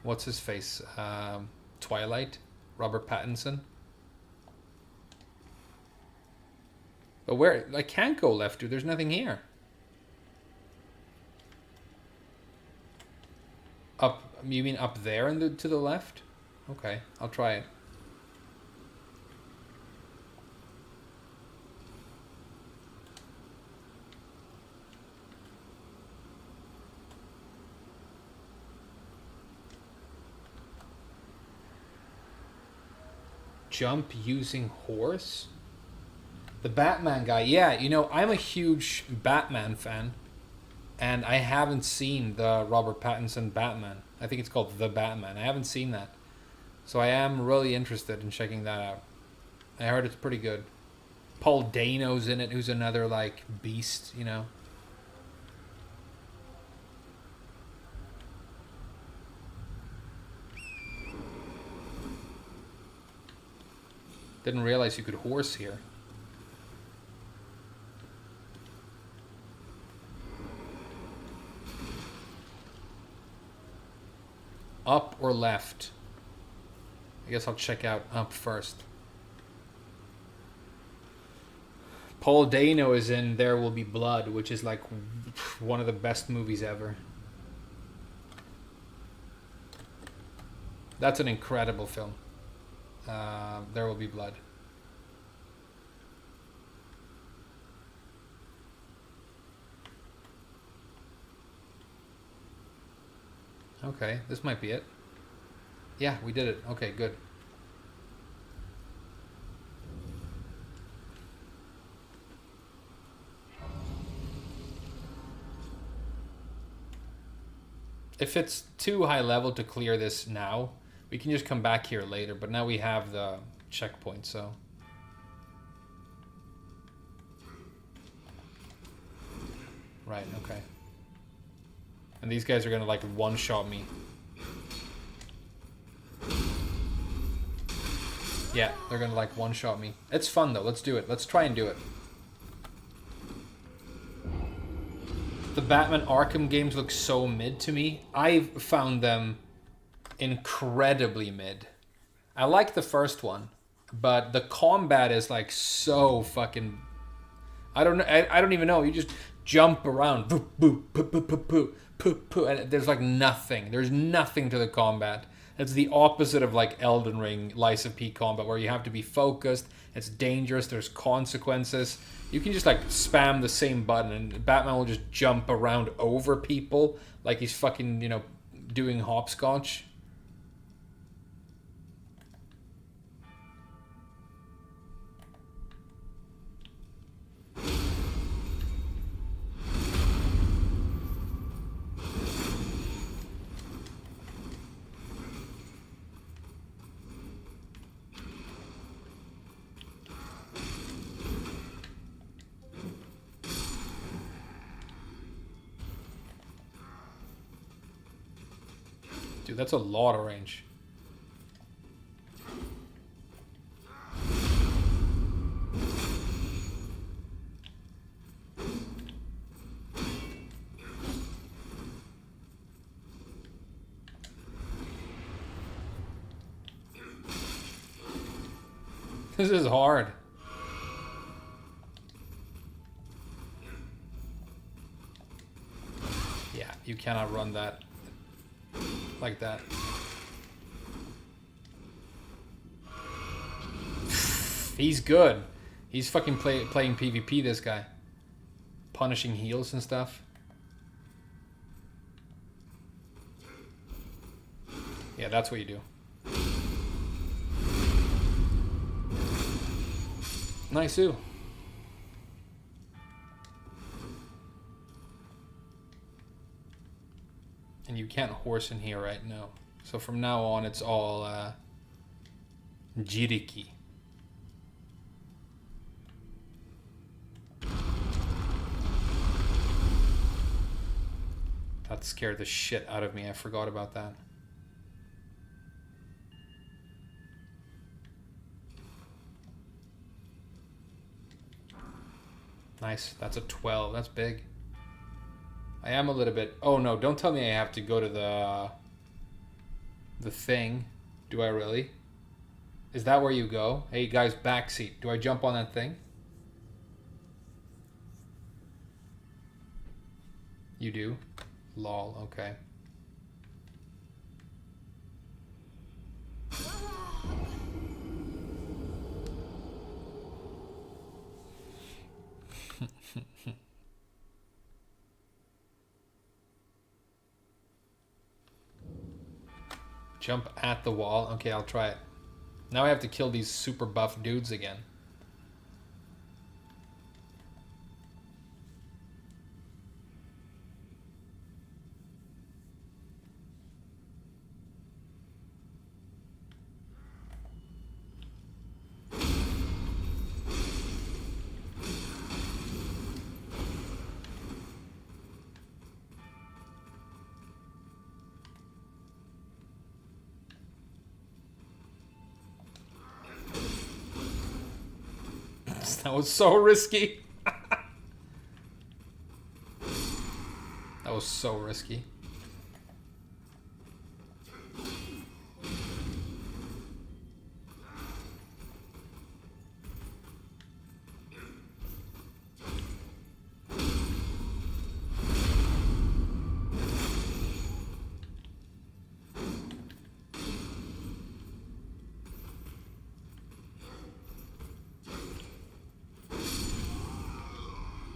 What's his face? Twilight? Robert Pattinson? But where? I can't go left, dude. There's nothing here. Up? You mean up there and to the left? Okay, I'll try it. Jump using horse? The Batman guy. Yeah, you know, I'm a huge Batman fan. And I haven't seen the Robert Pattinson Batman. I think it's called The Batman. I haven't seen that. So I am really interested in checking that out. I heard it's pretty good. Paul Dano's in it, who's another, like, beast, you know. Didn't realize you could horse here. Up or left? I guess I'll check out up first. Paul Dano is in There Will Be Blood, which is like one of the best movies ever. That's an incredible film. There Will Be Blood. Okay, this might be it. Yeah, we did it. Okay, good. If it's too high level to clear this now, we can just come back here later, but now we have the checkpoint, so... Right, okay. And these guys are gonna, like, one-shot me. Yeah, they're gonna, like, one-shot me. It's fun, though. Let's do it. Let's try and do it. The Batman Arkham games look so mid to me. I've found them incredibly mid. I like the first one, but the combat is like so fucking... I don't even know. You just jump around. Boop, boop, boop, boop, boop, boop, boop, boop, and there's like nothing. There's nothing to the combat. It's the opposite of like Elden Ring, Lies of P combat, where you have to be focused. It's dangerous. There's consequences. You can just like spam the same button and Batman will just jump around over people like he's fucking, you know, doing hopscotch. Dude, that's a lot of range. This is hard. Yeah, you cannot run that like that. He's good. He's fucking playing PvP, this guy. Punishing heals and stuff. Yeah, that's what you do. Nice-oo. And you can't horse in here, right? No. So from now on, it's all Jiriki. That scared the shit out of me. I forgot about that. Nice. That's a 12. That's big. I am a little bit... Oh, no. Don't tell me I have to go to the thing. Do I really? Is that where you go? Hey, guys, backseat. Do I jump on that thing? You do? Lol. Okay. Jump at the wall. Okay, I'll try it. Now I have to kill these super buff dudes again. That was so risky. That was so risky.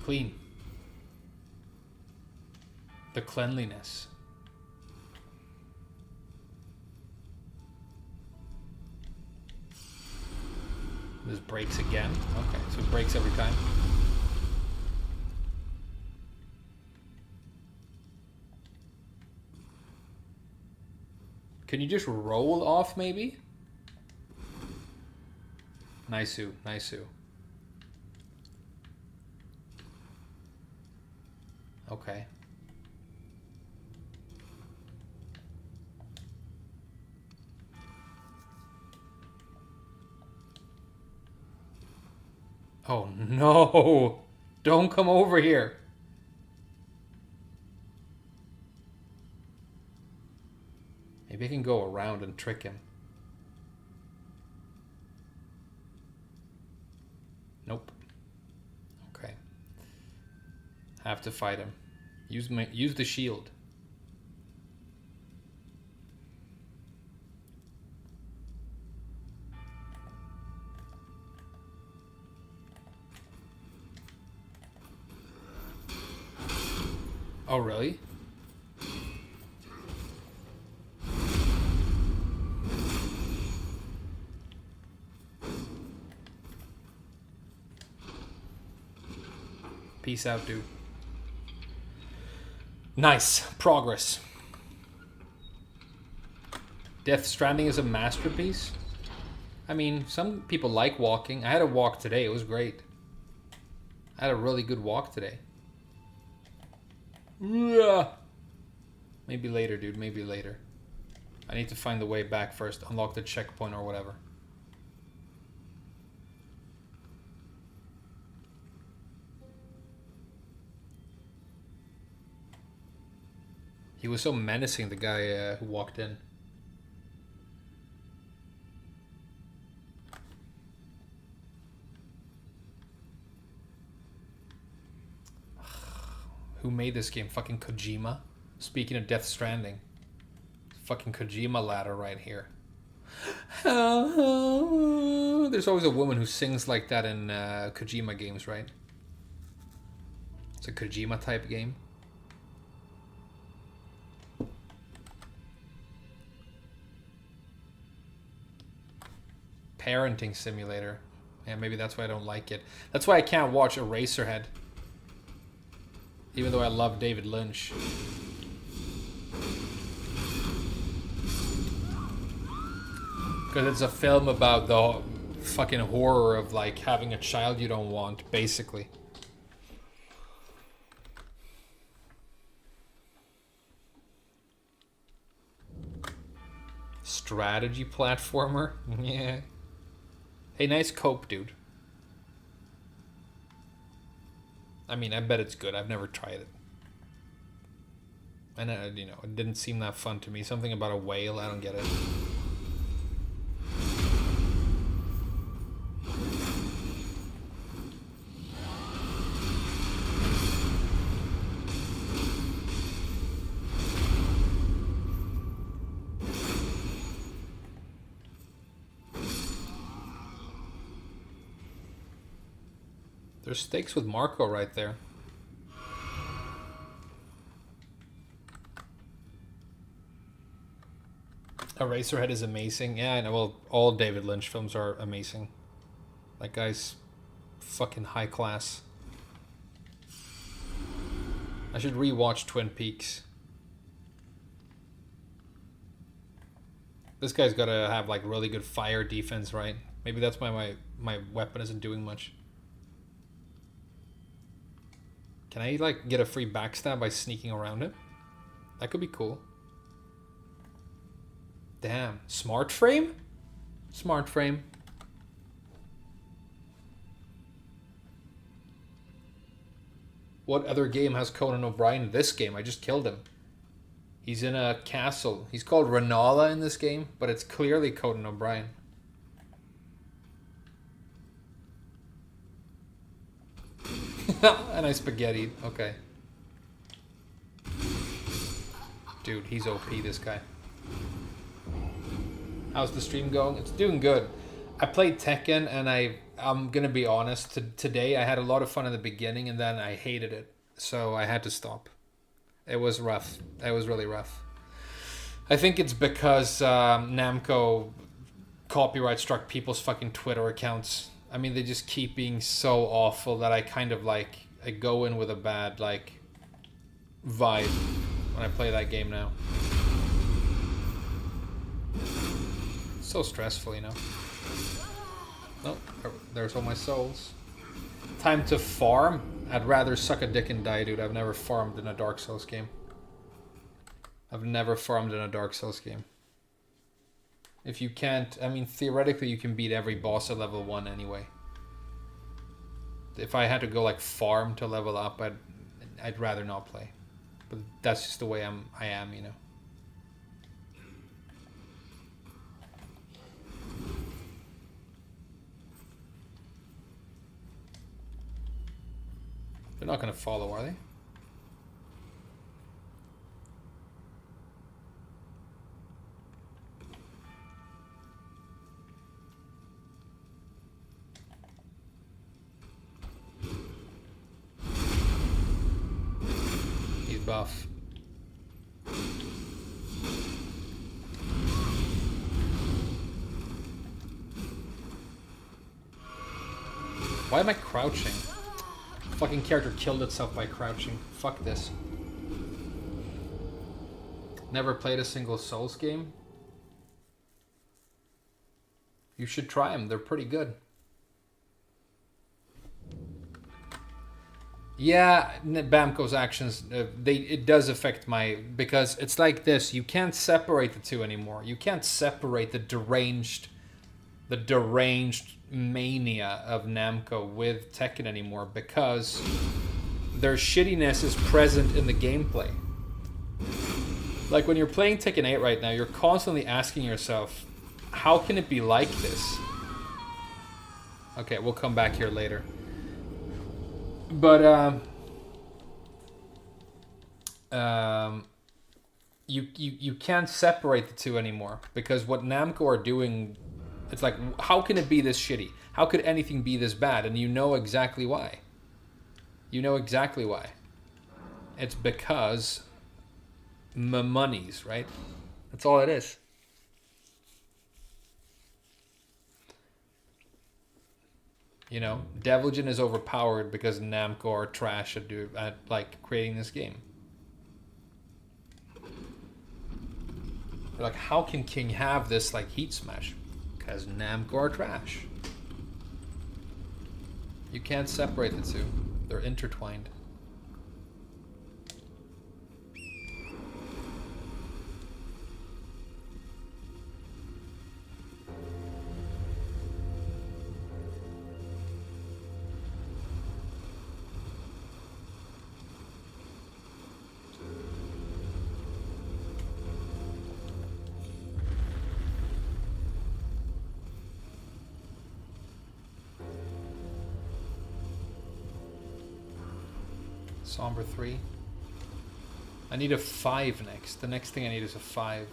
clean. The cleanliness. This breaks again. Okay, so it breaks every time. Can you just roll off, maybe? Nice-oo, nice-oo. Okay. Oh no! Don't come over here! Maybe I can go around and trick him. Nope. Okay. Have to fight him. Use the shield. Oh, really? Peace out, dude. Nice. Progress. Death Stranding is a masterpiece. I mean, some people like walking. I had a walk today. It was great. I had a really good walk today. Maybe later, dude. Maybe later. I need to find the way back first. Unlock the checkpoint or whatever. He was so menacing, the guy who walked in. Who made this game? Fucking Kojima? Speaking of Death Stranding. Fucking Kojima ladder right here. There's always a woman who sings like that in Kojima games, right? It's a Kojima type game. Parenting simulator. Yeah, maybe that's why I don't like it. That's why I can't watch Eraserhead. Even though I love David Lynch. Because it's a film about the fucking horror of like having a child you don't want, basically. Strategy platformer? Yeah. Hey, nice cope, dude. I mean, I bet it's good. I've never tried it. And, you know, it didn't seem that fun to me. Something about a whale, I don't get it. There's stakes with Marco right there. Eraserhead is amazing. Yeah, I know. Well, all David Lynch films are amazing. That guy's fucking high class. I should rewatch Twin Peaks. This guy's gotta have like really good fire defense, right? Maybe that's why my weapon isn't doing much. Can I like get a free backstab by sneaking around it? That could be cool. Damn. Smart frame? Smart frame. What other game has Conan O'Brien? This game. I just killed him. He's in a castle. He's called Renala in this game, but it's clearly Conan O'Brien. And I spaghettied. Okay. Dude, he's OP, this guy. How's the stream going? It's doing good. I played Tekken, and I'm gonna be honest. Today I had a lot of fun in the beginning, and then I hated it, so I had to stop. It was rough. It was really rough. I think it's because Namco copyright struck people's fucking Twitter accounts. I mean, they just keep being so awful that I kind of like I go in with a bad like vibe when I play that game now. It's so stressful, you know. Oh, there's all my souls. Time to farm? I'd rather suck a dick and die, dude. I've never farmed in a Dark Souls game. I've never farmed in a Dark Souls game. If you can't, I mean, theoretically you can beat every boss at level 1 anyway. If I had to go like farm to level up, I'd rather not play. But that's just the way I am, you know. They're not gonna follow, are they? He's buff. Why am I crouching? Fucking character killed itself by crouching. Fuck this. Never played a single Souls game? You should try them. They're pretty good. Yeah, Bamco's actions, it does affect my... Because it's like this. You can't separate the two anymore. You can't separate the deranged mania of Namco with Tekken anymore because their shittiness is present in the gameplay. Like when you're playing Tekken 8 right now, you're constantly asking yourself, how can it be like this? Okay, we'll come back here later. But you can't separate the two anymore because what Namco are doing, it's like, how can it be this shitty? How could anything be this bad? And you know exactly why. You know exactly why. It's because monies, right? That's all it is. You know, Devilgen is overpowered because Namco are trash at like creating this game. They're like, how can King have this like heat smash? Because Namco are trash. You can't separate the two. They're intertwined. Somber 3. I need a 5 next. The next thing I need is a 5.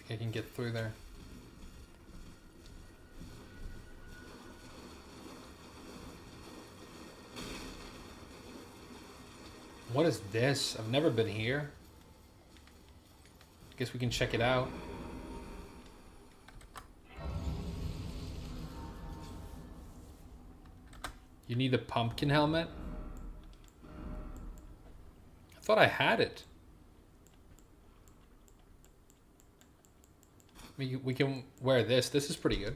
I can get through there. What is this? I've never been here. Guess we can check it out. You need a pumpkin helmet? I thought I had it. We can wear this. This is pretty good.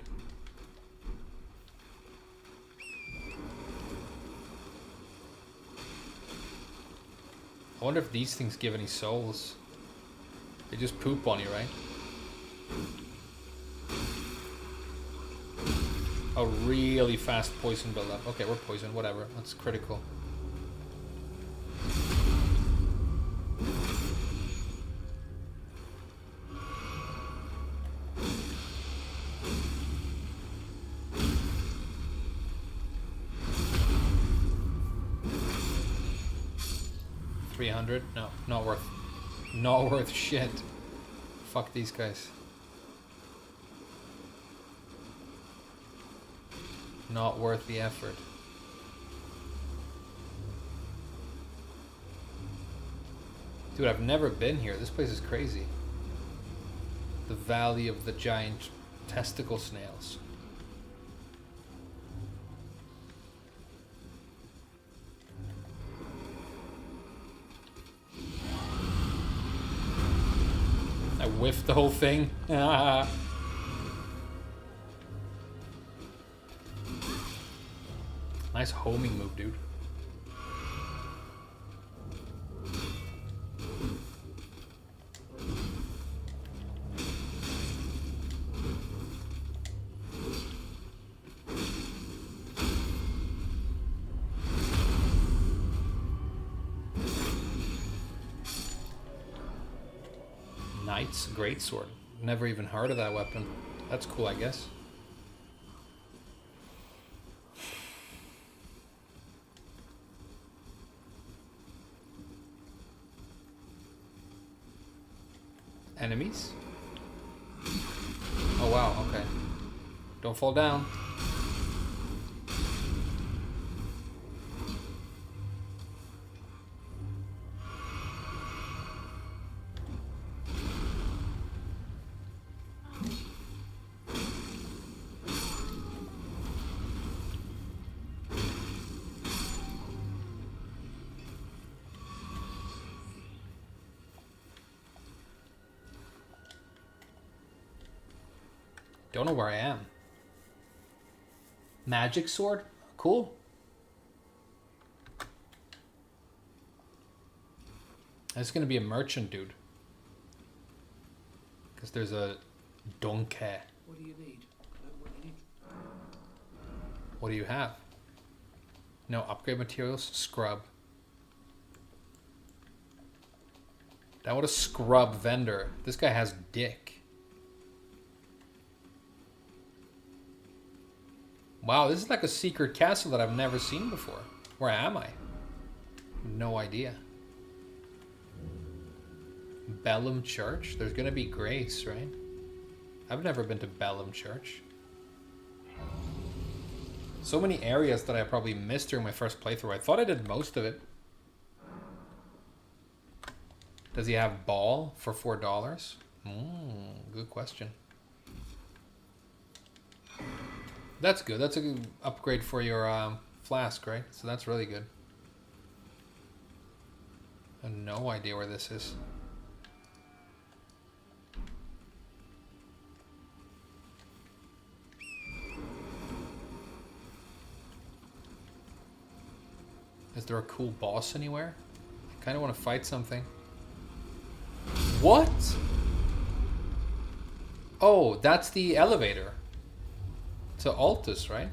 I wonder if these things give any souls. They just poop on you, right? A really fast poison buildup. Okay, we're poisoned, whatever. That's critical. $300? No, not worth. Not worth shit. Fuck these guys. Not worth the effort. Dude, I've never been here. This place is crazy. The Valley of the Giant Testicle Snails. I whiffed the whole thing. Nice homing move, dude. Knight's Greatsword. Never even heard of that weapon. That's cool, I guess. Enemies? Oh wow, okay. Don't fall down. Don't know where I am. Magic sword? Cool. It's gonna be a merchant, dude. Because there's a donkey. What do you need? What do you need? What do you have? No upgrade materials? Scrub. That was a scrub vendor. This guy has dick. Wow, this is like a secret castle that I've never seen before. Where am I? No idea. Bellum Church? There's gonna be grace, right? I've never been to Bellum Church. So many areas that I probably missed during my first playthrough. I thought I did most of it. Does he have ball for $4? Good question. That's good. That's a good upgrade for your flask, right? So that's really good. I have no idea where this is. Is there a cool boss anywhere? I kind of want to fight something. What? Oh, that's the elevator. To Altus, right?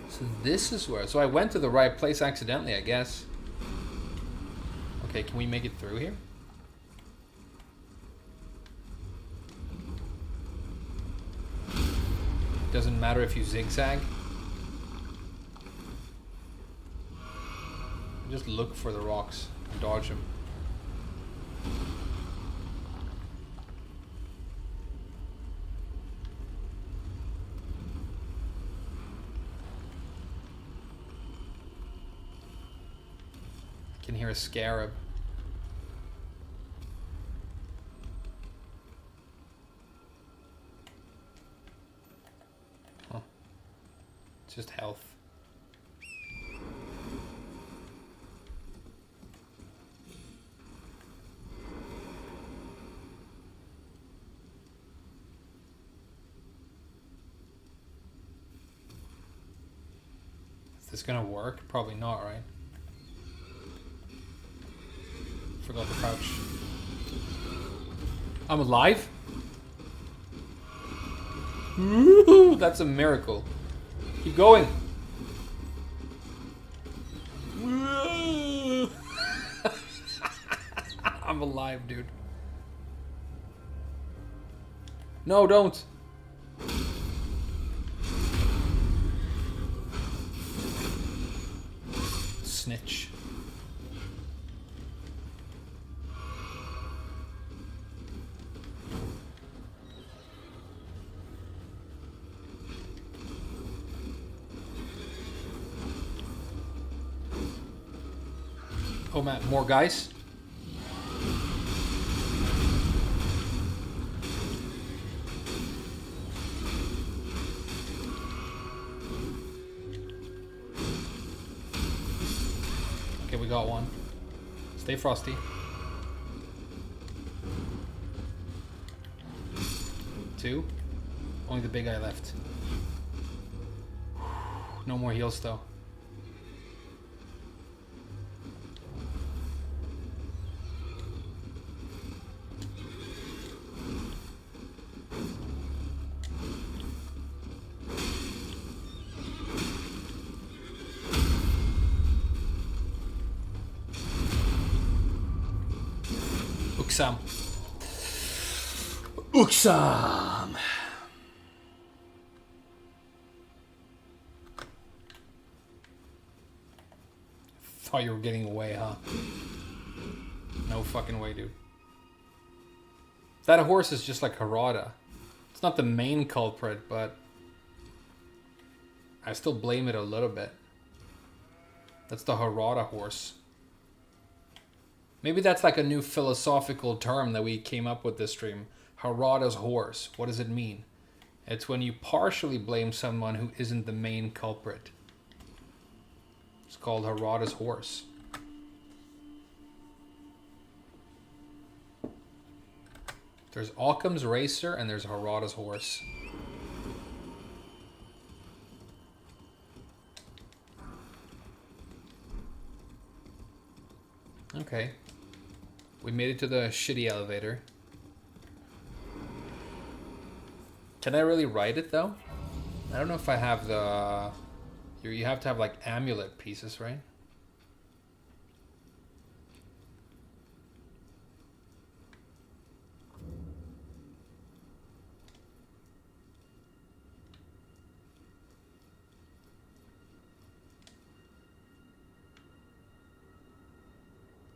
So this is where... So I went to the right place accidentally, I guess. Okay, can we make it through here? Doesn't matter if you zigzag. Just look for the rocks and dodge them. I can hear a scarab. Huh. It's just health. this gonna work? Probably not, right? Forgot the pouch. I'm alive? Woo, that's a miracle. Keep going. Woo. I'm alive, dude. No, don't. Snitch. Oh man, more guys? Okay, we got one. Stay frosty. Two. Only the big guy left. No more heals though. Uksam. Uksam. Thought you were getting away, huh? No fucking way, dude. That horse is just like Harada. It's not the main culprit, but I still blame it a little bit. That's the Harada horse. Maybe that's like a new philosophical term that we came up with this stream. Harada's horse. What does it mean? It's when you partially blame someone who isn't the main culprit. It's called Harada's horse. There's Occam's Racer and there's Harada's horse. Okay. We made it to the shitty elevator. Can I really ride it though? I don't know if I have the... You have to have like amulet pieces, right?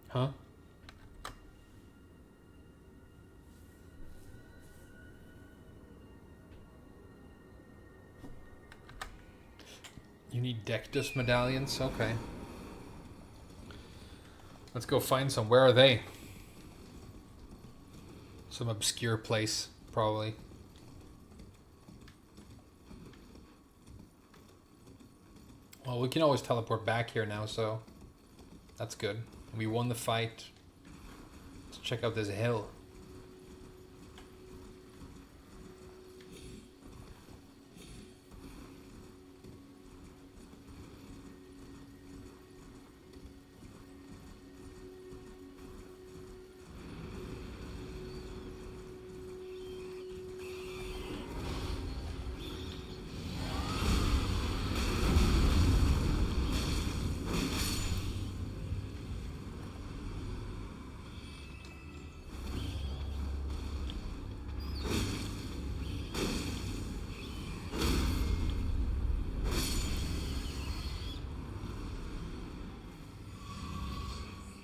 Huh? You need Dectus medallions? Okay. Let's go find some. Where are they? Some obscure place, probably. Well, we can always teleport back here now, so that's good. We won the fight. Let's check out this hill.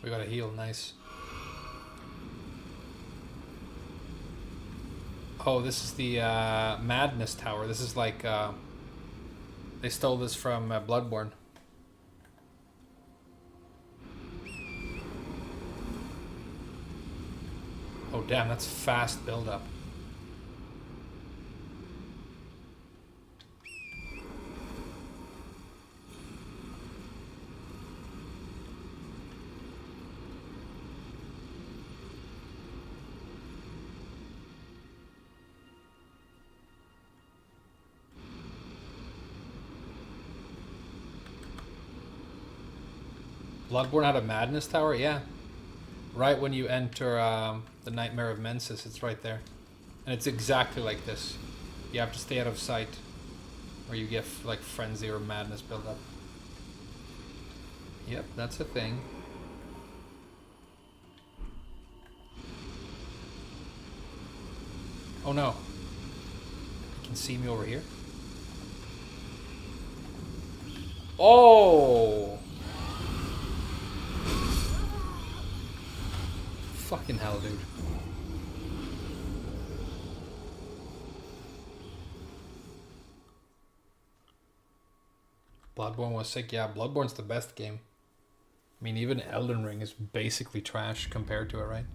We got a heal, nice. Oh, this is the Madness Tower. This is like, they stole this from Bloodborne. Oh damn, that's fast build-up. Bloodborne had a madness tower? Yeah. Right when you enter the Nightmare of Mensis, it's right there. And it's exactly like this. You have to stay out of sight, or you get like frenzy or madness buildup. Yep, that's a thing. Oh no. You can see me over here. Oh! Fucking hell, dude. Bloodborne was sick. Yeah, Bloodborne's the best game. I mean, even Elden Ring is basically trash compared to it, right?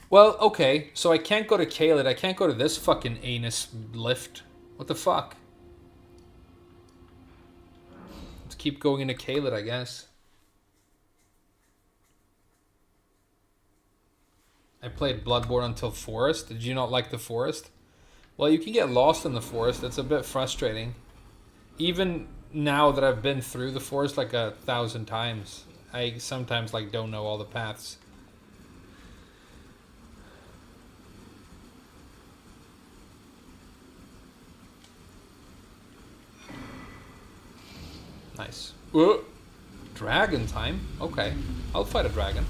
Well, okay, so I can't go to Caelid. I can't go to this fucking anus lift. What the fuck? Let's keep going into Caelid, I guess. I played Bloodborne until Forest. Did you not like the Forest? Well, you can get lost in the Forest. It's a bit frustrating. Even now that I've been through the Forest like 1,000 times, I sometimes like don't know all the paths. Nice. Dragon time? Okay. I'll fight a dragon.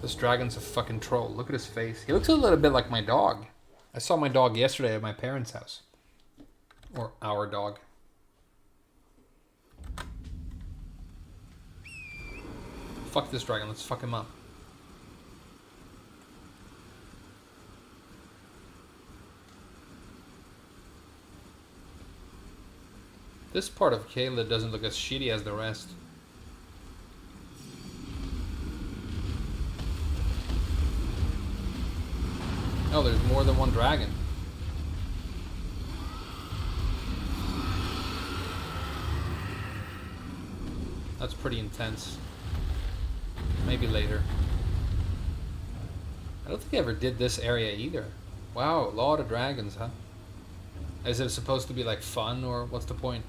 This dragon's a fucking troll. Look at his face. He looks a little bit like my dog. I saw my dog yesterday at my parents' house. Or our dog. Fuck this dragon. Let's fuck him up. This part of Caelid doesn't look as shitty as the rest. Oh, there's more than one dragon. That's pretty intense. Maybe later. I don't think I ever did this area either. Wow, a lot of dragons, huh? Is it supposed to be like fun, or what's the point?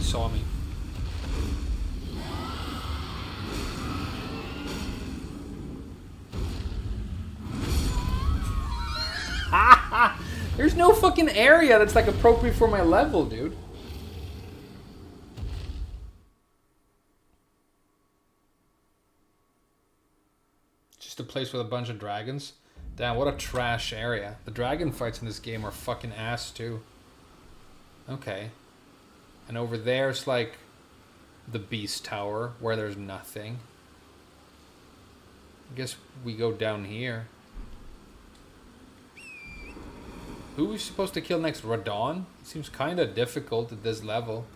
Saw me. There's no fucking area that's like appropriate for my level, dude. Just a place with a bunch of dragons. Damn, what a trash area. The dragon fights in this game are fucking ass too. Okay. And over there's like the beast tower where there's nothing. I guess we go down here. Who are we supposed to kill next? Radon? It seems kind of difficult at this level.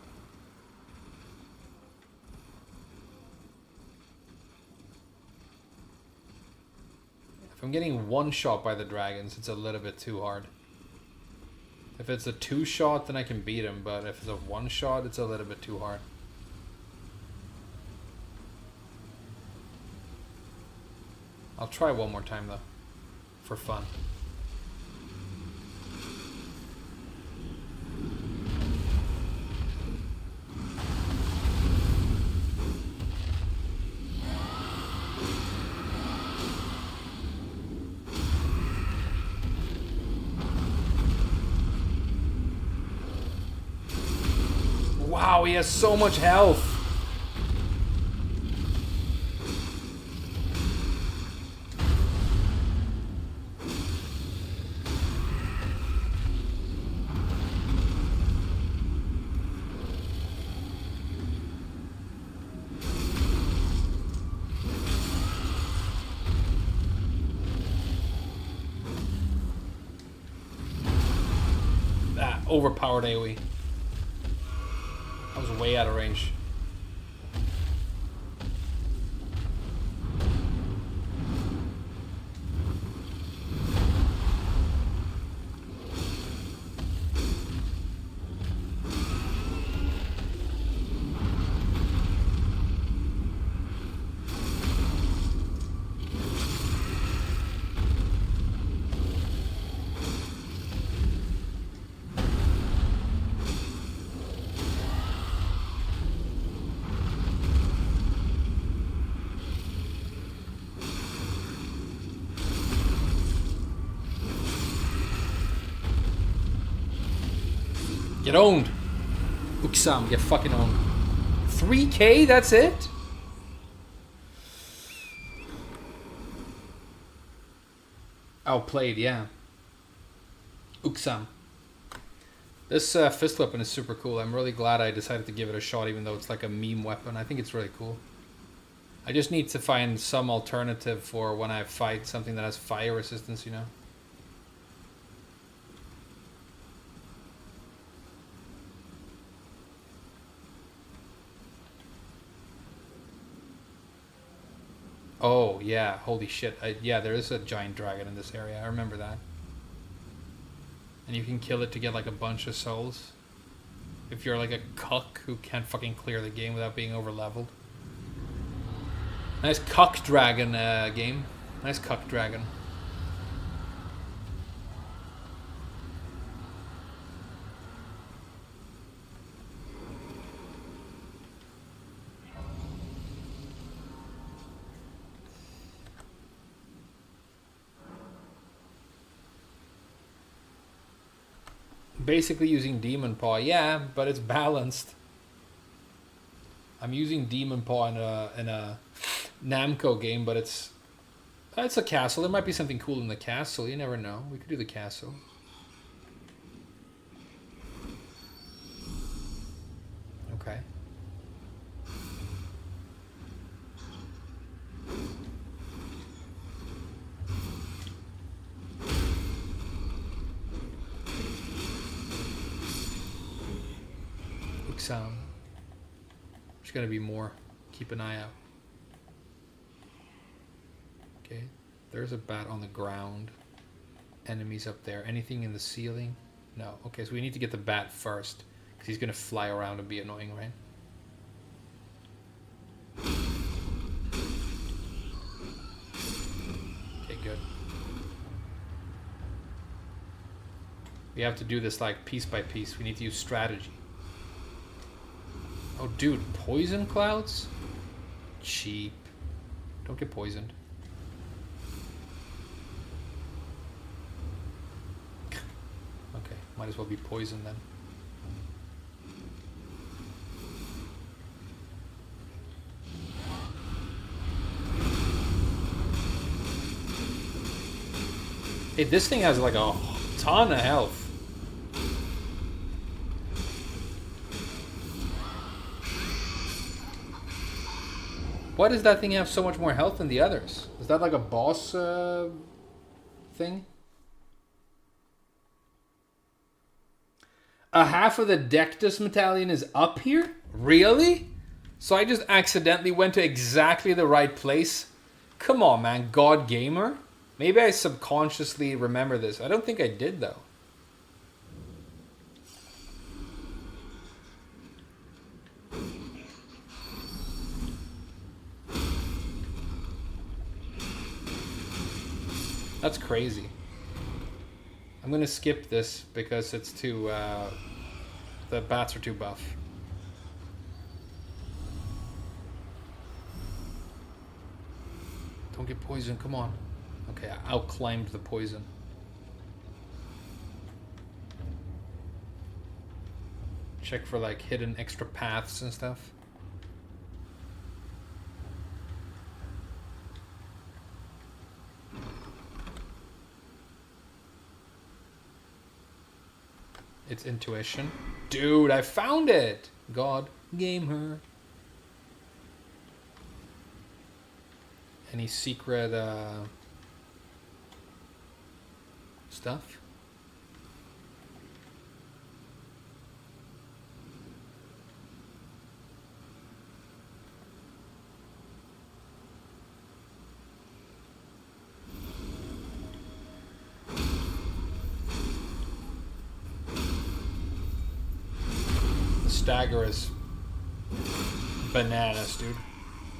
If I'm getting one shot by the dragons, it's a little bit too hard. If it's a 2-shot, then I can beat him, but if it's a 1-shot, it's a little bit too hard. I'll try one more time though, for fun. Wow, he has so much health. Ah, overpowered AoE. I was way out of range. Get owned. Uksam, get fucking owned. 3K, that's it? Outplayed, yeah. Uksam. This fist weapon is super cool. I'm really glad I decided to give it a shot, even though it's like a meme weapon. I think it's really cool. I just need to find some alternative for when I fight something that has fire resistance, you know? Oh, yeah. Holy shit. Yeah, there is a giant dragon in this area. I remember that. And you can kill it to get like a bunch of souls. If you're like a cuck who can't fucking clear the game without being over leveled. Nice cuck dragon game. Nice cuck dragon. Basically using Demon Paw, yeah, but it's balanced. I'm using Demon Paw in a Namco game, but it's a castle. There might be something cool in the castle. You never know. We could do the castle. Okay. There's gonna be more. Keep an eye out. Okay, there's a bat on the ground. Enemies up there. Anything in the ceiling? No. Okay, so we need to get the bat first, because he's gonna fly around and be annoying, right? Okay, good. We have to do this like piece by piece. We need to use strategy. Oh, dude, poison clouds? Cheap. Don't get poisoned. Okay, might as well be poisoned then. Hey, this thing has like a ton of health. Why does that thing have so much more health than the others? Is that like a boss thing? A half of the Dectus Battalion is up here? Really? So I just accidentally went to exactly the right place? Come on, man. God Gamer? Maybe I subconsciously remember this. I don't think I did, though. That's crazy. I'm gonna skip this because it's too, the bats are too buff. Don't get poisoned, come on. Okay, I outclimbed the poison. Check for like hidden extra paths and stuff. It's intuition. Dude, I found it! God Gamer. Any secret stuff? Stagger is bananas, dude.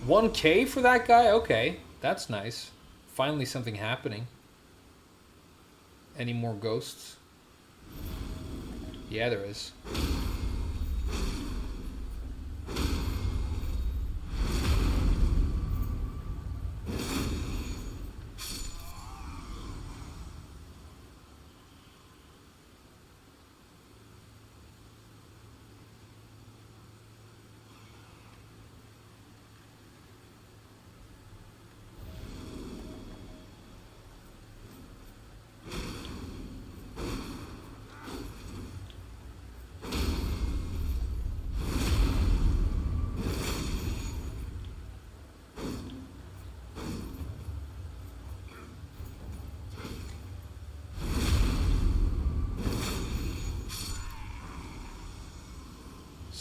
1K for that guy? Okay, that's nice. Finally something happening. Any more ghosts? Yeah, there is.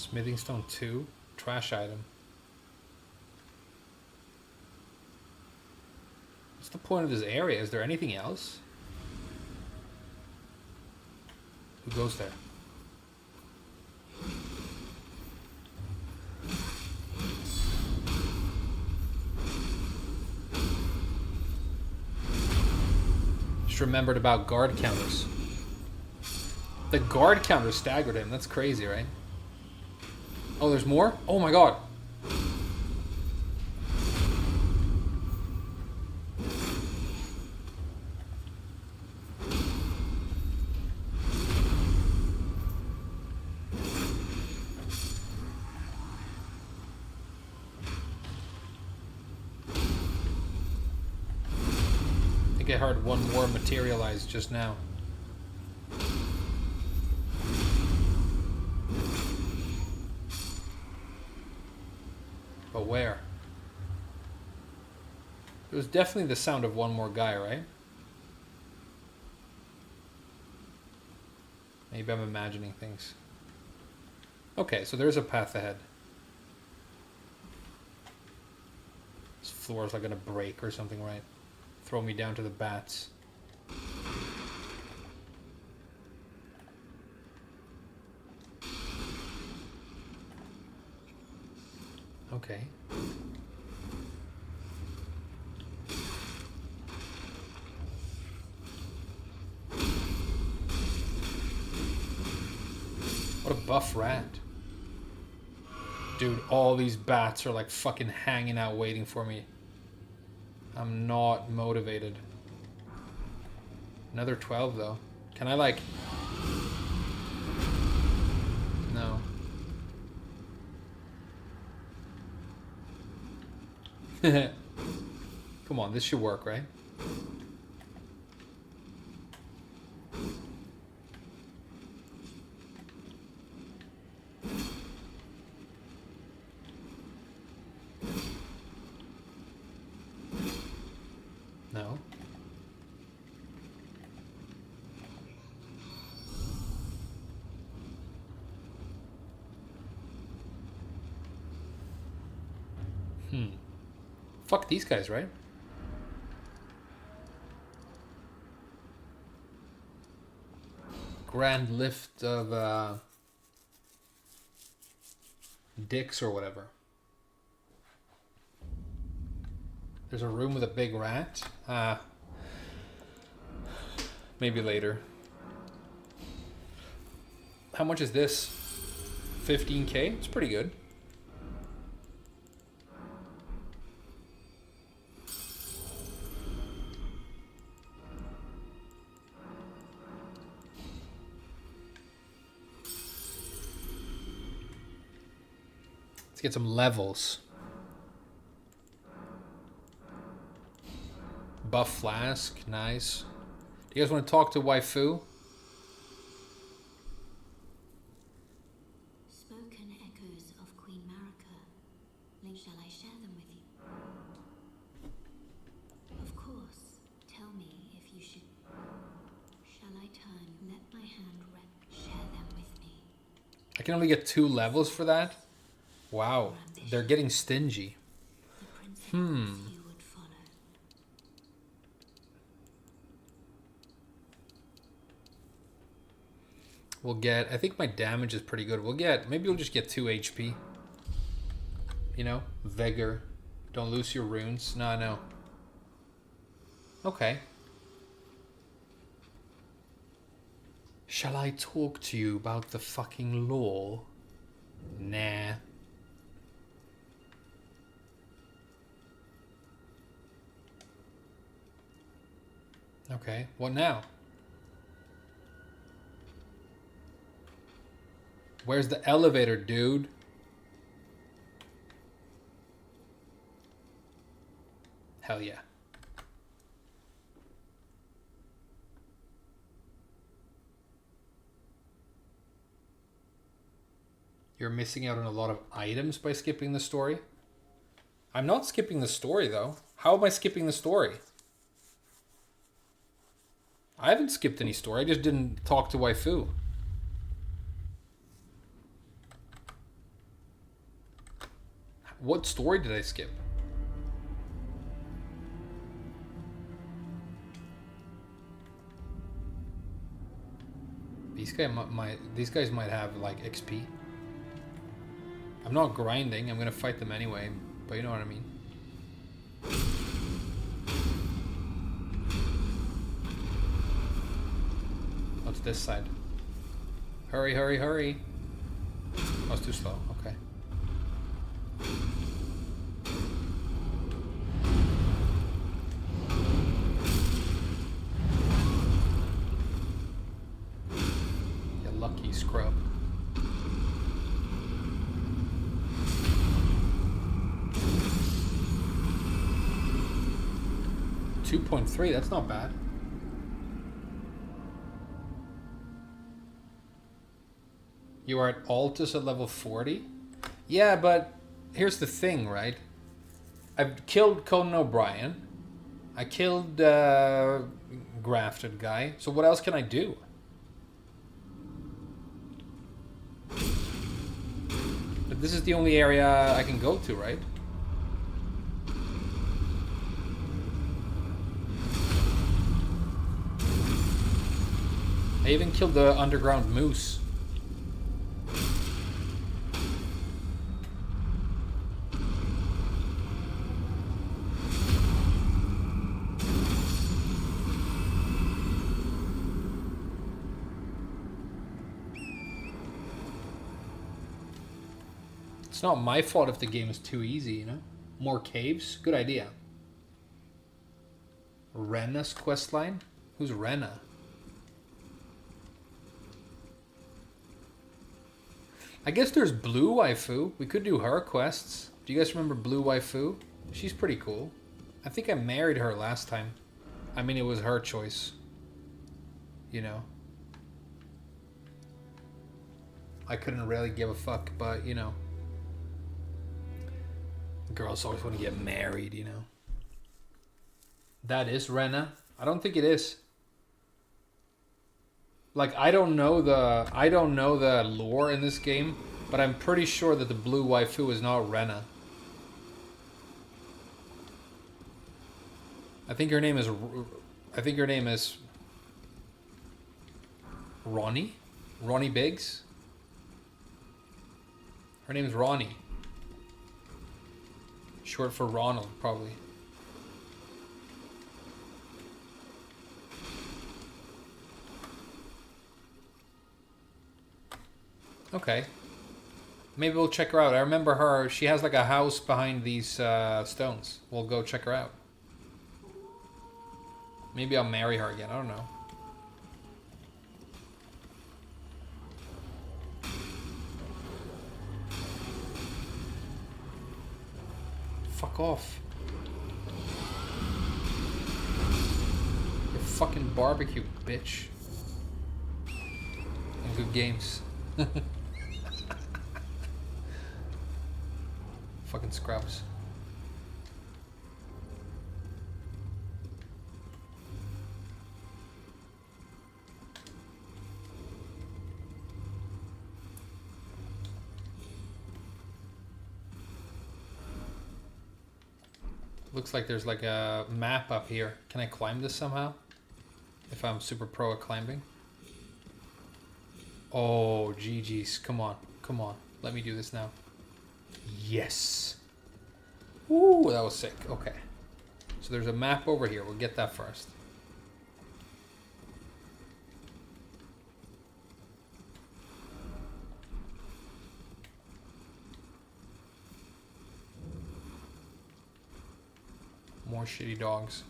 Smithing stone 2. Trash item. What's the point of this area? Is there anything else? Who goes there? Just remembered about guard counters. The guard counter staggered him. That's crazy, right? Oh, there's more? Oh my god. I think I heard one more materialize just now. But where? It was definitely the sound of one more guy, right? Maybe I'm imagining things. Okay, so there's a path ahead. This floor is like gonna break or something, right? Throw me down to the bats. Okay. What a buff rat. Dude, all these bats are like fucking hanging out waiting for me. I'm not motivated. Another 12 though. Can I like... No. Come on, this should work, right? No. Fuck these guys, right? Grand lift of dicks or whatever. There's a room with a big rat. Maybe later. How much is this? 15k? It's pretty good. Let's get some levels. Buff flask, nice. Do you guys want to talk to waifu? Spoken echoes of Queen Marika. Shall I share them with you? Of course. Tell me if you should. Shall I turn? Let my hand rest. Share them with me. I can only get 2 levels for that? Wow, they're getting stingy. You would follow. We'll get, I think my damage is pretty good. Maybe we'll just get 2 HP. You know, Vigor. Don't lose your runes. No. Okay. Shall I talk to you about the fucking law? Nah. Okay, what now? Where's the elevator, dude? Hell yeah. You're missing out on a lot of items by skipping the story? I'm not skipping the story, though. How am I skipping the story? I haven't skipped any story. I just didn't talk to waifu. What story did I skip? These guys might have like XP. I'm not grinding. I'm gonna fight them anyway, but you know what I mean. What's this side? Hurry, hurry, hurry! Oh, it's too slow. Okay. You lucky scrub. 2.3, that's not bad. You are at Altus at level 40? Yeah, but here's the thing, right? I've killed Conan O'Brien. I killed Grafted guy. So what else can I do? But this is the only area I can go to, right? I even killed the underground moose. It's not my fault if the game is too easy, you know? More caves? Good idea. Rena's questline? Who's Rena? I guess there's Blue Waifu. We could do her quests. Do you guys remember Blue Waifu? She's pretty cool. I think I married her last time. I mean, it was her choice. You know? I couldn't really give a fuck, but, you know. Girls always want to get married, you know. That is Rena. I don't think it is. Like, I don't know the lore in this game, but I'm pretty sure that the Blue Waifu is not Rena. I think her name is Ronnie? Ronnie Biggs? Her name is Ronnie. Short for Ronald, probably. Okay. Maybe we'll check her out. I remember her. She has like a house behind these stones. We'll go check her out. Maybe I'll marry her again. I don't know. Fuck off. You fucking barbecue, bitch. And good games. Fucking scrubs. Looks like there's like a map up here. Can I climb this somehow? If I'm super pro at climbing. Oh, GG's. Come on. Come on. Let me do this now. Yes. Ooh, that was sick. Okay. So there's a map over here. We'll get that first. More shitty dogs.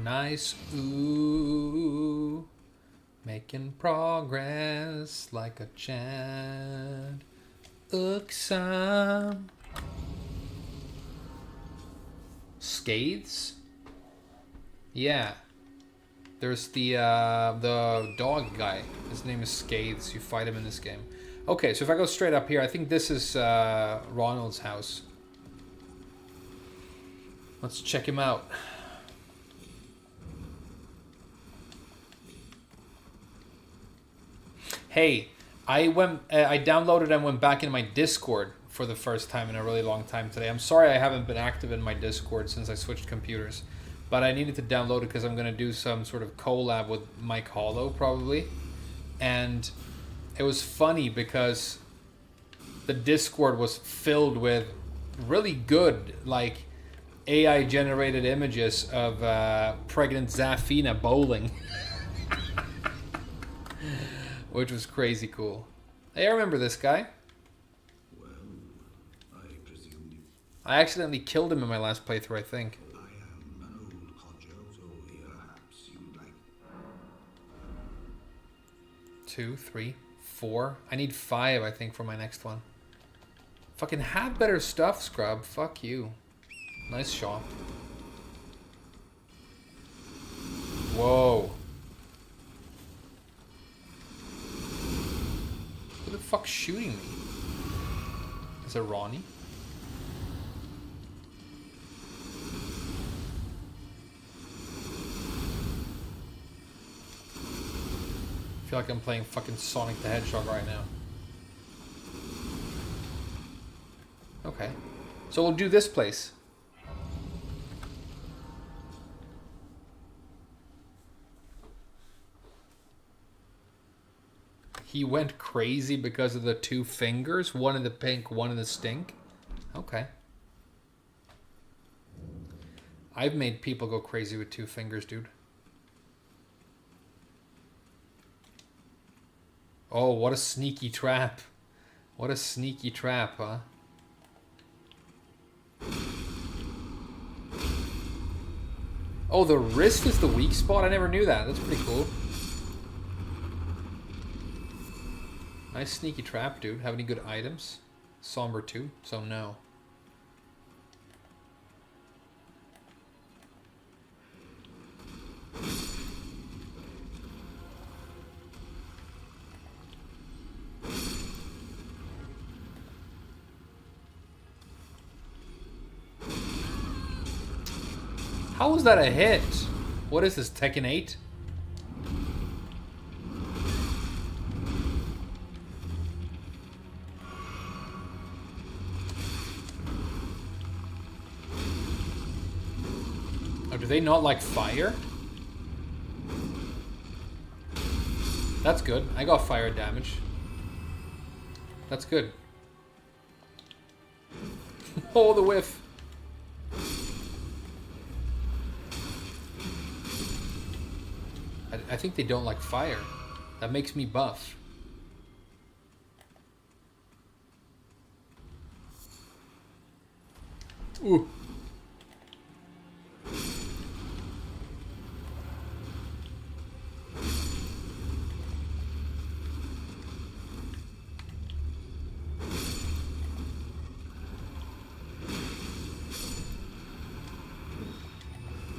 Nice. Ooh. Making progress like a chant. Uksam. Scathes? Yeah. There's the dog guy. His name is Scathes. You fight him in this game. Okay, so if I go straight up here, I think this is Ronald's house. Let's check him out. Hey, I downloaded and went back in my Discord for the first time in a really long time today. I'm sorry I haven't been active in my Discord since I switched computers, but I needed to download it because I'm going to do some sort of collab with Mike Hollow probably. And it was funny because the Discord was filled with really good, like, AI generated images of pregnant Zafina bowling. Which was crazy cool. Hey, I remember this guy. Well, I presume I accidentally killed him in my last playthrough, I think. I am an old codger, so perhaps you'd like. 2, 3, 4. I need 5, I think, for my next one. Fucking have better stuff, scrub. Fuck you. Nice shot. Whoa. Who the fuck's shooting me? Is it Ronnie? I feel like I'm playing fucking Sonic the Hedgehog right now. Okay. So we'll do this place. He went crazy because of the 2 fingers. One in the pink, one in the stink. Okay. I've made people go crazy with 2 fingers, dude. Oh, what a sneaky trap. What a sneaky trap, huh? Oh, the wrist is the weak spot? I never knew that. That's pretty cool. Nice sneaky trap, dude. Have any good items? Somber 2, so no. How was that a hit? What is this, Tekken 8? Oh, do they not like fire? That's good. I got fire damage. That's good. Oh, the whiff. I think they don't like fire. That makes me buff. Ooh.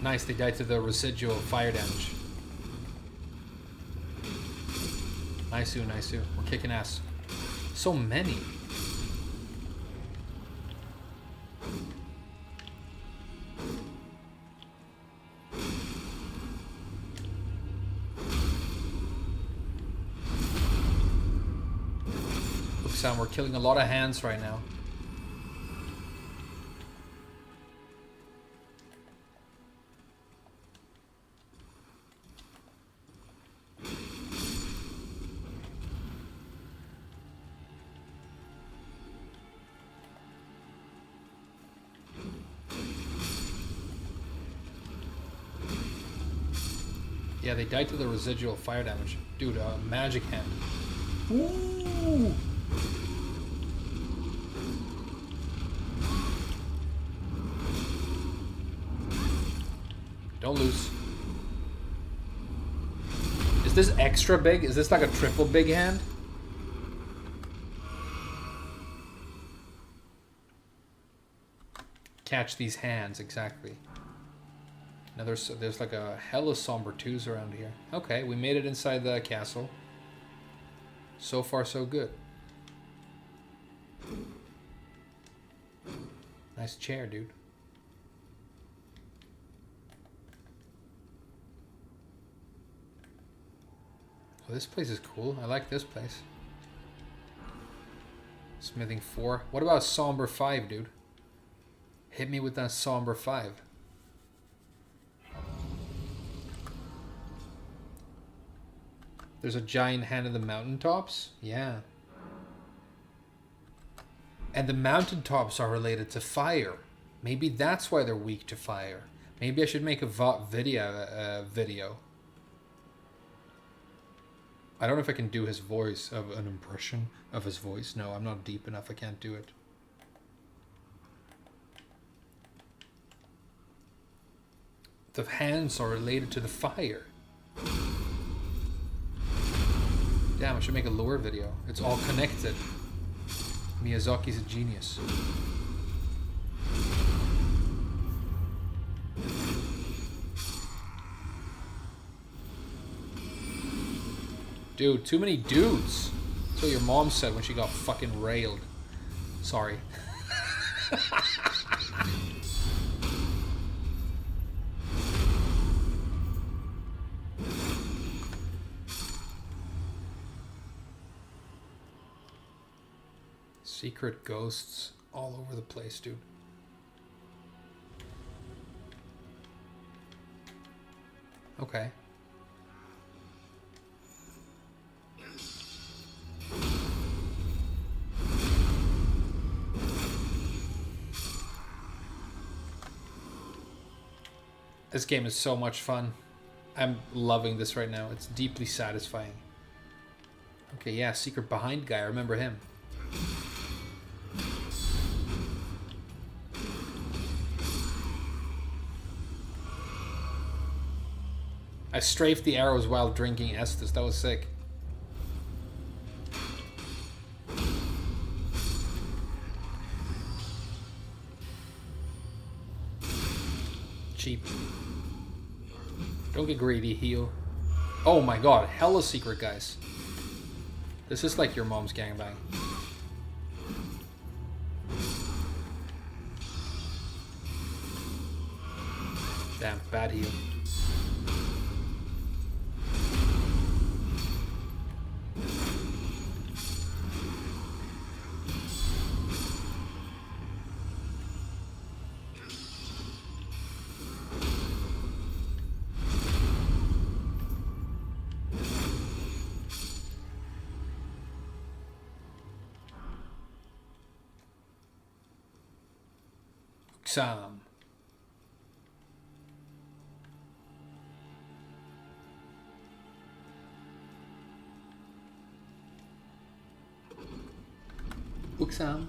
Nice, they died to the residual fire damage. Nice, nice. We're kicking ass. So many. Look, Sam, we're killing a lot of hands right now. Yeah, they died to the residual fire damage. Dude, magic hand. Ooh! Don't lose. Is this extra big? Is this like a triple big hand? Catch these hands, exactly. Now there's like a hella somber 2s around here. Okay, we made it inside the castle. So far, so good. Nice chair, dude. Oh, this place is cool. I like this place. Smithing 4. What about Somber 5, dude? Hit me with that Somber 5. There's a giant hand in the mountaintops? Yeah. And the mountaintops are related to fire. Maybe that's why they're weak to fire. Maybe I should make a video. I don't know if I can do his voice, of an impression of his voice. No, I'm not deep enough. I can't do it. The hands are related to the fire. Damn, I should make a lore video. It's all connected. Miyazaki's a genius. Dude, too many dudes. That's what your mom said when she got fucking railed. Sorry. Secret ghosts all over the place, dude. Okay. This game is so much fun. I'm loving this right now. It's deeply satisfying. Okay, yeah, secret behind guy. I remember him. I strafed the arrows while drinking Estus. That was sick. Cheap. Don't get greedy, heal. Oh my god, hella secret, guys. This is like your mom's gangbang. Damn, bad heal. Sam. Uksam.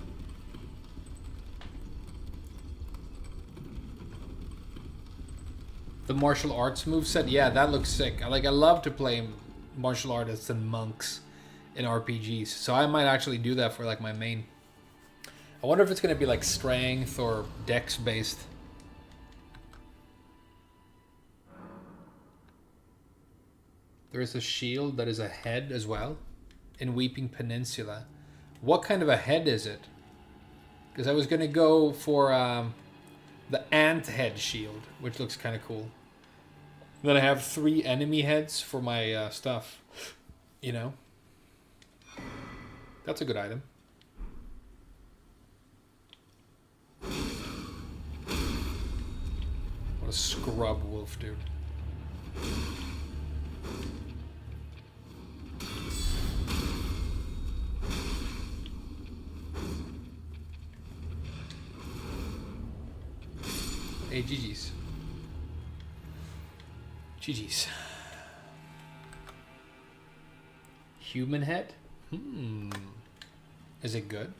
The martial arts moveset, yeah, that looks sick. I love to play martial artists and monks in RPGs, so I might actually do that for like my main. I wonder if it's going to be like strength or dex based. There is a shield that is a head as well in Weeping Peninsula. What kind of a head is it? Because I was going to go for the ant head shield, which looks kind of cool. Then I have 3 enemy heads for my stuff. You know? That's a good item. What a scrub wolf, dude. Hey, GG's. GG's. Human head? Is it good?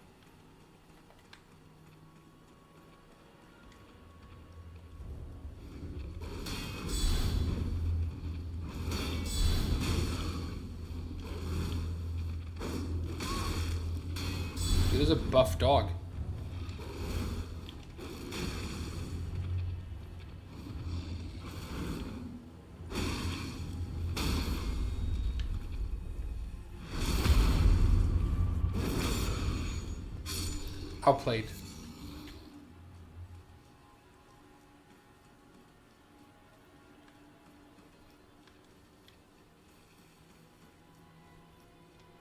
Dude, there's a buff dog. Outplayed.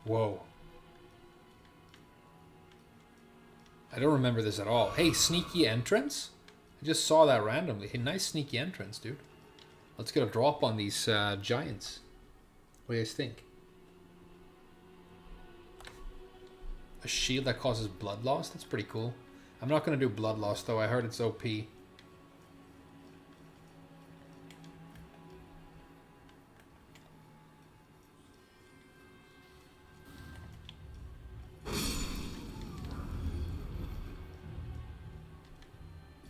Whoa. I don't remember this at all. Hey, sneaky entrance? I just saw that randomly. Hey, nice sneaky entrance, dude. Let's get a drop on these giants. What do you guys think? A shield that causes blood loss? That's pretty cool. I'm not going to do blood loss, though. I heard it's OP.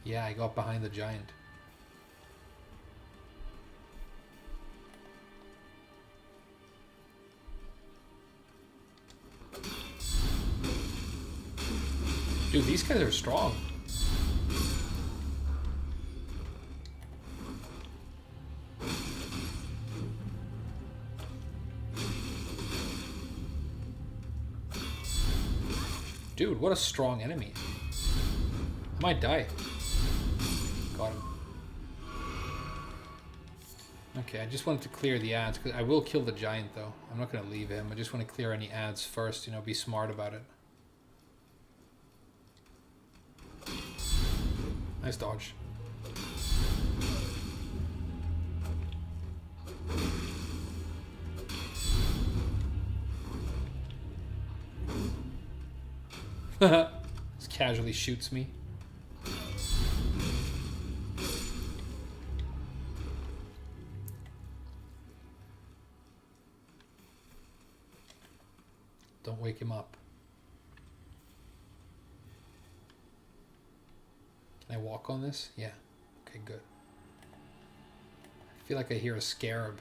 Yeah, I got behind the giant. Dude, these guys are strong. Dude, what a strong enemy. I might die. Got him. Okay, I just wanted to clear the ads, because I will kill the giant, though. I'm not going to leave him. I just want to clear any ads first, you know, be smart about it. Nice dodge. Just casually shoots me. Don't wake him up. Can I walk on this? Yeah. Okay, good. I feel like I hear a scarab.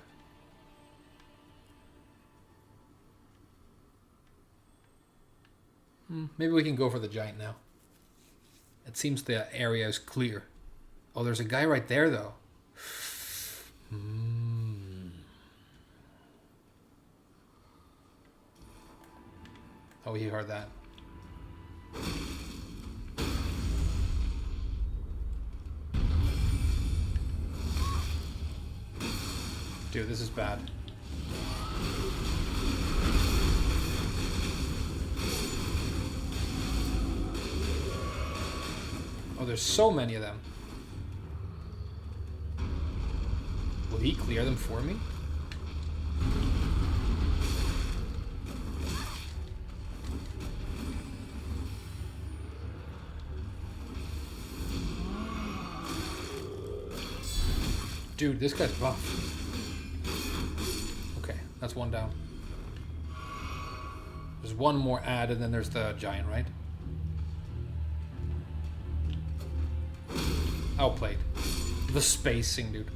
Maybe we can go for the giant now. It seems the area is clear. Oh, there's a guy right there, though. Oh, he heard that. Dude, this is bad. Oh, there's so many of them. Will he clear them for me? Dude, this guy's buff. Okay, that's one down. There's one more ad and then there's the giant, right? Outplayed. The spacing, dude.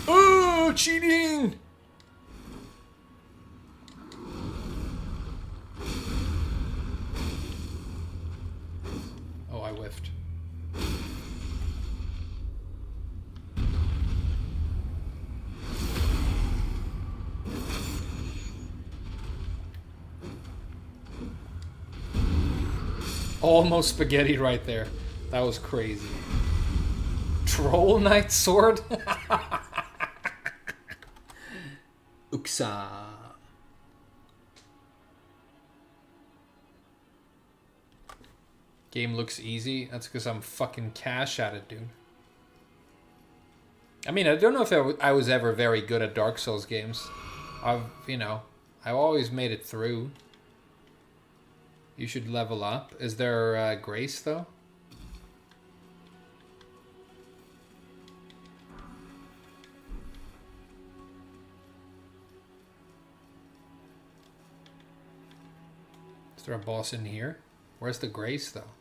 Oh, cheating! Oh, I whiffed. Almost spaghetti right there. That was crazy. Troll Knight Sword? Uksa. Game looks easy. That's because I'm fucking cash at it, dude. I mean, I don't know if I was ever very good at Dark Souls games. I've always made it through. You should level up. Is there grace, though? Is there a boss in here? Where's the grace, though?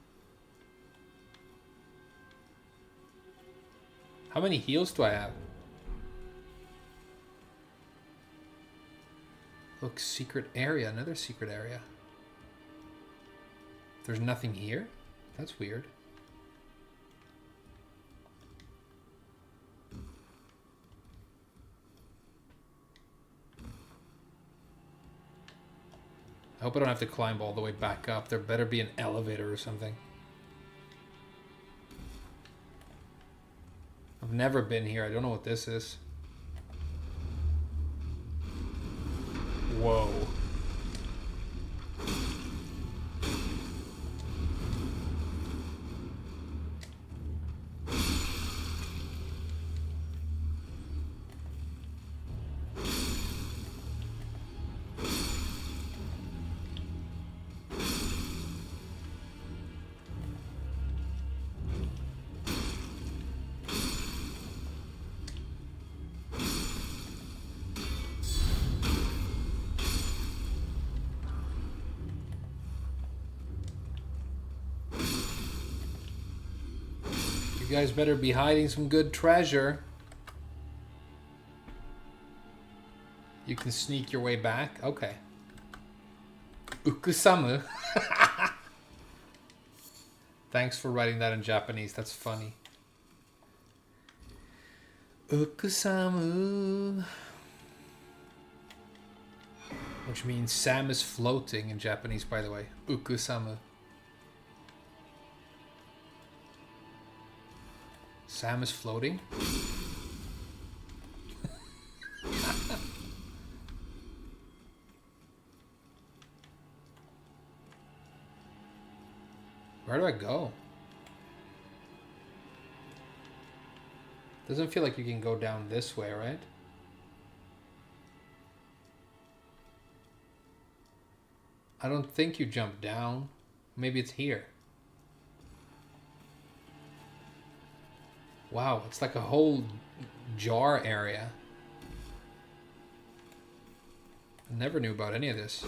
How many heals do I have? Look, secret area. Another secret area. There's nothing here? That's weird. I hope I don't have to climb all the way back up. There better be an elevator or something. I've never been here. I don't know what this is. Whoa. guys better be hiding some good treasure. You can sneak your way back? Okay. Ukusamu. Thanks for writing that in Japanese. That's funny. Ukusamu. Which means Sam is floating in Japanese, by the way. Ukusamu. Sam is floating? Where do I go? Doesn't feel like you can go down this way, right? I don't think you jump down. Maybe it's here. Wow, it's like a whole jar area. I never knew about any of this.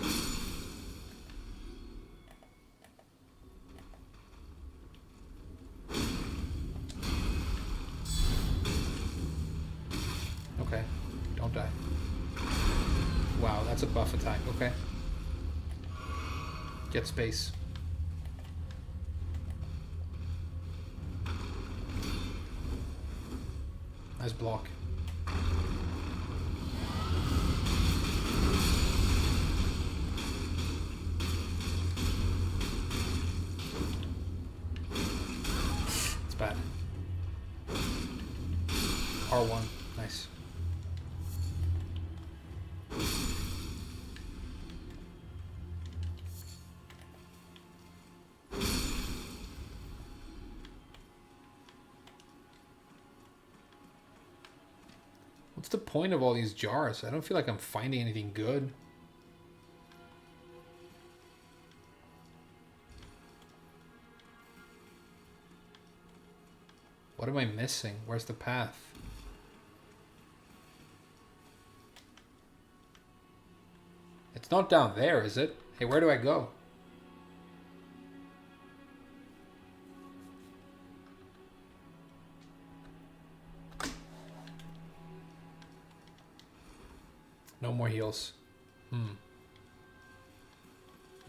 Okay, don't die. Wow, that's a buff attack. Okay. Get space. Nice block. It's bad. R1. Nice. What's the point of all these jars? I don't feel like I'm finding anything good. What am I missing? Where's the path? It's not down there, is it? Hey, where do I go? No more heals. We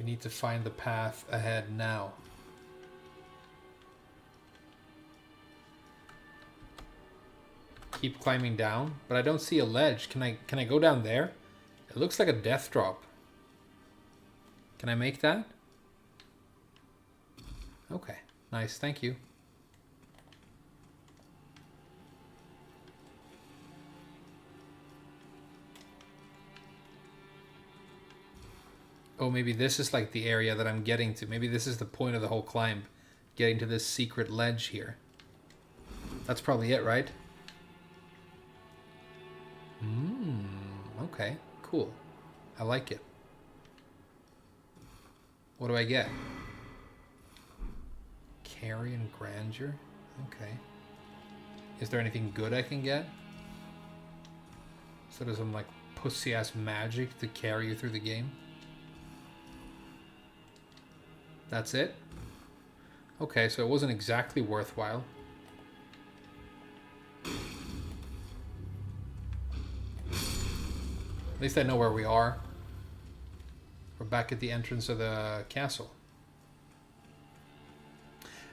need to find the path ahead now. Keep climbing down, but I don't see a ledge. Can I go down there? It looks like a death drop. Can I make that? Okay, nice, thank you. Oh, maybe this is like the area that I'm getting to. Maybe this is the point of the whole climb. Getting to this secret ledge here. That's probably it, right? Okay, cool. I like it. What do I get? Carrion Grandeur? Okay. Is there anything good I can get? So there's some like pussy-ass magic to carry you through the game? That's it? Okay, so it wasn't exactly worthwhile. At least I know where we are. We're back at the entrance of the castle.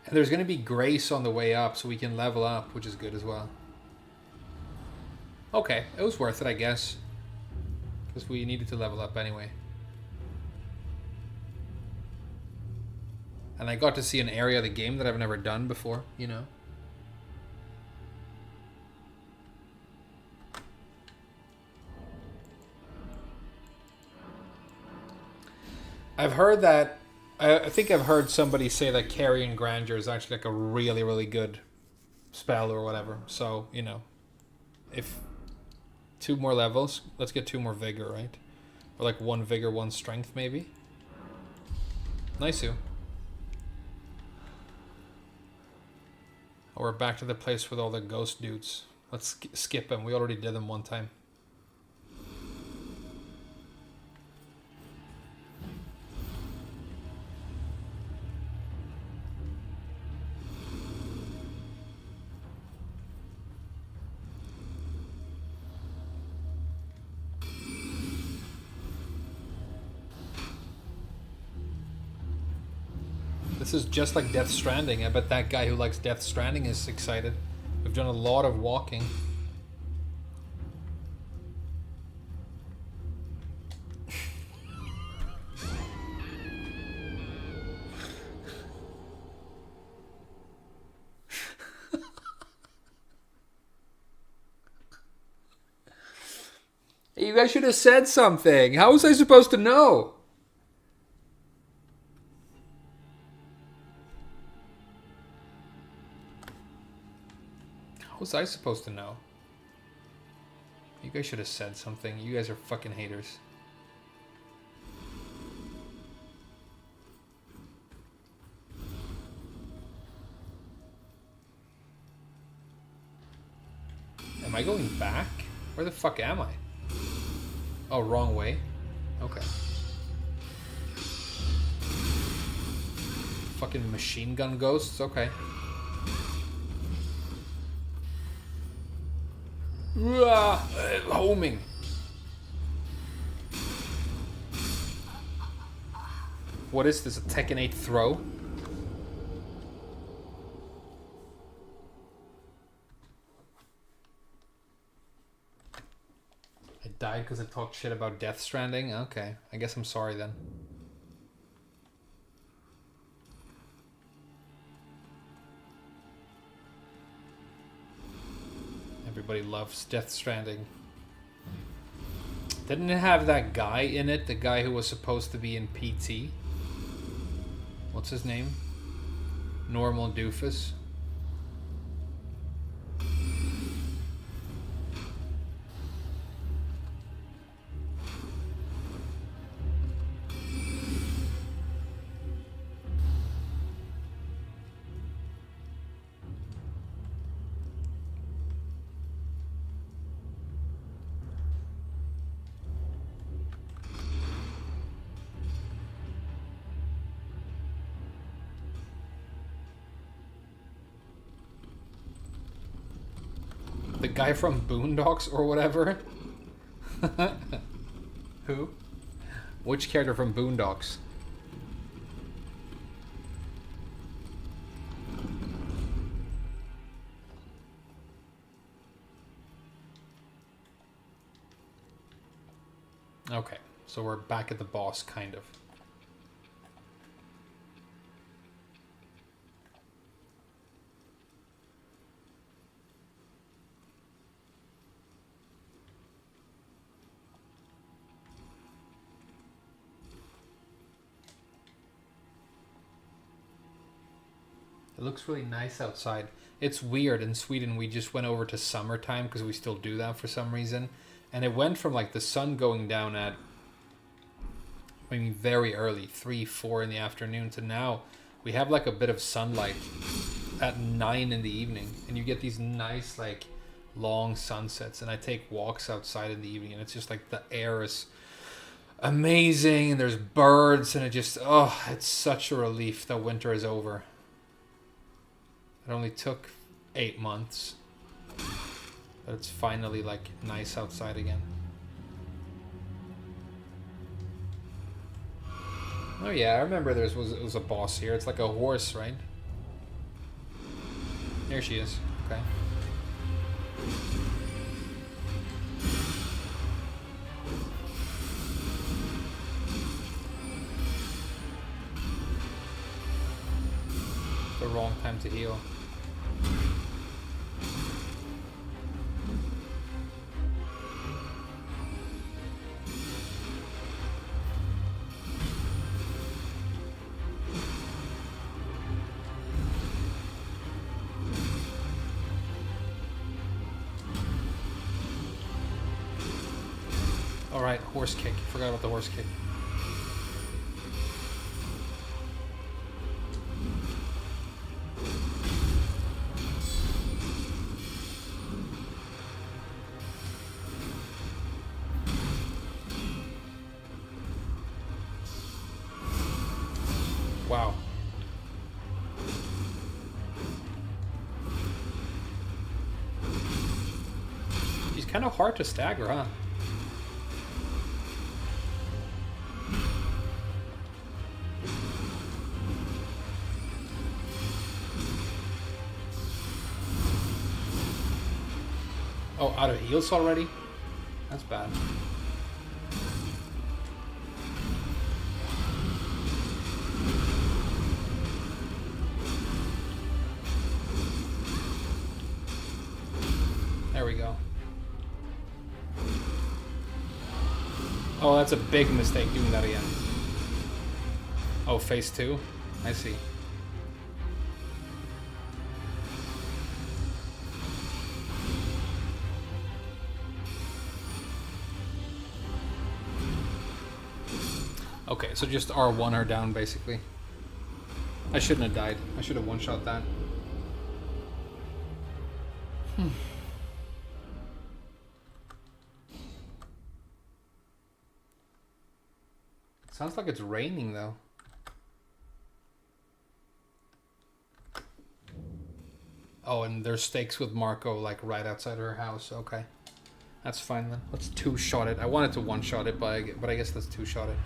And there's going to be grace on the way up, so we can level up, which is good as well. Okay, it was worth it, I guess. Because we needed to level up anyway. And I got to see an area of the game that I've never done before, you know. I've heard that, I think I've heard somebody say that Carrion Grandeur is actually like a really, really good spell or whatever. So, you know, if 2 more levels, let's get 2 more vigor, right? Or like 1 vigor, 1 strength maybe. Nice-oo. We're back to the place with all the ghost dudes. Let's skip them. We already did them one time. This is just like Death Stranding. I bet that guy who likes Death Stranding is excited. We've done a lot of walking. You guys should have said something. How was I supposed to know? How was I supposed to know? You guys should have said something. You guys are fucking haters. Am I going back? Where the fuck am I? Oh, wrong way. Okay. Fucking machine gun ghosts? Okay. Homing. What is this? A Tekken 8 throw? I died because I talked shit about Death Stranding? Okay. I guess I'm sorry then. Everybody loves Death Stranding. Didn't it have that guy in it? The guy who was supposed to be in PT? What's his name? Normal Doofus? The guy from Boondocks or whatever? Who? Which character from Boondocks? Okay, so we're back at the boss, kind of. It looks really nice outside. It's weird. In Sweden, we just went over to summertime because we still do that for some reason. And it went from like the sun going down at, I mean, very early, 3, 4 in the afternoon, to now we have like a bit of sunlight at 9 in the evening. And you get these nice like long sunsets. And I take walks outside in the evening and it's just like the air is amazing. And there's birds and it just, oh, it's such a relief that winter is over. It only took 8 months, but it's finally like nice outside again. Oh yeah, I remember there was a boss here. It's like a horse, right? Here she is. Okay. The wrong time to heal. Alright, horse kick. Forgot about the horse kick. Wow. He's kind of hard to stagger, huh? Oh, out of heals already? That's bad. There we go. Oh, that's a big mistake doing that again. Oh, phase 2? I see. Okay, so just R1 her down, basically. I shouldn't have died. I should have one-shot that. Sounds like it's raining, though. Oh, and there's stakes with Marco, like, right outside her house. Okay. That's fine, then. Let's two-shot it. I wanted to one-shot it, but I guess let's two-shot it.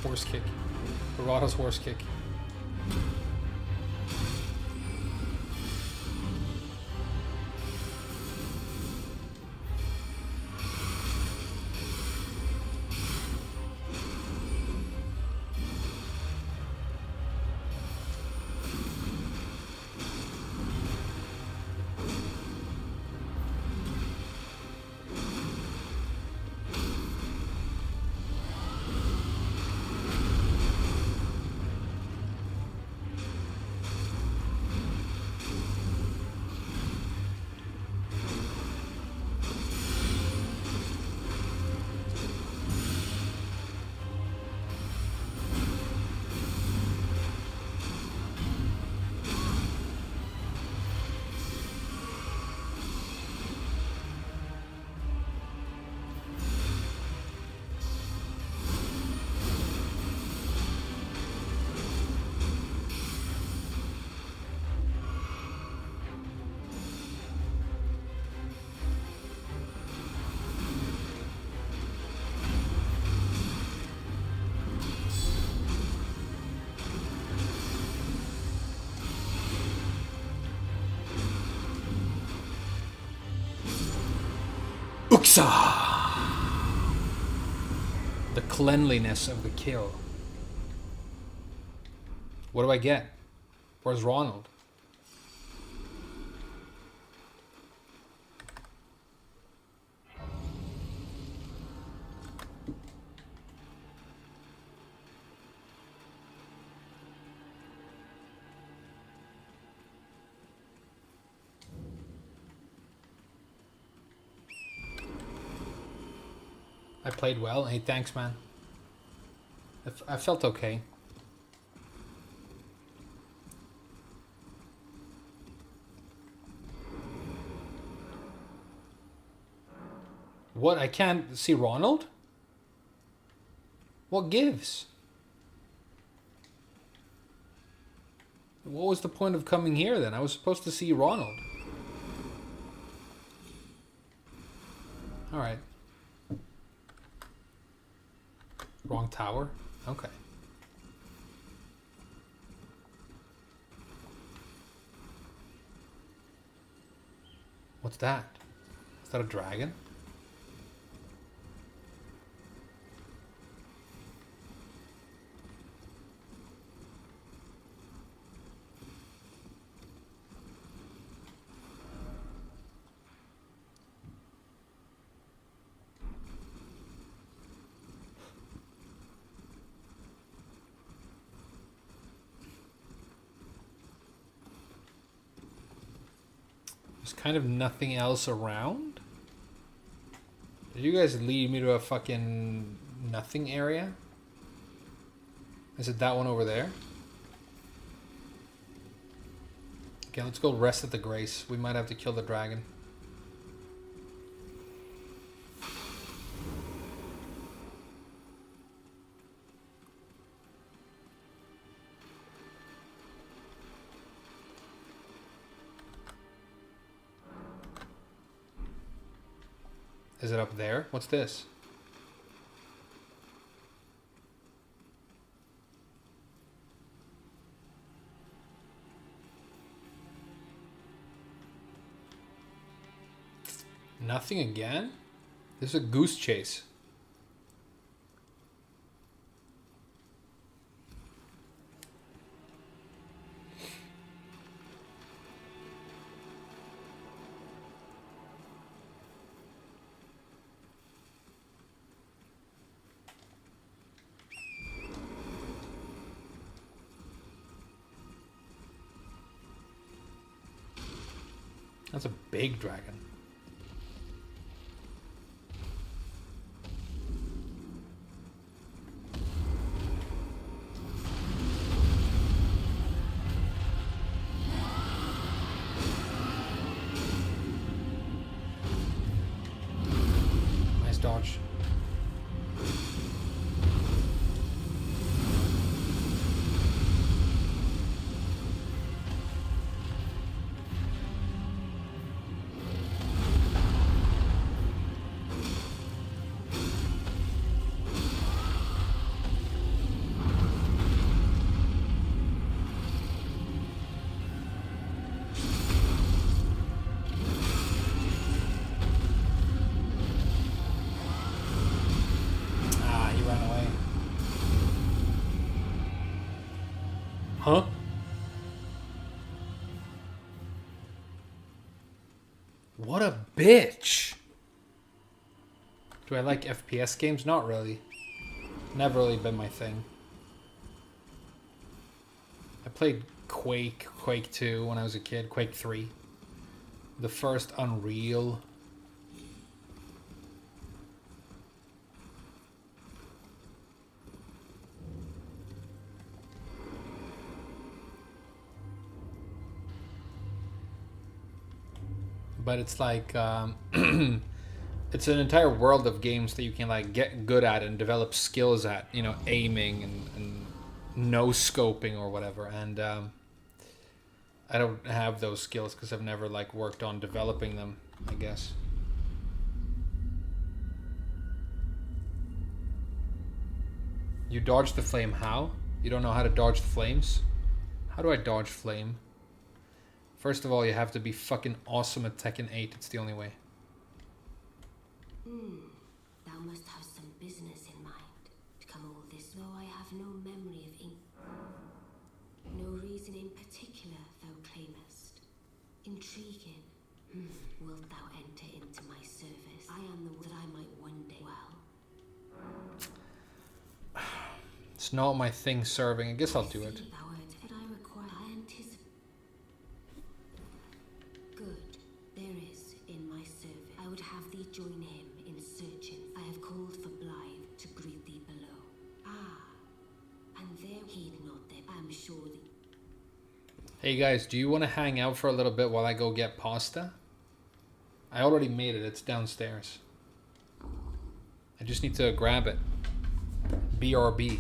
Horse kick. Barada's horse kick. Uxa! The cleanliness of the kill. What do I get? Where's Ronald? I played well. Hey, thanks, man. I felt okay. What? I can't see Ronald? What gives? What was the point of coming here then? I was supposed to see Ronald. Alright. Wrong tower? Okay. What's that? Is that a dragon? There's kind of nothing else around. Did you guys lead me to a fucking nothing area? Is it that one over there? Okay, let's go rest at the Grace. We might have to kill the dragon. Is it up there? What's this? Nothing again? This is a goose chase. That's a big dragon. Nice dodge. Huh? What a bitch! Do I like FPS games? Not really. Never really been my thing. I played Quake, Quake 2 when I was a kid, Quake 3. The first Unreal. But it's like it's an entire world of games that you can like get good at and develop skills at, you know, aiming and no scoping or whatever. And I don't have those skills because I've never like worked on developing them, I guess. You dodge the flame how? You don't know how to dodge the flames? How do I dodge flame? First of all, you have to be fucking awesome at Tekken 8. It's the only way. Thou must have some business in mind to come all this, though I have no memory of ink. No reason in particular thou claimest. Intriguing. Wilt thou enter into my service? I am the that I might one day. Well. It's not my thing serving. I guess I'll do it. Join him in searching. I have called for Blythe to greet thee below. Ah, and there heed not them. I am sure thee. Hey guys, do you want to hang out for a little bit while I go get pasta? I already made it. It's downstairs. I just need to grab it. BRB.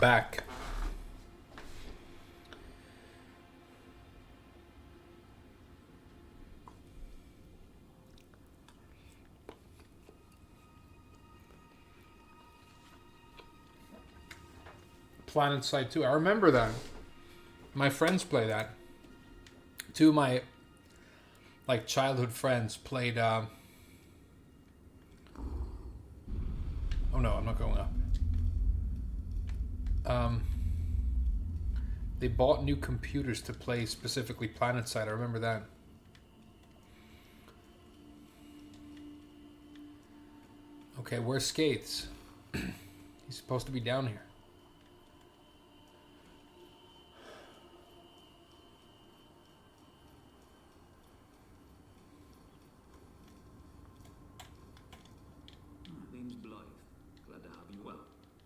back. Planet Side 2. I remember that. My friends play that. Two of my like childhood friends played oh no, I'm not going up. They bought new computers to play specifically Planet Side. I remember that. Okay, where's Skates? He's supposed to be down here. Name's Blythe. Glad to have you well.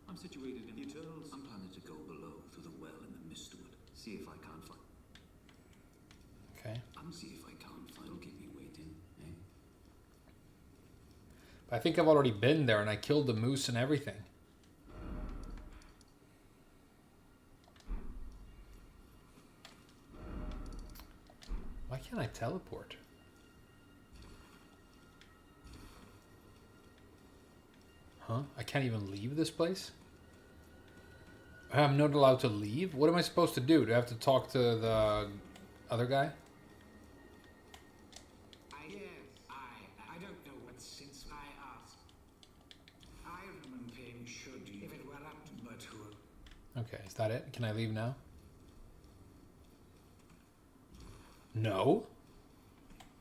I'm situated in the Eternals. I'm planning to go below through the well in the Mistwood. See if I can't find. Okay. And see if I can't find. Don't keep me waiting, eh? I think I've already been there and I killed the moose and everything. Why can't I teleport? Huh? I can't even leave this place? I'm not allowed to leave? What am I supposed to do? Do I have to talk to the other guy? I don't know what since I asked. Iron Pain should, if it were up to but who. Okay, is that it? Can I leave now? No?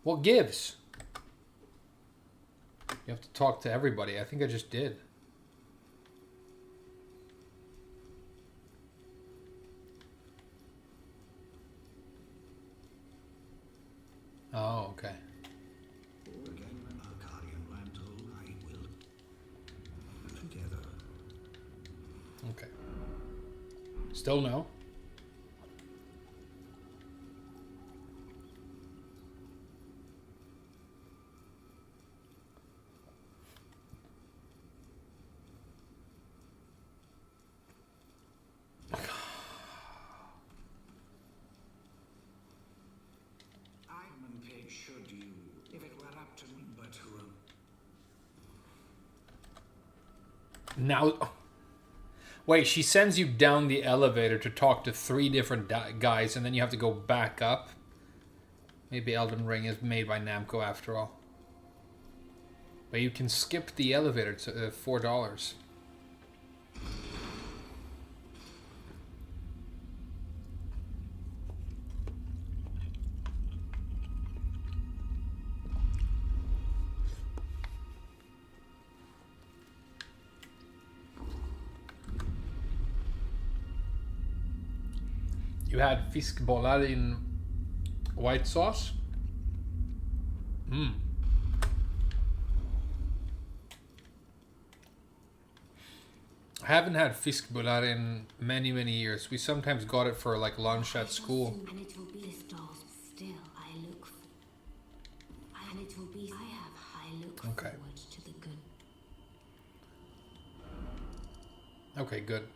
What gives? You have to talk to everybody. I think I just did. Oh, okay. Again, Arcadian Mantle, I will. Together. Okay. Still no. Iron Pain should you, if it were up to me but who. Now, wait, she sends you down the elevator to talk to 3 different guys, and then you have to go back up. Maybe Elden Ring is made by Namco after all. But you can skip the elevator to $4. You had fiskbollar in white sauce? I haven't had fiskbollar in many years. We sometimes got it for like lunch at school. And it will be this doll's still I look for. And it will be I have high look Okay. forward to the good. Okay, good.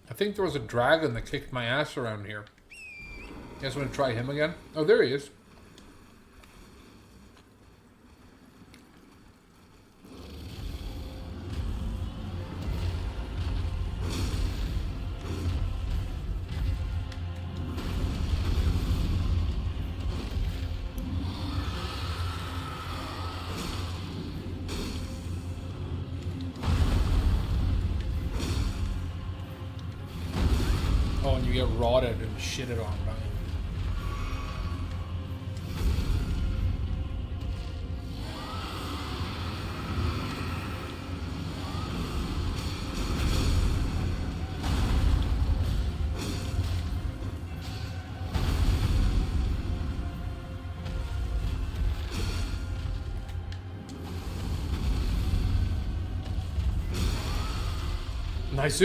I think there was a dragon that kicked my ass around here. You guys want to try him again? Oh, there he is. Oh, and you get rotted and shitted on, right? Nice.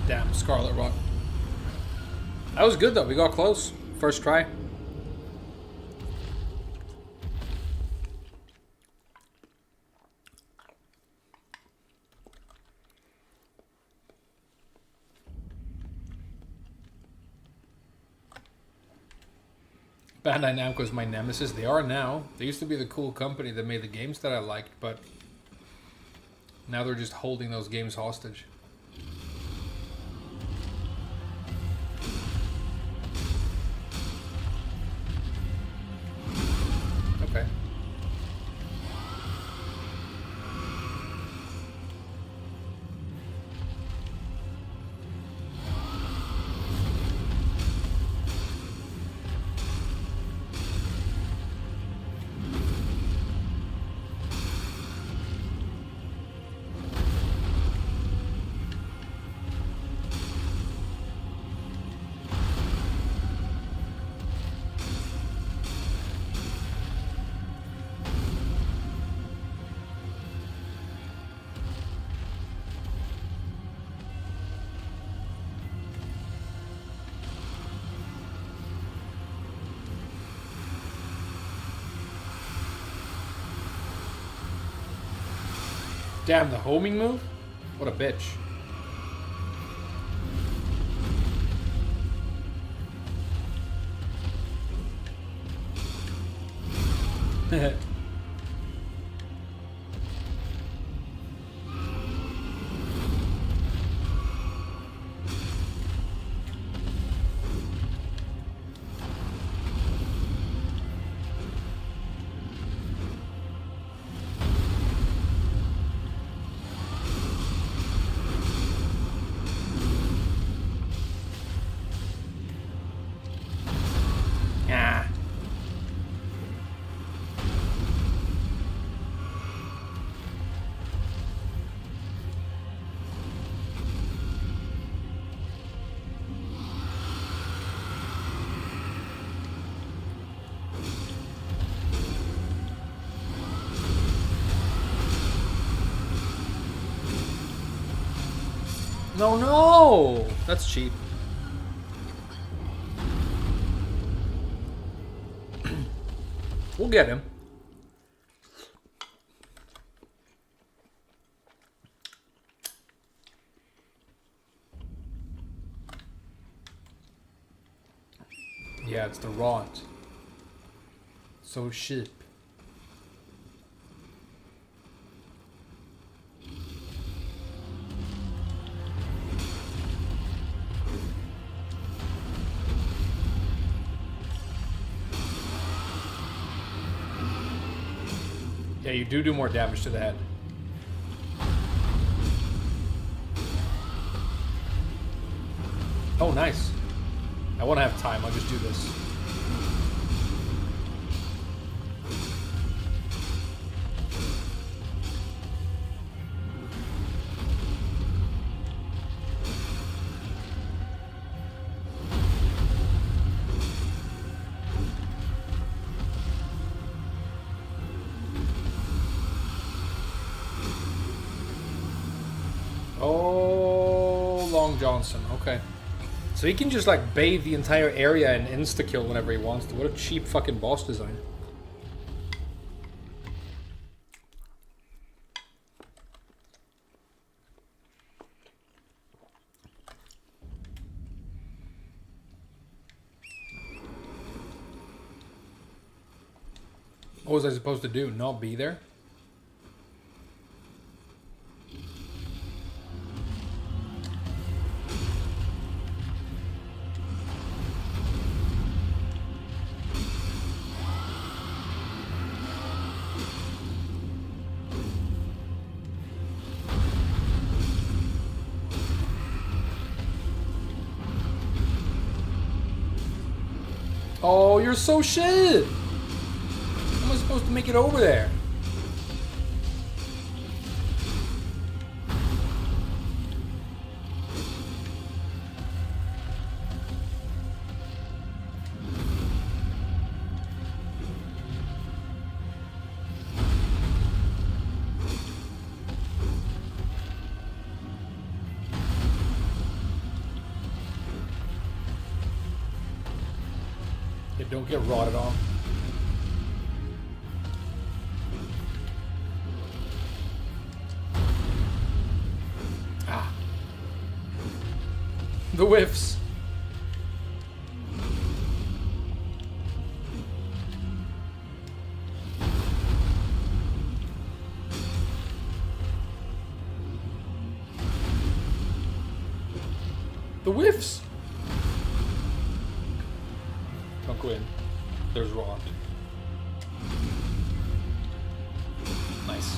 Damn, Scarlet Rock. That was good though. We got close. First try. Bandai Namco is my nemesis. They are now. They used to be the cool company that made the games that I liked, but now they're just holding those games hostage. Okay. Damn, the homing move? What a bitch. Ah. No, no! That's cheap. We'll get him. Yeah, it's the rot. So cheap. Yeah, you do more damage to the head. Oh, nice. I want to have time. I'll just do this. Oh, Long Johnson. Okay. So he can just like bathe the entire area and insta-kill whenever he wants to. What a cheap fucking boss design. What was I supposed to do? Not be there? Oh, you're so shit! How am I supposed to make it over there? Yeah, don't get rotted on. Ah. The whiffs. The whiffs. Don't go in. There's rot. Nice.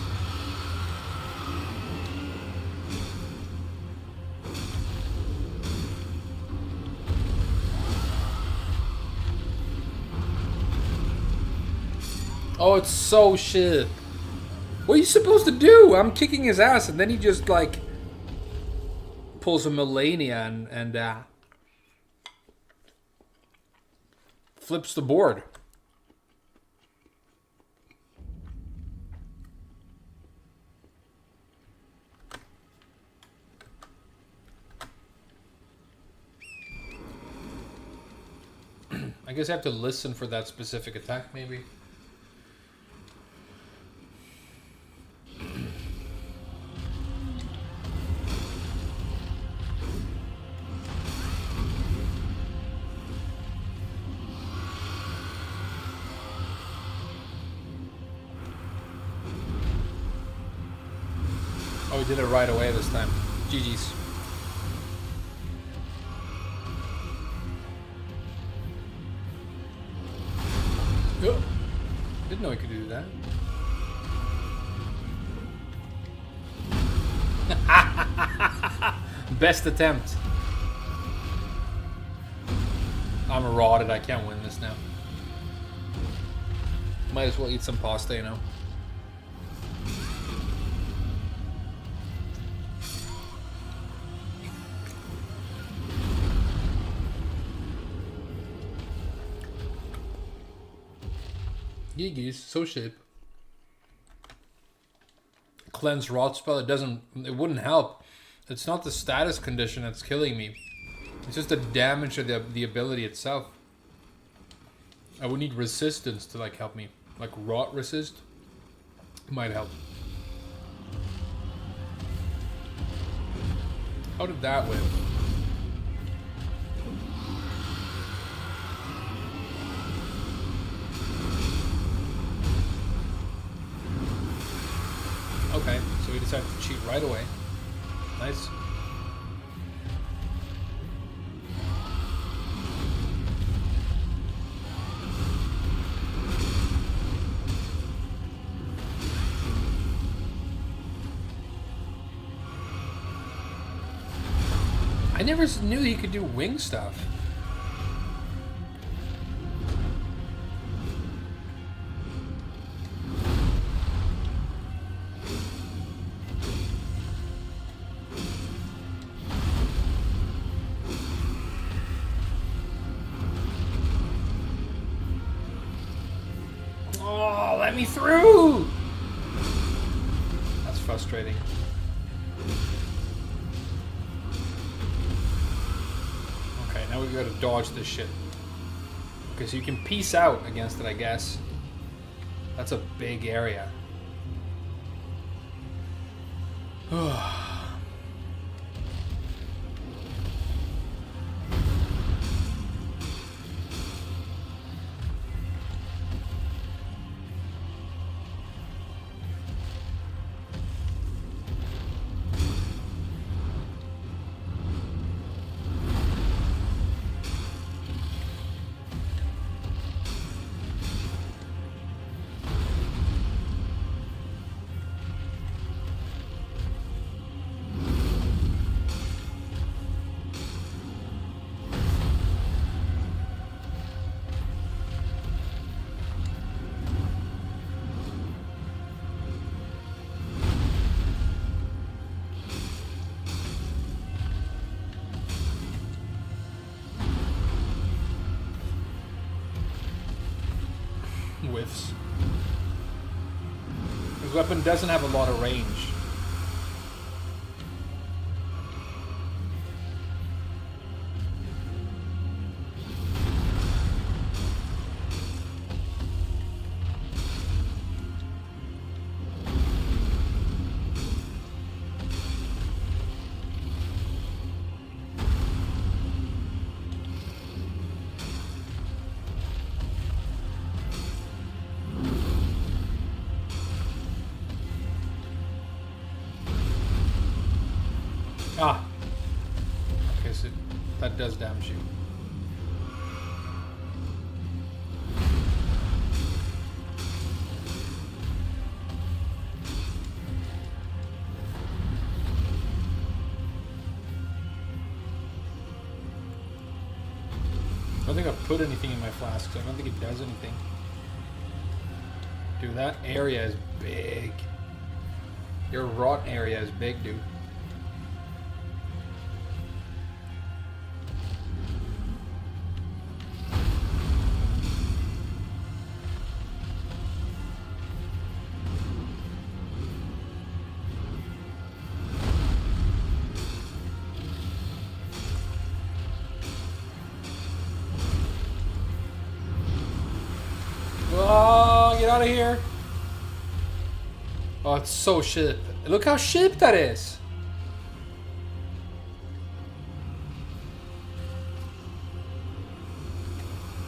Oh, it's so shit. What are you supposed to do? I'm kicking his ass, and then he just like pulls a Melania and flips the board. I guess I have to listen for that specific attack, maybe. Oh, we did it right away this time. GG's. Oh, didn't know he could do that. Best attempt. I'm rotted. I can't win this now. Might as well eat some pasta, you know. Gigas, so shit. Cleanse rot spell, it wouldn't help. It's not the status condition that's killing me. It's just the damage of the ability itself. I would need resistance to like help me. Like rot resist might help. How did that win? Okay, so we decided to cheat right away. Nice. I never knew he could do wing stuff. Oh, let me through! That's frustrating. Okay, now we gotta dodge this shit. Okay, so you can peace out against it, I guess. That's a big area. Whiffs. His weapon doesn't have a lot of range. Ah. Okay, so that does damage you. I don't think I've put anything in my flask, so I don't think it does anything. Dude, that area is big. Your rot area is big, dude. Oh, get out of here. Oh, it's so shit. Look how shit that is.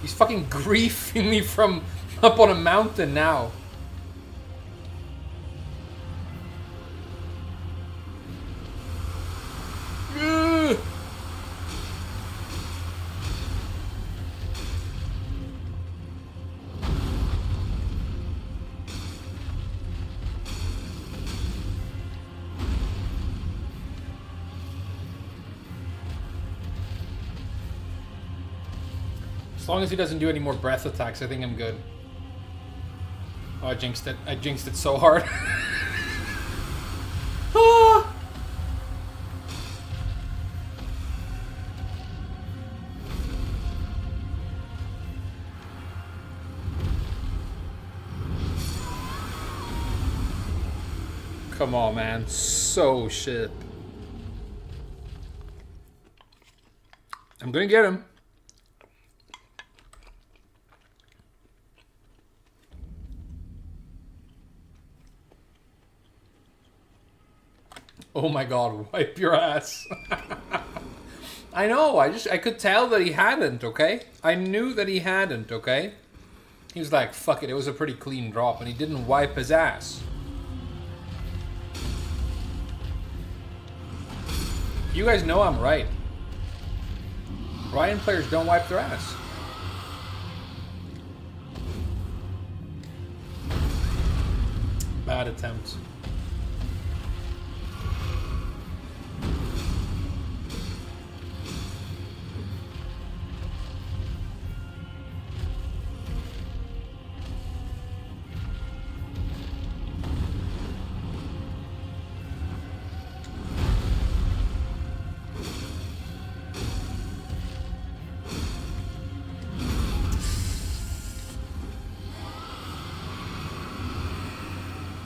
He's fucking griefing me from up on a mountain now. Ugh. As long as he doesn't do any more breath attacks, I think I'm good. Oh, I jinxed it. I jinxed it so hard. Ah! Come on, man. So shit. I'm gonna get him. Oh my god, wipe your ass. I know, I could tell that he hadn't, okay? I knew that he hadn't, okay? He was like, fuck it, it was a pretty clean drop, and he didn't wipe his ass. You guys know I'm right. Ryan players don't wipe their ass. Bad attempt.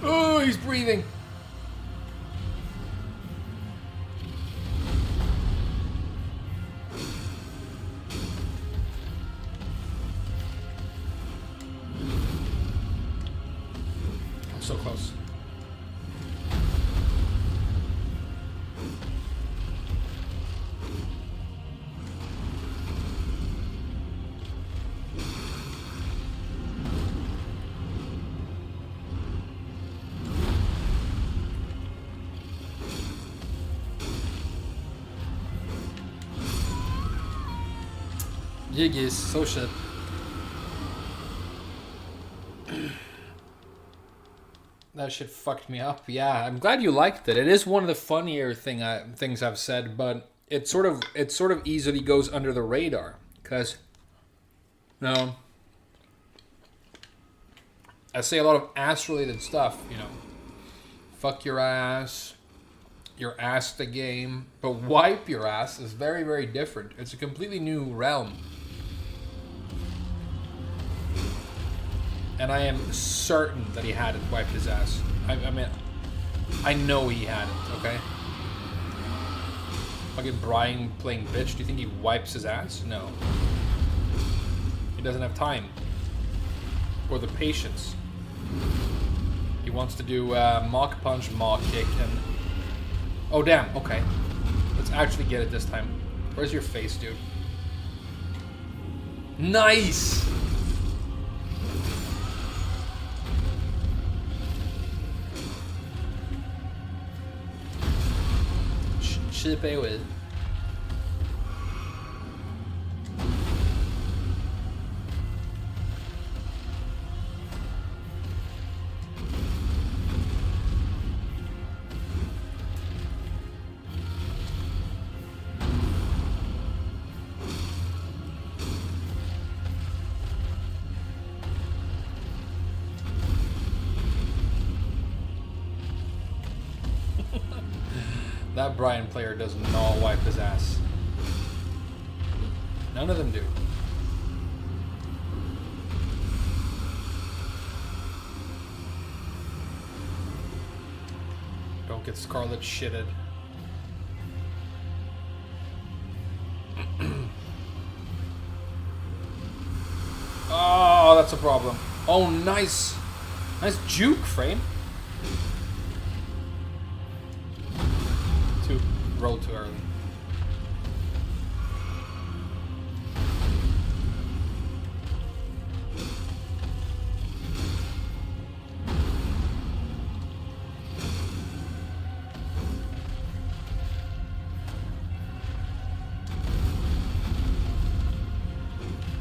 Oh, he's breathing. I'm so close. Gigas, so shit. That shit fucked me up. Yeah, I'm glad you liked it. It is one of the funnier things I've said, but it sort of easily goes under the radar because no, I say a lot of ass-related stuff. You know, fuck your ass the game, but wipe your ass is very, very different. It's a completely new realm. And I am certain that he hadn't wiped his ass. I mean, I know he hadn't, okay? Fucking Brian playing bitch, do you think he wipes his ass? No. He doesn't have time. Or the patience. He wants to do mock punch, mock kick, and... Oh, damn, okay. Let's actually get it this time. Where's your face, dude? Nice! ship AOE. That Brian player does not wipe his ass. None of them do. Don't get Scarlet shitted. Oh, that's a problem. Oh, nice. Nice juke, Frame. Roll too early.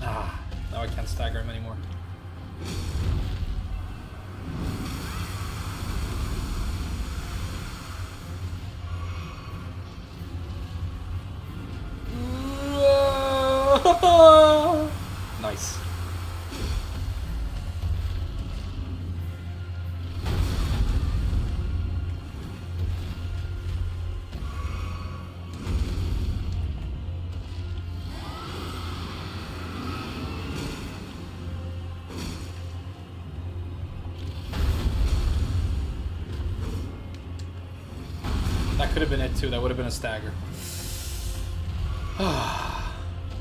Ah, now I can't stagger him anymore. Nice. That could have been it too. That would have been a stagger. Nice.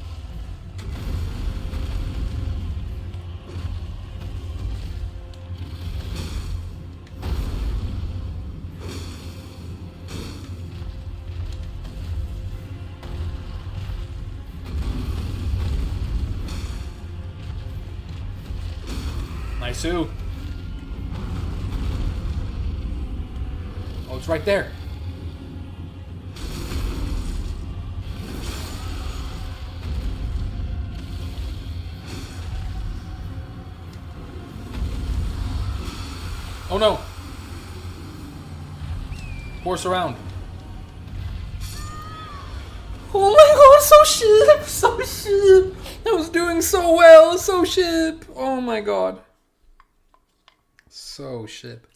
Oh, it's right there. Oh no! Force around. Oh my god, so ship! So ship! I was doing so well, so ship! Oh my god. So ship.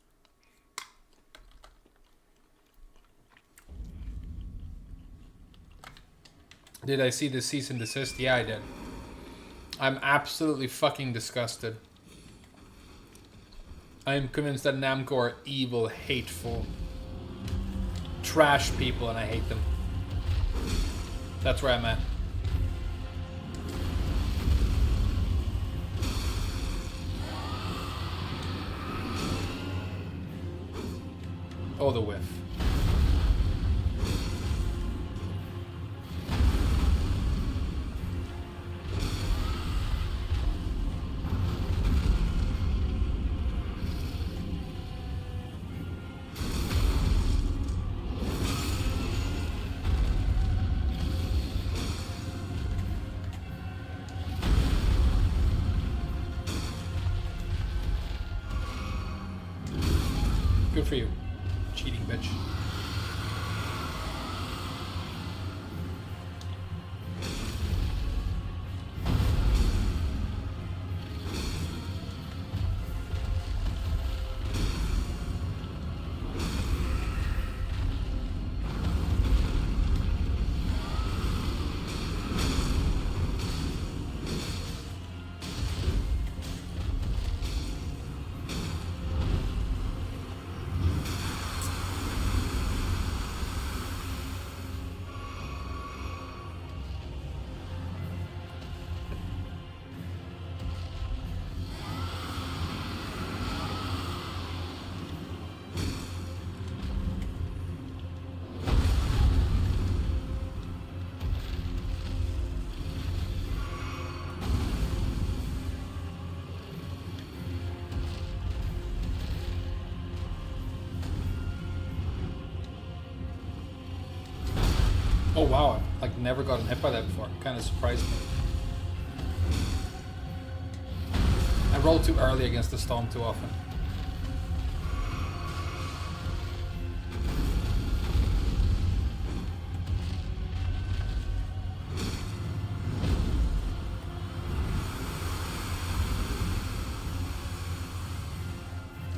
Did I see the cease and desist? Yeah, I did. I'm absolutely fucking disgusted. I am convinced that Namco are evil, hateful, trash people, and I hate them. That's where I'm at. Oh, the whiff. Good for you, cheating bitch. Oh wow, I've like never gotten hit by that before. Kind of surprised me. I rolled too early against the storm too often.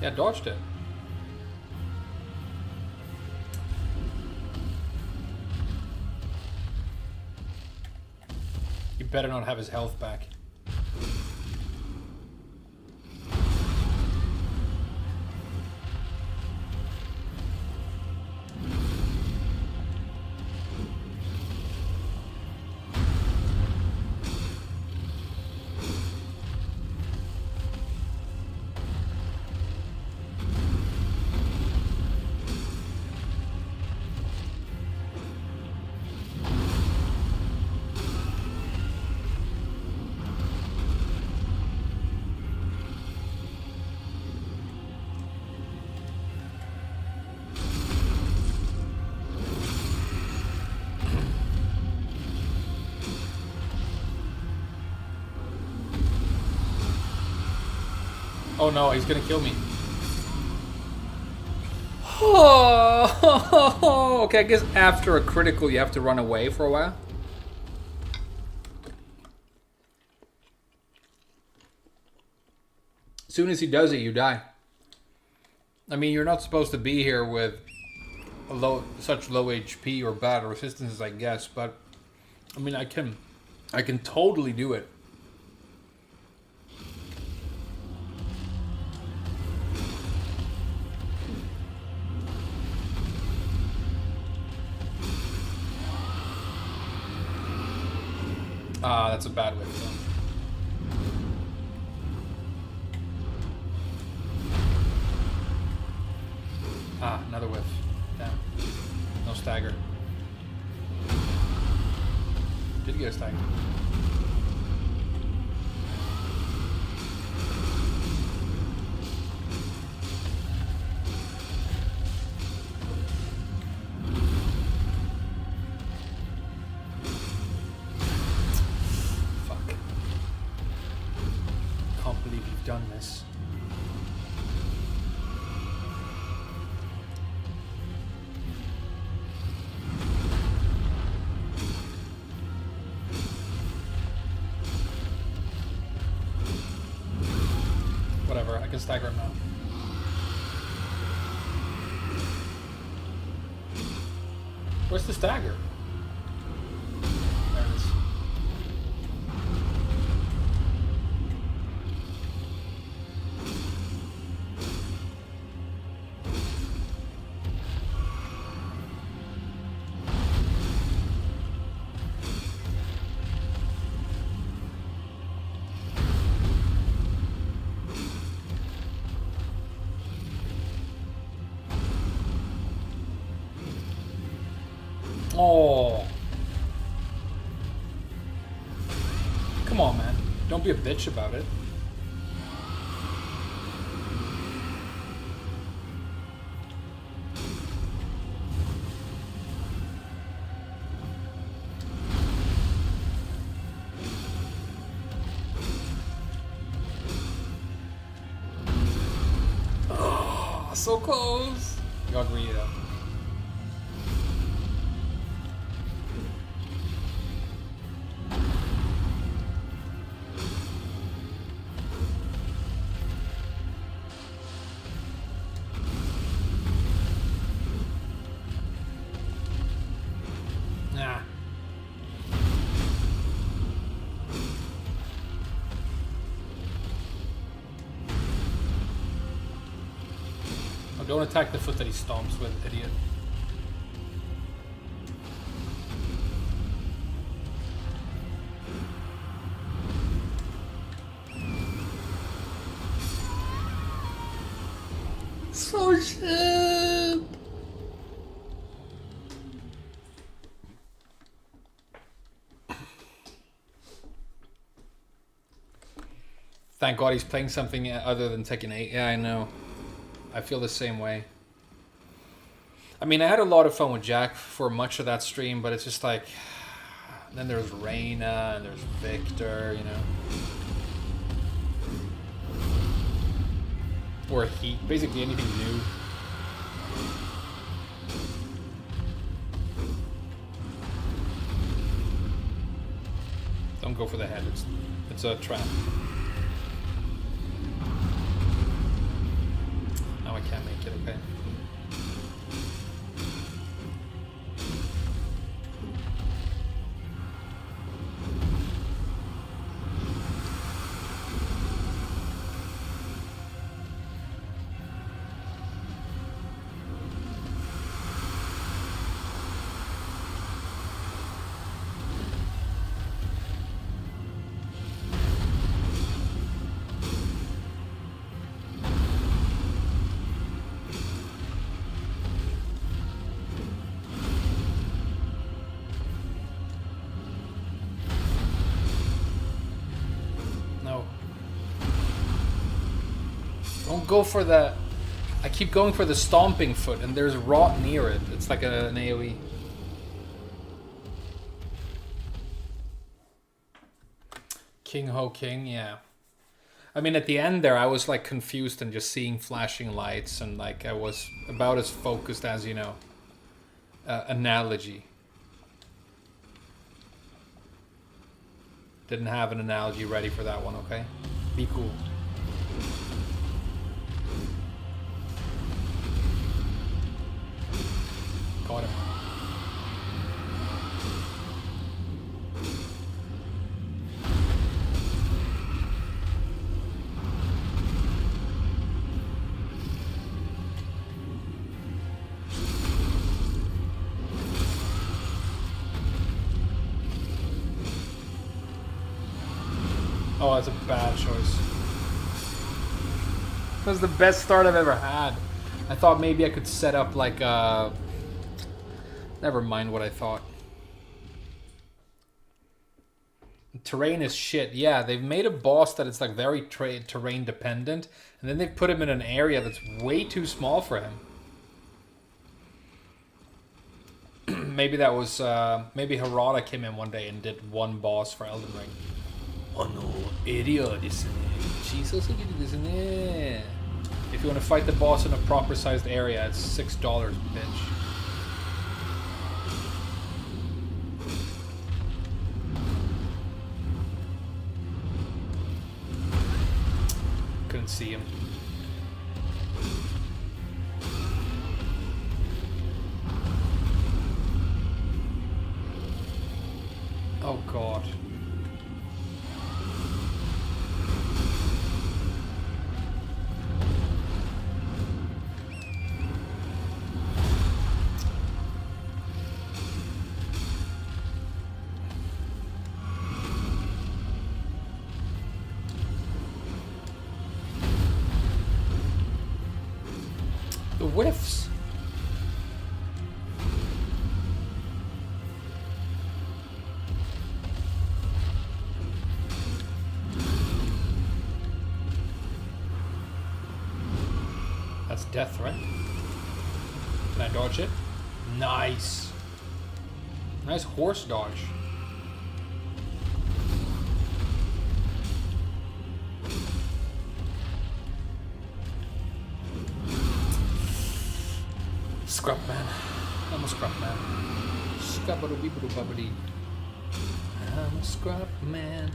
Yeah, dodged it. You better not have his health back. Oh no, he's gonna kill me. Oh, okay, I guess after a critical you have to run away for a while. As soon as he does it, you die. I mean, you're not supposed to be here with such low HP or bad resistances, I guess, but I mean, I can totally do it. Ah, that's a bad whiff, though. Ah, another whiff. Damn. No stagger. Did get a stagger. Done this. Whatever, I can stagger him now. Where's the stagger? There it is. Oh. Come on, man. Don't be a bitch about it. Oh, so close. Got greedy though. Don't attack the foot that he stomps with, idiot. So shit. Thank God he's playing something other than Tekken 8. Yeah, I know. I feel the same way. mean, I had a lot of fun with Jack for much of that stream, but it's just like... Then there's Reyna, and there's Victor, you know. Or Heat, basically anything new. Don't go for the head, it's a trap. Now I can't make it, okay. Go for the... I keep going for the stomping foot, and there's rot near it. It's like an AoE. King Ho King, yeah. I mean, at the end there, I was like confused and just seeing flashing lights, and like I was about as focused as, you know, analogy. Didn't have an analogy ready for that one, okay? Be cool. Got him. Oh, that's a bad choice. That was the best start I've ever had. I thought maybe I could set up like a... Never mind what I thought. Terrain is shit. Yeah, they've made a boss that it's like very terrain dependent, and then they've put him in an area that's way too small for him. Maybe that was maybe Harada came in one day and did one boss for Elden Ring. Oh no, area desu ne. If you want to fight the boss in a proper sized area, it's $6, bitch. Couldn't see him. Oh god. The whiffs. That's death, right? Can I dodge it? Nice. Nice horse dodge. Scrub man. I'm a scrub man. Scrub-a-doo-bee-boo-bubba-dee. I'm a scrub man.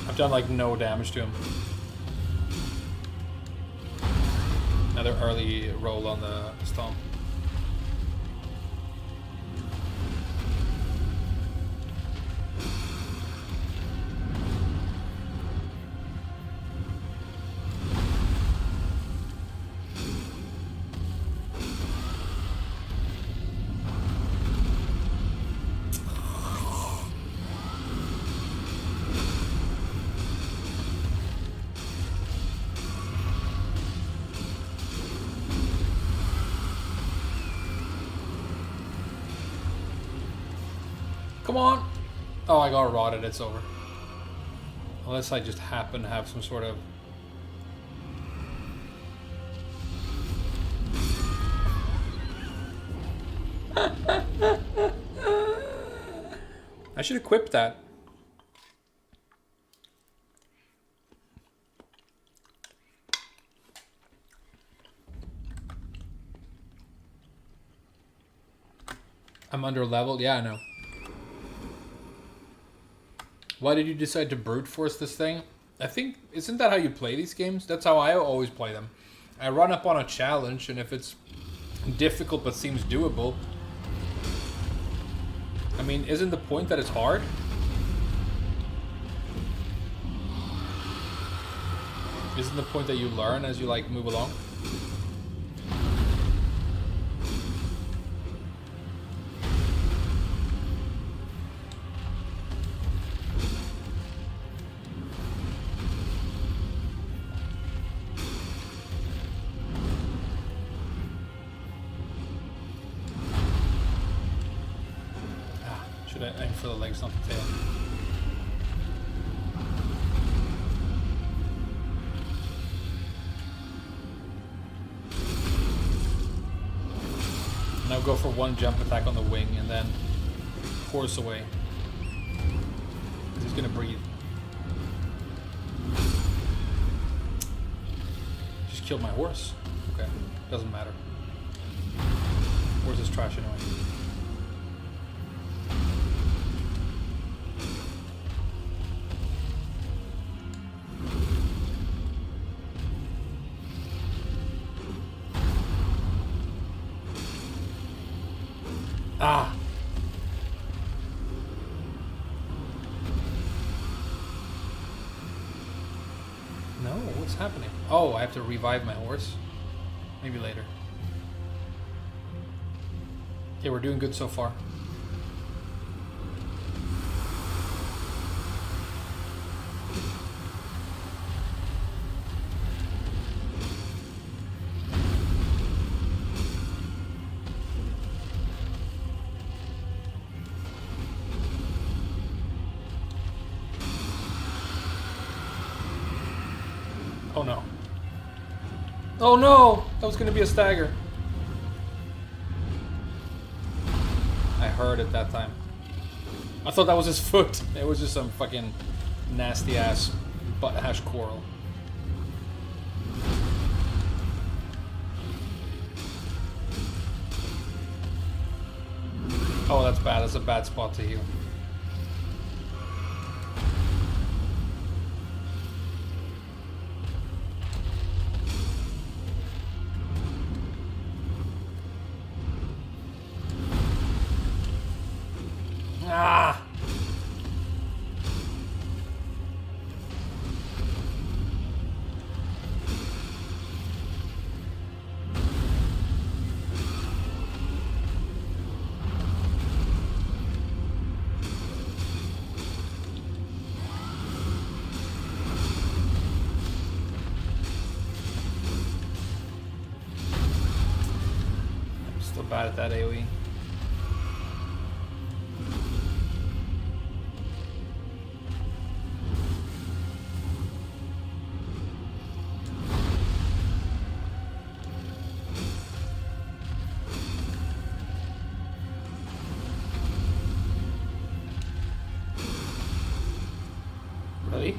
I've done like no damage to him. Another early roll on the stomp. come on! Oh, I got rotted, it's over. Unless I just happen to have some sort of... I should equip that. I'm under leveled? Yeah, I know. Why did you decide to brute force this thing? I think, isn't that how you play these games? That's how I always play them. I run up on a challenge, and if it's difficult but seems doable... I mean, isn't the point that it's hard? Isn't the point that you learn as you, like, move along? Should I aim for the legs, not the tail? Now go for one jump attack on the wing and then horse away. Because he's gonna breathe. Just killed my horse. Okay, doesn't matter. Horse is trash anyway. Ah! No, what's happening? Oh, I have to revive my horse? Maybe later. Okay, we're doing good so far. Oh no. Oh no! That was gonna be a stagger. I heard it that time. I thought that was his foot. It was just some fucking nasty ass butt hash coral. Oh, that's bad. That's a bad spot to heal. Ah! I'm still bad at that AoE. Really?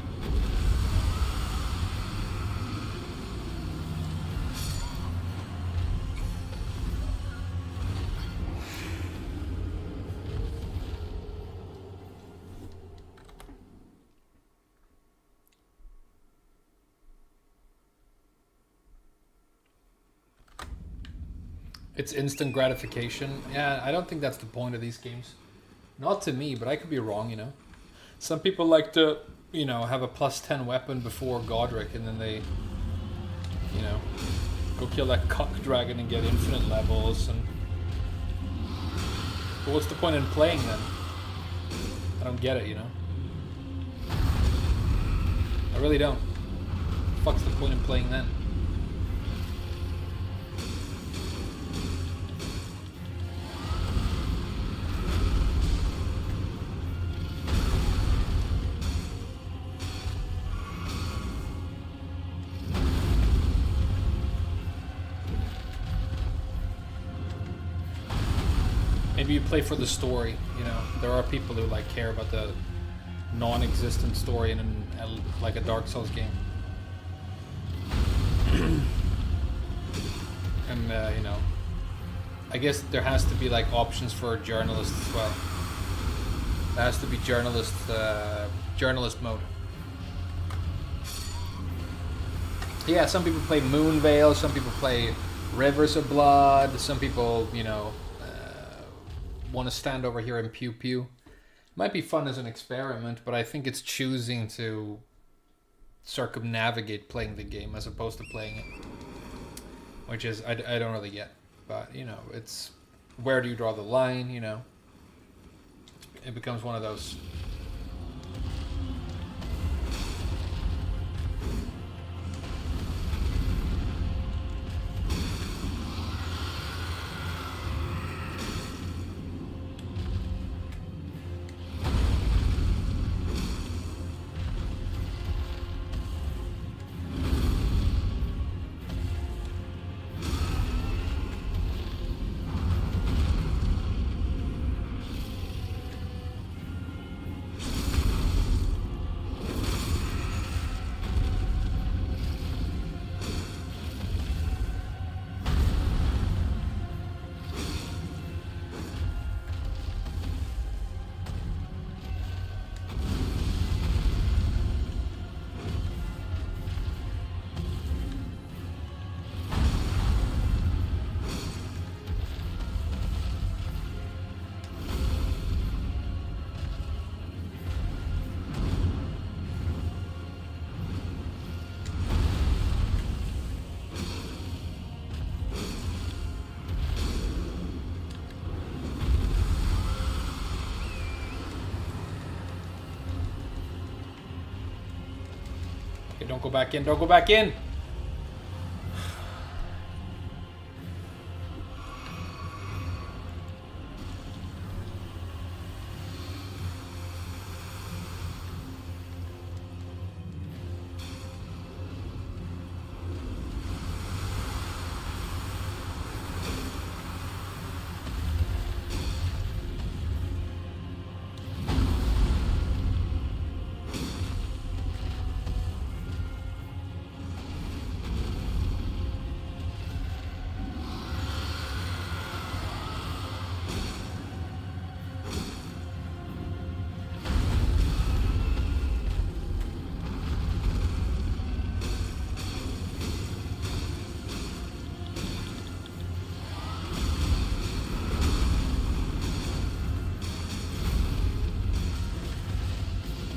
It's instant gratification. Yeah, I don't think that's the point of these games. Not to me, but I could be wrong, you know. Some people like to, you know, have a +10 weapon before Godric, and then they, you know, go kill that cock dragon and get infinite levels. And but what's the point in playing then? I don't get it, you know. I really don't. What's the point in playing then? Maybe you play for the story, you know. There are people who like care about the non-existent story in like a Dark Souls game. And you know, I guess there has to be like options for journalists as well. There has to be journalist mode. Yeah, some people play Moonveil, some people play Rivers of Blood, some people, you know, want to stand over here and pew pew. Might be fun as an experiment, but I think it's choosing to circumnavigate playing the game as opposed to playing it. Which is, I don't really get. But, you know, it's, where do you draw the line, you know? It becomes one of those. Okay, don't go back in, don't go back in!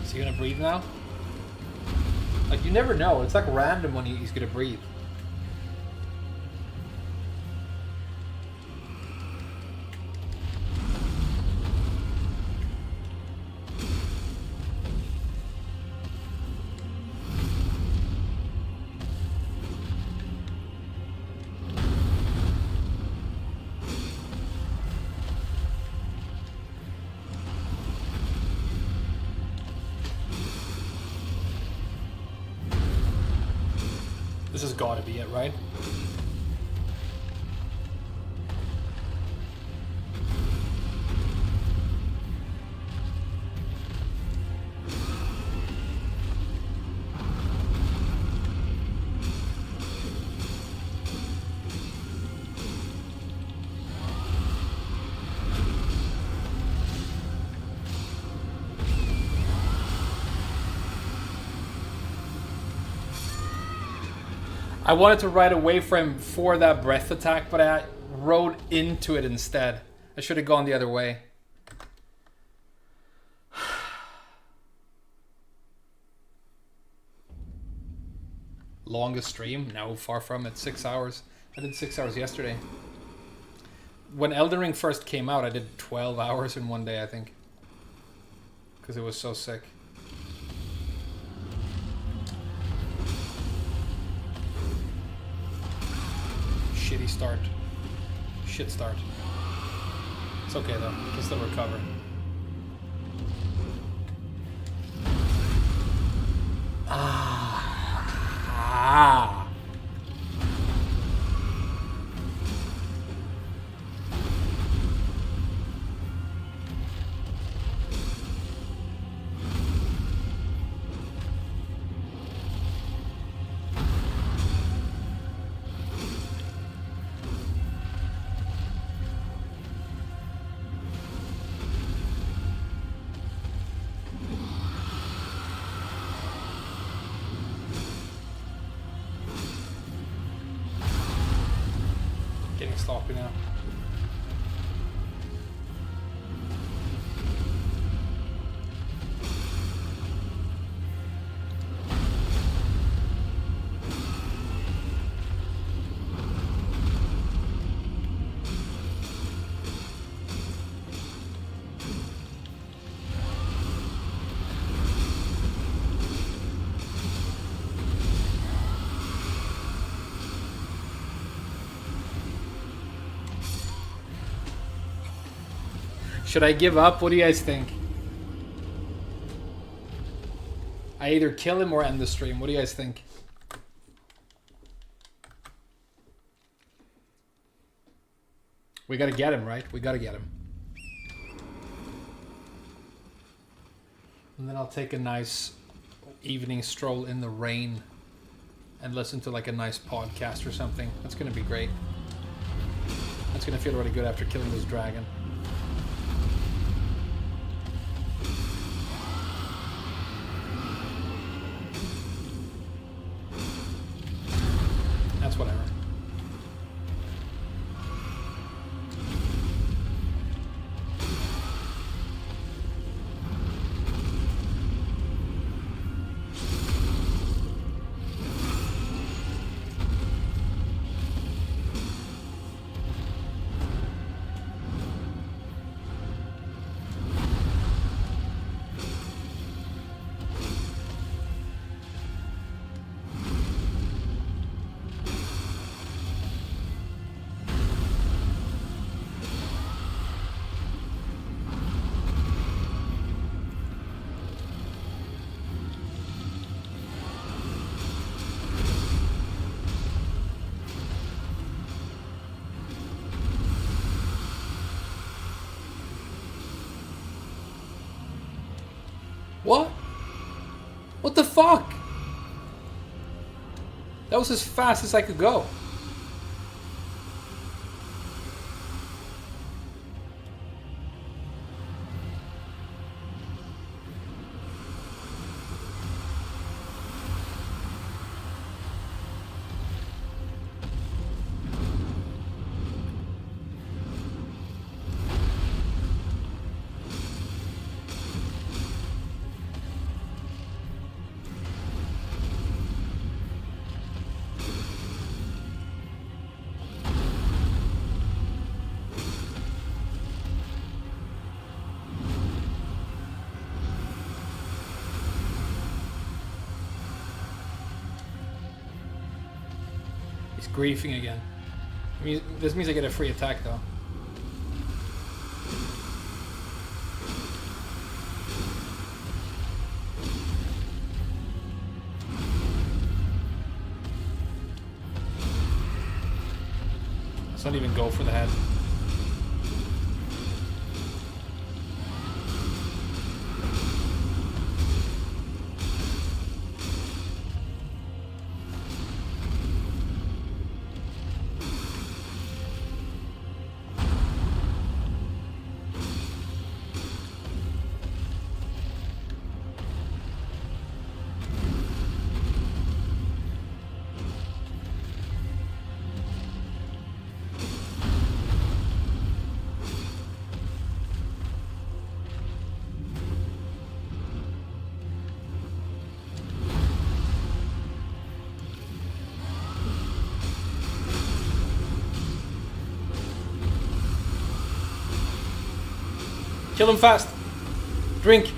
Is he gonna breathe now? Like, you never know. It's like random when he's gonna breathe. This has got to be it, right? I wanted to ride away from him for that breath attack, but I rode into it instead. I should have gone the other way. Longest stream? No, far from it. 6 hours. I did 6 hours yesterday. When Elden Ring first came out, I did 12 hours in one day, I think. Because it was so sick. Shitty start. Shit start. It's okay though. We can still recover. Ah. stop you now. Should I give up? What do you guys think? I either kill him or end the stream. What do you guys think? We gotta get him, right? We gotta get him. And then I'll take a nice evening stroll in the rain and listen to like a nice podcast or something. That's gonna be great. That's gonna feel really good after killing this dragon. That's whatever. What? What the fuck? That was as fast as I could go. Griefing again. This means I get a free attack though. Let's not even go for the head. Kill him fast. Drink.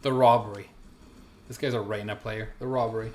The robbery. This guy's a Reina player. The robbery.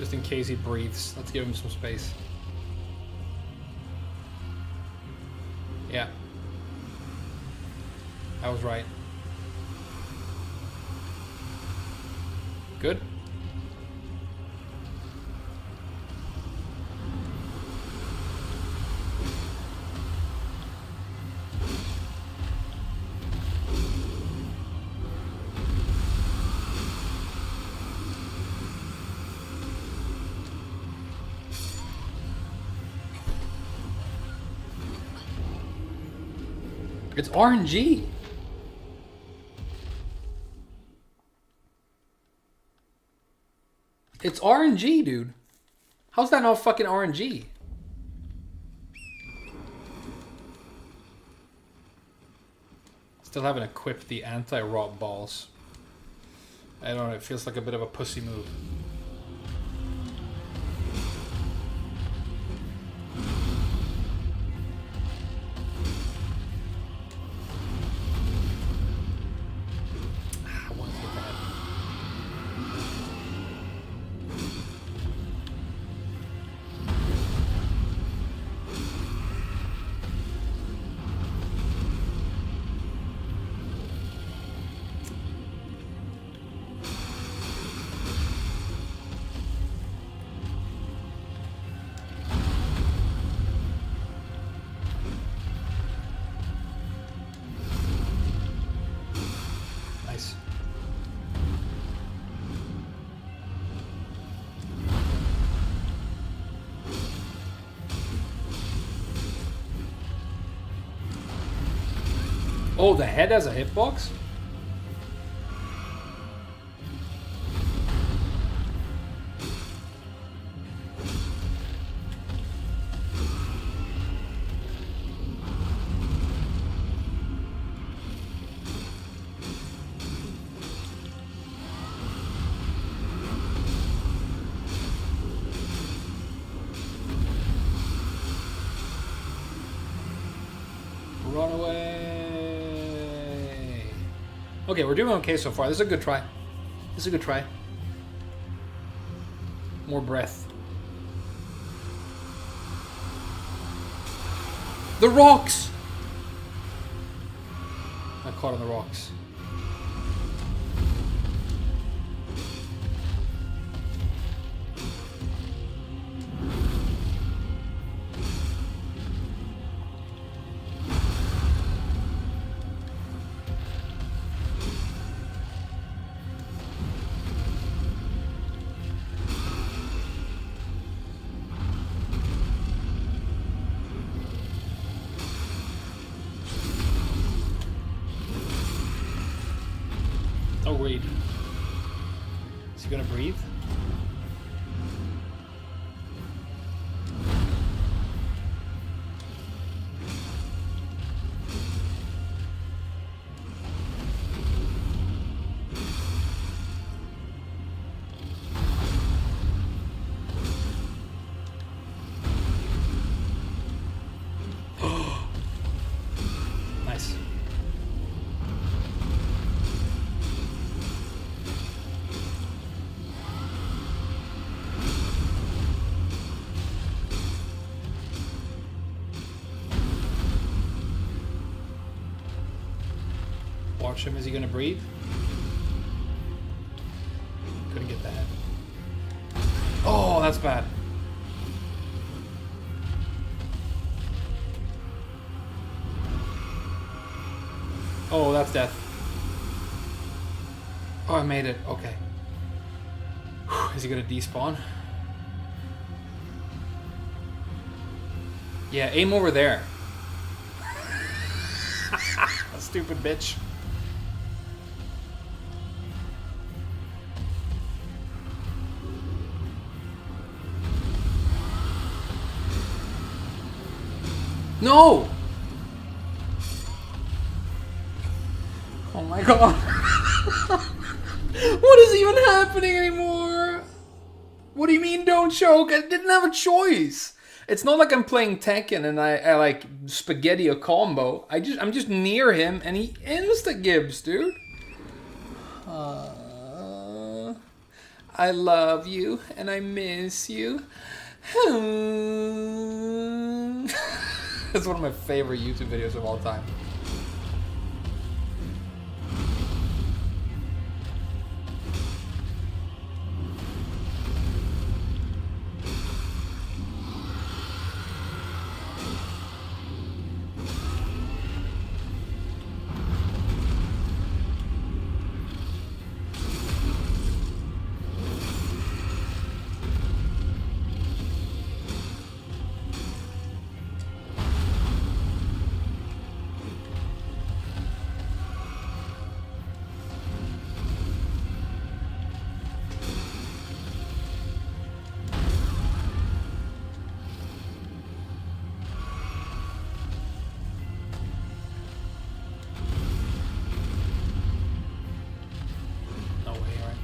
Just in case he breathes. Let's give him some space. Yeah. I was right. Good. It's RNG. It's RNG, dude. How's that not fucking RNG? Still haven't equipped the anti-rot balls. I don't know, it feels like a bit of a pussy move. I want to get that. Nice. Oh, the head has a hitbox? Run away. Okay, we're doing okay so far. This is a good try. This is a good try. More breath. The rocks! I caught on the rocks. Oh, wait. Is he gonna breathe? Nice. Watch him. Is he gonna breathe? Couldn't get that. Oh, that's bad. Oh, that's death. Oh, I made it. Okay. Is he gonna despawn? Yeah, aim over there. Stupid bitch. No! Oh my god. What is even happening anymore? What do you mean don't choke? I didn't have a choice. It's not like I'm playing Tekken and I like spaghetti a combo. I'm just near him and he insta-gibs, dude. I love you and I miss you. It's one of my favorite YouTube videos of all time. No way, right?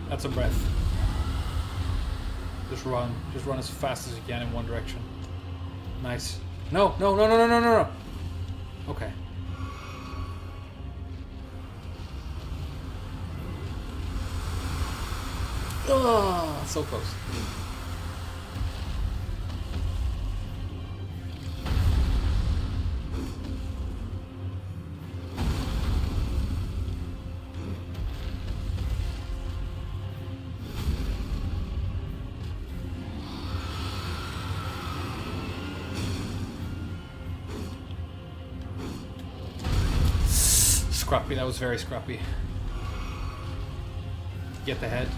That's a breath. Just run. Just run as fast as you can in one direction. Nice. No, no, no, no, no, no, no, no. Okay. Oh, so close. Scrappy, that was very scrappy. Get the head.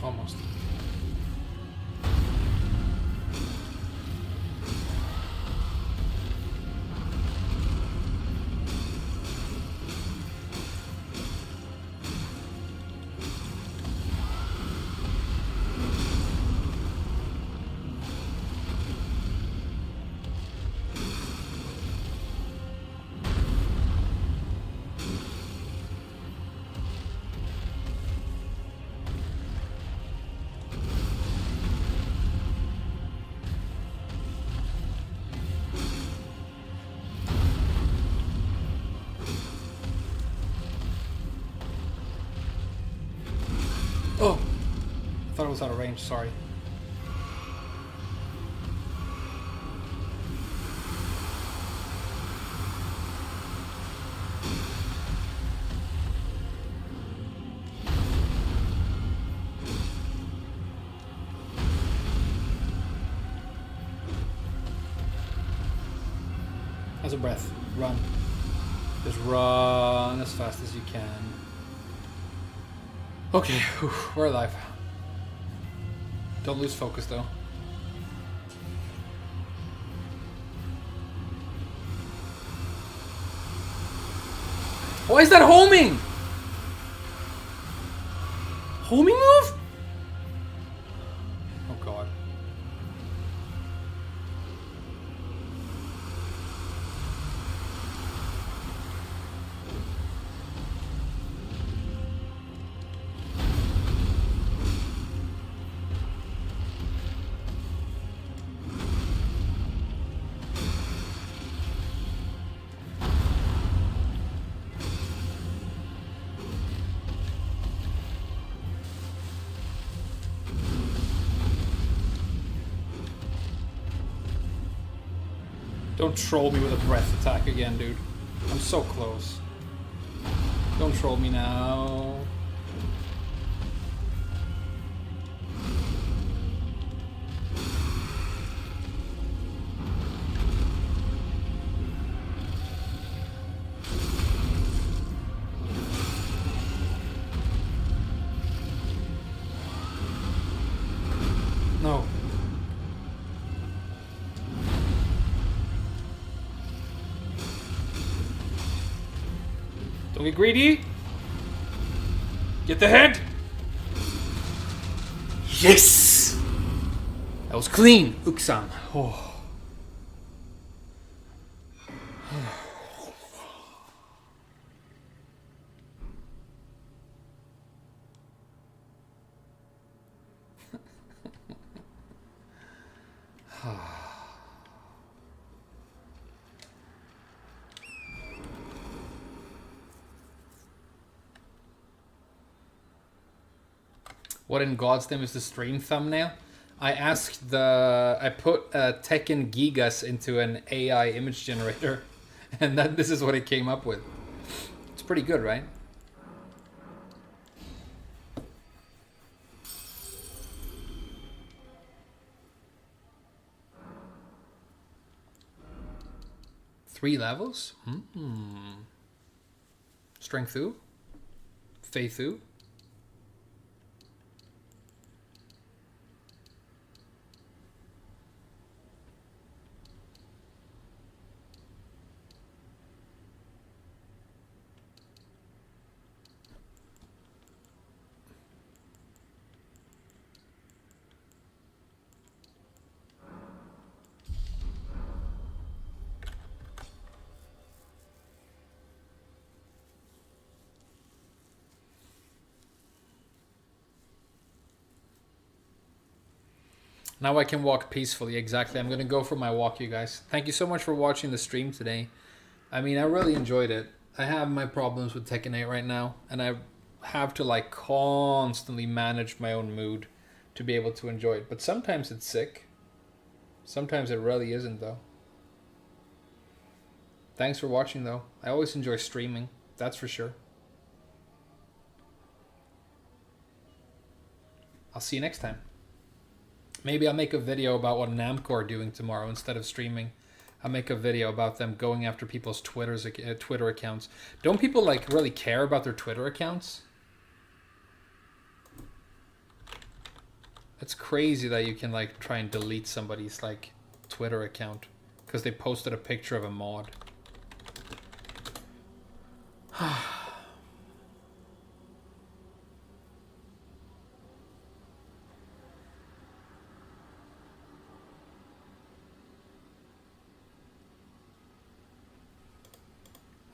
Almost. Oh! I thought it was out of range, sorry. As a breath. Run. Just run as fast as you can. Okay, whew, we're alive. Don't lose focus though. Why is that homing? Homing move? Oh god. Don't troll me with a breath attack again, dude. I'm so close. Don't troll me now. No. Don't get greedy. Get the head. Yes! That was clean. Uksam. Oh. What in God's name is the stream thumbnail? I put Tekken Gigas into an AI image generator, and this is what it came up with. It's pretty good, right? Three levels? Strength-u? Faith-u? Now I can walk peacefully, exactly. I'm going to go for my walk, you guys. Thank you so much for watching the stream today. I mean, I really enjoyed it. I have my problems with Tekken 8 right now, and I have to like constantly manage my own mood to be able to enjoy it. But sometimes it's sick. Sometimes it really isn't, though. Thanks for watching, though. I always enjoy streaming, that's for sure. I'll see you next time. Maybe I'll make a video about what Namco are doing tomorrow instead of streaming. I'll make a video about them going after people's Twitter accounts. Don't people like really care about their Twitter accounts? It's crazy that you can like try and delete somebody's like Twitter account because they posted a picture of a mod.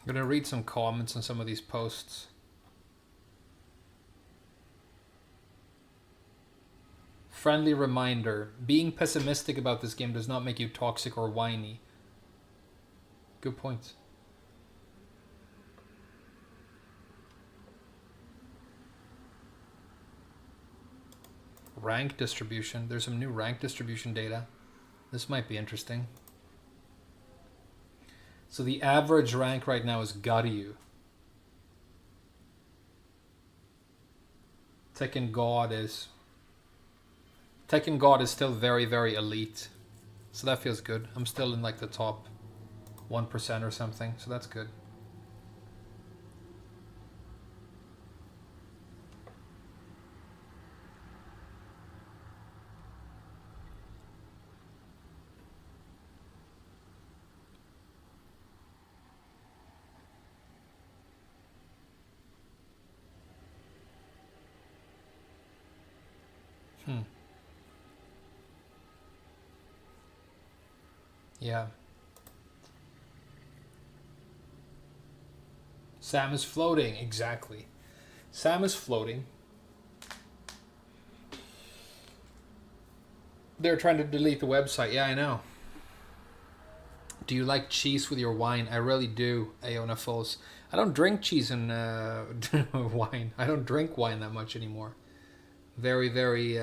I'm going to read some comments on some of these posts. Friendly reminder. Being pessimistic about this game does not make you toxic or whiny. Good point. Rank distribution. There's some new rank distribution data. This might be interesting. So the average rank right now is Garyu. Tekken God is still very, very elite. So that feels good. I'm still in like the top 1% or something. So that's good. Yeah. Sam is floating. Exactly. Sam is floating. They're trying to delete the website. Yeah, I know. Do you like cheese with your wine? I really do, Aona Foles. I don't drink cheese and wine. I don't drink wine that much anymore. Very, very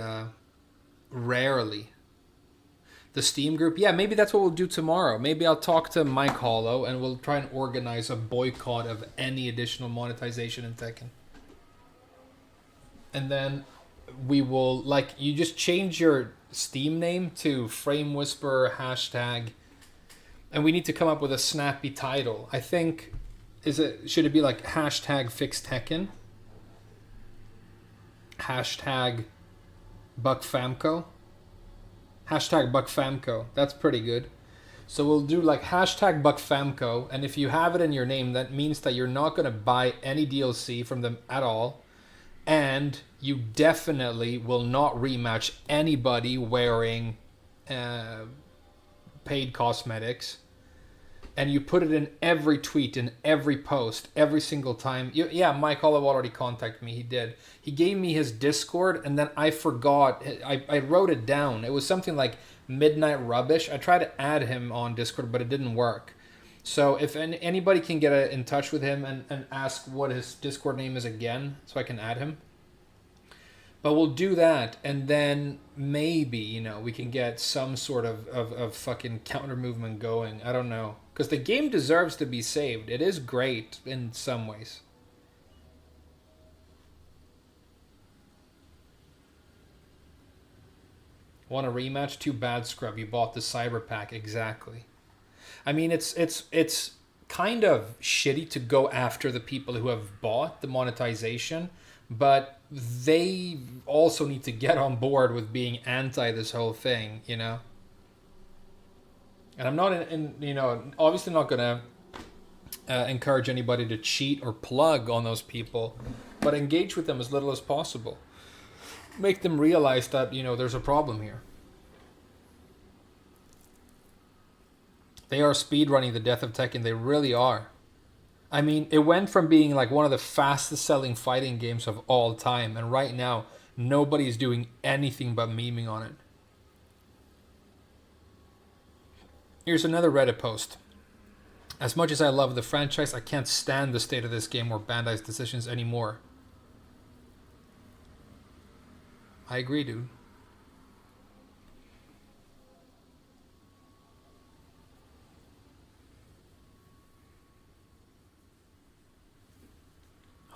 rarely. The Steam group? Yeah, maybe that's what we'll do tomorrow. Maybe I'll talk to Mike Hollow and we'll try and organize a boycott of any additional monetization in Tekken. And then we will, like, you just change your Steam name to Frame Whisperer hashtag, and we need to come up with a snappy title. I think, should it be like hashtag Fix Tekken? Hashtag BuckFamco? Hashtag BuckFamco. That's pretty good. So we'll do like hashtag BuckFamco, and if you have it in your name, that means that you're not going to buy any DLC from them at all. and you definitely will not rematch anybody wearing paid cosmetics. And you put it in every tweet, in every post, every single time. Yeah, Mike Olive already contacted me. He did. He gave me his Discord, and then I forgot. I wrote it down. It was something like Midnight Rubbish. I tried to add him on Discord, but it didn't work. So if anybody can get in touch with him and ask what his Discord name is again, so I can add him. But we'll do that, and then maybe, you know, we can get some sort of fucking counter movement going. I don't know. Because the game deserves to be saved. It is great in some ways. Want a rematch? Too bad, Scrub. You bought the Cyber Pack. Exactly. I mean, it's kind of shitty to go after the people who have bought the monetization, but they also need to get on board with being anti this whole thing, you know? And I'm not you know, obviously not going to encourage anybody to cheat or plug on those people, but engage with them as little as possible. Make them realize that, you know, there's a problem here. They are speedrunning the death of Tekken. They really are. I mean, it went from being like one of the fastest selling fighting games of all time, and right now, nobody's doing anything but memeing on it. Here's another Reddit post. As much as I love the franchise, I can't stand the state of this game or Bandai's decisions anymore. I agree, dude.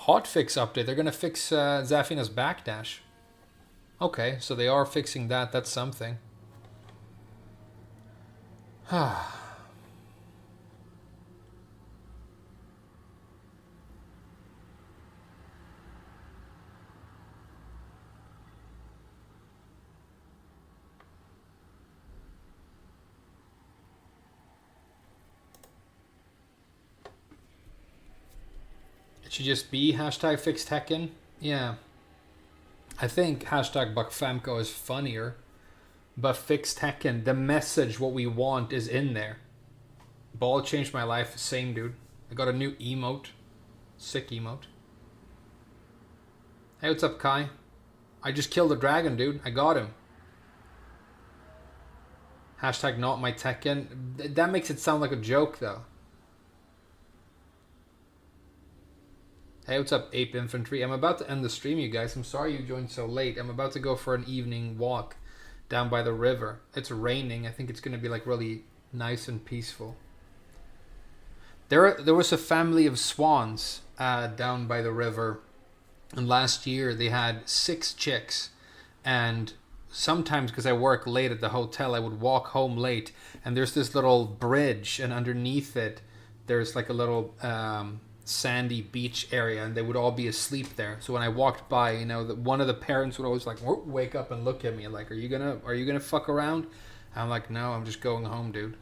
Hotfix update. They're going to fix Zafina's backdash. Okay, so they are fixing that. That's something. It should just be hashtag fix Tekken. Yeah. I think hashtag BuckFamco is funnier. But fix Tekken, the message, what we want, is in there. Ball changed my life. Same, dude. I got a new emote. Sick emote. Hey, what's up, Kai? I just killed a dragon, dude. I got him. Hashtag not my Tekken. That makes it sound like a joke, though. Hey, what's up, Ape Infantry? I'm about to end the stream, you guys. I'm sorry you joined so late. I'm about to go for an evening walk down by the river. It's raining. I think it's going to be like really nice and peaceful. There was a family of swans down by the river, and last year they had 6 chicks, and sometimes because I work late at the hotel, I would walk home late, and there's this little bridge, and underneath it there's like a little sandy beach area, and they would all be asleep there. So when I walked by, you know, one of the parents would always like wake up and look at me like, are you gonna fuck around? I'm like, no, I'm just going home, dude.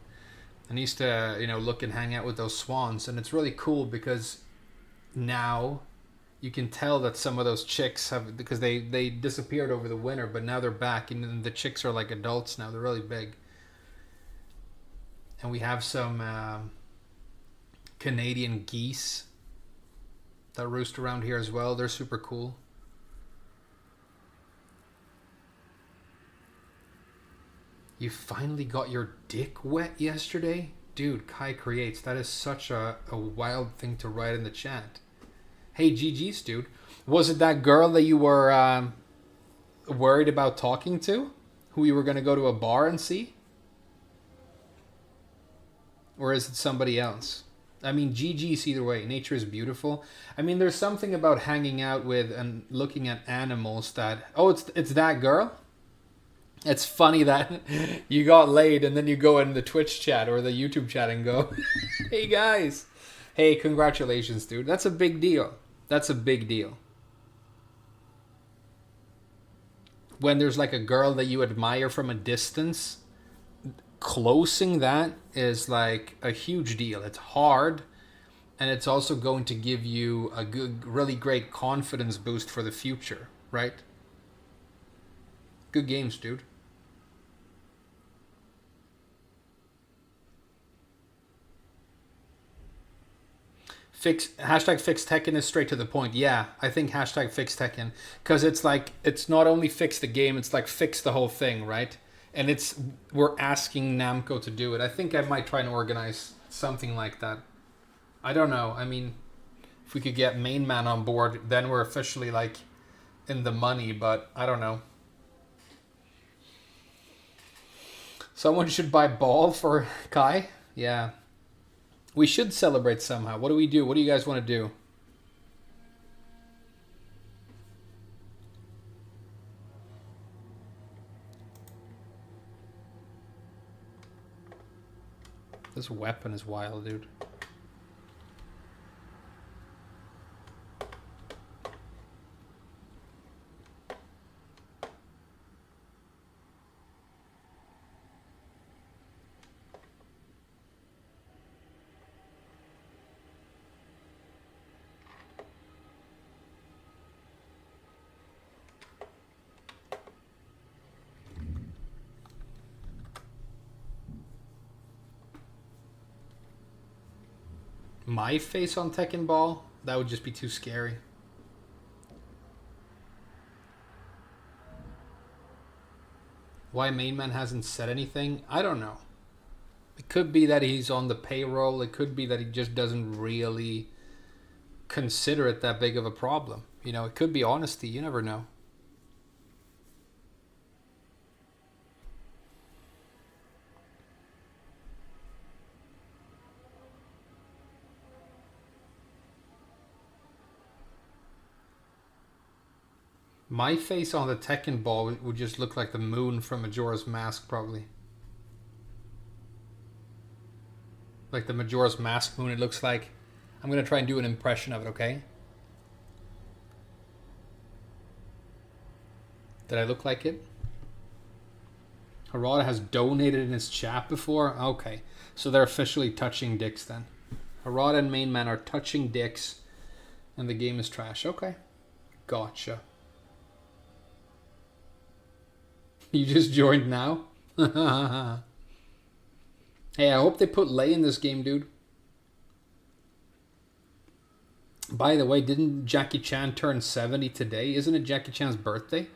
And I used to, you know, look and hang out with those swans, and it's really cool because now you can tell that some of those chicks have, because they disappeared over the winter, but now they're back, and the chicks are like adults now. They're really big. And we have some Canadian geese that roost around here as well. They're super cool. You finally got your dick wet yesterday? Dude, Kai Creates, that is such a wild thing to write in the chat. Hey, GG's, dude. Was it that girl that you were worried about talking to? Who you were going to go to a bar and see? Or is it somebody else? I mean, GG's either way. Nature is beautiful. I mean, there's something about hanging out with and looking at animals that... Oh, it's that girl? It's funny that you got laid and then you go in the Twitch chat or the YouTube chat and go, hey, guys. Hey, congratulations, dude. That's a big deal. That's a big deal. When there's like a girl that you admire from a distance... Closing that is like a huge deal. It's hard, and it's also going to give you a good, really great confidence boost for the future, right? Good games, dude. Hashtag fix Tekken is straight to the point. Yeah, I think hashtag fix Tekken, because it's like, it's not only fix the game, it's like fix the whole thing, right? And we're asking Namco to do it. I think I might try and organize something like that. I don't know. I mean, if we could get Main Man on board, then we're officially like in the money, but I don't know. Someone should buy Ball for Kai? Yeah. We should celebrate somehow. What do we do? What do you guys want to do? This weapon is wild, dude. My face on Tekken Ball? That would just be too scary. Why Main Man hasn't said anything? I don't know. It could be that he's on the payroll. It could be that he just doesn't really consider it that big of a problem. You know, it could be honesty. You never know. My face on the Tekken Ball would just look like the moon from Majora's Mask, probably. Like the Majora's Mask moon, it looks like. I'm going to try and do an impression of it, okay? Did I look like it? Harada has donated in his chat before? Okay. So they're officially touching dicks then. Harada and Main Man are touching dicks, and the game is trash. Okay. Gotcha. You just joined now? Hey, I hope they put Lei in this game, dude. By the way, didn't Jackie Chan turn 70 today? Isn't it Jackie Chan's birthday?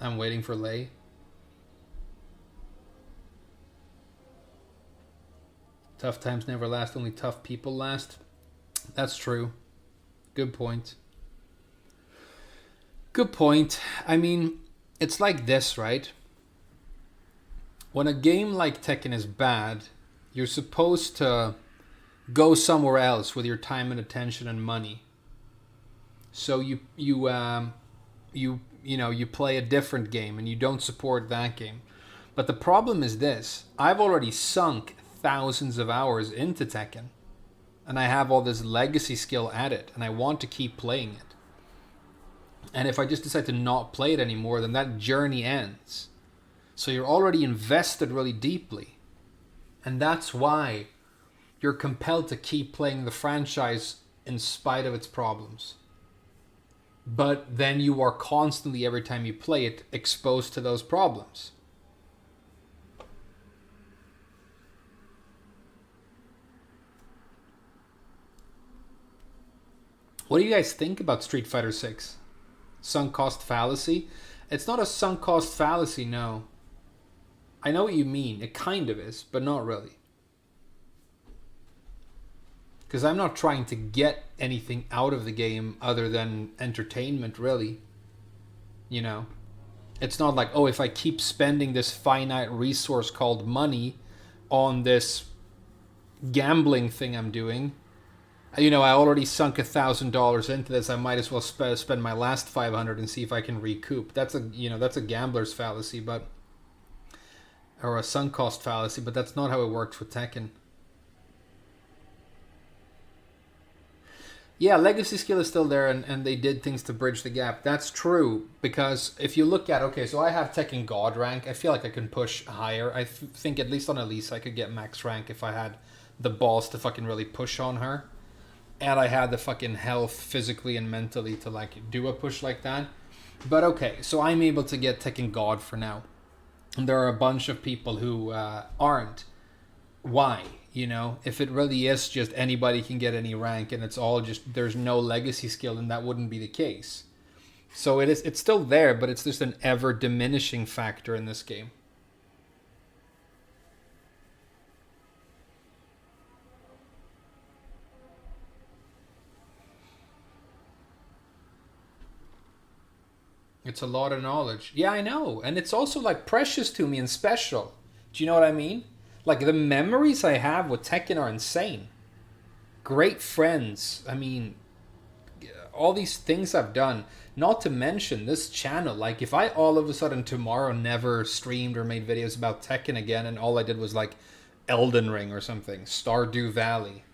I'm waiting for Lei. Tough times never last, only tough people last. That's true. Good point. Good point. I mean, it's like this, right? When a game like Tekken is bad, you're supposed to go somewhere else with your time and attention and money. So you play a different game and you don't support that game. But the problem is this: I've already sunk thousands of hours into Tekken, and I have all this legacy skill at it, and I want to keep playing it. And if I just decide to not play it anymore, then that journey ends. So you're already invested really deeply, and that's why you're compelled to keep playing the franchise in spite of its problems. But then you are constantly, every time you play it, exposed to those problems. What do you guys think about Street Fighter 6? Sunk cost fallacy? It's not a sunk cost fallacy, no. I know what you mean. It kind of is, but not really. Because I'm not trying to get anything out of the game other than entertainment, really. You know? It's not like, oh, if I keep spending this finite resource called money on this gambling thing I'm doing, you know, I already sunk $1,000 into this. I might as well spend my last 500 and see if I can recoup. That's a gambler's fallacy, or a sunk cost fallacy. But that's not how it works with Tekken. Yeah, legacy skill is still there, and they did things to bridge the gap. That's true, because if you look at, okay, so I have Tekken God rank. I feel like I can push higher. I think at least on Elise I could get max rank if I had the balls to fucking really push on her. And I had the fucking health physically and mentally to like do a push like that. But okay, so I'm able to get Tekken God for now. And there are a bunch of people who aren't. Why? You know, if it really is just anybody can get any rank and it's all just there's no legacy skill, then that wouldn't be the case. So it's still there, but it's just an ever diminishing factor in this game. It's a lot of knowledge. Yeah, I know. And it's also like precious to me and special. Do you know what I mean? Like the memories I have with Tekken are insane. Great friends. I mean, all these things I've done. Not to mention this channel. Like if I all of a sudden tomorrow never streamed or made videos about Tekken again and all I did was like Elden Ring or something, Stardew Valley,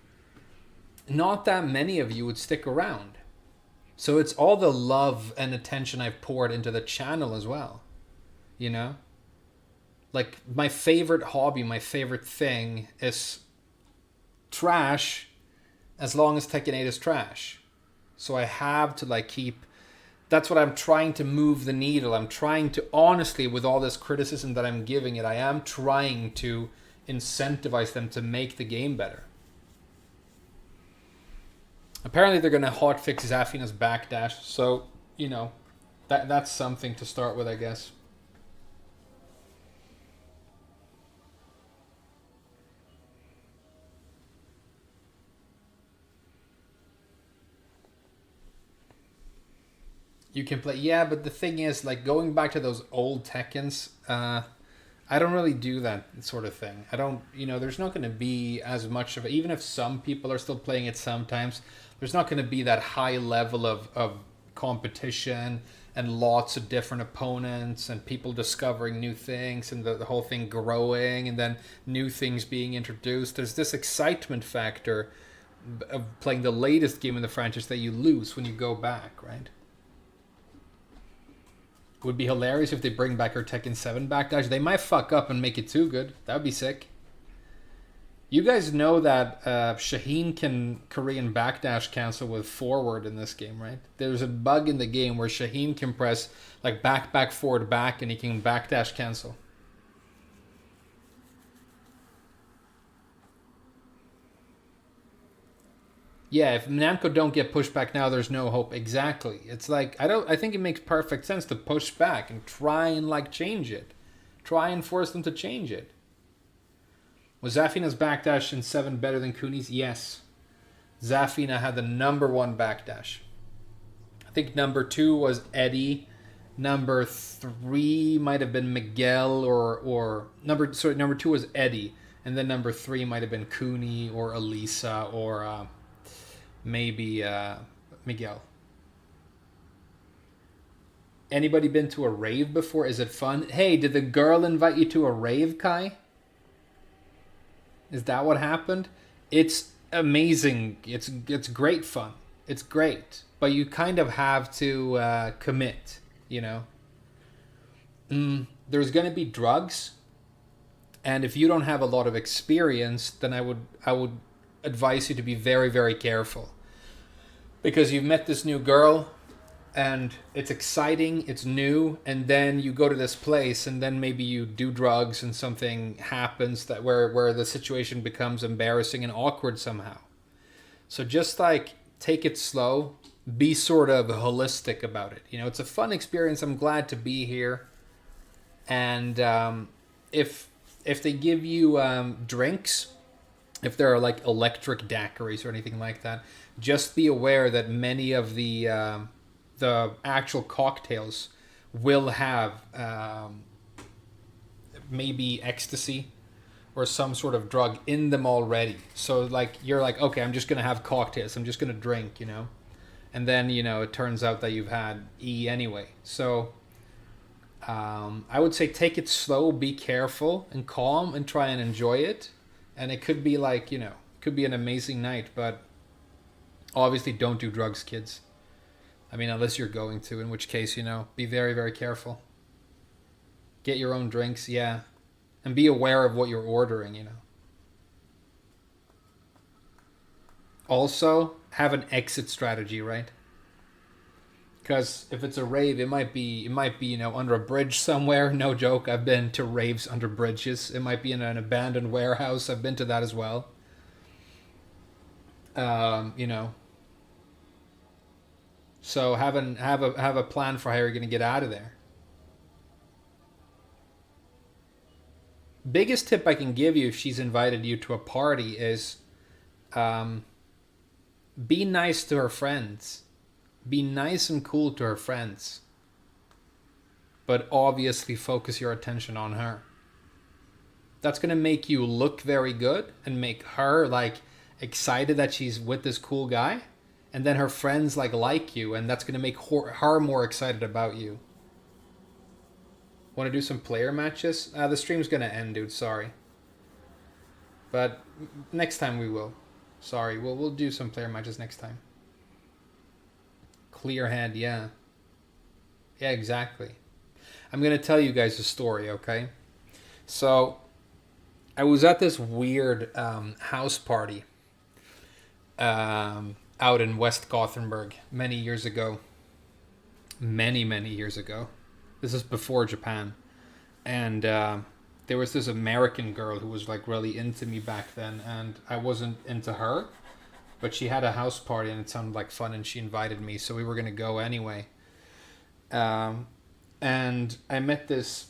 not that many of you would stick around. So it's all the love and attention I've poured into the channel as well. You know? Like, my favorite hobby, my favorite thing is trash as long as Tekken 8 is trash. So I have to, like, keep... That's what I'm trying to move the needle. I'm trying to, honestly, with all this criticism that I'm giving it, I am trying to incentivize them to make the game better. Apparently they're going to hotfix Zafina's backdash, so, you know, that's something to start with, I guess. You can play... Yeah, but the thing is, like, going back to those old Tekkens, I don't really do that sort of thing. I don't... You know, there's not going to be as much of it. Even if some people are still playing it sometimes, there's not going to be that high level of competition and lots of different opponents and people discovering new things and the whole thing growing and then new things being introduced. There's this excitement factor of playing the latest game in the franchise that you lose when you go back, right? It would be hilarious if they bring back her Tekken 7 backdash. They might fuck up and make it too good. That would be sick. You guys know that Shaheen can Korean backdash cancel with forward in this game, right? There's a bug in the game where Shaheen can press like back, back, forward, back, and he can backdash cancel. Yeah, if Namco don't get pushed back now, there's no hope. Exactly. It's like I think it makes perfect sense to push back and try and like change it. Try and force them to change it. Was Zafina's backdash in 7 better than Kuni's? Yes. Zafina had the #1 backdash. I think number 2 was Eddie. Number 3 might have been Miguel or number 2 was Eddie. And then number 3 might have been Kuni or Elisa or maybe Miguel. Anybody been to a rave before? Is it fun? Hey, did the girl invite you to a rave, Kai? Is that what happened? It's amazing. It's great fun. It's great. But you kind of have to commit, you know? There's going to be drugs. And if you don't have a lot of experience, then I would advise you to be very, very careful. Because you've met this new girl, and it's exciting, it's new, and then you go to this place, and then maybe you do drugs, and something happens that where the situation becomes embarrassing and awkward somehow. So just like take it slow, be sort of holistic about it. You know, it's a fun experience. I'm glad to be here, and if they give you drinks, if there are like electric daiquiris or anything like that, just be aware that many of the actual cocktails will have maybe ecstasy or some sort of drug in them already. So like you're like, okay, I'm just gonna have cocktails, I'm just gonna drink, you know, and then you know it turns out that you've had E anyway. So I would say take it slow, be careful and calm, and try and enjoy it. And it could be like, you know, it could be an amazing night, but Obviously, don't do drugs, kids. I mean, unless you're going to, in which case, be very, very careful. Get your own drinks, yeah. And be aware of what you're ordering, Also, have an exit strategy, right? Because if it's a rave, it might be, under a bridge somewhere. No joke. I've been to raves under bridges. It might be in an abandoned warehouse. I've been to that as well. So have a plan for how you're gonna get out of there. Biggest tip I can give you if she's invited you to a party is, be nice to her friends. Be nice and cool to her friends. But obviously focus your attention on her. That's going to make you look very good and make her excited that she's with this cool guy. And then her friends like you, and that's going to make her more excited about you. Want to do some player matches? The stream's going to end, dude. Sorry. But next time we will. Sorry, we'll do some player matches next time. Clear head, yeah. Yeah, exactly. I'm going to tell you guys a story, okay? So, I was at this weird house party out in West Gothenburg many years ago. Many, many years ago. This is before Japan. And there was this American girl who was really into me back then, and I wasn't into her. But she had a house party and it sounded like fun, and she invited me, so we were going to go anyway. And I met this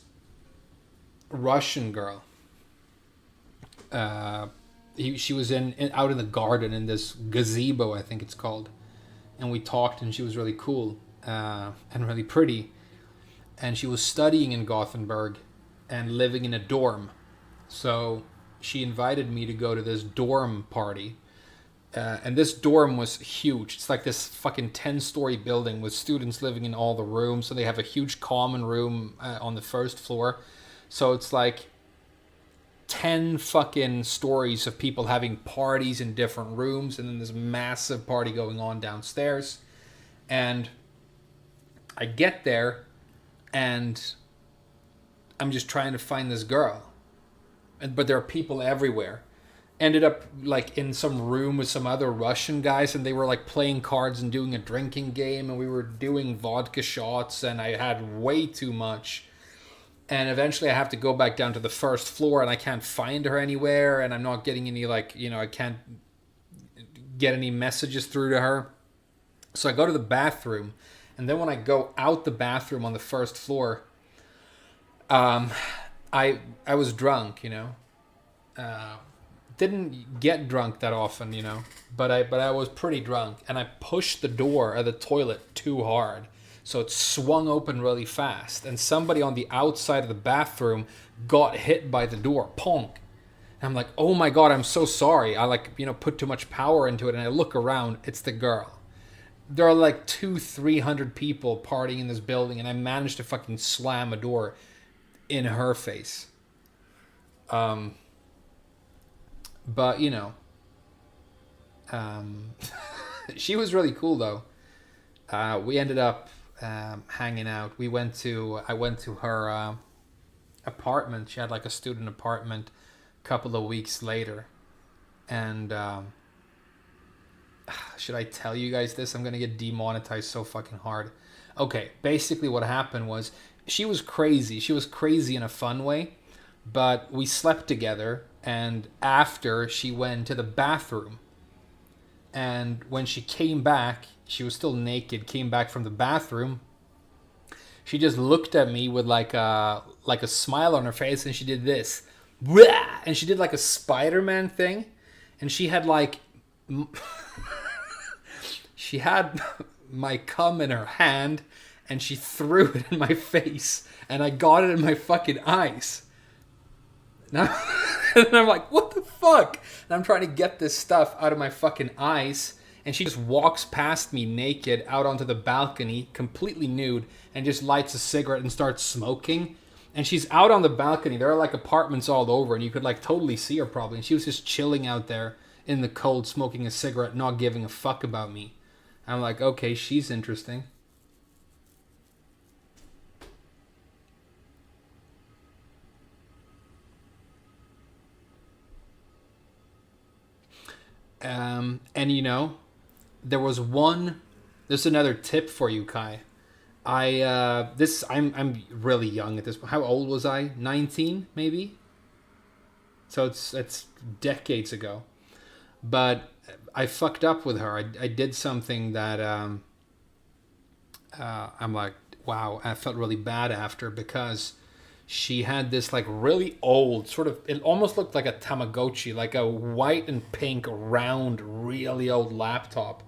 Russian girl. She was out in the garden in this gazebo, I think it's called. And we talked, and she was really cool and really pretty. And she was studying in Gothenburg and living in a dorm. So she invited me to go to this dorm party. And this dorm was huge. It's like this fucking 10-story building with students living in all the rooms. So they have a huge common room on the first floor. So it's like 10 fucking stories of people having parties in different rooms. And then this massive party going on downstairs. And I get there and I'm just trying to find this girl. But there are people everywhere. Ended up in some room with some other Russian guys, and they were playing cards and doing a drinking game, and we were doing vodka shots, and I had way too much. And eventually I have to go back down to the first floor, and I can't find her anywhere, and I'm not getting any I can't get any messages through to her. So I go to the bathroom, and then when I go out the bathroom on the first floor, I was drunk, didn't get drunk that often, but I was pretty drunk, and I pushed the door of the toilet too hard, so it swung open really fast, and somebody on the outside of the bathroom got hit by the door, ponk. And I'm like, oh my god, I'm so sorry. I put too much power into it, and I look around, it's the girl. There are 200-300 people partying in this building, and I managed to fucking slam a door in her face. But, she was really cool, though. We ended up hanging out. I went to her apartment. She had a student apartment a couple of weeks later. And should I tell you guys this? I'm going to get demonetized so fucking hard. Okay, basically what happened was she was crazy. She was crazy in a fun way. But we slept together. And after, she went to the bathroom. And when she came back, she was still naked, came back from the bathroom. She just looked at me with a smile on her face, and she did this. And she did a Spider-Man thing. And she had she had my cum in her hand, and she threw it in my face. And I got it in my fucking eyes. Now... And I'm like, what the fuck? And I'm trying to get this stuff out of my fucking eyes. And she just walks past me naked out onto the balcony, completely nude, and just lights a cigarette and starts smoking. And she's out on the balcony. There are apartments all over, and you could totally see her probably. And she was just chilling out there in the cold smoking a cigarette, not giving a fuck about me. I'm like, okay, she's interesting. And you know, there's another tip for you, Kai. I'm really young at this point. How old was I? 19 maybe? So it's decades ago. But I fucked up with her. I did something that I'm like, wow, I felt really bad after, because she had this like really old sort of, it almost looked like a Tamagotchi, like a white and pink round really old laptop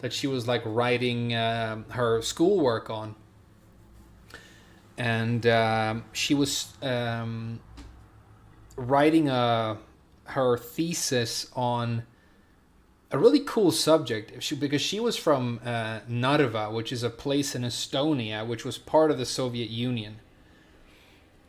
that she was like writing her schoolwork on. And she was writing her thesis on a really cool subject, because she was from Narva, which is a place in Estonia, which was part of the Soviet Union.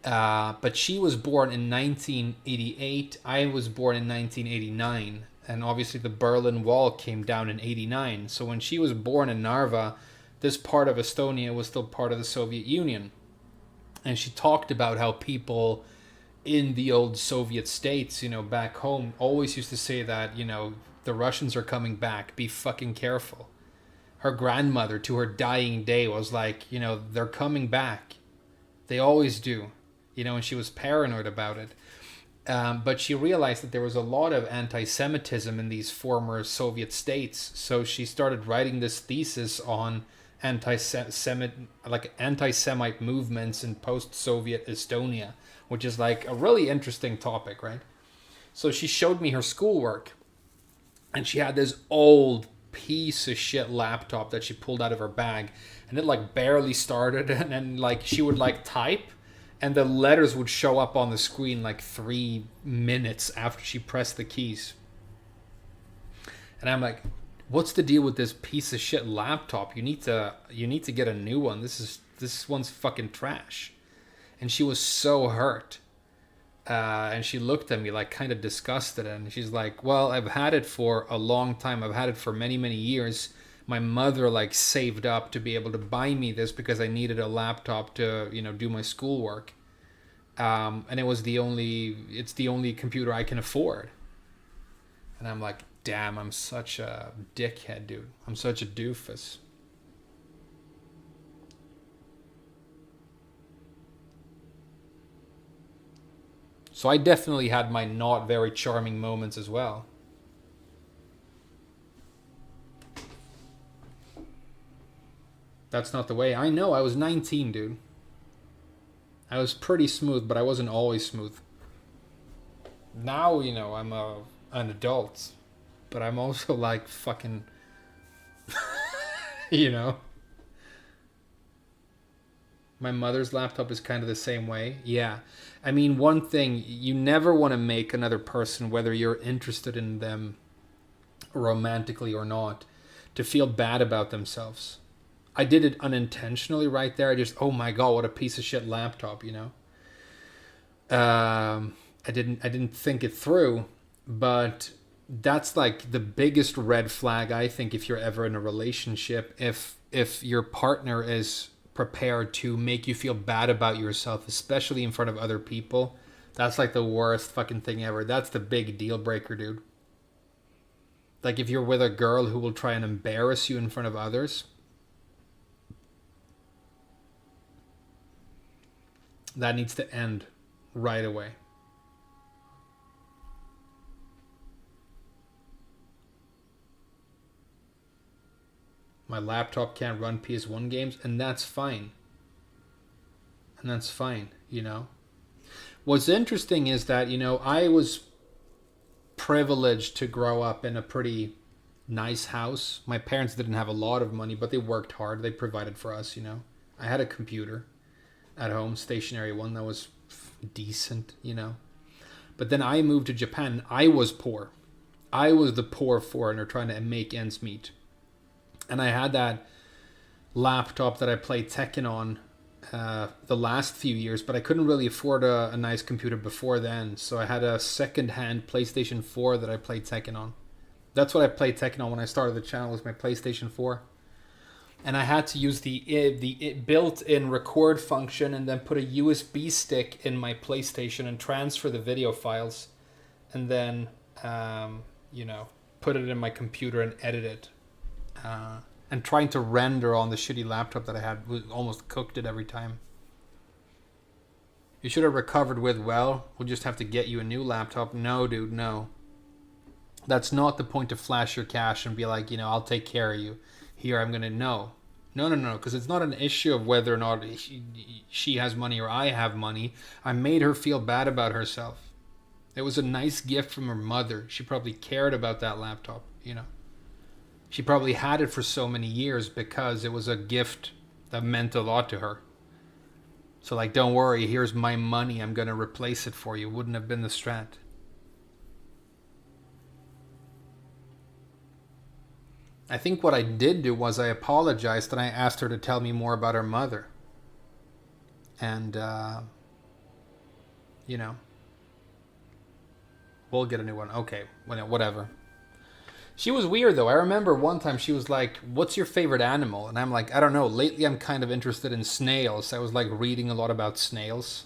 But she was born in 1988. I was born in 1989. And obviously the Berlin Wall came down in 89. So when she was born in Narva, this part of Estonia was still part of the Soviet Union. And she talked about how people in the old Soviet states, you know, back home, always used to say that, you know, the Russians are coming back, be fucking careful. Her grandmother, to her dying day, was like, you know, they're coming back. They always do. You know, and she was paranoid about it. But she realized that there was a lot of anti-Semitism in these former Soviet states. So she started writing this thesis on anti-Semite movements in post-Soviet Estonia, which is like a really interesting topic, right? So she showed me her schoolwork, and she had this old piece of shit laptop that she pulled out of her bag, and it like barely started, and then like she would like type, and the letters would show up on the screen like 3 minutes after she pressed the keys. And I'm like, what's the deal with this piece of shit laptop? You need to get a new one. This one's fucking trash. And she was so hurt. And she looked at me like kind of disgusted, and she's like, well, I've had it for a long time. I've had it for many, many years. My mother like saved up to be able to buy me this because I needed a laptop to, you know, do my schoolwork. And it's the only computer I can afford. And I'm like, damn, I'm such a dickhead, dude. I'm such a doofus. So I definitely had my not very charming moments as well. That's not the way. I know, I was 19, dude. I was pretty smooth, but I wasn't always smooth. Now, you know, I'm an adult, but I'm also like fucking, you know. My mother's laptop is kind of the same way. Yeah. I mean, one thing, you never want to make another person, whether you're interested in them romantically or not, to feel bad about themselves. I did it unintentionally right there. I just, oh my God, what a piece of shit laptop, you know? I didn't think it through, but that's like the biggest red flag, I think, if you're ever in a relationship, if your partner is prepared to make you feel bad about yourself, especially in front of other people. That's like the worst fucking thing ever. That's the big deal breaker, dude. Like if you're with a girl who will try and embarrass you in front of others, that needs to end right away. My laptop can't run PS1 games, and that's fine. And that's fine, you know. What's interesting is that, you know, I was privileged to grow up in a pretty nice house. My parents didn't have a lot of money, but they worked hard. They provided for us, you know. I had a computer at home, stationary one that was decent, you know. But then I moved to Japan. I was poor. I was the poor foreigner trying to make ends meet. And I had that laptop that I played Tekken on the last few years, but I couldn't really afford a nice computer before then. So I had a second-hand PlayStation 4 that I played Tekken on. That's what I played Tekken on when I started the channel, was my PlayStation 4. And I had to use the built-in record function and then put a USB stick in my PlayStation and transfer the video files. And then, you know, put it in my computer and edit it. And trying to render on the shitty laptop that I had was almost cooked it every time. You should have recovered with, well, we'll just have to get you a new laptop. No, dude, no. That's not the point to flash your cash and be like, you know, I'll take care of you. Here, I'm going to know. No, because it's not an issue of whether or not she has money or I have money. I made her feel bad about herself. It was a nice gift from her mother. She probably cared about that laptop, you know. She probably had it for so many years because it was a gift that meant a lot to her. So like, don't worry, here's my money. I'm going to replace it for you. Wouldn't have been the strat. I think what I did do was I apologized and I asked her to tell me more about her mother. And, you know, we'll get a new one. Okay, whatever. She was weird, though. I remember one time she was like, what's your favorite animal? And I'm like, I don't know. Lately, I'm kind of interested in snails. I was like reading a lot about snails.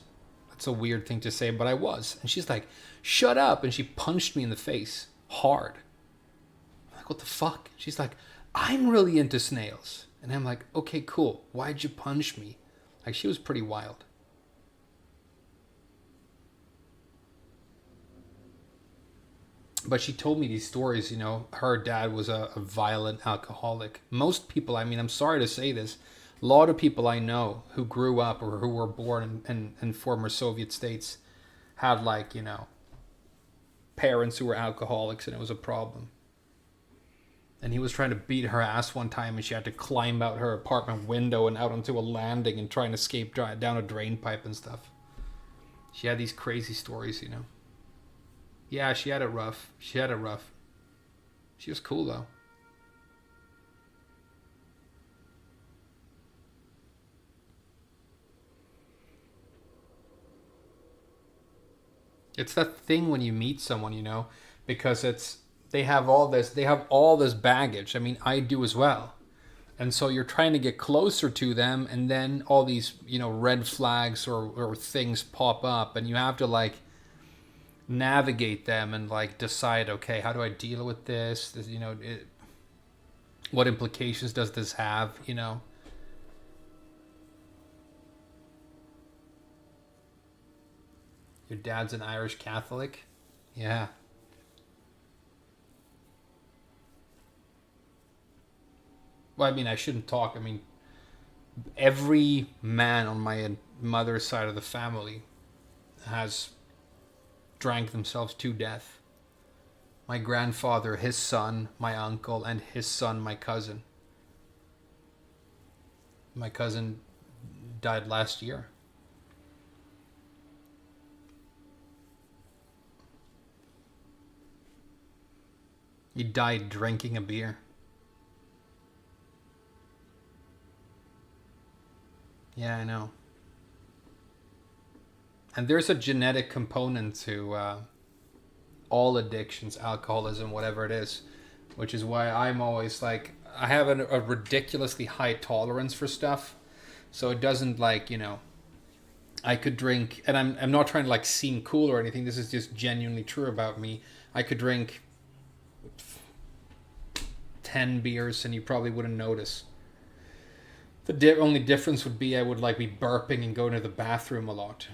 That's a weird thing to say, but I was. And she's like, shut up. And she punched me in the face hard. I'm like, what the fuck? She's like, I'm really into snails. And I'm like, okay, cool. Why'd you punch me? Like, she was pretty wild. But she told me these stories, you know, her dad was a violent alcoholic. Most people, I mean, I'm sorry to say this, a lot of people I know who grew up or who were born in former Soviet states had, like, you know, parents who were alcoholics, and it was a problem. And he was trying to beat her ass one time, and she had to climb out her apartment window and out onto a landing and try and escape down a drain pipe and stuff. She had these crazy stories, you know. Yeah, she had it rough. She was cool, though. It's that thing when you meet someone, you know, because they have all this baggage. I mean, I do as well. And so you're trying to get closer to them, and then all these, you know, red flags or things pop up, and you have to, like, navigate them and, like, decide, okay, how do I deal with this? You know, what implications does this have, you know? Your dad's an Irish Catholic? Yeah. Well, I mean, I shouldn't talk. I mean, every man on my mother's side of the family has drank themselves to death. My grandfather, his son, my uncle, and his son, my cousin. My cousin died last year. He died drinking a beer. Yeah, I know. And there's a genetic component to all addictions, alcoholism, whatever it is, which is why I'm always like, I have a ridiculously high tolerance for stuff. So it doesn't, like, you know, I could drink, and I'm not trying to, like, seem cool or anything. This is just genuinely true about me. I could drink 10 beers and you probably wouldn't notice. The only difference would be I would, like, be burping and going to the bathroom a lot.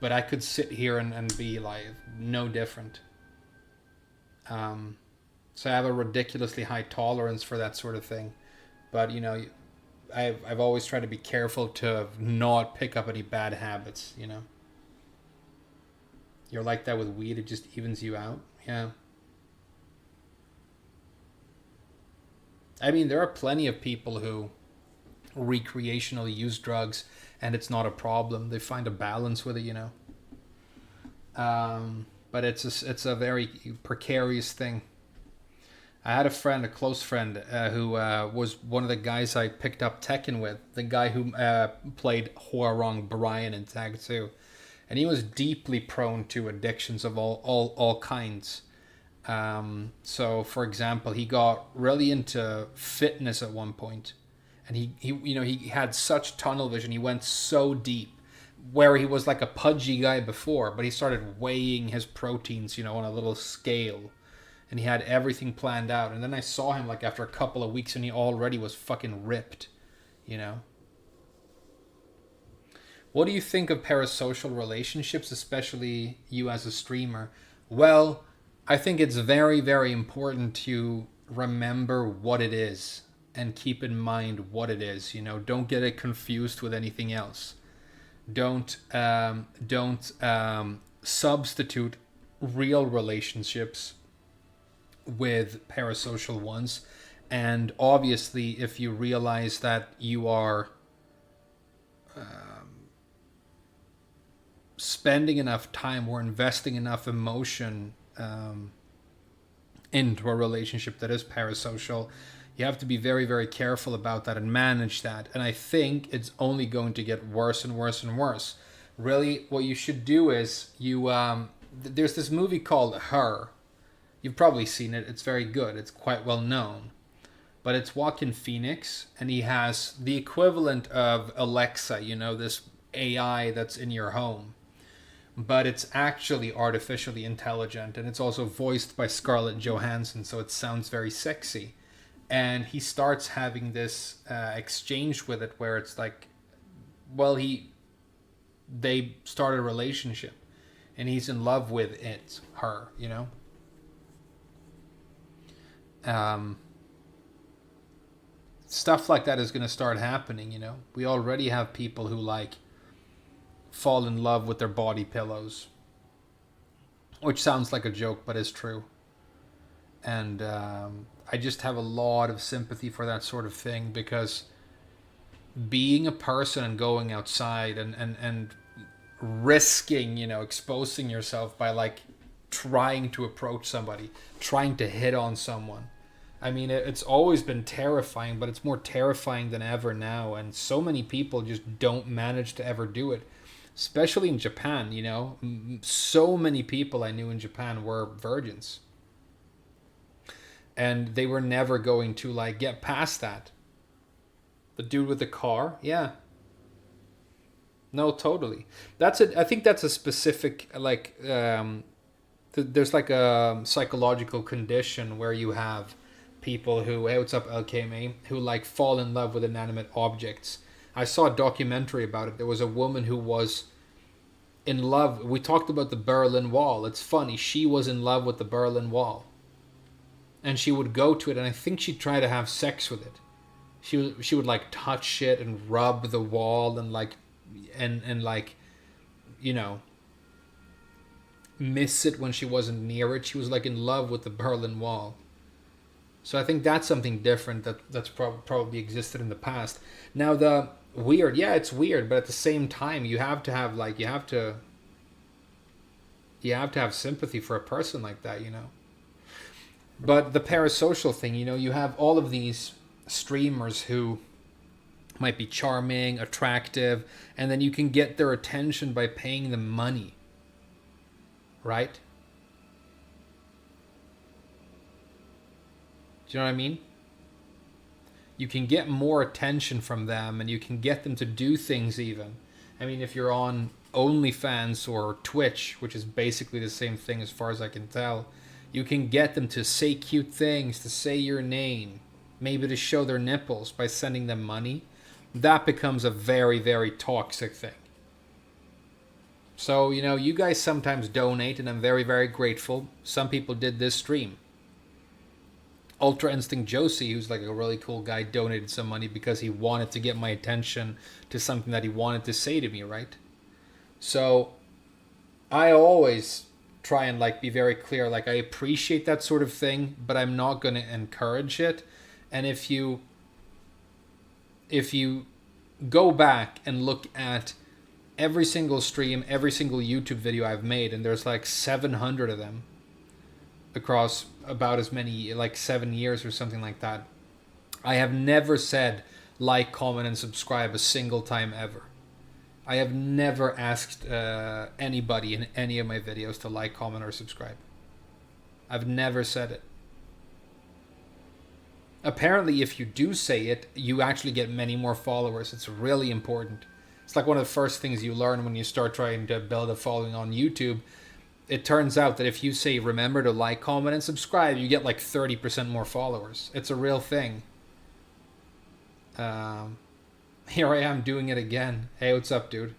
But I could sit here and be, like, no different. So I have a ridiculously high tolerance for that sort of thing. But, you know, I've always tried to be careful to not pick up any bad habits, you know. You're like that with weed, it just evens you out. Yeah. I mean, there are plenty of people who recreationally use drugs and it's not a problem. They find a balance with it, you know. But it's a very precarious thing. I had a close friend, who was one of the guys I picked up Tekken with. The guy who played Hwoarang Brian in Tag 2. And he was deeply prone to addictions of all kinds. So, for example, he got really into fitness at one point, and he had such tunnel vision. He went so deep, where he was like a pudgy guy before, but he started weighing his proteins, on a little scale, and he had everything planned out. And then I saw him like after a couple of weeks, and he already was fucking ripped, What do you think of parasocial relationships, especially you as a streamer? Well, I think it's very, very important to remember what it is and keep in mind what it is. Don't get it confused with anything else. Don't substitute real relationships with parasocial ones. And obviously, if you realize that you are spending enough time or investing enough emotion into a relationship that is parasocial, you have to be very, very careful about that and manage that. And I think it's only going to get worse and worse and worse. Really, what you should do is there's this movie called Her. You've probably seen it. It's very good. It's quite well known. But it's Joaquin Phoenix, and he has the equivalent of Alexa, this AI that's in your home. But it's actually artificially intelligent, and it's also voiced by Scarlett Johansson, so it sounds very sexy. And he starts having this exchange with it where it's like, well, they start a relationship, and he's in love with her. Stuff like that is going to start happening. We already have people who fall in love with their body pillows, which sounds like a joke, but is true. And I just have a lot of sympathy for that sort of thing, because being a person and going outside and risking, exposing yourself by trying to approach somebody, trying to hit on someone. I mean, it's always been terrifying, but it's more terrifying than ever now. And so many people just don't manage to ever do it. Especially in Japan, so many people I knew in Japan were virgins. And they were never going to get past that. The dude with the car, yeah. No, totally. I think that's a specific, there's a psychological condition where you have people who, hey, what's up, LKMA, who fall in love with inanimate objects. I saw a documentary about it. There was a woman who was in love. We talked about the Berlin Wall. It's funny. She was in love with the Berlin Wall. And she would go to it, and I think she'd try to have sex with it. She would touch it and rub the wall and miss it when she wasn't near it. She was in love with the Berlin Wall. So I think that's something different that's probably existed in the past. Now the weird, yeah, it's weird, but at the same time, you have to have have sympathy for a person like that, But the parasocial thing, you have all of these streamers who might be charming, attractive, and then you can get their attention by paying them money, right? Do you know what I mean? You can get more attention from them, and you can get them to do things even. I mean, if you're on OnlyFans or Twitch, which is basically the same thing as far as I can tell, you can get them to say cute things, to say your name, maybe to show their nipples by sending them money. That becomes a very, very toxic thing. So, you guys sometimes donate, and I'm very, very grateful. Some people did this stream. Ultra Instinct Josie, who's a really cool guy, donated some money because he wanted to get my attention to something that he wanted to say to me, right? So I always try and be very clear. I appreciate that sort of thing, but I'm not going to encourage it. And if you go back and look at every single stream, every single YouTube video I've made, and there's 700 of them across about as many, 7 years or something like that, I have never said like, comment, and subscribe a single time ever. I have never asked anybody in any of my videos to like, comment, or subscribe. I've never said it. Apparently, if you do say it, you actually get many more followers. It's really important. It's like one of the first things you learn when you start trying to build a following on YouTube. It turns out that if you say, remember to like, comment, and subscribe, you get like 30% more followers. It's a real thing. Here I am doing it again. Hey, what's up, dude?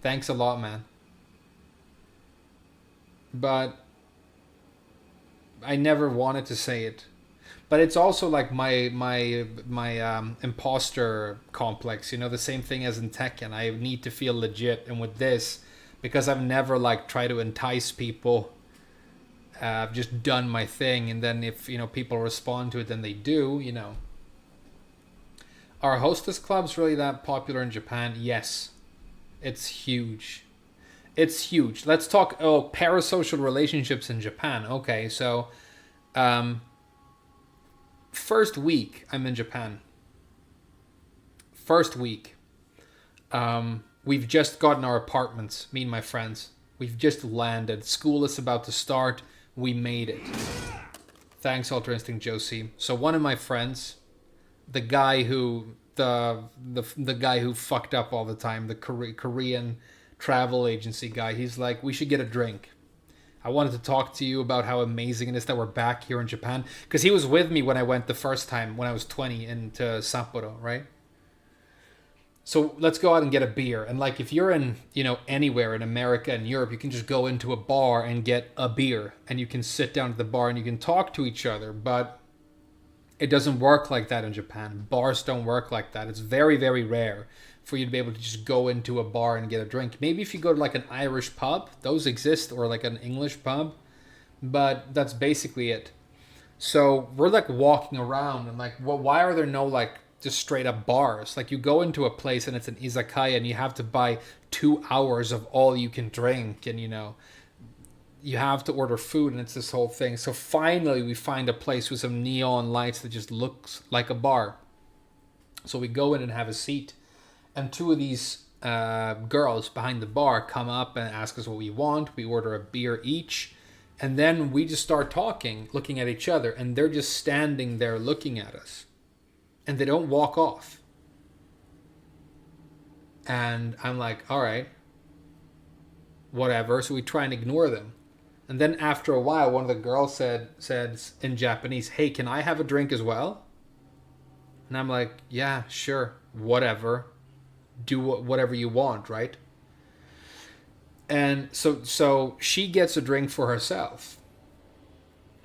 Thanks a lot, man. But I never wanted to say it. But it's also like my imposter complex, you know, the same thing as in Tekken. I need to feel legit, and with this, because I've never like tried to entice people, I've just done my thing, and then if, you know, people respond to it, then they do, you know. Are hostess clubs really that popular in Japan? Yes. It's huge. It's huge. Let's talk parasocial relationships in Japan. Okay, so first week I'm in Japan. First week. We've just gotten our apartments, me and my friends. We've just landed. School is about to start. We made it. Thanks, Ultra Instinct Josie. So one of my friends, the guy who the guy who fucked up all the time, the Korean travel agency guy, he's like, we should get a drink. I wanted to talk to you about how amazing it is that we're back here in Japan, because he was with me when I went the first time when I was 20 into Sapporo, right? So let's go out and get a beer. And like, if you're in, you know, anywhere in America and Europe, you can just go into a bar and get a beer, and you can sit down at the bar and you can talk to each other. But it doesn't work like that in Japan. Bars don't work like that. It's very, very rare for you to be able to just go into a bar and get a drink. Maybe if you go to like an Irish pub, those exist, or like an English pub, but that's basically it. So we're like walking around and like, well, why are there no like just straight up bars? Like, you go into a place and it's an izakaya and you have to buy 2 hours of all you can drink, and you know, you have to order food, and it's this whole thing. So finally we find a place with some neon lights that just looks like a bar. So we go in and have a seat, and two of these girls behind the bar come up and ask us what we want. We order a beer each, and then we just start talking, looking at each other, and they're just standing there looking at us, and they don't walk off. And I'm like, all right, whatever. So we try and ignore them. And then after a while, one of the girls said in Japanese, hey, can I have a drink as well? And I'm like, yeah, sure, whatever. Do whatever you want, right? And so she gets a drink for herself.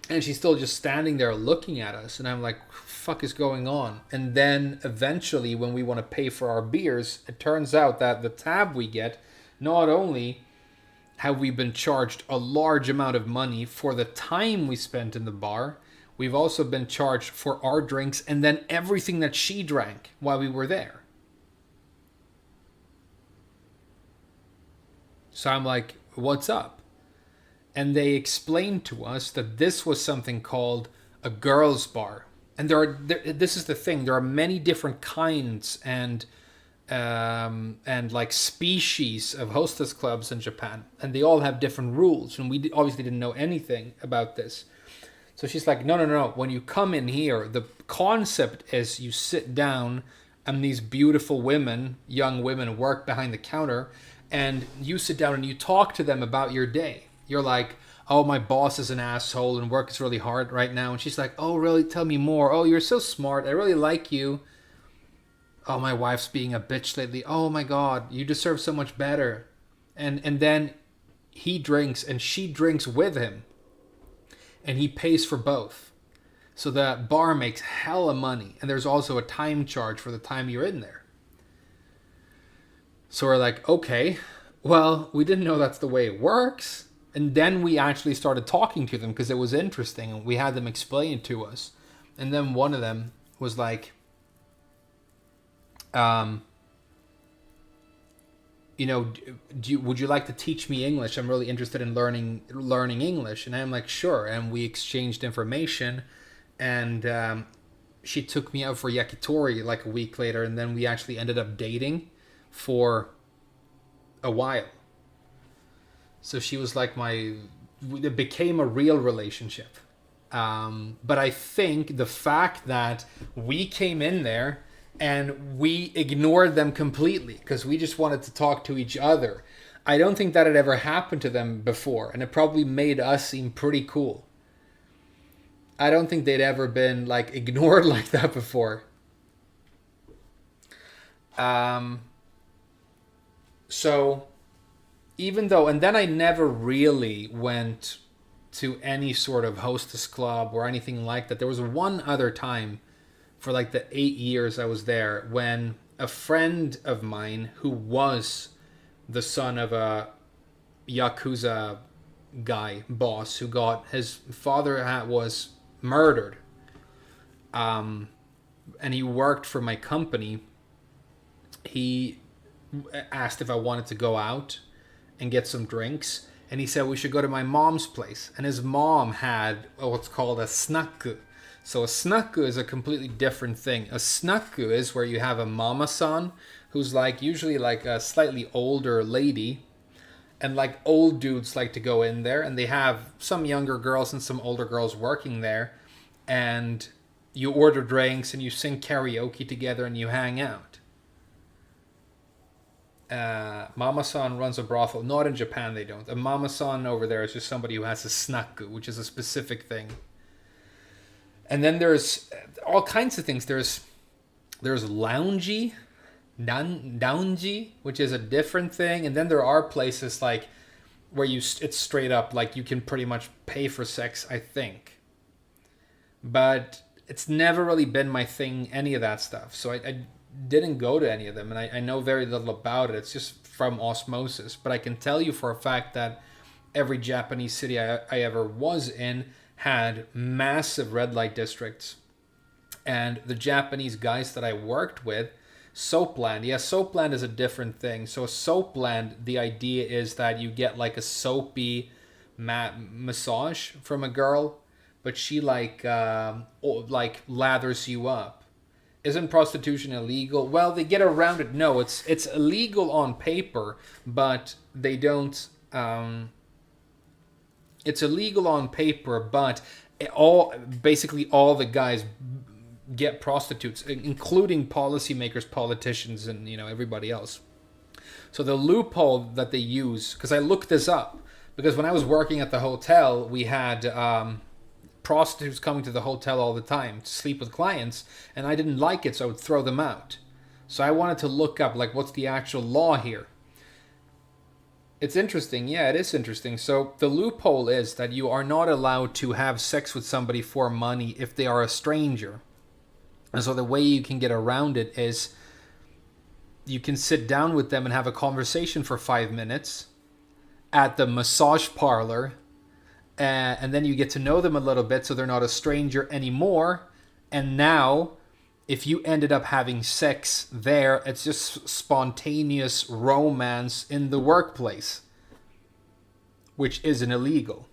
And she's still just standing there looking at us. And I'm like, what the fuck is going on? And then eventually, when we want to pay for our beers, it turns out that the tab we get, not only have we been charged a large amount of money for the time we spent in the bar, we've also been charged for our drinks and then everything that she drank while we were there. So I'm like, what's up? And they explained to us that this was something called a girls' bar. And this is the thing, there are many different kinds and like species of hostess clubs in Japan, and they all have different rules, and we obviously didn't know anything about this. So she's like, no, when you come in here, the concept is you sit down and these beautiful women, young women, work behind the counter, and you sit down and you talk to them about your day. You're like, oh, my boss is an asshole and work is really hard right now. And she's like, oh, really? Tell me more. Oh, you're so smart. I really like you. Oh, my wife's being a bitch lately. Oh my God, you deserve so much better. And then he drinks and she drinks with him. And he pays for both. So the bar makes hella money. And there's also a time charge for the time you're in there. So we're like, okay, well, we didn't know that's the way it works. And then we actually started talking to them because it was interesting. And we had them explain it to us. And then one of them was like, you know, would you like to teach me English? I'm really interested in learning English. And I'm like, sure. And we exchanged information, and she took me out for yakitori like a week later, and then we actually ended up dating for a while. So she was like my it became a real relationship. But I think the fact that we came in there and we ignored them completely because we just wanted to talk to each other, I don't think that had ever happened to them before, and it probably made us seem pretty cool. I don't think they'd ever been like ignored like that before. So even though, and then I never really went to any sort of hostess club or anything like that. There was one other time for like the 8 years I was there when a friend of mine who was the son of a Yakuza guy, boss, who got, his father was murdered. And he worked for my company. He asked if I wanted to go out and get some drinks. And he said we should go to my mom's place. And his mom had what's called a snaku. So a snaku is a completely different thing. A snaku is where you have a mama-san who's like usually like a slightly older lady. And like old dudes like to go in there. And they have some younger girls and some older girls working there. And you order drinks and you sing karaoke together and you hang out. Mama-san runs a brothel. Not in Japan, they don't. A mama-san over there is just somebody who has a snaku, which is a specific thing. And then there's all kinds of things. There's loungy, downji, which is a different thing. And then there are places like where it's straight up like you can pretty much pay for sex, I think. But it's never really been my thing, any of that stuff. So I didn't go to any of them, and I know very little about it. It's just from osmosis. But I can tell you for a fact that every Japanese city I ever was in had massive red light districts. And the Japanese guys that I worked with, Soapland. Yeah, Soapland is a different thing. So Soapland, the idea is that you get like a soapy massage from a girl, but she like lathers you up. Isn't prostitution illegal? Well, they get around it. No, it's illegal on paper, but they don't. It's illegal on paper, but basically all the guys get prostitutes, including policymakers, politicians, and everybody else. So the loophole that they use, because I looked this up, because when I was working at the hotel, we had prostitutes coming to the hotel all the time to sleep with clients, and I didn't like it, so I would throw them out. So I wanted to look up like what's the actual law here. It's interesting. Yeah, it is interesting. So the loophole is that you are not allowed to have sex with somebody for money if they are a stranger. And so the way you can get around it is you can sit down with them and have a conversation for 5 minutes at the massage parlor. And then you get to know them a little bit so they're not a stranger anymore. And now, if you ended up having sex there, it's just spontaneous romance in the workplace, which isn't illegal.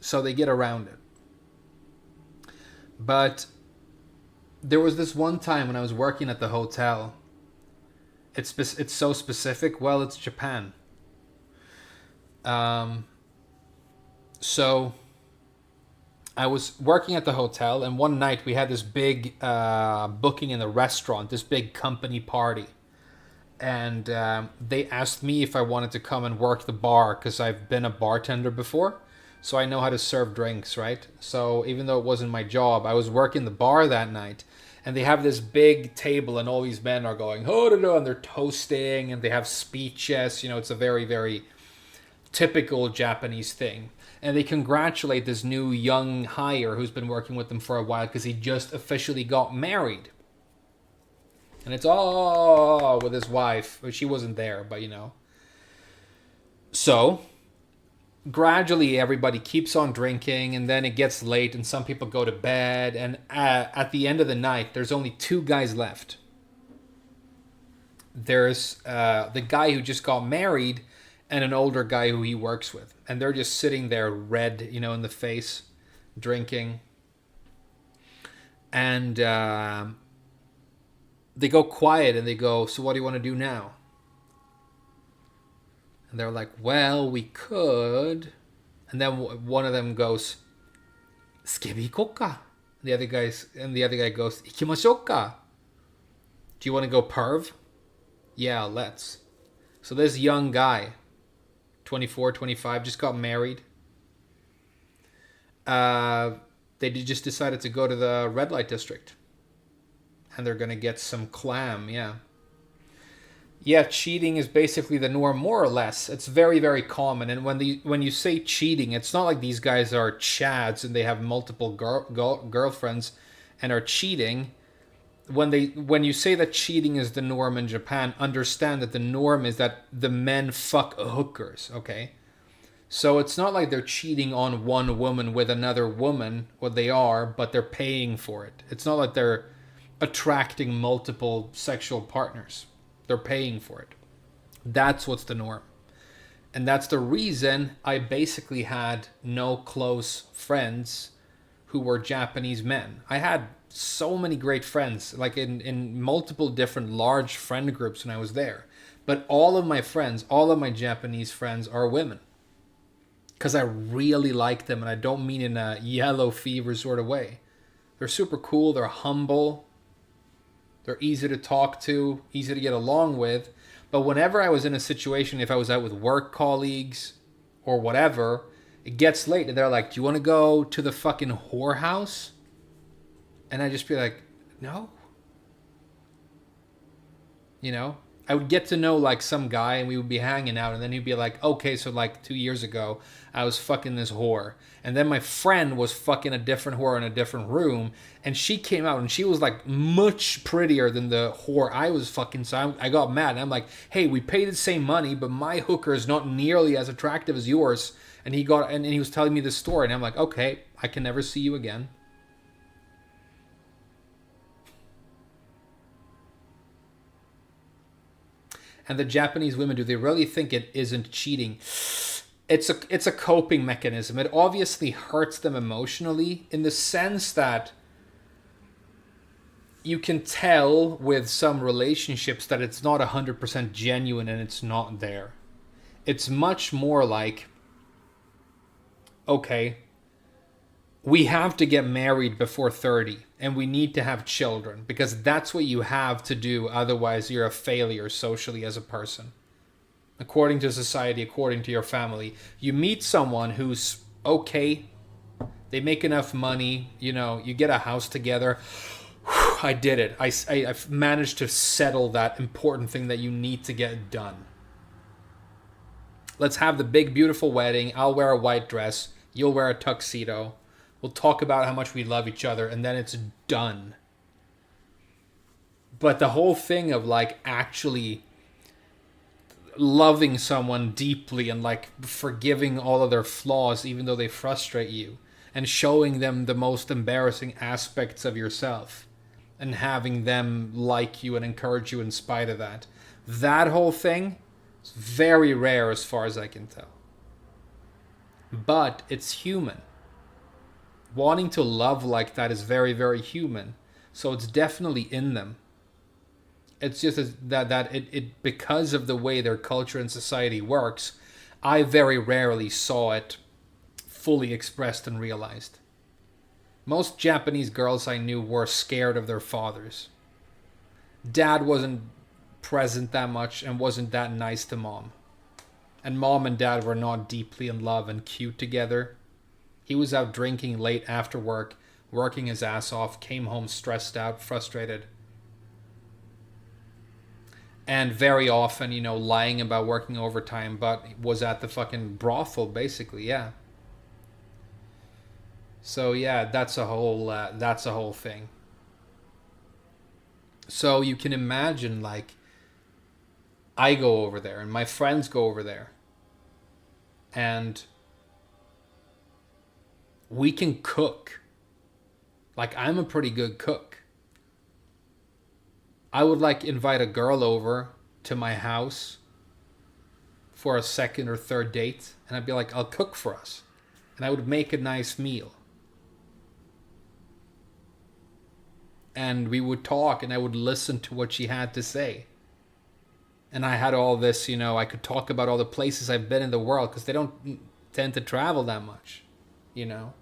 So they get around it. But there was this one time when I was working at the hotel. It's so specific. Well, it's Japan. So I was working at the hotel, and one night we had this big booking in the restaurant, this big company party. And they asked me if I wanted to come and work the bar because I've been a bartender before. So I know how to serve drinks, right? So even though it wasn't my job, I was working the bar that night. And they have this big table, and all these men are going, oh, no, and they're toasting, and they have speeches. It's a very, very typical Japanese thing. And they congratulate this new young hire who's been working with them for a while because he just officially got married. And it's all with his wife. She wasn't there, but So, gradually everybody keeps on drinking, and then it gets late and some people go to bed. And at the end of the night, there's only 2 guys left. There's the guy who just got married and an older guy who he works with. And they're just sitting there red, in the face, drinking. And they go quiet and they go, so what do you want to do now? And they're like, well, we could And then one of them goes, "Skebi ikokka." The other guy goes, "Ikimashouka." Do you want to go perv? Yeah, let's. So this young guy, 24, 25, just got married. They just decided to go to the red light district. And they're going to get some clam, yeah. Yeah, cheating is basically the norm, more or less. It's very, very common. And when you say cheating, it's not like these guys are chads and they have multiple girlfriends and are cheating. When you say that cheating is the norm in Japan, understand that the norm is that the men fuck hookers, okay? So it's not like they're cheating on one woman with another woman, what they are, but they're paying for it. It's not like they're attracting multiple sexual partners. They're paying for it. That's what's the norm. And that's the reason I basically had no close friends who were Japanese men. I had so many great friends, like in multiple different large friend groups when I was there. But all of my friends, all of my Japanese friends are women. Because I really like them, and I don't mean in a yellow fever sort of way. They're super cool, they're humble. They're easy to talk to, easy to get along with. But whenever I was in a situation, if I was out with work colleagues or whatever, it gets late and they're like, "Do you want to go to the fucking whorehouse?" And I'd just be like, "No." You know? I would get to know like some guy and we would be hanging out, and then he'd be like, "Okay, so like 2 years ago, I was fucking this whore." And then my friend was fucking a different whore in a different room, and she came out and she was like much prettier than the whore I was fucking. So I got mad and I'm like, "Hey, we pay the same money, but my hooker is not nearly as attractive as yours." And he was telling me this story, and I'm like, "Okay, I can never see you again." And the Japanese women, do they really think it isn't cheating? It's a coping mechanism. It obviously hurts them emotionally in the sense that you can tell with some relationships that it's not 100% genuine and it's not there. It's much more like, okay, we have to get married before 30 and we need to have children because that's what you have to do. Otherwise, you're a failure socially as a person. According to society, according to your family, you meet someone who's okay. They make enough money. You know, you get a house together. Whew, I did it. I've managed to settle that important thing that you need to get done. Let's have the big, beautiful wedding. I'll wear a white dress. You'll wear a tuxedo. We'll talk about how much we love each other, and then it's done. But the whole thing of like actually loving someone deeply and like forgiving all of their flaws even though they frustrate you, and showing them the most embarrassing aspects of yourself and having them like you and encourage you in spite of that, that whole thing is very rare as far as I can tell. But it's human. Wanting to love like that is very, very human. So it's definitely in them. It's just that it because of the way their culture and society works, I very rarely saw it fully expressed and realized. Most Japanese girls I knew were scared of their fathers. Dad wasn't present that much and wasn't that nice to mom. And mom and dad were not deeply in love and cute together. He was out drinking late after work, working his ass off, came home stressed out, frustrated. And very often, you know, lying about working overtime, but was at the fucking brothel, basically, yeah. So yeah, that's a whole thing. So you can imagine, like, I go over there and my friends go over there, and we can cook. Like, I'm a pretty good cook. I would like invite a girl over to my house for a second or third date, and I'd be like, "I'll cook for us." And I would make a nice meal. And we would talk, and I would listen to what she had to say. And I had all this, you know, I could talk about all the places I've been in the world, because they don't tend to travel that much, you know?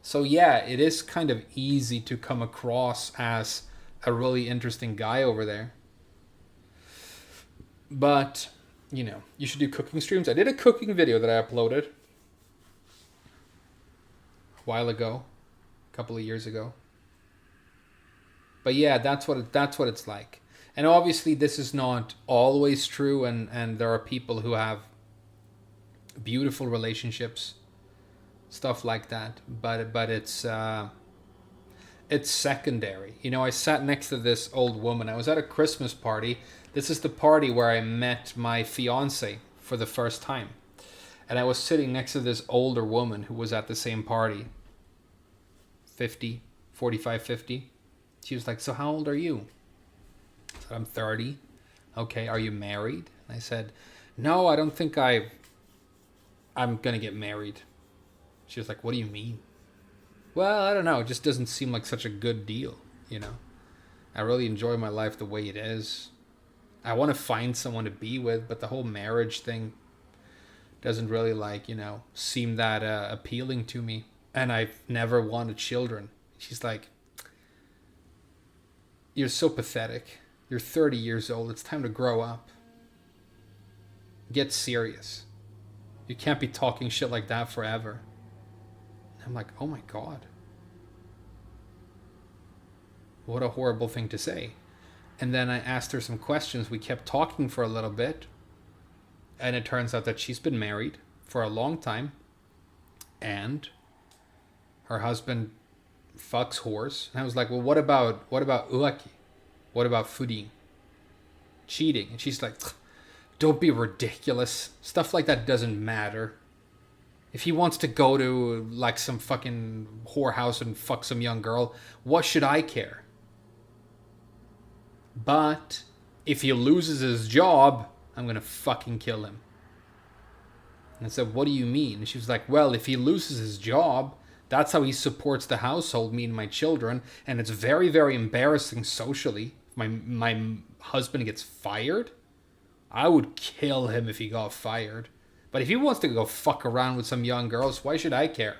So yeah, it is kind of easy to come across as a really interesting guy over there. But, you know, you should do cooking streams. I did a cooking video that I uploaded a while ago, a couple of years ago. But yeah, that's what it's like. And obviously this is not always true, and there are people who have beautiful relationships, stuff like that. But it's secondary. You know, I sat next to this old woman. I was at a Christmas party. This is the party where I met my fiance for the first time. And I was sitting next to this older woman who was at the same party. 45, 50. She was like, so how old are you? I said, I'm 30. Okay, are you married? And I said, no, I don't think I'm going to get married. She was like, what do you mean? Well, I don't know. It just doesn't seem like such a good deal, you know? I really enjoy my life the way it is. I want to find someone to be with, but the whole marriage thing doesn't really, like, you know, seem that appealing to me. And I've never wanted children. She's like, you're so pathetic. You're 30 years old. It's time to grow up. Get serious. You can't be talking shit like that forever. I'm like, oh my God. What a horrible thing to say. And then I asked her some questions. We kept talking for a little bit. And it turns out that she's been married for a long time. And her husband fucks whores. And I was like, well, what about uaki? What about fudin? Cheating. And she's like, don't be ridiculous. Stuff like that doesn't matter. If he wants to go to like some fucking whorehouse and fuck some young girl, what should I care? But if he loses his job, I'm gonna fucking kill him. And I said, what do you mean? And she was like, well, if he loses his job, that's how he supports the household, me and my children. And it's very, very embarrassing socially. My husband gets fired. I would kill him if he got fired. But if he wants to go fuck around with some young girls, why should I care?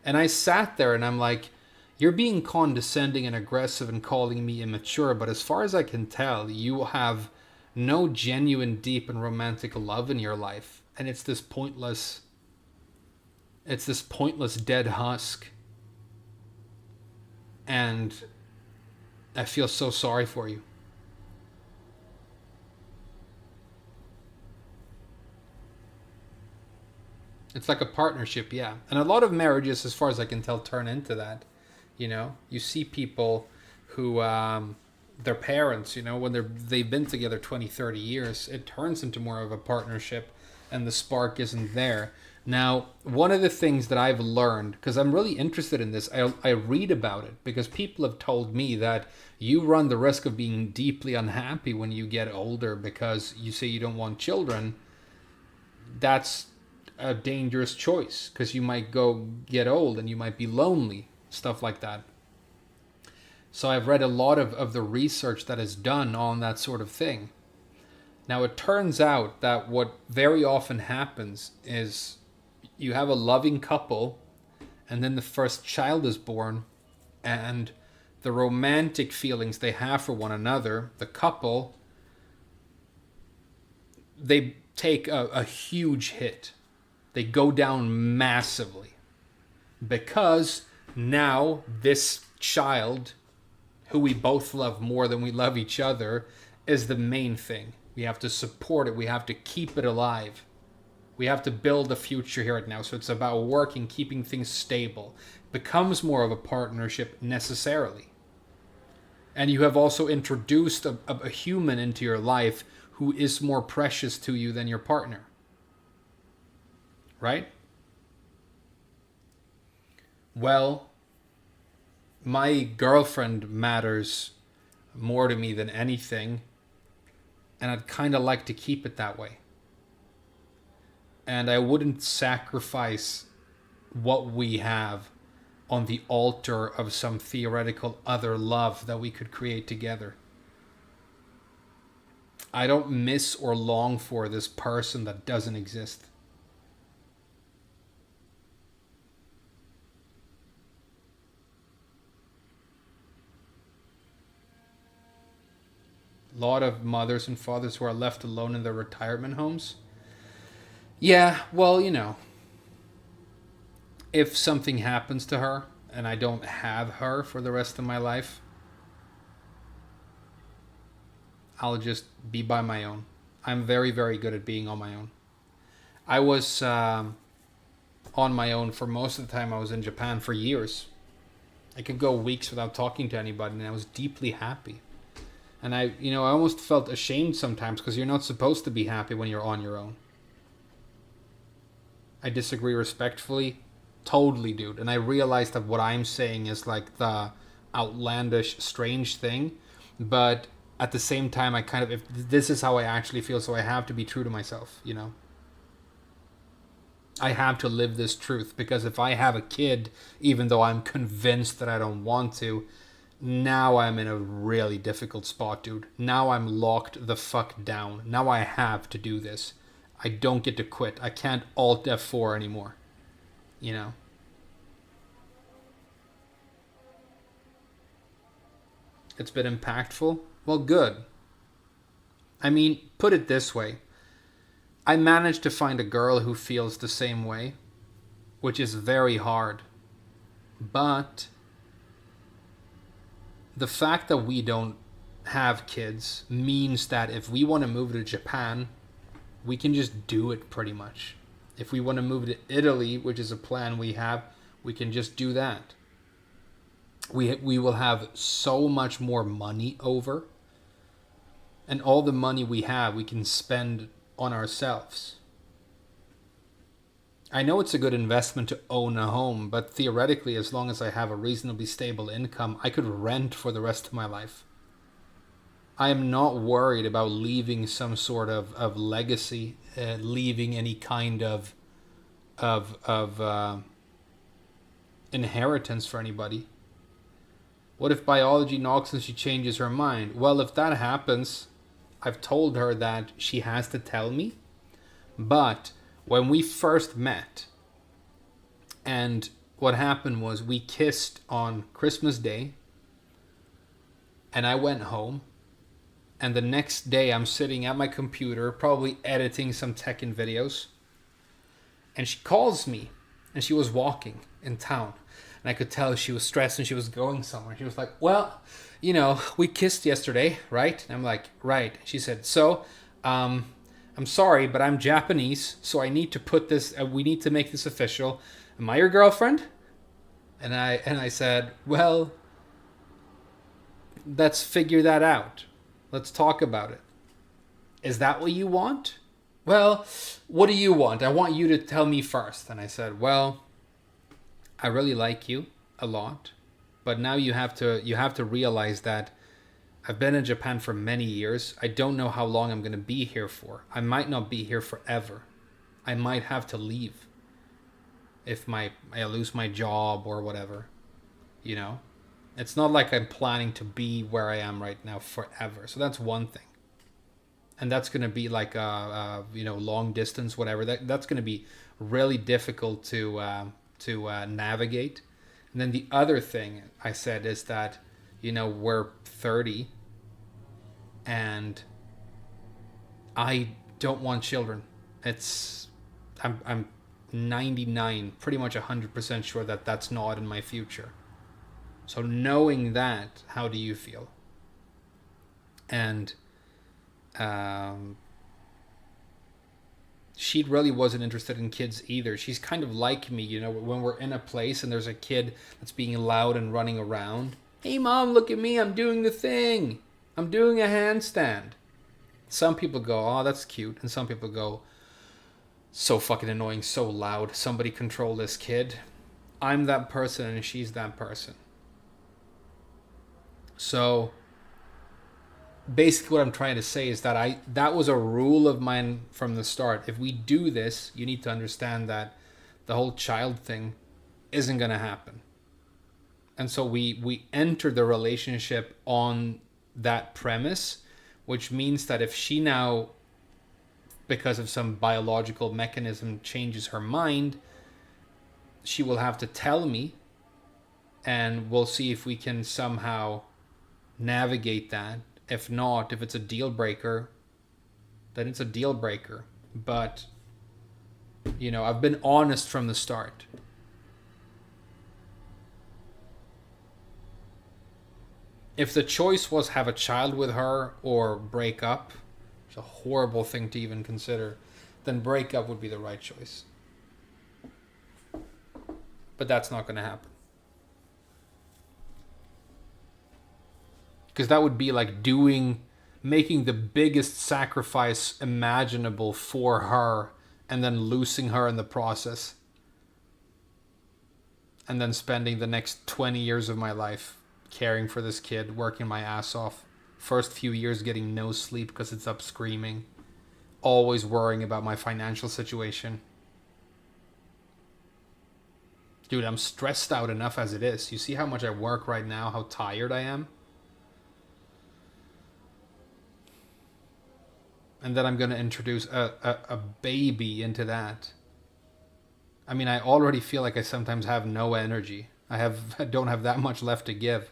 And I sat there and I'm like, you're being condescending and aggressive and calling me immature, but as far as I can tell, you have no genuine, deep, and romantic love in your life. And it's this pointless dead husk. And I feel so sorry for you. It's like a partnership, yeah. And a lot of marriages, as far as I can tell, turn into that. You know, you see people who, their parents, you know, when they've been together 20, 30 years, it turns into more of a partnership and the spark isn't there. Now, one of the things that I've learned, because I'm really interested in this, I read about it because people have told me that you run the risk of being deeply unhappy when you get older because you say you don't want children. That's a dangerous choice because you might get old and you might be lonely, stuff like that. So I've read a lot of the research that is done on that sort of thing. Now it turns out that what very often happens is you have a loving couple and then the first child is born and the romantic feelings they have for one another, the couple, they take a huge hit. They go down massively because now this child, who we both love more than we love each other, is the main thing. We have to support it. We have to keep it alive. We have to build a future here and now. So it's about working, keeping things stable. It becomes more of a partnership necessarily. And you have also introduced a human into your life who is more precious to you than your partner. Right? Well, my girlfriend matters more to me than anything, and I'd kind of like to keep it that way. And I wouldn't sacrifice what we have on the altar of some theoretical other love that we could create together. I don't miss or long for this person that doesn't exist. A lot of mothers and fathers who are left alone in their retirement homes. Yeah, well, you know, if something happens to her and I don't have her for the rest of my life, I'll just be by my own. I'm very, very good at being on my own. I was on my own for most of the time I was in Japan for years. I could go weeks without talking to anybody, and I was deeply happy. And I almost felt ashamed sometimes because you're not supposed to be happy when you're on your own. I disagree respectfully. Totally, dude. And I realized that what I'm saying is like the outlandish, strange thing. But at the same time, if this is how I actually feel, so I have to be true to myself, you know? I have to live this truth, because if I have a kid, even though I'm convinced that I don't want to, now I'm in a really difficult spot, dude. Now I'm locked the fuck down. Now I have to do this. I don't get to quit. I can't Alt F4 anymore. You know? It's been impactful. Well, good. I mean, put it this way. I managed to find a girl who feels the same way, which is very hard. But the fact that we don't have kids means that if we want to move to Japan, we can just do it pretty much. If we want to move to Italy, which is a plan we have, we can just do that. We will have so much more money over. And all the money we have, we can spend on ourselves. I know it's a good investment to own a home, but theoretically, as long as I have a reasonably stable income, I could rent for the rest of my life. I am not worried about leaving some sort of legacy, leaving any kind of inheritance for anybody. What if biology knocks and she changes her mind? Well, if that happens, I've told her that she has to tell me. But when we first met, and what happened was we kissed on Christmas Day, and I went home, and the next day I'm sitting at my computer, probably editing some Tekken videos, and she calls me, and she was walking in town. And I could tell she was stressed and she was going somewhere. She was like, well, you know, we kissed yesterday, right? And I'm like, right. She said, so, I'm sorry, but I'm Japanese, so I need to put this, we need to make this official. Am I your girlfriend? And I said, well, let's figure that out. Let's talk about it. Is that what you want? Well, what do you want? I want you to tell me first. And I said, well, I really like you a lot, but now you have to realize that I've been in Japan for many years. I don't know how long I'm going to be here for. I might not be here forever. I might have to leave if I lose my job or whatever. You know, it's not like I'm planning to be where I am right now forever. So that's one thing, and that's going to be like a long distance, whatever. That's going to be really difficult to navigate. And then the other thing I said is that, you know, we're 30 and I don't want children. I'm 99, pretty much 100% sure that that's not in my future. So knowing that, how do you feel? And she really wasn't interested in kids either. She's kind of like me, you know, when we're in a place and there's a kid that's being loud and running around. Hey mom, look at me, I'm doing the thing. I'm doing a handstand. Some people go, oh, that's cute. And some people go, so fucking annoying, so loud. Somebody control this kid. I'm that person and she's that person. So basically what I'm trying to say is that that was a rule of mine from the start. If we do this, you need to understand that the whole child thing isn't going to happen. And so we enter the relationship on that premise, which means that if she now, because of some biological mechanism, changes her mind, she will have to tell me, and we'll see if we can somehow navigate that If not, if it's a deal breaker, then it's a deal breaker. But, you know, I've been honest from the start. If the choice was have a child with her or break up, it's a horrible thing to even consider, then break up would be the right choice. But that's not going to happen. Because that would be like making the biggest sacrifice imaginable for her and then losing her in the process. And then spending the next 20 years of my life caring for this kid, working my ass off. First few years getting no sleep because it's up screaming. Always worrying about my financial situation. Dude, I'm stressed out enough as it is. You see how much I work right now, how tired I am? And then I'm going to introduce a baby into that. I mean, I already feel like I sometimes have no energy. I don't have that much left to give.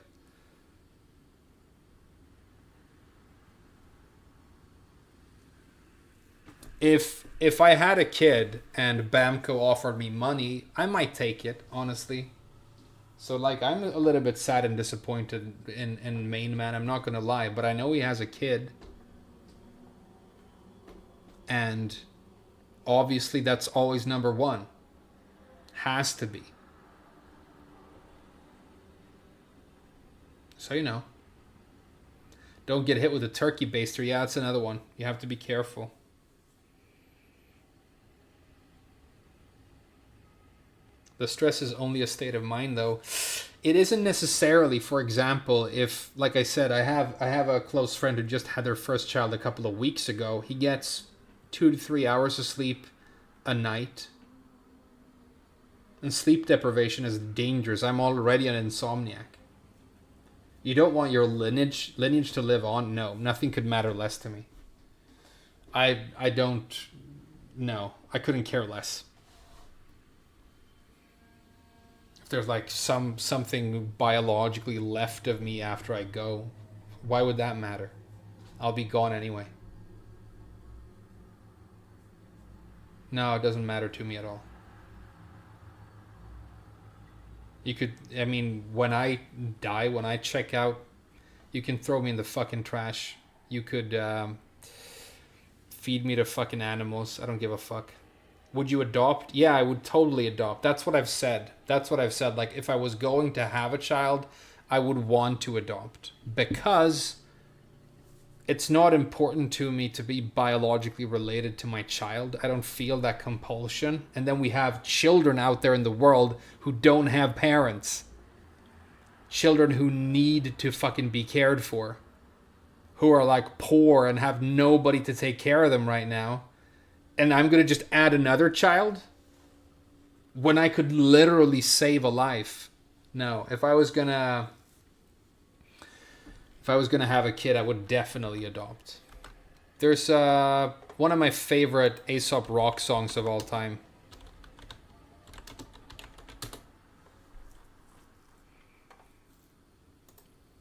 If I had a kid and Bamco offered me money, I might take it, honestly. So, like, I'm a little bit sad and disappointed in Main Man, I'm not going to lie. But I know he has a kid. And obviously that's always number one. Has to be. So, you know. Don't get hit with a turkey baster. Yeah, that's another one. You have to be careful. The stress is only a state of mind, though. It isn't necessarily, for example, if, like I said, I have a close friend who just had their first child a couple of weeks ago. He gets 2 to 3 hours of sleep a night. And sleep deprivation is dangerous. I'm already an insomniac. You don't want your lineage to live on? No, nothing could matter less to me. I don't... No, I couldn't care less. If there's like something biologically left of me after I go, why would that matter? I'll be gone anyway. No, it doesn't matter to me at all. You could, I mean, when I die, when I check out, you can throw me in the fucking trash. You could feed me to fucking animals. I don't give a fuck. Would you adopt? Yeah, I would totally adopt. That's what I've said. Like, if I was going to have a child, I would want to adopt. Because it's not important to me to be biologically related to my child. I don't feel that compulsion. And then we have children out there in the world who don't have parents. Children who need to fucking be cared for. Who are like poor and have nobody to take care of them right now. And I'm going to just add another child? When I could literally save a life. No, if I was going to have a kid, I would definitely adopt. There's one of my favorite Aesop Rock songs of all time.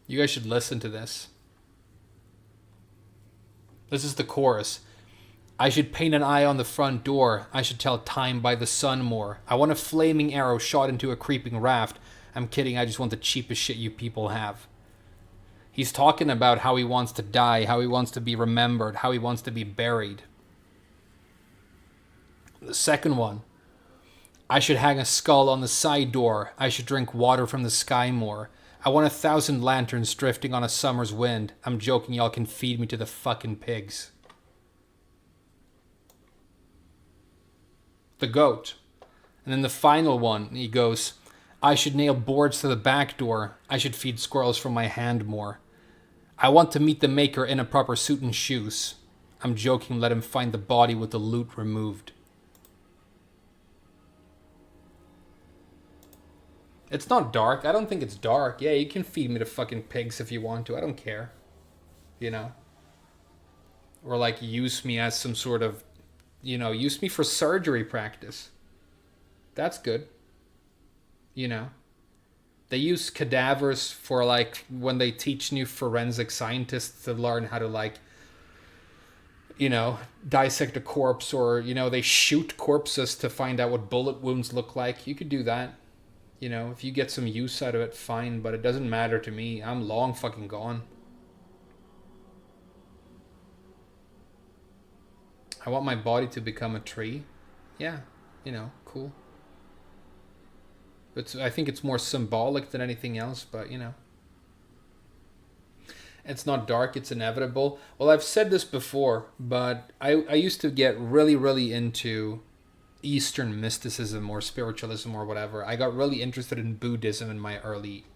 You guys should listen to this. This is the chorus. I should paint an eye on the front door. I should tell time by the sun more. I want a flaming arrow shot into a creeping raft. I'm kidding, I just want the cheapest shit you people have. He's talking about how he wants to die, how he wants to be remembered, how he wants to be buried. The second one. I should hang a skull on the side door. I should drink water from the sky more. I want 1,000 lanterns drifting on a summer's wind. I'm joking, y'all can feed me to the fucking pigs. The goat. And then the final one, he goes, I should nail boards to the back door. I should feed squirrels from my hand more. I want to meet the maker in a proper suit and shoes. I'm joking, let him find the body with the loot removed. It's not dark. I don't think it's dark. Yeah, you can feed me to fucking pigs if you want to. I don't care. You know? Or like use me as some sort of, you know, use me for surgery practice. That's good. You know? They use cadavers for like when they teach new forensic scientists to learn how to like, you know, dissect a corpse, or, you know, they shoot corpses to find out what bullet wounds look like. You could do that. You know, if you get some use out of it, fine, but it doesn't matter to me. I'm long fucking gone. I want my body to become a tree. Yeah, you know, cool. I think it's more symbolic than anything else, but, you know. It's not dark, it's inevitable. Well, I've said this before, but I used to get really, really into Eastern mysticism or spiritualism or whatever. I got really interested in Buddhism in my early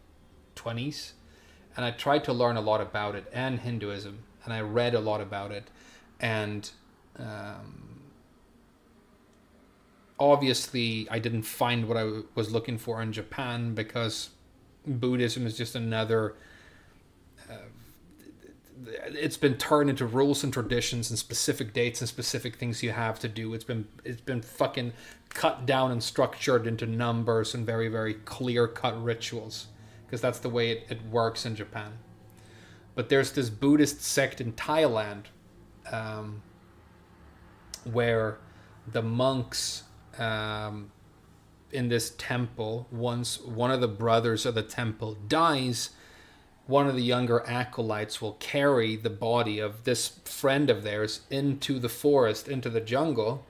20s, and I tried to learn a lot about it, and Hinduism, and I read a lot about it. And obviously I didn't find what I was looking for in Japan, because Buddhism is just another it's been turned into rules and traditions and specific dates and specific things you have to do. It's been fucking cut down and structured into numbers and very, very clear cut rituals, because that's the way it works in Japan. But there's this Buddhist sect in Thailand where the monks in this temple, once one of the brothers of the temple dies, one of the younger acolytes will carry the body of this friend of theirs into the forest, into the jungle,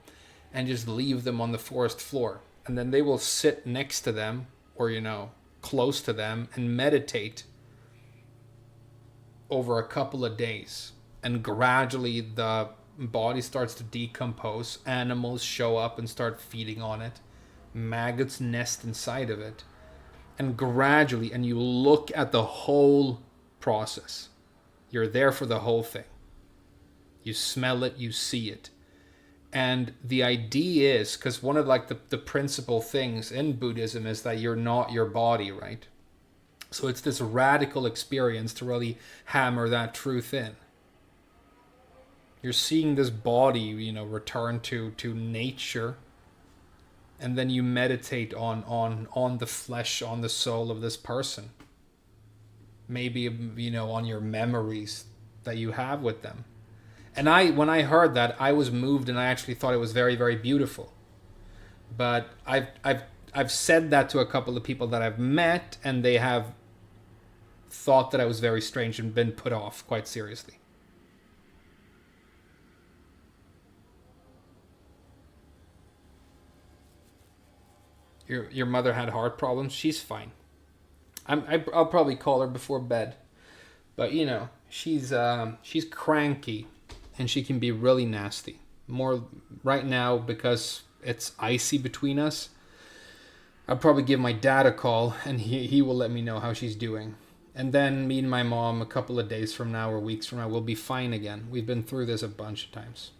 and just leave them on the forest floor. And then they will sit next to them, or, you know, close to them, and meditate over a couple of days. And gradually the body starts to decompose. Animals show up and start feeding on it. Maggots nest inside of it. And gradually, and you look at the whole process. You're there for the whole thing. You smell it, you see it. And the idea is, because one of like the principal things in Buddhism is that you're not your body, right? So it's this radical experience to really hammer that truth in. You're seeing this body, you know, return to nature. And then you meditate on the flesh, on the soul of this person. Maybe, you know, on your memories that you have with them. And when I heard that, I was moved, and I actually thought it was very, very beautiful. But I've said that to a couple of people that I've met, and they have thought that I was very strange and been put off quite seriously. Your mother had heart problems. She's fine. I'll probably call her before bed, but you know, she's cranky, and she can be really nasty. More right now because it's icy between us. I'll probably give my dad a call, and he will let me know how she's doing. And then me and my mom, a couple of days from now or weeks from now, will be fine again. We've been through this a bunch of times.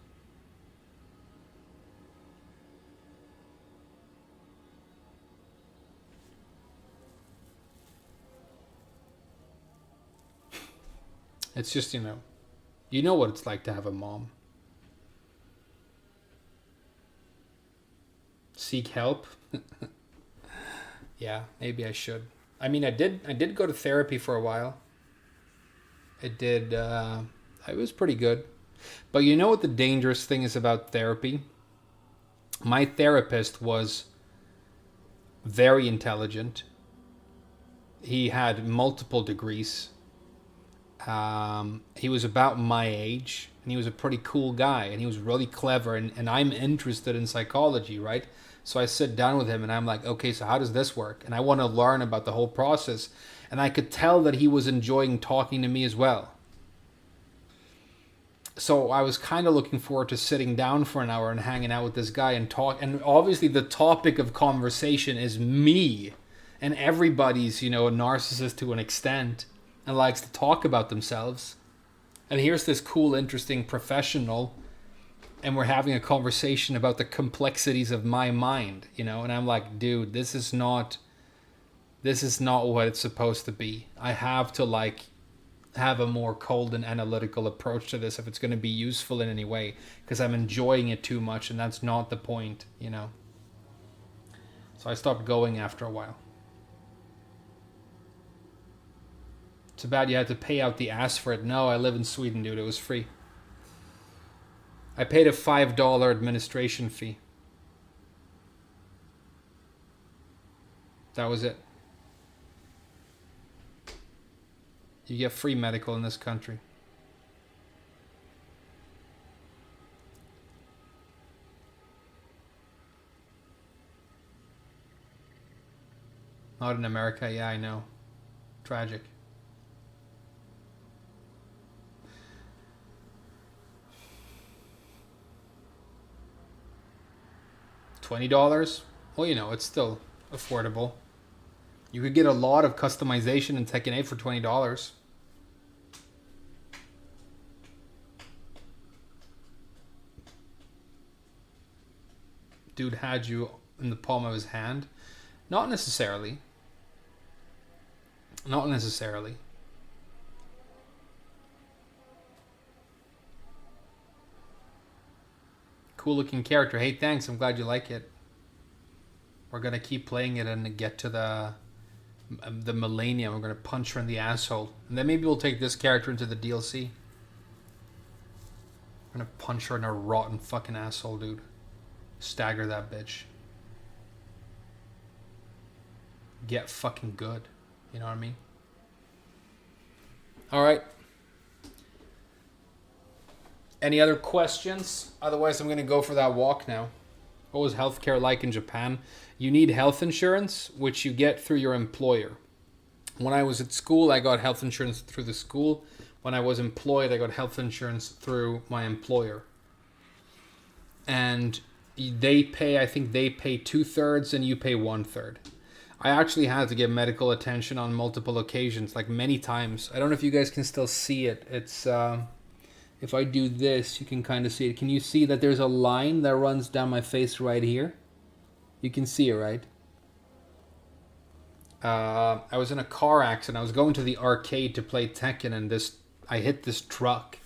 It's just, you know what it's like to have a mom. Seek help. Yeah, maybe I should. I mean, I did go to therapy for a while. It was pretty good. But you know what the dangerous thing is about therapy? My therapist was very intelligent. He had multiple degrees. He was about my age, and he was a pretty cool guy, and he was really clever, and I'm interested in psychology, right? So I sit down with him, and I'm like, okay, so how does this work? And I want to learn about the whole process. And I could tell that he was enjoying talking to me as well. So I was kind of looking forward to sitting down for an hour and hanging out with this guy and talk. And obviously the topic of conversation is me. And everybody's, you know, a narcissist to an extent and likes to talk about themselves. And here's this cool, interesting professional, and we're having a conversation about the complexities of my mind, you know? And I'm like, dude, this is not what it's supposed to be. I have to, like, have a more cold and analytical approach to this if it's going to be useful in any way, because I'm enjoying it too much, and that's not the point, you know? So I stopped going after a while. Too bad you had to pay out the ass for it. No, I live in Sweden, dude. It was free. I paid a $5 administration fee. That was it. You get free medical in this country. Not in America. Yeah, I know. Tragic. $20? Well, you know, it's still affordable. You could get a lot of customization in Tekken 8 for $20. Dude had you in the palm of his hand? Not necessarily. Not necessarily. Cool looking character. Hey, thanks. I'm glad you like it. We're gonna keep playing it and get to the millennium. We're gonna punch her in the asshole, and then maybe we'll take this character into the DLC. We're gonna punch her in her rotten fucking asshole, dude. Stagger that bitch. Get fucking good. You know what I mean? Alright. Any other questions? Otherwise, I'm going to go for that walk now. What was healthcare like in Japan? You need health insurance, which you get through your employer. When I was at school, I got health insurance through the school. When I was employed, I got health insurance through my employer. And they pay, I think they pay 2/3 and you pay 1/3. I actually had to get medical attention on multiple occasions, like many times. I don't know if you guys can still see it. It's, if I do this, you can kind of see it. Can you see that there's a line that runs down my face right here? You can see it, right? I was in a car accident. I was going to the arcade to play Tekken, and I hit this truck,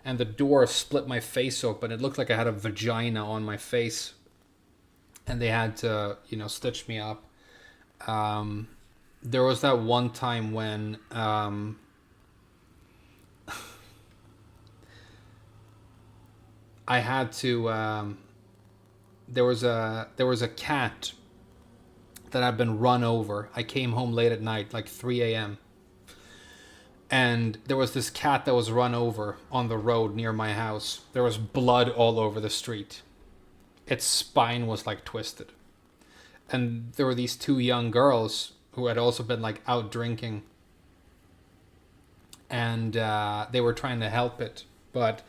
and the door split my face open. It looked like I had a vagina on my face, and they had to, you know, stitch me up. There was that one time when I had to. There was a cat that had been run over. I came home late at night, like 3 a.m. And there was this cat that was run over on the road near my house. There was blood all over the street. Its spine was like twisted. And there were these two young girls who had also been like out drinking. And they were trying to help it. But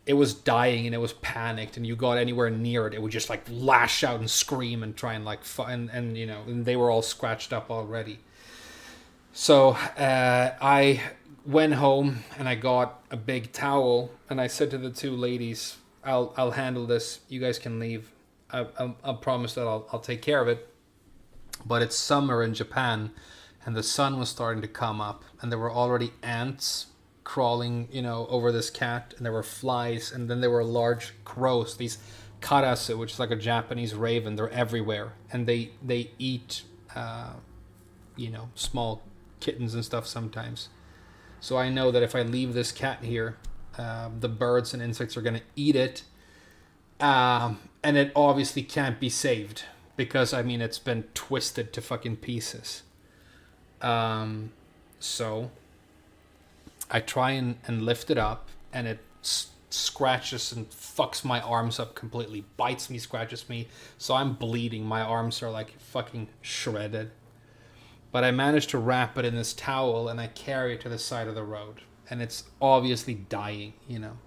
it was dying and it was panicked. And you got anywhere near it, it would just like lash out and scream and try and like... And you know, and they were all scratched up already. So I went home and I got a big towel. And I said to the two ladies, I'll handle this. You guys can leave. I'll promise that I'll take care of it. But it's summer in Japan and the sun was starting to come up and there were already ants crawling, you know, over this cat, and there were flies, and then there were large crows, these karasu, which is like a Japanese raven. They're everywhere, and they eat you know, small kittens and stuff sometimes. So I know that if I leave this cat here, the birds and insects are going to eat it. And it obviously can't be saved because, I mean, it's been twisted to fucking pieces. So I try and lift it up, and it scratches and fucks my arms up completely. Bites me, scratches me. So I'm bleeding. My arms are like fucking shredded. But I managed to wrap it in this towel, and I carry it to the side of the road. And it's obviously dying, you know.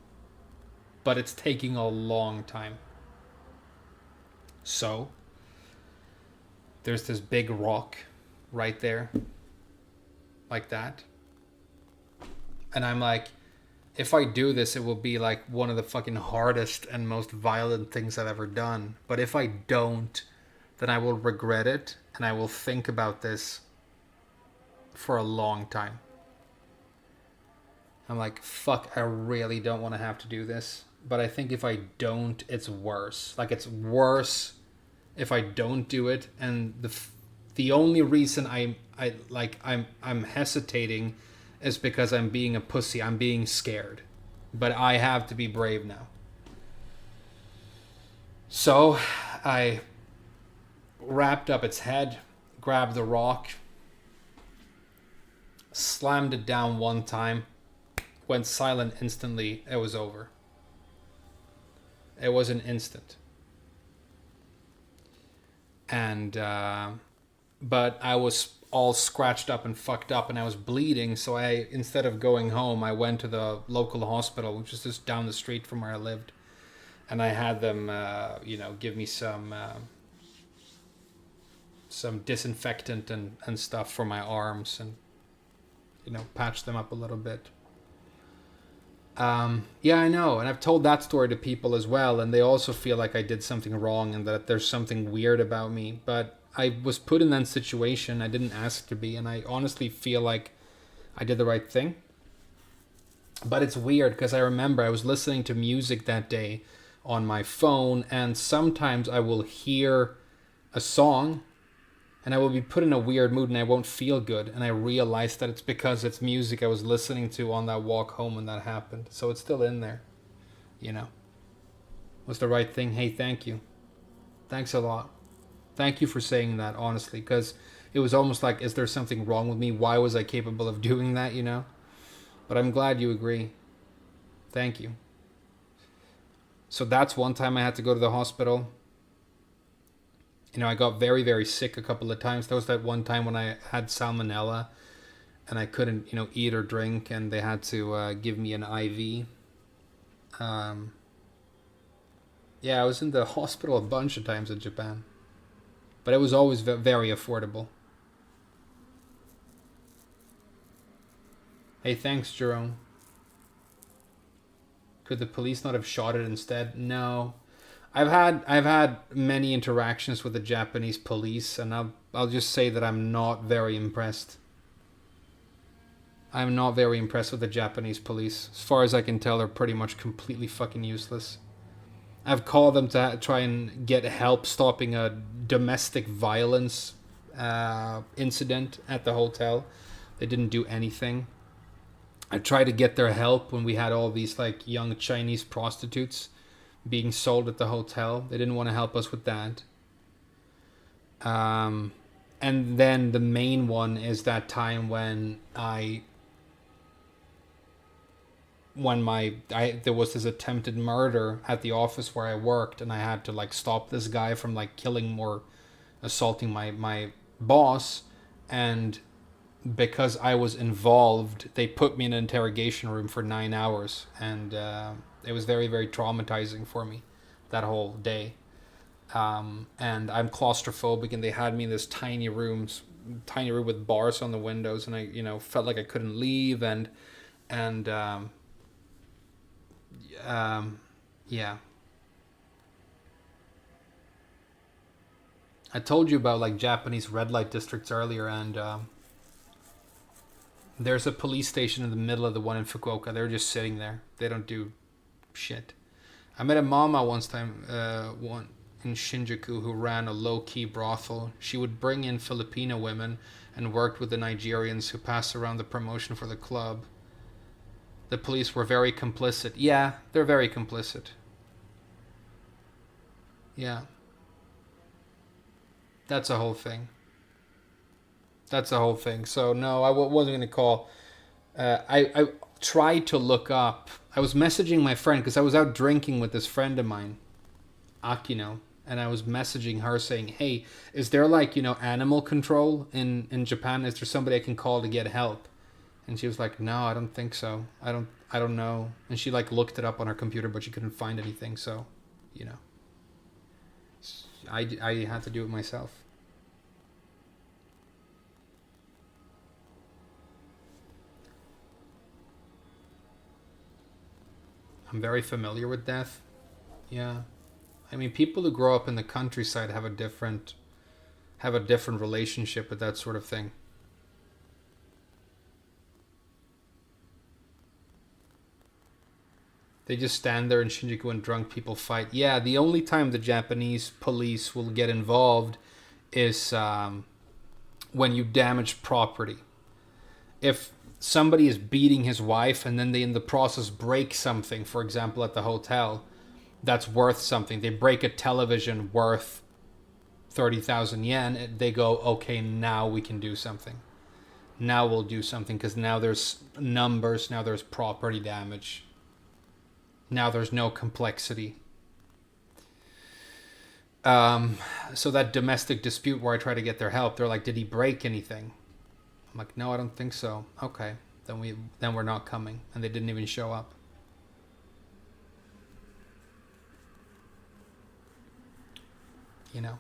But it's taking a long time. So there's this big rock right there. Like that. And I'm like, if I do this, it will be like one of the fucking hardest and most violent things I've ever done. But if I don't, then I will regret it. And I will think about this for a long time. I'm like, fuck, I really don't want to have to do this. But I think if I don't, it's worse. Like, it's worse if I don't do it. And the only reason I'm hesitating is because I'm being a pussy. I'm being scared. But I have to be brave now. So I wrapped up its head, grabbed the rock, slammed it down one time, went silent instantly. It was over. It was an instant. And, but I was all scratched up and fucked up and I was bleeding. So I, instead of going home, I went to the local hospital, which is just down the street from where I lived. And I had them, give me some disinfectant and stuff for my arms and, patch them up a little bit. Yeah, I know. And I've told that story to people as well. And they also feel like I did something wrong and that there's something weird about me. But I was put in that situation. I didn't ask to be. And I honestly feel like I did the right thing. But it's weird because I remember I was listening to music that day on my phone. And sometimes I will hear a song and I will be put in a weird mood and I won't feel good. And I realize that it's because it's music I was listening to on that walk home when that happened. So it's still in there, Was the right thing. Hey, thank you. Thanks a lot. Thank you for saying that, honestly, because it was almost like, is there something wrong with me? Why was I capable of doing that, But I'm glad you agree. Thank you. So that's one time I had to go to the hospital. I got very, very sick a couple of times. There was that one time when I had salmonella and I couldn't, eat or drink and they had to give me an IV. Yeah, I was in the hospital a bunch of times in Japan. But it was always very affordable. Hey, thanks, Jerome. Could the police not have shot it instead? No. I've had many interactions with the Japanese police, and I'll just say that I'm not very impressed. I'm not very impressed with the Japanese police. As far as I can tell, they're pretty much completely fucking useless. I've called them to try and get help stopping a domestic violence incident at the hotel. They didn't do anything. I tried to get their help when we had all these young Chinese prostitutes being sold at the hotel. They didn't want to help us with that. And then the main one is that time when there was this attempted murder at the office where I worked, and I had to stop this guy from killing or assaulting my boss, and because I was involved, they put me in an interrogation room for 9 hours, and it was very, very traumatizing for me that whole day. And I'm claustrophobic, and they had me in this tiny room with bars on the windows, and I felt like I couldn't leave, and yeah. I told you about Japanese red light districts earlier, and there's a police station in the middle of the one in Fukuoka. They're just sitting there. They don't do shit. I met a mama one in Shinjuku who ran a low-key brothel. She would bring in Filipino women and worked with the Nigerians who passed around the promotion for the club. The police were very complicit. Yeah, they're very complicit. Yeah. That's a whole thing. So no, I wasn't going to call. I tried to look up. I was messaging my friend because I was out drinking with this friend of mine, Akino, and I was messaging her saying, hey, is there animal control in Japan? Is there somebody I can call to get help? And she was like, no, I don't think so. I don't know. And she looked it up on her computer, but she couldn't find anything. So, I had to do it myself. I'm very familiar with death. Yeah. I mean, people who grow up in the countryside have a different relationship with that sort of thing. They just stand there in Shinjuku and drunk people fight. Yeah, the only time the Japanese police will get involved is when you damage property. If somebody is beating his wife and then they in the process break something, for example at the hotel, that's worth something. They break a television worth 30,000 yen. They go, okay, now we can do something. Now we'll do something because now there's numbers, now there's property damage. Now there's no complexity. So that domestic dispute where I try to get their help, they're like, did he break anything? I'm like, no, I don't think so. Okay, then we're not coming. And they didn't even show up. You know?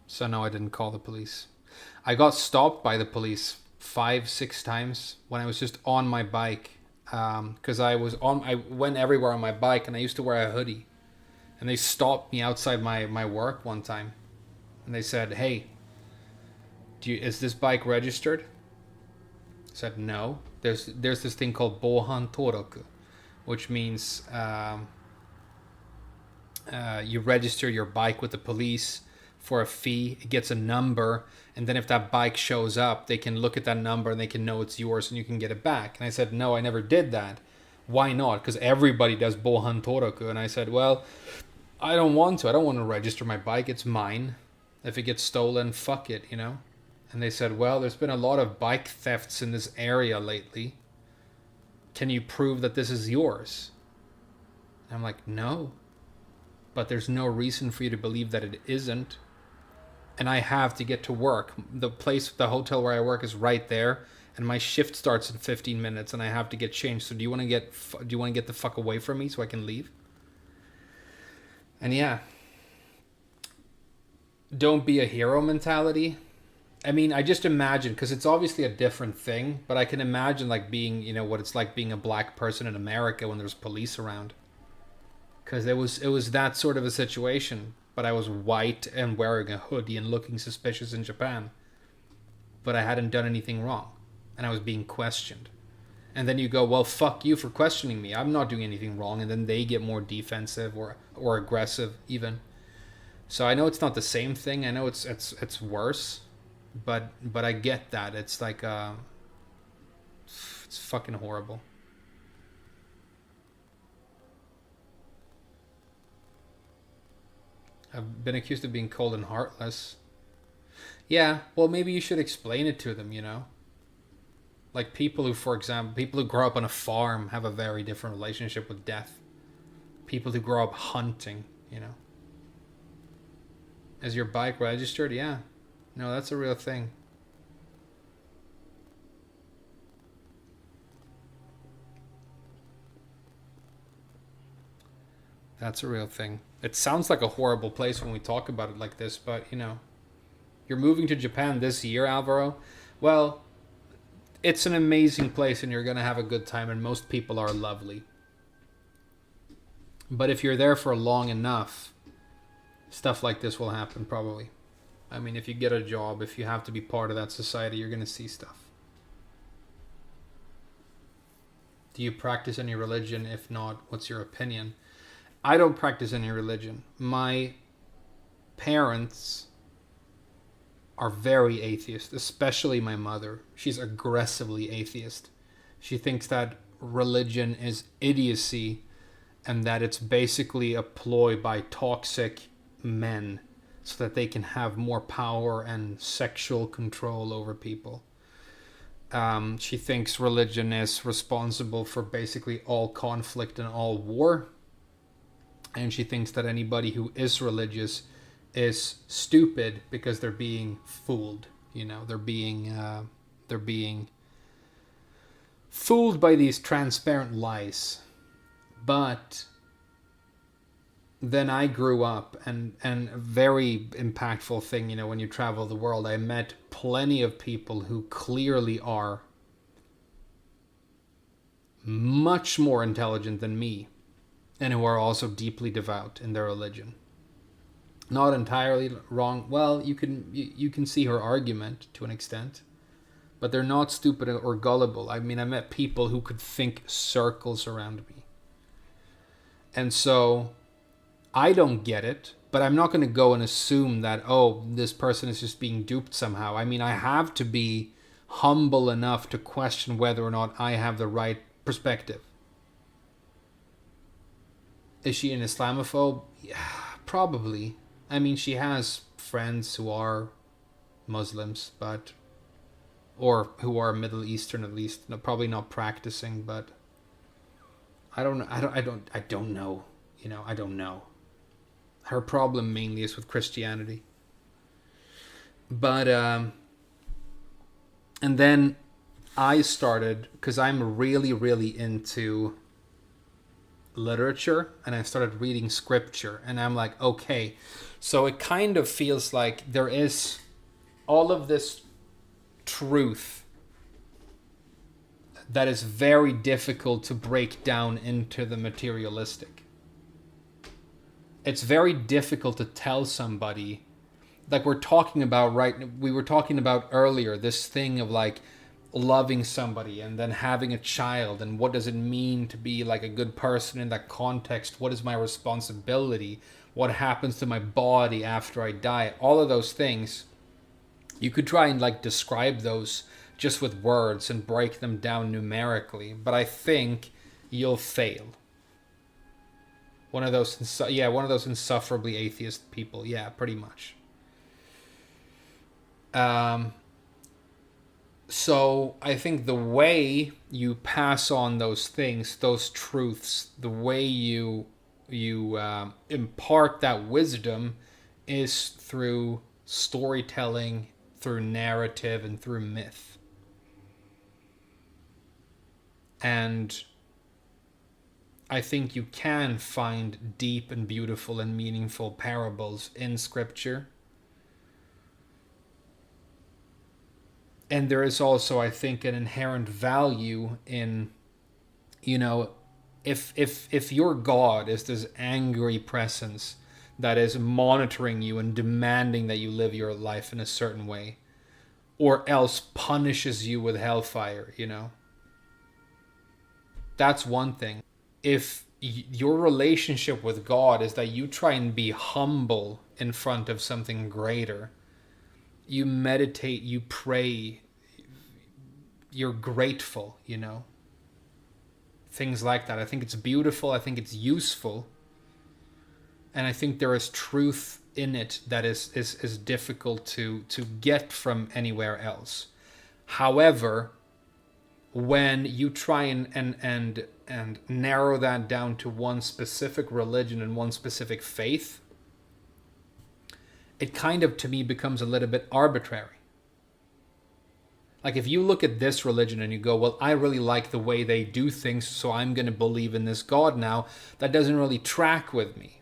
So no, I didn't call the police. I got stopped by the police 5-6 times when I was just on my bike. Because I went everywhere on my bike and I used to wear a hoodie. And they stopped me outside my work one time. And they said, hey, is this bike registered? I said, no. There's this thing called Bohan Toroku, which means you register your bike with the police for a fee. It gets a number, and then if that bike shows up, they can look at that number and they can know it's yours and you can get it back. And I said, no, I never did that. Why not? Because everybody does Bohan Toroku. And I said, well, I don't want to. I don't want to register my bike. It's mine. If it gets stolen, fuck it, you know? And they said, well, there's been a lot of bike thefts in this area lately. Can you prove that this is yours? And I'm like, no. But there's no reason for you to believe that it isn't. And I have to get to work. The hotel where I work is right there. And my shift starts in 15 minutes and I have to get changed. So do you want to get the fuck away from me so I can leave? And yeah. Don't be a hero mentality. I mean, I just imagine, because it's obviously a different thing, but I can imagine like being, you know, what it's like being a black person in America when there's police around. Because it was that sort of a situation, but I was white and wearing a hoodie and looking suspicious in Japan. But I hadn't done anything wrong, and I was being questioned. And then you go, well, fuck you for questioning me. I'm not doing anything wrong. And then they get more defensive or aggressive even. So I know it's not the same thing. I know it's worse. But I get that. It's like it's fucking horrible. I've been accused of being cold and heartless. Yeah, well, maybe you should explain it to them, you know? Like people who, for example, people who grow up on a farm have a very different relationship with death. People who grow up hunting, you know? Is your bike registered? Yeah. No, that's a real thing. That's a real thing. It sounds like a horrible place when we talk about it like this, but, you know, you're moving to Japan this year, Alvaro. Well, it's an amazing place and you're going to have a good time, and most people are lovely. But if you're there for long enough, stuff like this will happen probably. I mean, if you get a job, if you have to be part of that society, you're going to see stuff. Do you practice any religion? If not, what's your opinion? I don't practice any religion. My parents are very atheist, especially my mother. She's aggressively atheist. She thinks that religion is idiocy and that it's basically a ploy by toxic men so that they can have more power and sexual control over people. She thinks religion is responsible for basically all conflict and all war. And she thinks that anybody who is religious is stupid because they're being fooled. You know, they're being fooled by these transparent lies. But then I grew up, and a very impactful thing, you know, when you travel the world, I met plenty of people who clearly are much more intelligent than me, and who are also deeply devout in their religion. Not entirely wrong. Well, you can see her argument to an extent, but they're not stupid or gullible. I mean, I met people who could think circles around me. And so I don't get it, But I'm not going to go and assume that, oh, this person is just being duped somehow. I mean, I have to be humble enough to question whether or not I have the right perspective. Is she an Islamophobe? Yeah, probably. I mean, she has friends who are Muslims, but... or who are Middle Eastern at least. No, probably not practicing, but... I don't know. You know, I don't know. Her problem mainly is with Christianity. But, and then I started, because I'm really, really into literature, and I started reading scripture, and I'm like, okay, so it kind of feels like there is all of this truth that is very difficult to break down into the materialistic. It's very difficult to tell somebody, like we were talking about earlier, this thing of like loving somebody and then having a child, and what does it mean to be like a good person in that context? What is my responsibility? What happens to my body after I die? All of those things, you could try and like describe those just with words and break them down numerically, but I think you'll fail. One of those insufferably atheist people. Yeah, pretty much. So I think the way you pass on those things, those truths, the way you impart that wisdom is through storytelling, through narrative, and through myth. And I think you can find deep and beautiful and meaningful parables in scripture. And there is also, I think, an inherent value in, you know, if your God is this angry presence that is monitoring you and demanding that you live your life in a certain way, or else punishes you with hellfire, you know, that's one thing. If your relationship with God is that you try and be humble in front of something greater, you meditate, you pray, you're grateful, you know, things like that. I think it's beautiful. I think it's useful. And I think there is truth in it that is difficult to get from anywhere else. However, when you try and narrow that down to one specific religion and one specific faith, it kind of, to me, becomes a little bit arbitrary. Like if you look at this religion and you go, well, I really like the way they do things, so I'm going to believe in this God now, that doesn't really track with me.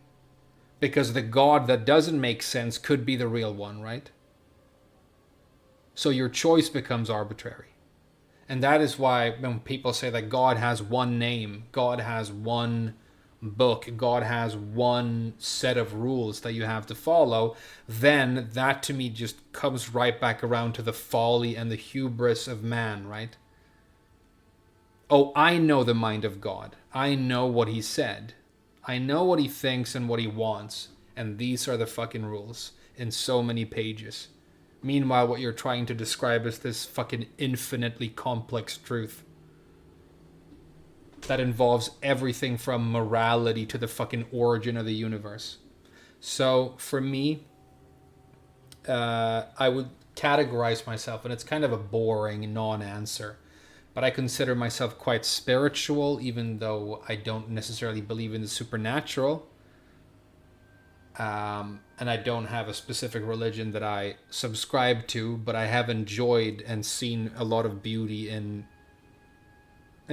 Because the God that doesn't make sense could be the real one, right? So your choice becomes arbitrary. And that is why when people say that God has one name, God has one book, God has one set of rules that you have to follow, then that to me just comes right back around to the folly and the hubris of man, right? Oh, I know the mind of God. I know what he said. I know what he thinks and what he wants. And these are the fucking rules in so many pages. Meanwhile, what you're trying to describe is this fucking infinitely complex truth that involves everything from morality to the fucking origin of the universe. So, for me, I would categorize myself, and it's kind of a boring non-answer, but I consider myself quite spiritual, even though I don't necessarily believe in the supernatural. And I don't have a specific religion that I subscribe to, but I have enjoyed and seen a lot of beauty in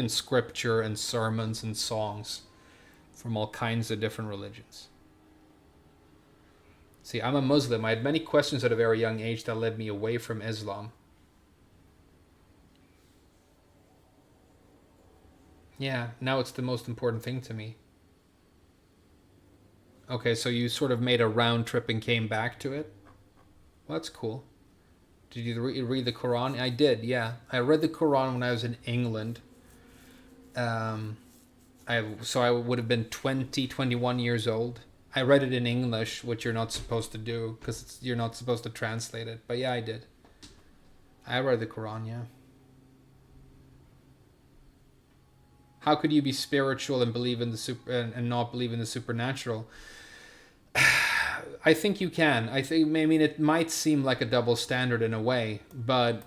scripture and sermons and songs from all kinds of different religions. See, I'm a Muslim. I had many questions at a very young age that led me away from Islam. Yeah, now it's the most important thing to me. Okay, so you sort of made a round trip and came back to it? Well, that's cool. Did you read the Quran? I did, yeah. I read the Quran when I was in England. So I would have been 21 years old. I read it in English, which you're not supposed to do because you're not supposed to translate it. But yeah, I did. I read the Quran, yeah. How could you be spiritual and believe in the and not believe in the supernatural? I think you can. I mean, it might seem like a double standard in a way, but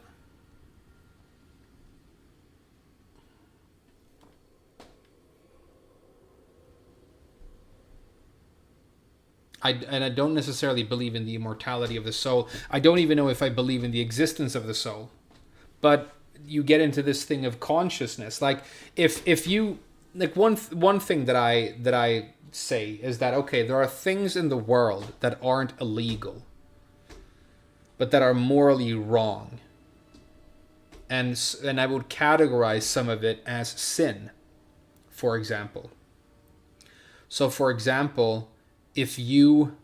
I don't necessarily believe in the immortality of the soul. I don't even know if I believe in the existence of the soul. But you get into this thing of consciousness. Like if you like one thing that I say is that, okay, there are things in the world that aren't illegal, but that are morally wrong. And I would categorize some of it as sin, for example. So for example, if you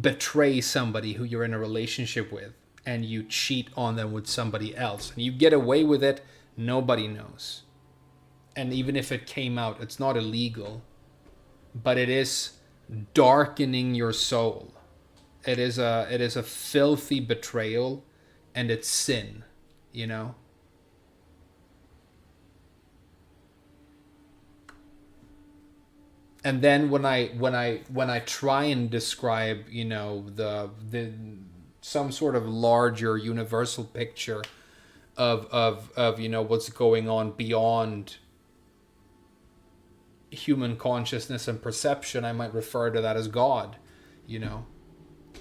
betray somebody who you're in a relationship with and you cheat on them with somebody else and you get away with it, nobody knows. And even if it came out, it's not illegal, but it is darkening your soul. It is a filthy betrayal, and it's sin, you know? And then when I try and describe, you know, the some sort of larger universal picture of you know what's going on beyond human consciousness and perception, I might refer to that as God, you know.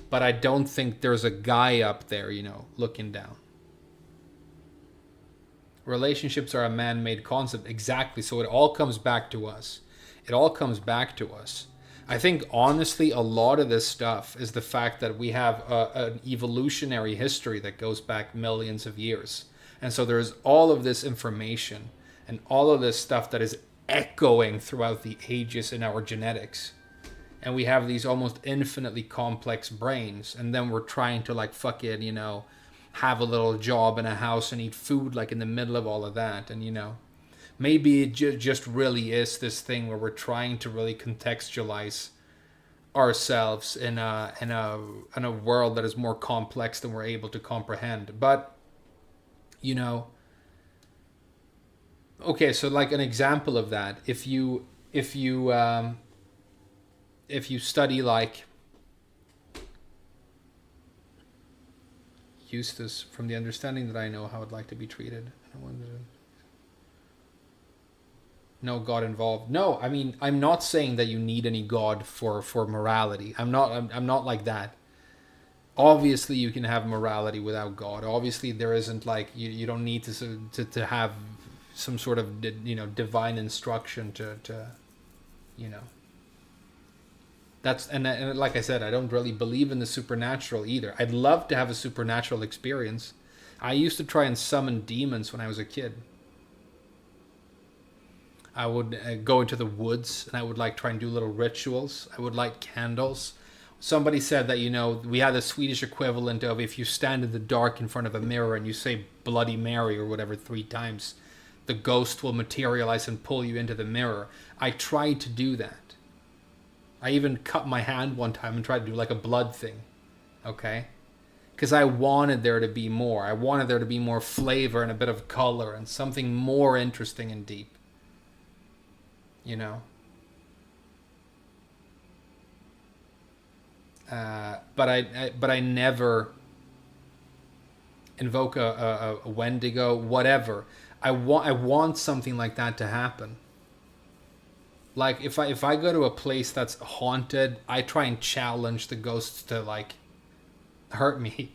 But I don't think there's a guy up there, you know, looking down. Relationships are a man-made concept, exactly. So it all comes back to us. It all comes back to us. I think, honestly, a lot of this stuff is the fact that we have an evolutionary history that goes back millions of years. And so there's all of this information and all of this stuff that is echoing throughout the ages in our genetics. And we have these almost infinitely complex brains. And then we're trying to, like, fucking, you know, have a little job and a house and eat food, like, in the middle of all of that. And, you know, maybe it just really is this thing where we're trying to really contextualize ourselves in a world that is more complex than we're able to comprehend. But, you know, okay, so like an example of that, if you study, like, Eustace, from the understanding that I know how I'd like to be treated. No God involved. No, I mean, I'm not saying that you need any God for morality. I'm not like that. Obviously, you can have morality without God. Obviously, there isn't, like, you don't need to have some sort of, you know, divine instruction to you know. That's and like I said, I don't really believe in the supernatural either. I'd love to have a supernatural experience. I used to try and summon demons when I was a kid. I would go into the woods and I would, like, try and do little rituals. I would light candles. Somebody said that, you know, we had the Swedish equivalent of, if you stand in the dark in front of a mirror and you say Bloody Mary or whatever 3 times, the ghost will materialize and pull you into the mirror. I tried to do that. I even cut my hand one time and tried to do, like, a blood thing. Okay? Because I wanted there to be more. I wanted there to be more flavor and a bit of color and something more interesting and deep. You know? But I never invoke a Wendigo, whatever. I want something like that to happen. Like, if I go to a place that's haunted, I try and challenge the ghosts to, like, hurt me.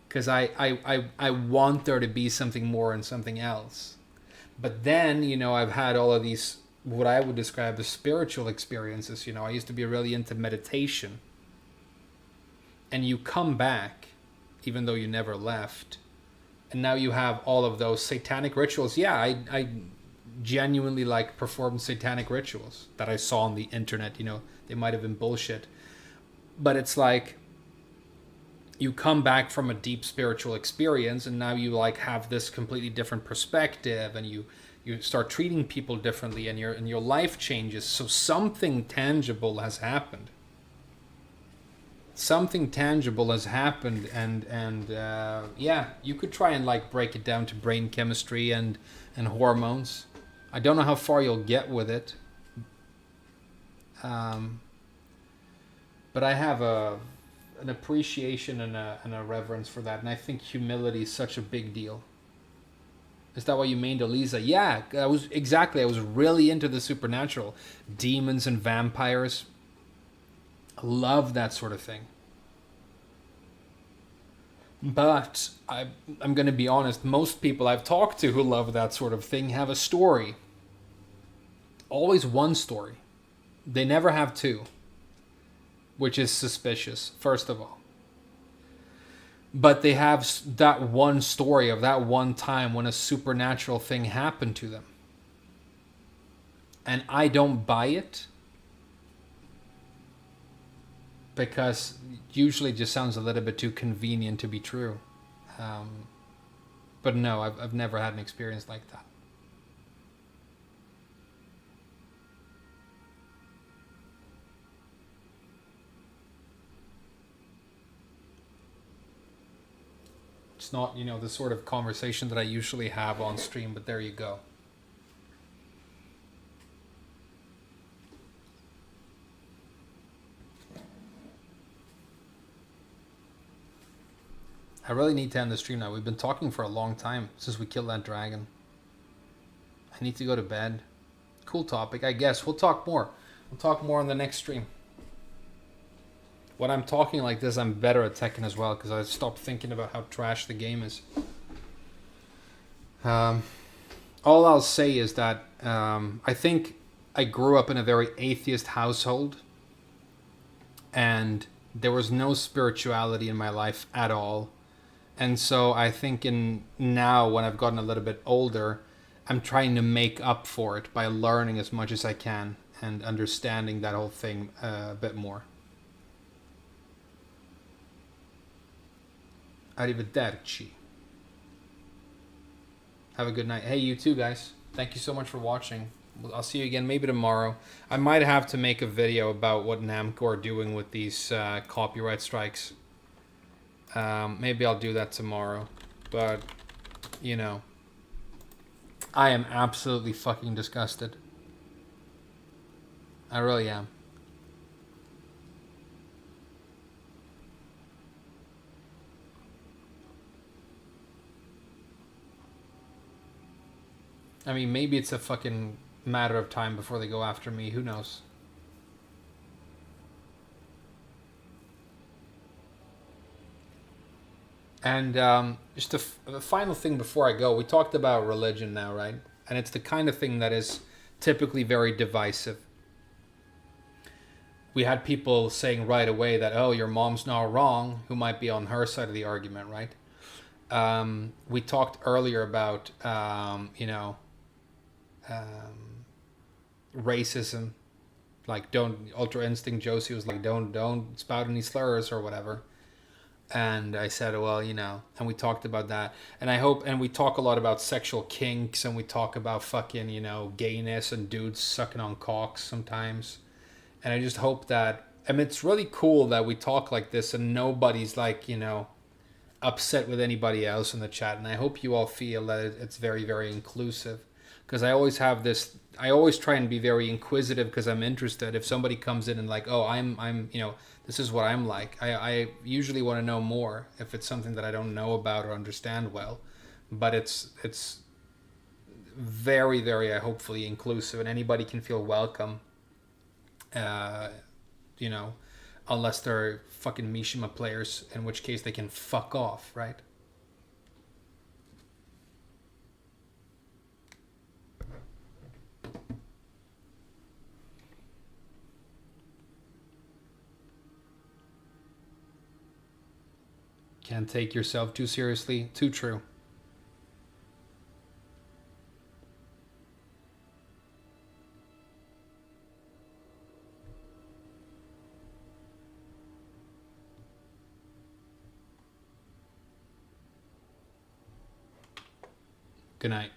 Because I want there to be something more and something else. But then, you know, I've had all of these, what I would describe as spiritual experiences. You know, I used to be really into meditation. And you come back, even though you never left. And now you have all of those satanic rituals. Yeah, I genuinely, like, performed satanic rituals that I saw on the internet. You know, they might have been bullshit. But it's like, you come back from a deep spiritual experience and now you, like, have this completely different perspective and you You start treating people differently, and your life changes. So something tangible has happened. Something tangible has happened, and yeah, you could try and like break it down to brain chemistry and hormones. I don't know how far you'll get with it, but I have an appreciation and a reverence for that, and I think humility is such a big deal. Is that why you mained Elisa? Yeah, I was really into the supernatural, demons and vampires. I love that sort of thing. But I'm going to be honest, most people I've talked to who love that sort of thing have a story. Always one story. They never have two, which is suspicious, first of all. But they have that one story of that one time when a supernatural thing happened to them. And I don't buy it, because usually it just sounds a little bit too convenient to be true. But no, I've never had an experience like that. It's not, the sort of conversation that I usually have on stream, but there you go. I really need to end the stream now. We've been talking for a long time since we killed that dragon. I need to go to bed. Cool topic, I guess. We'll talk more. We'll talk more on the next stream. When I'm talking like this, I'm better at Tekken as well, because I stopped thinking about how trash the game is. All I'll say is that I think I grew up in a very atheist household, and there was no spirituality in my life at all. And so I think now, when I've gotten a little bit older, I'm trying to make up for it by learning as much as I can and understanding that whole thing a bit more. Arrivederci. Have a good night. Hey, you too, guys. Thank you so much for watching. I'll see you again maybe tomorrow. I might have to make a video about what Namco are doing with these copyright strikes. Maybe I'll do that tomorrow. But, I am absolutely fucking disgusted. I really am. I mean, maybe it's a fucking matter of time before they go after me. Who knows? And just a final thing before I go. We talked about religion now, right? And it's the kind of thing that is typically very divisive. We had people saying right away that, oh, your mom's not wrong, who might be on her side of the argument, right? We talked earlier about, racism. Like, Ultra Instinct Josie was like, don't spout any slurs or whatever. And I said, well, and we talked about that. And we talk a lot about sexual kinks, and we talk about fucking, gayness and dudes sucking on cocks sometimes. And I just hope that, it's really cool that we talk like this and nobody's like, upset with anybody else in the chat. And I hope you all feel that it's very, very inclusive. Because I always try and be very inquisitive because I'm interested. If somebody comes in and like, oh, I'm this is what I'm like. I usually want to know more if it's something that I don't know about or understand well. But it's very, very hopefully inclusive, and anybody can feel welcome. Unless they're fucking Mishima players, in which case they can fuck off, right? Can't take yourself too seriously. Too true. Good night.